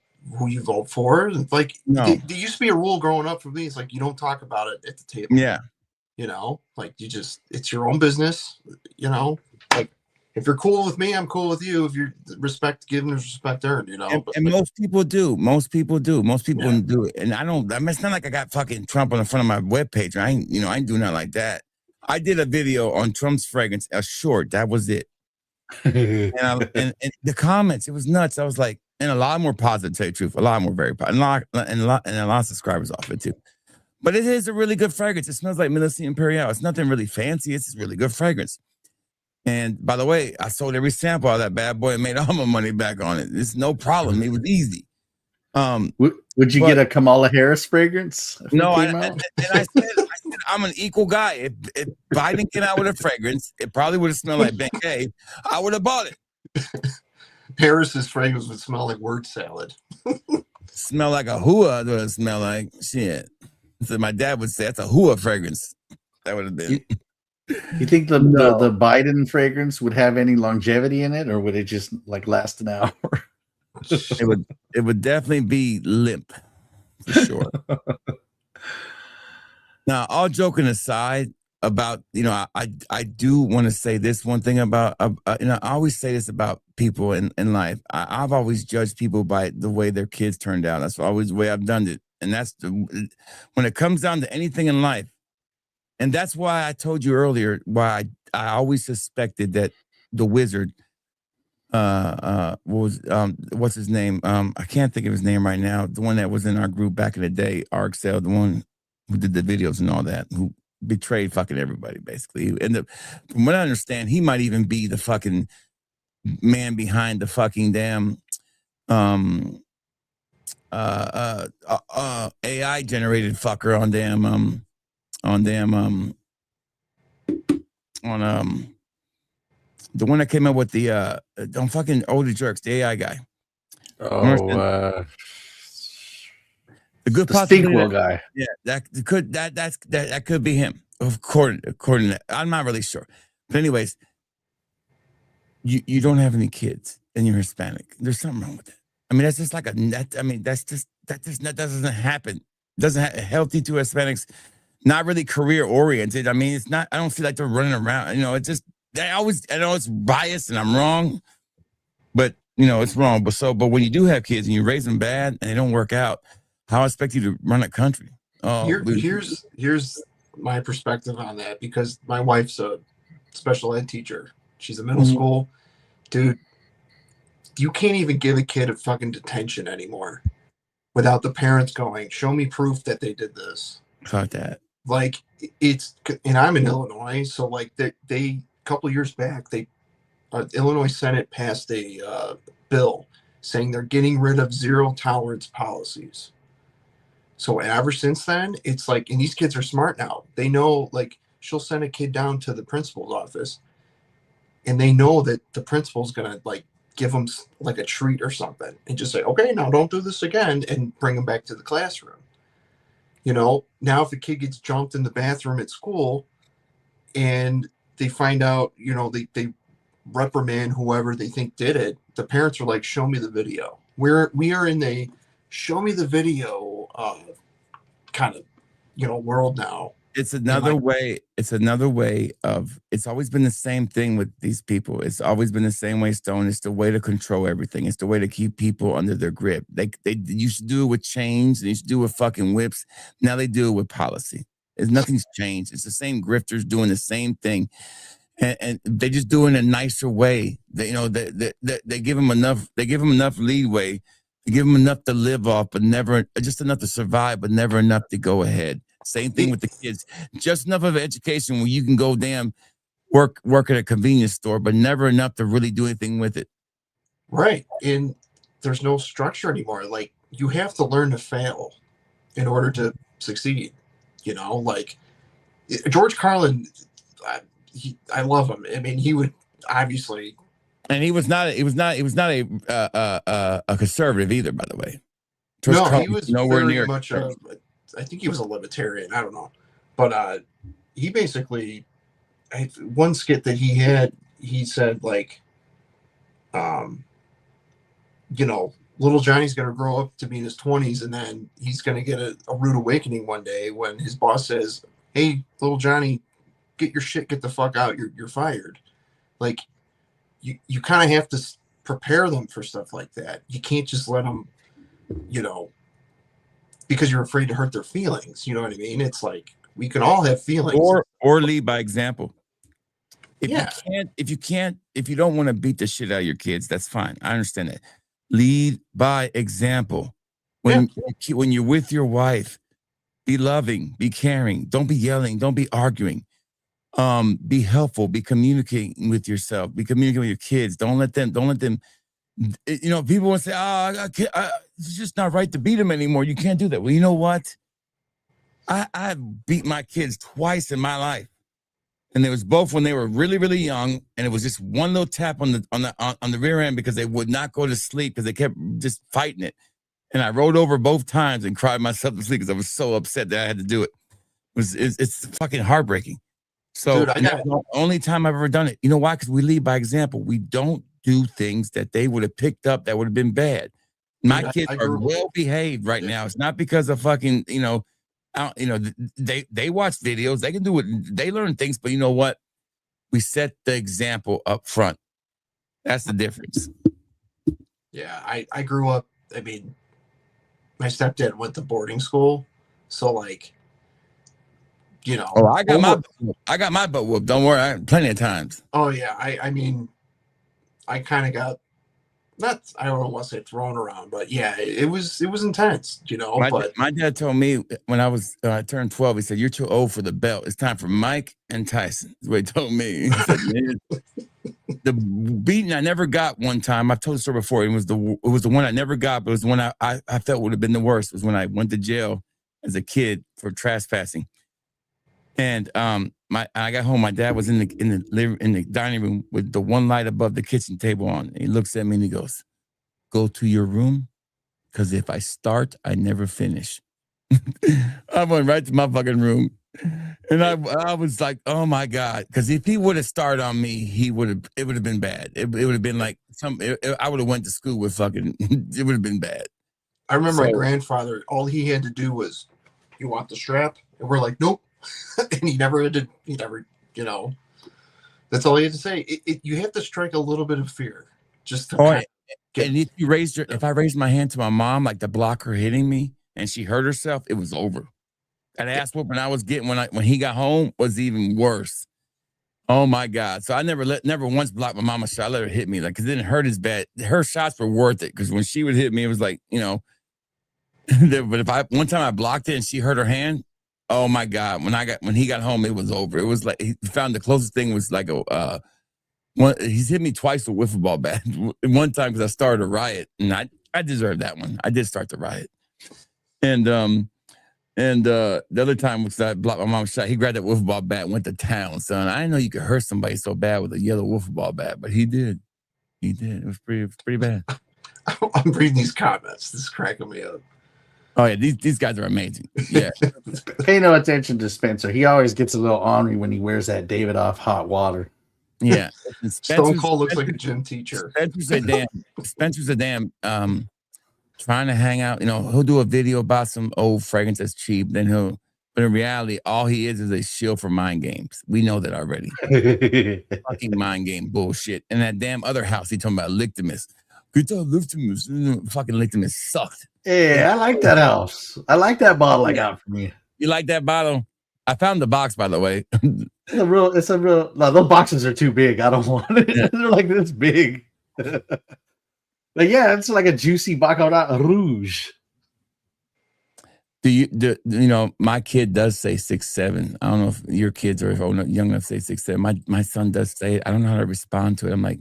vote for. It's like there used to be a rule growing up for me. It's like you don't talk about it at the table. Yeah. You know, like it's your own business. You know, like. If you're cool with me, I'm cool with you. If you're respect given, there's respect earned, you know. And most people do. Most people do. Most people do it. And I mean, it's not like I got fucking Trump on the front of my webpage. I ain't doing that like that. I did a video on Trump's fragrance, a short. That was it. and the comments, it was nuts. I was like, and a lot more positive, to tell you the truth. A lot more very positive. And a lot of subscribers off it too. But it is a really good fragrance. It smells like Melissa Imperial. It's nothing really fancy. It's a really good fragrance. And by the way, I sold every sample of that bad boy and made all my money back on it. It's no problem. It was easy. Would you get a Kamala Harris fragrance? No, I said I'm an equal guy. If Biden came out with a fragrance, it probably would have smelled like Ben K. I would have bought it. Harris's fragrance would smell like word salad. Smell like a hua. Would it smell like shit? So my dad would say that's a hua fragrance. That would have been. You think the Biden fragrance would have any longevity in it, or would it just like last an hour? It would definitely be limp, for sure. Now, all joking aside about, I do want to say this one thing about, I always say this about people in life. I've always judged people by the way their kids turned out. That's always the way I've done it. And that's when it comes down to anything in life. And that's why I told you earlier why I always suspected that the wizard was what's his name? I can't think of his name right now. The one that was in our group back in the day, RXL, the one who did the videos and all that, who betrayed fucking everybody, basically. And from what I understand, he might even be the fucking man behind the fucking damn AI generated fucker on The one that came up with the don't fucking older jerks, the AI guy. Oh, the good the Stinkwell guy. Yeah, that could be him. According to that. I'm not really sure. But anyways, you don't have any kids and you're Hispanic. There's something wrong with that. I mean, that's just like that doesn't happen. Doesn't healthy to Hispanics, not really career oriented. I mean, it's not, I don't feel like they're running around. You know, it's just, I know it's biased and I'm wrong, but you know, it's wrong. But when you do have kids and you raise them bad and they don't work out, how I expect you to run a country? Here's my perspective on that, because my wife's a special ed teacher. She's a middle school. Dude, you can't even give a kid a fucking detention anymore without the parents going, show me proof that they did this. Fuck that. Like, it's, and I'm in Illinois, so like they a couple years back, Illinois Senate passed a bill saying they're getting rid of zero tolerance policies. So ever since then, it's like, and these kids are smart now. They know, like, she'll send a kid down to the principal's office, and they know that the principal's gonna like give them like a treat or something, and just say, okay, now don't do this again, and bring them back to the classroom. You know, now if a kid gets jumped in the bathroom at school, and they find out, you know, they reprimand whoever they think did it, the parents are like, show me the video. We are in the show me the video kind of, you know, world now. It's another way. It's another way of. It's always been the same thing with these people. It's always been the same way, Stone. It's the way to control everything. It's the way to keep people under their grip. They used to do it with chains. They used to do it with fucking whips. Now they do it with policy. Nothing's changed. It's the same grifters doing the same thing, and they just do it in a nicer way. They give them enough. They give them enough leeway. They give them enough to live off, but never just enough to survive, but never enough to go ahead. Same thing with the kids. Just enough of an education where you can go work at a convenience store, but never enough to really do anything with it. Right. And there's no structure anymore. Like, you have to learn to fail in order to succeed. You know, like George Carlin, I love him. I mean, he would obviously. And he was not a conservative either, by the way. George Carlin he was nowhere near much I think he was a libertarian. I don't know. But he basically, one skit that he had, he said, like, you know, little Johnny's going to grow up to be in his 20s, and then he's going to get a rude awakening one day when his boss says, hey, little Johnny, get your shit, get the fuck out. You're fired. Like, you kind of have to prepare them for stuff like that. You can't just let them, you know, because you're afraid to hurt their feelings. You know what I mean? It's like, we can all have feelings. Or lead by example. If you don't want to beat the shit out of your kids, that's fine. I understand that. Lead by example. When you're with your wife, be loving, be caring. Don't be yelling. Don't be arguing. Be helpful. Be communicating with yourself. Be communicating with your kids. Don't let them. You know, people want to say, it's just not right to beat them anymore. You can't do that. Well, you know what? I beat my kids twice in my life. And it was both when they were really, really young. And it was just one little tap on the rear end because they would not go to sleep because they kept just fighting it. And I rolled over both times and cried myself to sleep because I was so upset that I had to do it. It's fucking heartbreaking. So dude, that's the only time I've ever done it. You know why? Because we lead by example. We don't do things that they would have picked up that would have been bad. My kids are well behaved right now. It's not because of fucking, they watch videos. They can do it. They learn things, but you know what? We set the example up front. That's the difference. Yeah, I grew up. I mean, my stepdad went to boarding school, so like, you know. Oh, I got my butt whooped. Don't worry, plenty of times. Oh yeah, I mean, I kind of got. I don't want to say thrown around, but yeah, it was intense, you know. My dad told me when I turned 12, he said, "You're too old for the belt. It's time for Mike and Tyson." That's what he told me. He said, the beating I never got one time, I've told the story before. It was the one I never got, but it was the one I felt would have been the worst. Was when I went to jail as a kid for trespassing. And I got home. My dad was in the dining room with the one light above the kitchen table on. And he looks at me and he goes, "Go to your room, because if I start, I never finish." I went right to my fucking room, and I was like, "Oh my god!" Because if he would have started on me, it would have been bad. It would have been like I would have went to school with fucking. It would have been bad. I remember my grandfather. All he had to do was, "You want the strap?" And we're like, "Nope." And he never had to. He never, you know. That's all he had to say. You have to strike a little bit of fear, just to. And if I raised my hand to my mom, like to block her hitting me, and she hurt herself, it was over. That ass whooping I was getting when he got home was even worse. Oh my god! So I never once blocked my mama's shot. I let her hit me, like, because it didn't hurt as bad. Her shots were worth it, because when she would hit me, it was like, you know. But one time I blocked it and she hurt her hand. Oh my god! When he got home, it was over. It was like he found the closest thing was like he's hit me twice with a wiffle ball bat. One time because I started a riot, and I deserved that one. I did start the riot, and the other time was I blocked my mom's shot. He grabbed that wiffle ball bat and went to town, son. I didn't know you could hurt somebody so bad with a yellow wiffle ball bat, but he did. He did. It was pretty bad. I'm reading these comments. This is cracking me up. Oh yeah, these guys are amazing. Yeah. Pay no attention to Spencer. He always gets a little ornery when he wears that Davidoff hot water. Yeah. Stone Cold looks like a gym teacher. Spencer's a damn trying to hang out. You know, he'll do a video about some old fragrance that's cheap. Then but in reality, all he is a shill for mind games. We know that already. Fucking mind game bullshit. And that damn other house he talking about Lictimus. Fucking Lictimus sucked. Yeah, I like that house. I like that bottle I got from you. You like that bottle? I found the box, by the way. It's a real. No, those boxes are too big. I don't want it. Yeah. They're like this big. Like, yeah, it's like a juicy Baccarat Rouge. You know, my kid does say 6'7". I don't know if your kids are young enough to say 6'7". My son does say it. I don't know how to respond to it. I'm like,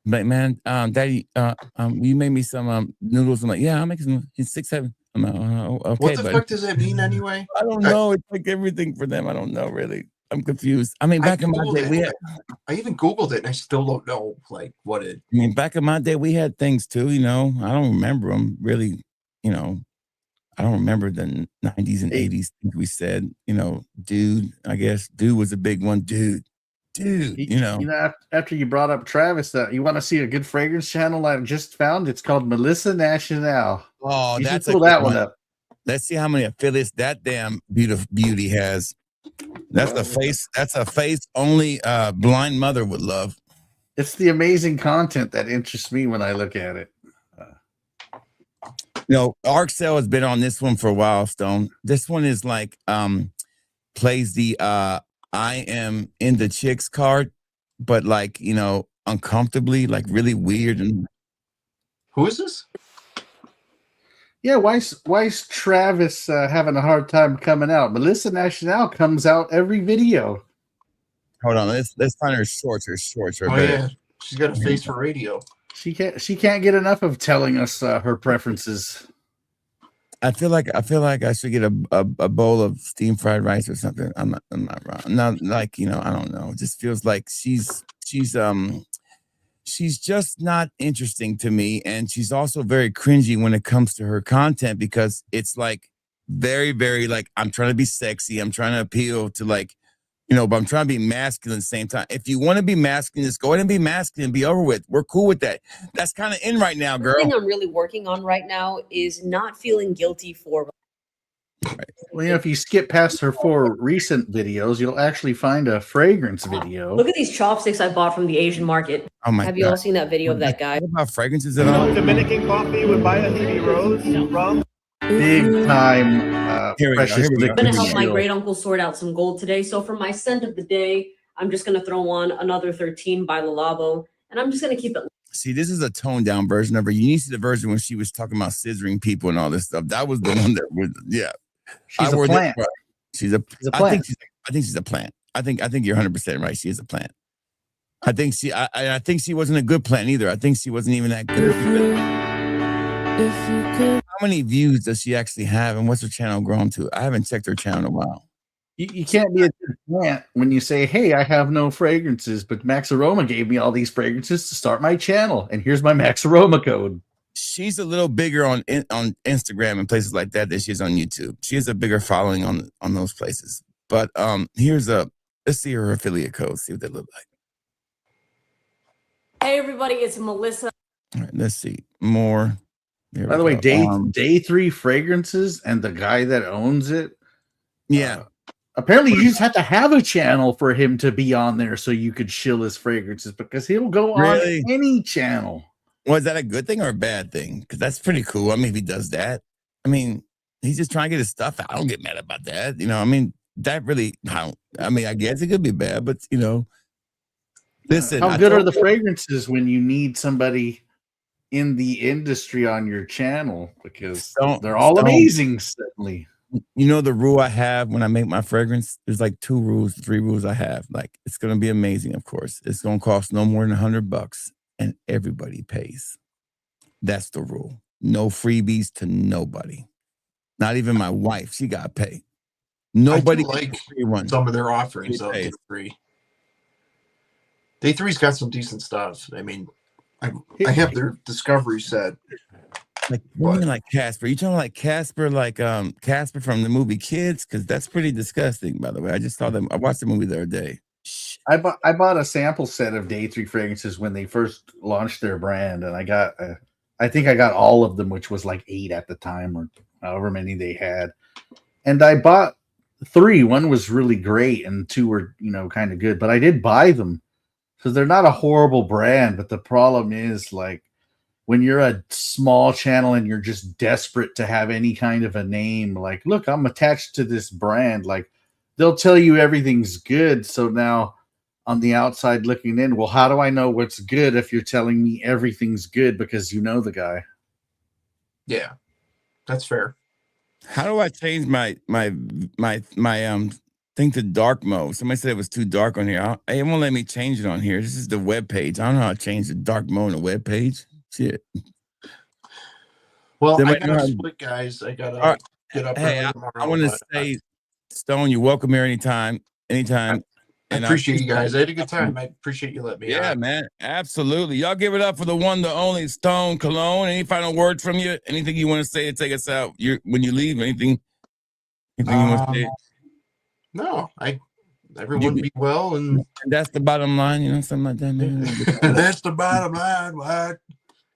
man, Daddy, you made me some noodles. I'm like, yeah, I'll make some. He's 6'7". I'm like, okay. What the fuck does that mean anyway? I don't know. It's like everything for them. I don't know, really. I'm confused. I mean, back in my day, I even Googled it and I still don't know like what it. I mean, back in my day, we had things too, you know. I don't remember them really, you know. I don't remember the 90s and 80s things we said, you know, dude, I guess. Dude was a big one. Dude, you know. After you brought up Travis, you want to see a good fragrance channel I just found? It's called Melissa National. Oh, that's pull that one up. Let's see how many affiliates that damn beauty has. That's a face only blind mother would love. It's the amazing content that interests me when I look at it. You know, Arcel has been on this one for a while, Stone. This one is like plays the I am in the chicks card, but like, you know, uncomfortably, like really weird. And who is this? Yeah, why is Travis having a hard time coming out? Melissa National comes out every video. Hold on, let's find her shorts. Yeah, she's got a face for radio. She can't get enough of telling us her preferences. I feel like I should get a bowl of steamed fried rice or something. I'm not wrong. Not like, you know, I don't know. It just feels like she's just not interesting to me, and she's also very cringy when it comes to her content, because it's like very, very like, I'm trying to be sexy, I'm trying to appeal to, like, you know, but I'm trying to be masculine at the same time. If you want to be masculine, just go ahead and be masculine and be over with. We're cool with that. That's kind of in right now, girl. The thing I'm really working on right now is not feeling guilty for. Right. Well, you know, if you skip past her 4 recent videos, you'll actually find a fragrance video. Look at these chopsticks I bought from the Asian market. Oh my! Have you all seen that video of that guy? What about fragrances at all? Dominican coffee with Baya Rose, rum. Big time. Precious I'm liquid. gonna help my great uncle sort out some gold today. So for my scent of the day, I'm just gonna throw on another 13 by Le Labo, and I'm just gonna keep it. See, this is a toned down version of her. You need to see the version when she was talking about scissoring people and all this stuff. That was the one that was, yeah. She's a plant. She's a plant. I think she's a plant. I think you're 100% right. She is a plant. I think she wasn't a good plant either. I think she wasn't even that good. How many views does she actually have, and what's her channel grown to? I haven't checked her channel in a while. You can't be Yeah, when you say, "Hey, I have no fragrances, but Max Aroma gave me all these fragrances to start my channel, and here's my Max Aroma code." She's a little bigger on Instagram and places like that than she is on YouTube. She has a bigger following on those places. But let's see her affiliate code, see what they look like. Hey everybody, it's Melissa. All right, let's see more. By the way, day 3 fragrances and the guy that owns it. Yeah. Apparently, you just have to have a channel for him to be on there so you could shill his fragrances because he'll go on any channel. Well, is that a good thing or a bad thing? Because that's pretty cool. I mean, if he does that, I mean, he's just trying to get his stuff out. I don't get mad about that. I mean, that really, I guess it could be bad, but, listen. How good are the fragrances when you need somebody in the industry on your channel? Because they're all amazing, certainly. You know the rule I have when I make my fragrance? There's like 3 rules I have. Like, it's going to be amazing, of course. It's going to cost no more than $100 and everybody pays. That's the rule. No freebies to nobody. Not even my wife. She got to pay. Nobody like some of their offerings of Day 3. Day 3's got some decent stuff. I mean, I have their discovery set. Like, what do you mean like Casper? You talking like Casper, Casper from the movie Kids? Because that's pretty disgusting, by the way. I just saw them. I watched the movie the other day. I bought a sample set of Day 3 fragrances when they first launched their brand, and I think I got all of them, which was like 8 at the time, or however many they had. And I bought 3. 1 was really great, and 2 were kind of good. But I did buy them because they're not a horrible brand. But the problem is, like, when you're a small channel and you're just desperate to have any kind of a name, like, look, I'm attached to this brand, like, they'll tell you everything's good. So now on the outside looking in, well, how do I know what's good if you're telling me everything's good because you know the guy? Yeah, that's fair. How do I change my thing to dark mode? Somebody said it was too dark on here. It won't let me change it on here. This is the web page. I don't know how to change the dark mode on the web page. Shit. Well, I gotta split, guys. I gotta get up early tomorrow. I want to say, Stone, you're welcome here anytime. I appreciate you guys. I had a good time. I appreciate you letting me on. Yeah, man. Absolutely. Y'all give it up for the one, the only Stone Cologne. Any final words from you? Anything you want to say to take us out when you leave? Anything you want to say? No, everyone be well, and that's the bottom line, something like that, man. That's the bottom line, right?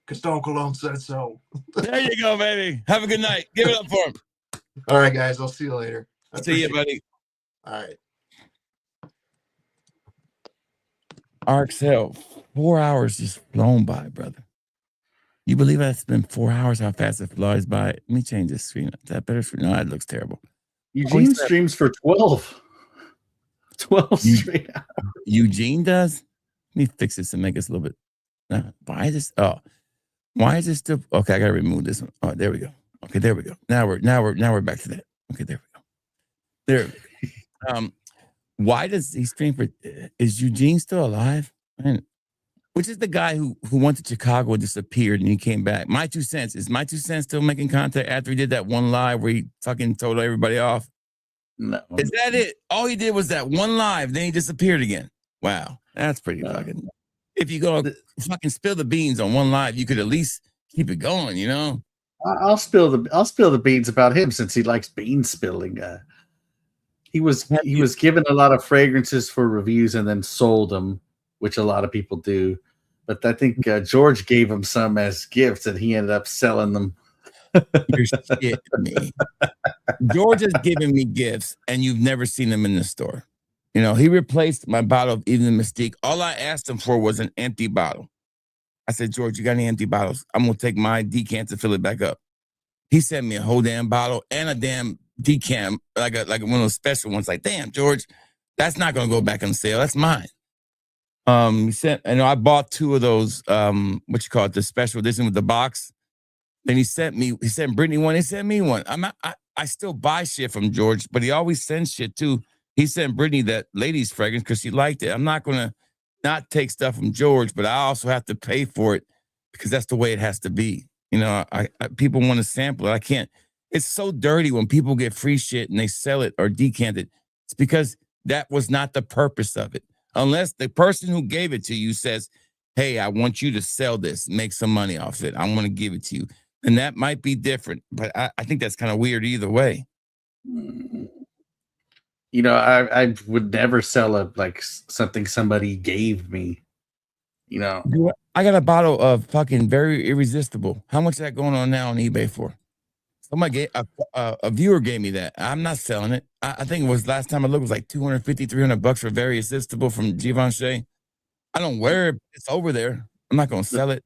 Because Stone Cologne said so. There you go, baby. Have a good night. Give it up for him. All right, guys. I'll see you later. See you, buddy. All right. RXL, 4 hours just flown by, brother. You believe that's been 4 hours? How fast it flies by? Let me change this screen. Is that better screen? No, it looks terrible. Eugene streams for 12 straight hours. Eugene does? Let me fix this and make this a little bit. Why is this? Oh, why is this still? Okay, I gotta remove this one. Oh, there we go. Okay, there we go. Now we're back to that. Okay, there we go. There. Why does he stream for? Is Eugene still alive? Man, which is the guy who went to Chicago and disappeared and he came back? My 2 cents. Is my 2 cents still making contact after he did that one live where he fucking told everybody off? No. Is that it? All he did was that one live, then he disappeared again. Wow, that's pretty fucking. If you go fucking spill the beans on one live, you could at least keep it going, I'll spill the beans about him since he likes bean spilling. He was given a lot of fragrances for reviews and then sold them, which a lot of people do. But I think George gave him some as gifts, and he ended up selling them. You're shitting me. George has given me gifts, and you've never seen them in the store. He replaced my bottle of Even the Mystique. All I asked him for was an empty bottle. I said, George, you got any empty bottles? I'm going to take my decant to fill it back up. He sent me a whole damn bottle and a damn decant, like one of those special ones. Like, damn, George, that's not going to go back on sale. That's mine. He sent, I bought 2 of those, the special edition with the box. Then he sent Brittany one. He sent me one. I still buy shit from George, but he always sends shit too. He sent Brittany that ladies fragrance because she liked it. I'm not going to not take stuff from George, but I also have to pay for it because that's the way it has to be. People want to sample it. I can't. It's so dirty when people get free shit and they sell it or decant it. It's because That was not the purpose of it. Unless the person who gave it to you says, hey, I want you to sell this, make some money off it. I want to give it to you. And that might be different, but I think that's kind of weird either way. You know, I would never sell something somebody gave me. You know, I got a bottle of fucking Very Irresistible. How much is that going on now on eBay for? Somebody a viewer gave me that. I'm not selling it. I think it was last time I looked, it was like $250, $300 for Very Irresistible from Givenchy. I don't wear it. It's over there. I'm not going to sell it.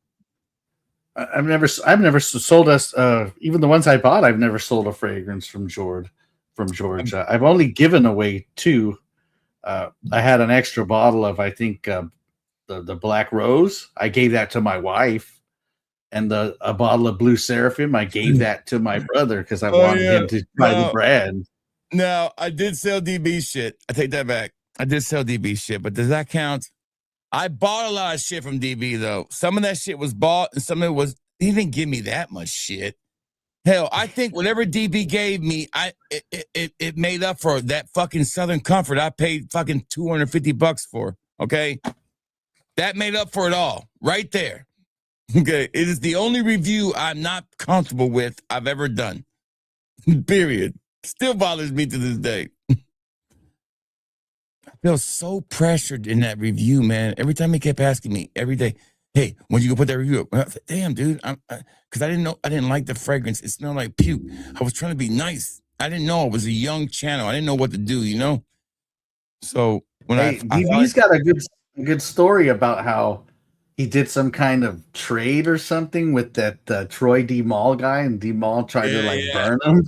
I've never sold us even the ones I bought. I've never sold a fragrance from George. I've only given away 2. I had an extra bottle of, I think, the Black Rose. I gave that to my wife. And a bottle of Blue Seraphim, I gave that to my brother because I wanted him to try the brand. No, I did sell DB shit. I take that back. I did sell DB shit, but does that count? I bought a lot of shit from DB though. Some of that shit was bought, and some of it was. He didn't give me that much shit. Hell, I think whatever DB gave me, it made up for that fucking Southern Comfort I paid fucking $250 for. Okay, that made up for it all right there. Okay, it is the only review I'm not comfortable with I've ever done. Period. Still bothers me to this day. I feel so pressured in that review, man. Every time he kept asking me every day, hey, when you go put that review up? I was like, damn, dude. Because I didn't like the fragrance. It smelled like puke. I was trying to be nice. I didn't know it was a young channel. I didn't know what to do, you know? So when DB's got a good story about how he did some kind of trade or something with that Troy D. Mall guy, and D. Mall tried to burn him.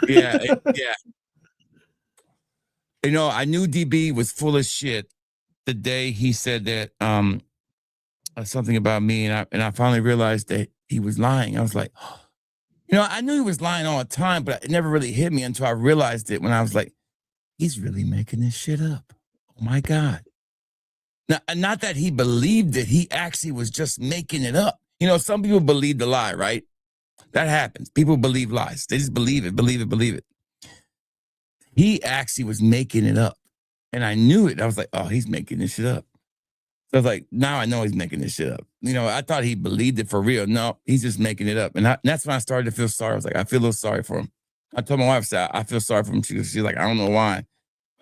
Yeah. You know, I knew DB was full of shit the day he said that something about me, and I finally realized that he was lying. I was like, oh. You know, I knew he was lying all the time, but it never really hit me until I realized it when I was like, he's really making this shit up. Oh my God. Now, not that he believed it, he actually was just making it up. You know, some people believe the lie, right? That happens. People believe lies. They just believe it. He actually was making it up. And I knew it. I was like, oh, he's making this shit up. So I was like, now I know he's making this shit up. You know, I thought he believed it for real. No, he's just making it up. And that's when I started to feel sorry. I was like, I feel a little sorry for him. I told my wife, I said, I feel sorry for him. She's like, I don't know why.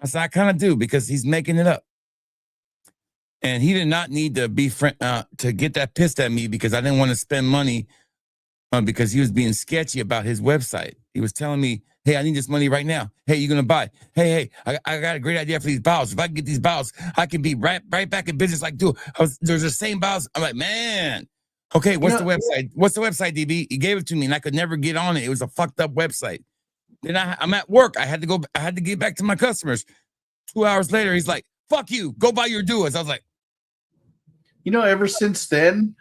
I said, I kind of do, because he's making it up. And he did not need to be to get that pissed at me because I didn't want to spend money because he was being sketchy about his website. He was telling me, hey, I need this money right now. Hey, you're going to buy. Hey, I got a great idea for these bottles. If I can get these bottles, I can be right back in business like dude. There's the same bottles. I'm like, man. Okay, what's the website? What's the website, DB? He gave it to me and I could never get on it. It was a fucked up website. Then I'm at work. I had to get back to my customers. 2 hours later, he's like, fuck you. Go buy your duos. I was like, you know, ever since then,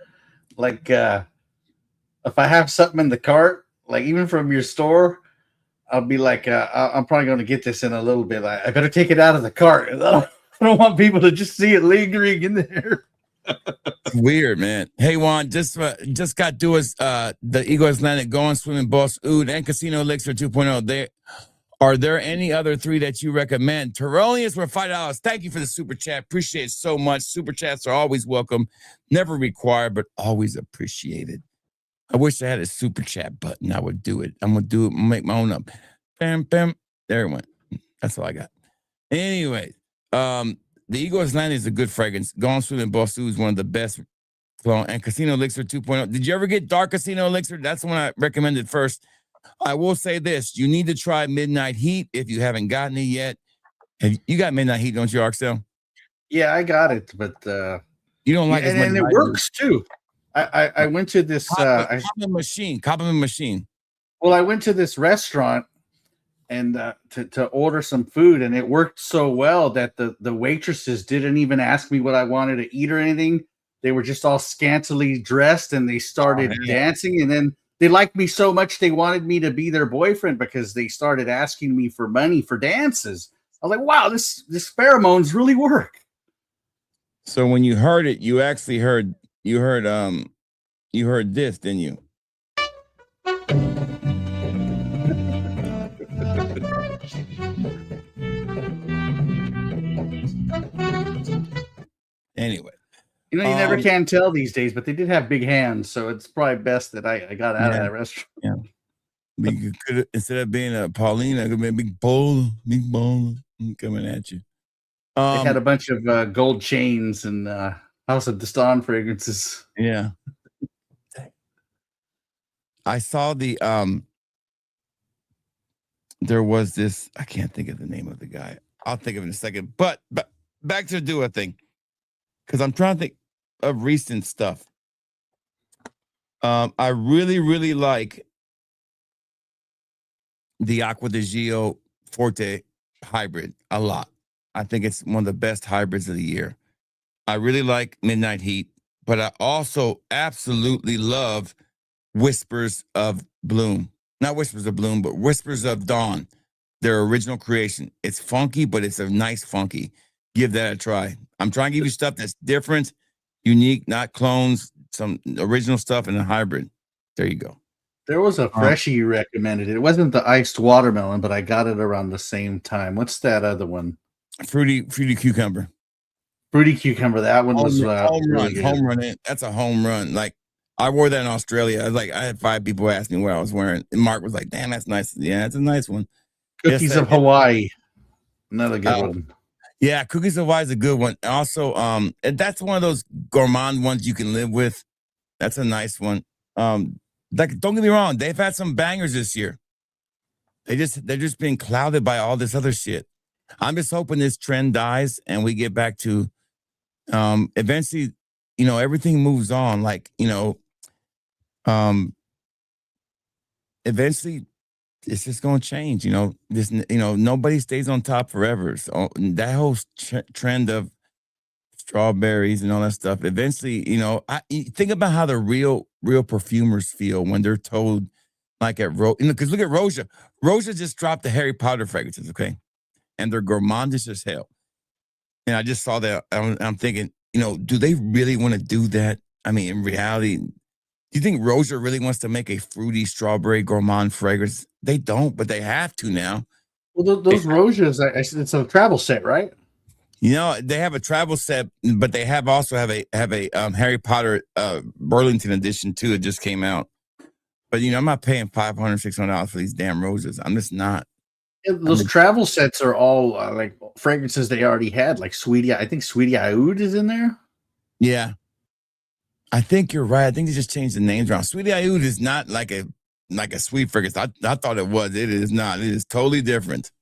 like, if I have something in the cart, like even from your store, I'll be like, I'm probably going to get this in a little bit. I better take it out of the cart. I don't want people to just see it lingering in there. Weird, man. Hey, Juan, just got duos, the Eagle Atlantic, Going Swimming, Boss Oud, and Casino Elixir 2.0. Are there any other 3 that you recommend? Terrellians were $5. Thank you for the super chat. Appreciate it so much. Super chats are always welcome. Never required, but always appreciated. I wish I had a super chat button. I would do it. I'm going to do it. I'm make my own up. Bam, bam. There it went. That's all I got. Anyway, the Eagle Atlantic is a good fragrance. Gone Swimming Boss Oud is one of the best. And Casino Elixir 2.0. Did you ever get Dark Casino Elixir? That's the one I recommended first. I will say this. You need to try Midnight Heat if you haven't gotten it yet. You got Midnight Heat, don't you, Arcel? Yeah, I got it, but you don't like it as much. And it works too. I went to this compliment machine. Well, I went to this restaurant and to order some food, and it worked so well that the waitresses didn't even ask me what I wanted to eat or anything. They were just all scantily dressed, and they started dancing, and then they liked me so much they wanted me to be their boyfriend because they started asking me for money for dances. I was like, wow, this pheromones really work. So when you heard it, you actually heard this, didn't you? You never can tell these days, but they did have big hands, so it's probably best that I got out of that restaurant. Yeah. We could, instead of being a Paulina, it could be a big bowl coming at you. They had a bunch of gold chains and House of Dastan fragrances. Yeah. I saw the there was this, I can't think of the name of the guy. I'll think of it in a second. But back to the Dua thing. Because I'm trying to think of recent stuff. I really, really like the Acqua di Gio Forte hybrid a lot. I think it's one of the best hybrids of the year. I really like Midnight Heat, but I also absolutely love Whispers of Bloom. Not Whispers of Bloom, but Whispers of Dawn. Their original creation. It's funky, but it's a nice funky. Give that a try. I'm trying to give you stuff that's different, unique, not clones, some original stuff and a hybrid. There you go. There was a freshie you recommended. It wasn't the iced watermelon, but I got it around the same time. What's that other one? Fruity cucumber. Fruity cucumber. That one was home really run. That's a home run. Like I wore that in Australia. I had 5 people ask me what I was wearing, and Mark was like, "Damn, that's nice. Yeah, that's a nice one." Cookies of Hawaii. Another good one. Yeah, Cookies of Hawaii is a good one. Also, and that's one of those gourmand ones you can live with. That's a nice one. Like, don't get me wrong, they've had some bangers this year. They're just being clouded by all this other shit. I'm just hoping this trend dies and we get back to eventually, everything moves on. Like, eventually it's just going to change. Nobody stays on top forever. So that whole trend of strawberries and all that stuff, eventually, think about how the real perfumers feel when they're told, like at because look at Roja. Roja just dropped the Harry Potter fragrances, okay? And they're gourmandish as hell. And I just saw that. I'm thinking, do they really want to do that? I mean, in reality, do you think Roja really wants to make a fruity strawberry gourmand fragrance? They don't, but they have to now. Well, those Rojas, it's a travel set, right? They have a travel set, but they also have a Harry Potter Burlington edition too. It just came out. But I'm not paying $500, $600 for these damn roses. I'm just not. Those travel sets are all like fragrances they already had, like Sweetie. I think Sweetie Oud is in there. Yeah, I think you're right. I think they just changed the names around. Sweetie Oud is not like a sweet fragrance. I thought it was. It is not. It is totally different.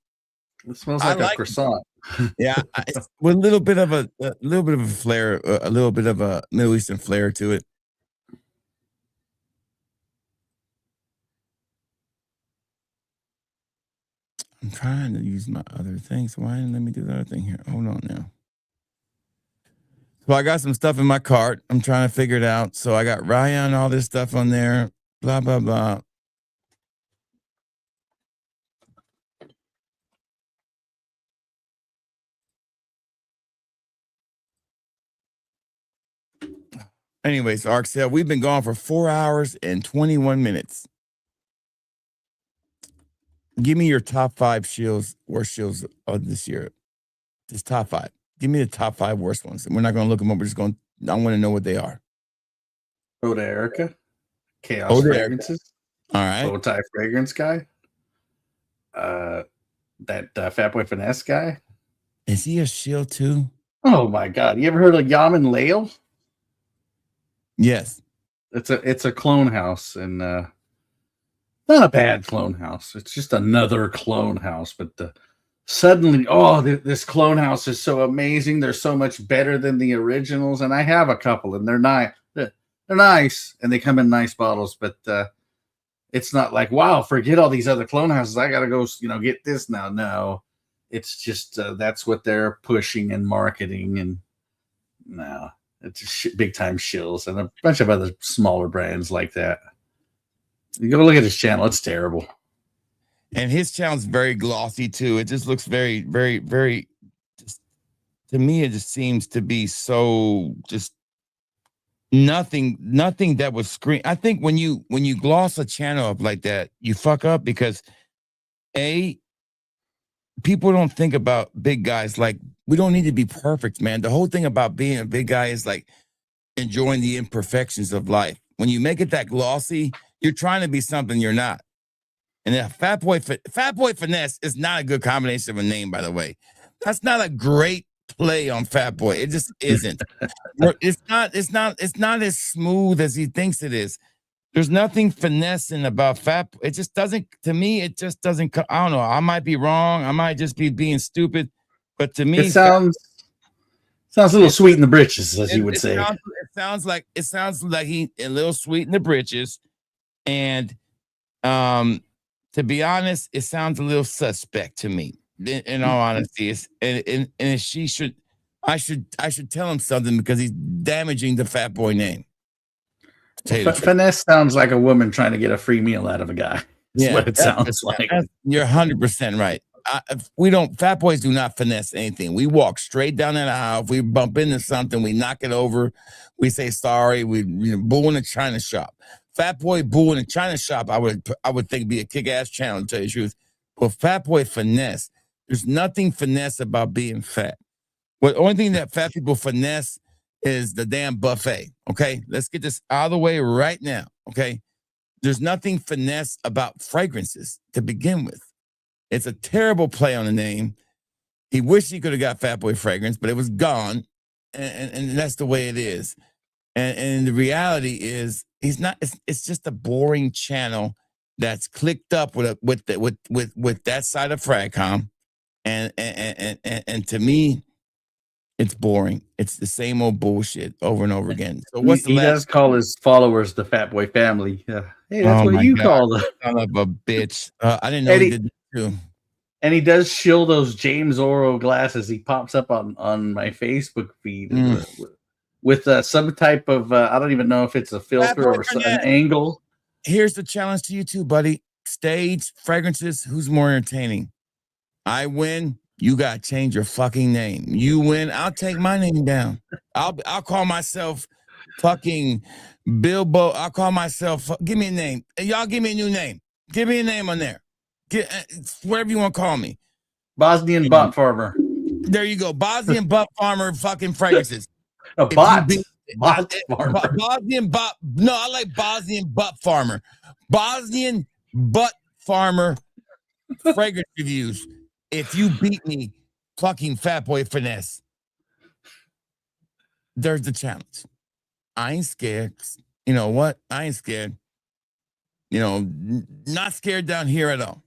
It smells like a croissant. Yeah, with a little bit of a flair, a little bit of a Middle Eastern flair to it. I'm trying to use my other thing, so why didn't let me do the other thing here? Hold on now. So I got some stuff in my cart. I'm trying to figure it out. So I got Ryan, all this stuff on there, blah, blah, blah. Anyways, Arxel, we've been gone for 4 hours and 21 minutes. Give me your top 5 worst Shills of this year. Just top 5. Give me the top 5 worst ones. We're not going to look them up. We're just going. I want to know what they are. Oda Erica, Chaos Fragrances. All right. Bow Tie Fragrance guy. That Fat Boy Finesse guy. Is he a Shill too? Oh my God! You ever heard of Yaman Lail? Yes. It's a clone house and. Not a bad clone house. It's just another clone house. But suddenly, this clone house is so amazing. They're so much better than the originals. And I have a couple, and they're nice. They're nice, and they come in nice bottles. But it's not like, wow, forget all these other clone houses. I gotta go, get this now. No, it's just that's what they're pushing and marketing, and no, it's big time Shills and a bunch of other smaller brands like that. You go look at his channel. It's terrible. And his channel's very glossy too. It just looks very, very, very, to me, it just seems to be so just nothing that was screen. I think when you gloss a channel up like that, you fuck up because people don't think about big guys. Like, we don't need to be perfect, man. The whole thing about being a big guy is like, enjoying the imperfections of life. When you make it that glossy, you're trying to be something you're not. And Fat Boy Finesse is not a good combination of a name, by the way. That's not a great play on Fat Boy. It just isn't. It's not as smooth as he thinks it is. There's nothing finessing about Fat Boy. It just doesn't, to me, it just doesn't. I don't know. I might be wrong. I might just be being stupid. But to me, it sounds a little sweet in the britches, as you would say. It sounds like he a little sweet in the britches. And to be honest, it sounds a little suspect to me. In all honesty, I should tell him something because he's damaging the Fat Boy name. Finesse sounds like a woman trying to get a free meal out of a guy. That's what it sounds like. You're 100% right. Fat boys do not finesse anything. We walk straight down that aisle. If we bump into something, we knock it over. We say sorry. We boo in the China shop. Fat boy boo in the China shop, I would think be a kick-ass channel, to tell you the truth. But Fat Boy finesse, there's nothing finesse about being fat. The only thing that fat people finesse is the damn buffet. Okay, let's get this out of the way right now. Okay, there's nothing finesse about fragrances to begin with. It's a terrible play on the name. He wished he could have got Fat Boy Fragrance, but it was gone, and that's the way it is. And the reality is, he's not. It's just a boring channel that's clicked up with that side of Fragcom, and to me, it's boring. It's the same old bullshit over and over again. So he does call his followers the Fat Boy family. Hey, that's what you call them. Son of a bitch. I didn't know he did that too. And he does shill those James Oro glasses. He pops up on my Facebook feed with some type of I don't even know if it's a filter or an angle. Here's the challenge to you too, buddy. Stage fragrances. Who's more entertaining? I win. You gotta change your fucking name. You win. I'll take my name down. I'll call myself fucking Bilbo. I'll call myself. Give me a name. Y'all give me a new name. Give me a name on there. Whatever you want to call me. Bosnian butt farmer. There you go. Bosnian butt farmer fucking fragrances. Bot farmer. Bosnian butt. No, I like Bosnian butt farmer. Bosnian butt farmer fragrance reviews. If you beat me, fucking Fat Boy Finesse, there's the challenge. I ain't scared. You know what? I ain't scared. Not scared down here at all.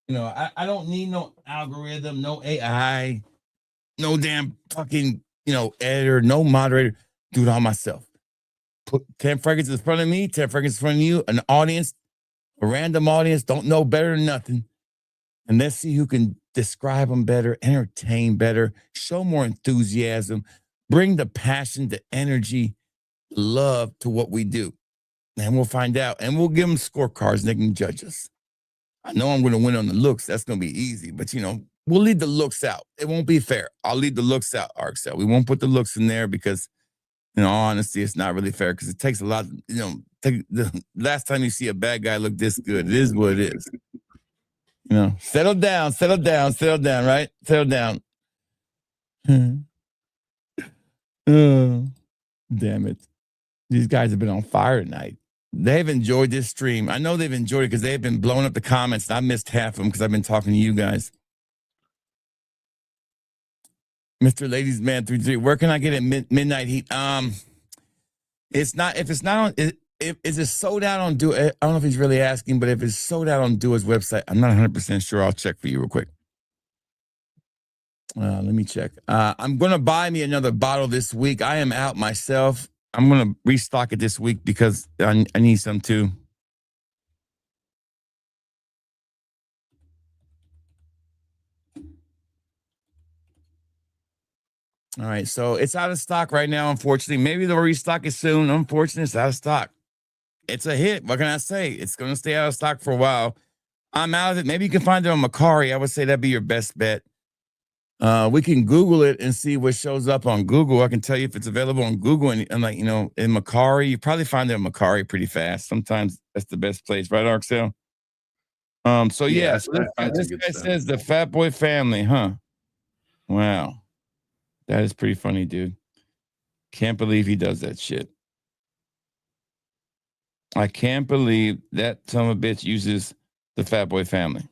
I don't need no algorithm, no AI, no damn fucking, editor, no moderator. Do it all myself. Put 10 fragrances in front of me, 10 fragrances in front of you, an audience, a random audience, don't know better than nothing. And let's see who can describe them better, entertain better, show more enthusiasm, bring the passion, the energy, love to what we do. And we'll find out. And we'll give them scorecards and they can judge us. I know I'm going to win on the looks. That's going to be easy. But, we'll leave the looks out. It won't be fair. I'll leave the looks out, Arxel. We won't put the looks in there because, in all honesty, it's not really fair because it takes a lot. The last time you see a bad guy look this good, it is what it is. Settle down, right? Settle down. Oh, damn it. These guys have been on fire tonight. They've enjoyed this stream. I know they've enjoyed it because they've been blowing up the comments. I missed half of them because I've been talking to you guys. Mr. Ladies Man 33, where can I get it? Midnight Heat? It's not. If it's not on, if it's sold out on Do. I don't know if he's really asking, but if it's sold out on Dua's website, I'm not 100% sure. I'll check for you real quick. Let me check. I'm gonna buy me another bottle this week. I am out myself. I'm gonna restock it this week because I need some too. All right, so it's out of stock right now, unfortunately. Maybe they'll restock it soon. Unfortunately, it's out of stock. It's a hit. What can I say? It's going to stay out of stock for a while. I'm out of it. Maybe you can find it on Macari. I would say that'd be your best bet. We can Google it and see what shows up on Google. I can tell you if it's available on Google and in Macari. You probably find it on Macari pretty fast. Sometimes that's the best place, right, Arxel? So this guy says the Fat Boy family, huh? Wow. That is pretty funny, dude. Can't believe he does that shit. I can't believe that son of a bitch uses the Fat Boy family.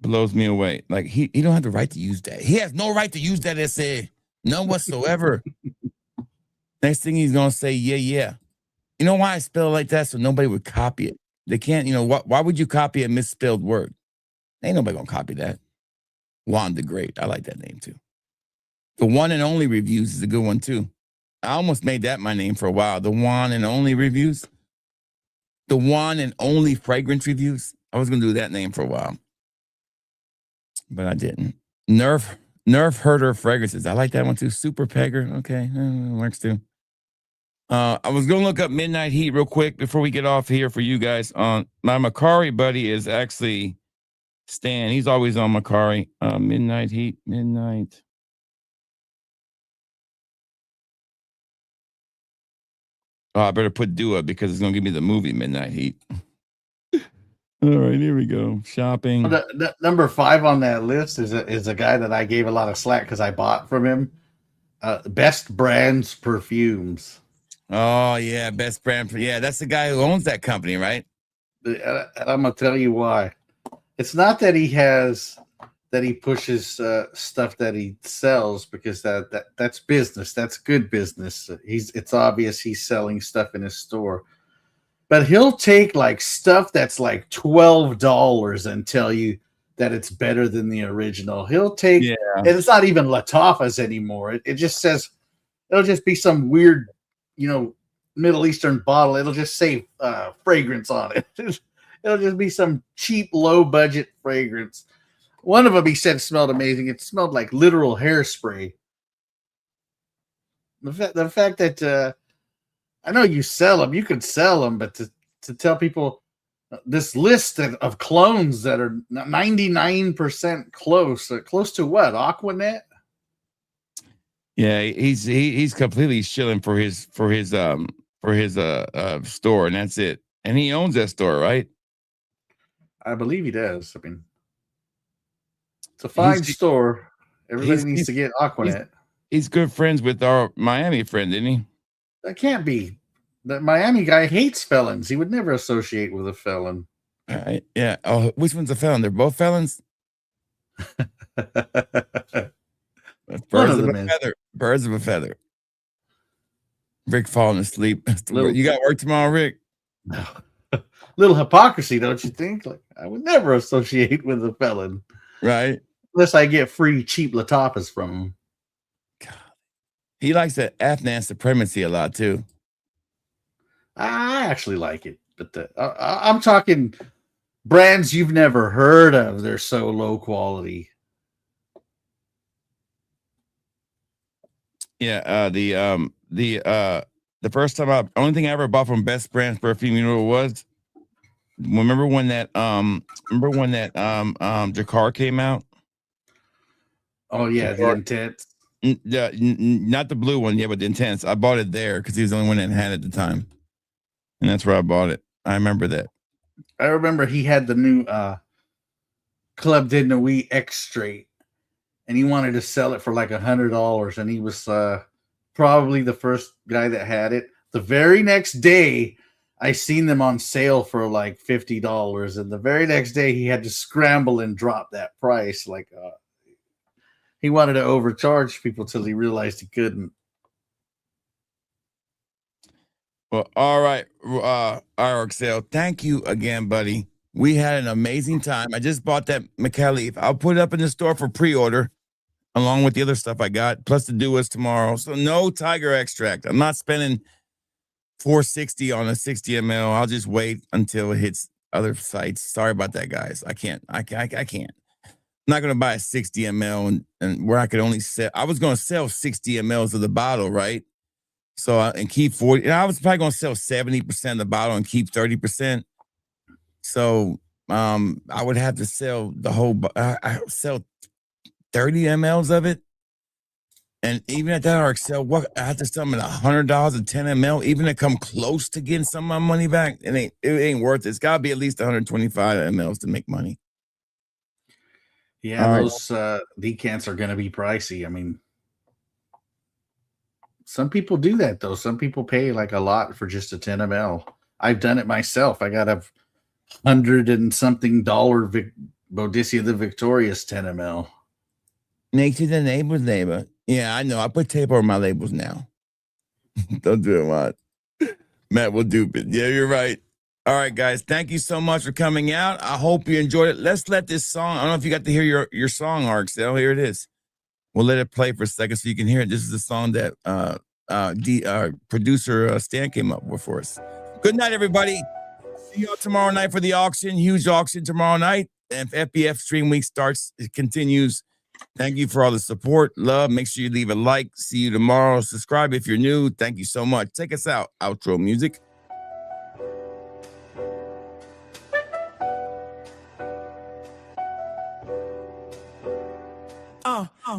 Blows me away. Like he don't have the right to use that. He has no right to use that essay. None whatsoever. Next thing he's gonna say, yeah. You know why I spell it like that? So nobody would copy it. They can't, why would you copy a misspelled word? Ain't nobody gonna copy that. Juan the Great. I like that name too. The One and Only Reviews is a good one too. I almost made that my name for a while. The One and Only Reviews. The One and Only Fragrance Reviews. I was gonna do that name for a while, but I didn't. Nerf Herder Fragrances. I like that one too. Super Pegger. Okay, works too. I was gonna look up Midnight Heat real quick before we get off here for you guys. My Macari buddy is actually Stan. He's always on Macari. Midnight Heat. Midnight. Oh, I better put Do Up because it's gonna give me the movie Midnight Heat. All right, here we go. Shopping. The number 5 on that list is a guy that I gave a lot of slack because I bought from him. Best Brands Perfumes. Oh yeah, Best Brand. Yeah, that's the guy who owns that company, right? And I'm gonna tell you why. It's not that he pushes stuff that he sells, because that's business. That's good business. It's obvious he's selling stuff in his store. But he'll take like stuff that's like $12 and tell you that it's better than the original. He'll take, and it's not even Latifah's anymore. It just says, it'll just be some weird, Middle Eastern bottle. It'll just say fragrance on it. It'll just be some cheap, low budget fragrance. One of them he said smelled amazing. It smelled like literal hairspray. The fact that I know you sell them, you could sell them, but to tell people this list of clones that are 99% close to what? Aquanet? Yeah, he's completely shilling for his store, and that's it. And he owns that store, right? I believe he does. I mean, it's a fine store. Everybody needs to get Aquanet. He's good friends with our Miami friend, isn't he? That can't be. The Miami guy hates felons. He would never associate with a felon. Yeah. Oh, which one's a felon? They're both felons? Birds of a feather. Birds of a feather. Rick falling asleep. You got work tomorrow, Rick? No. Little hypocrisy, don't you think? Like, I would never associate with a felon. Right. Unless I get free, cheap Latifahs from him. God. He likes that Afghan supremacy a lot, too. I actually like it. But I'm talking brands you've never heard of. They're so low quality. Yeah, the first time only thing I ever bought from Best Brands Perfume, you know what it was? Remember when that Jakar came out? Oh yeah, the Intense. Not the blue one, yeah, but the Intense. I bought it there because he was the only one that had it at the time, and that's where I bought it. I remember that. I remember he had the new Club de Nuit X Straight, and he wanted to sell it for like $100, and he was probably the first guy that had it. The very next day, I seen them on sale for like $50, and the very next day he had to scramble and drop that price. Like he wanted to overcharge people till he realized he couldn't. Well, all right, Arxel, thank you again, buddy. We had an amazing time. I just bought that McAleaf. I'll put it up in the store for pre-order, along with the other stuff I got, plus the Duos tomorrow. So no Tiger Extract. I'm not spending $460 on a 60 ml. I'll just wait until it hits other sites. Sorry about that, guys. I can't. I can't. I'm not going to buy a 60 ml and where I could only sell. I was going to sell 60 mLs of the bottle, right? So and keep 40. And I was probably going to sell 70% of the bottle and keep 30%. So I would have to sell the whole. I sell 30 mLs of it. And even at that Arxel, I have to sell them at $100 a 10 ml, even to come close to getting some of my money back. It ain't worth it. It's got to be at least 125 mLs to make money. Yeah, those decants are going to be pricey. I mean, Some people do that though. Some people pay like a lot for just a 10 ml. I've done it myself. I got a $100 and something Boadicea the Victorious 10 ml. Next to the neighbor's neighbor. Yeah, I know. I put tape over my labels now. Don't do it, Matt. Matt will dupe it. Yeah, you're right. All right, guys. Thank you so much for coming out. I hope you enjoyed it. Let's let this song. I don't know if you got to hear your song, Arxel. Here it is. We'll let it play for a second so you can hear it. This is the song that producer Stan came up with for us. Good night, everybody. See y'all tomorrow night for the auction. Huge auction tomorrow night. And FBF Stream Week starts. It continues. Thank you for all the support, love. Make sure you leave a like. See you tomorrow. Subscribe if you're new. Thank you so much. Take us out. Outro music.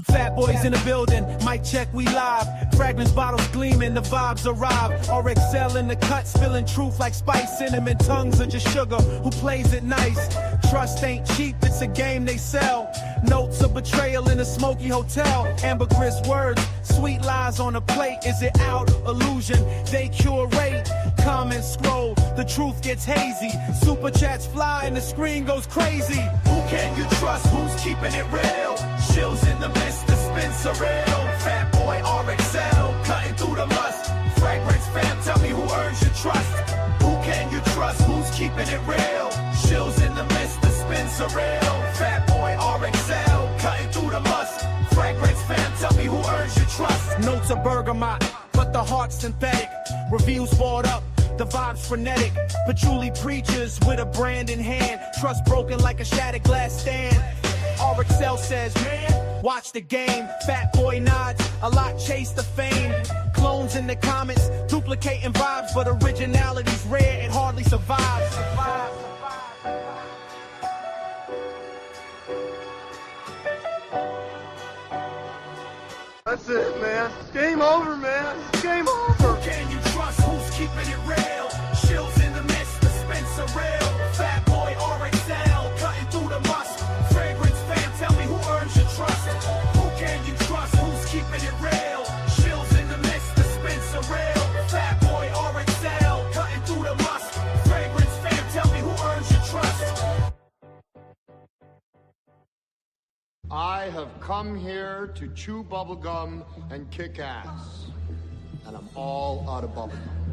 Fat boys in the building, mic check, we live. Fragrance bottles gleaming, the vibes arrive. RXL in the cut, spilling truth like spice. Cinnamon tongues are just sugar, who plays it nice. Trust ain't cheap, it's a game they sell. Notes of betrayal in a smoky hotel. Ambergris words, sweet lies on a plate. Is it out? Illusion, they curate. Comments scroll, the truth gets hazy. Super chats fly and the screen goes crazy. Who can you trust? Who's keeping it real? Shills in the midst, dispenser real. Fat boy RXL, cutting through the must. Fragrance fam, tell me who earns your trust. Who can you trust? Who's keeping it real? Shills in the midst, dispenser real. Fat boy RXL, cutting through the must. Fragrance fam, tell me who earns your trust. Notes of bergamot, but the heart's synthetic. Reviews bought up, the vibe's frenetic. Patchouli preachers with a brand in hand. Trust broken like a shattered glass stand. RXL says, man, watch the game. Fat boy nods, a lot chase the fame. Clones in the comments, duplicating vibes, but originality's rare, it hardly survives. That's it, man. Game over, man. Game over. Can you trust? Who's keeping it real? Shills in the midst, dispenser real. Fat boy RXL, cutting through the must. Fragrance fam, tell me who earns your trust. Who can you trust? Who's keeping it real? Shills in the midst, dispenser real. Fat boy RXL, cutting through the must. Fragrance fam, tell me who earns your trust. I have come here to chew bubblegum and kick ass. And I'm all out of bubblegum.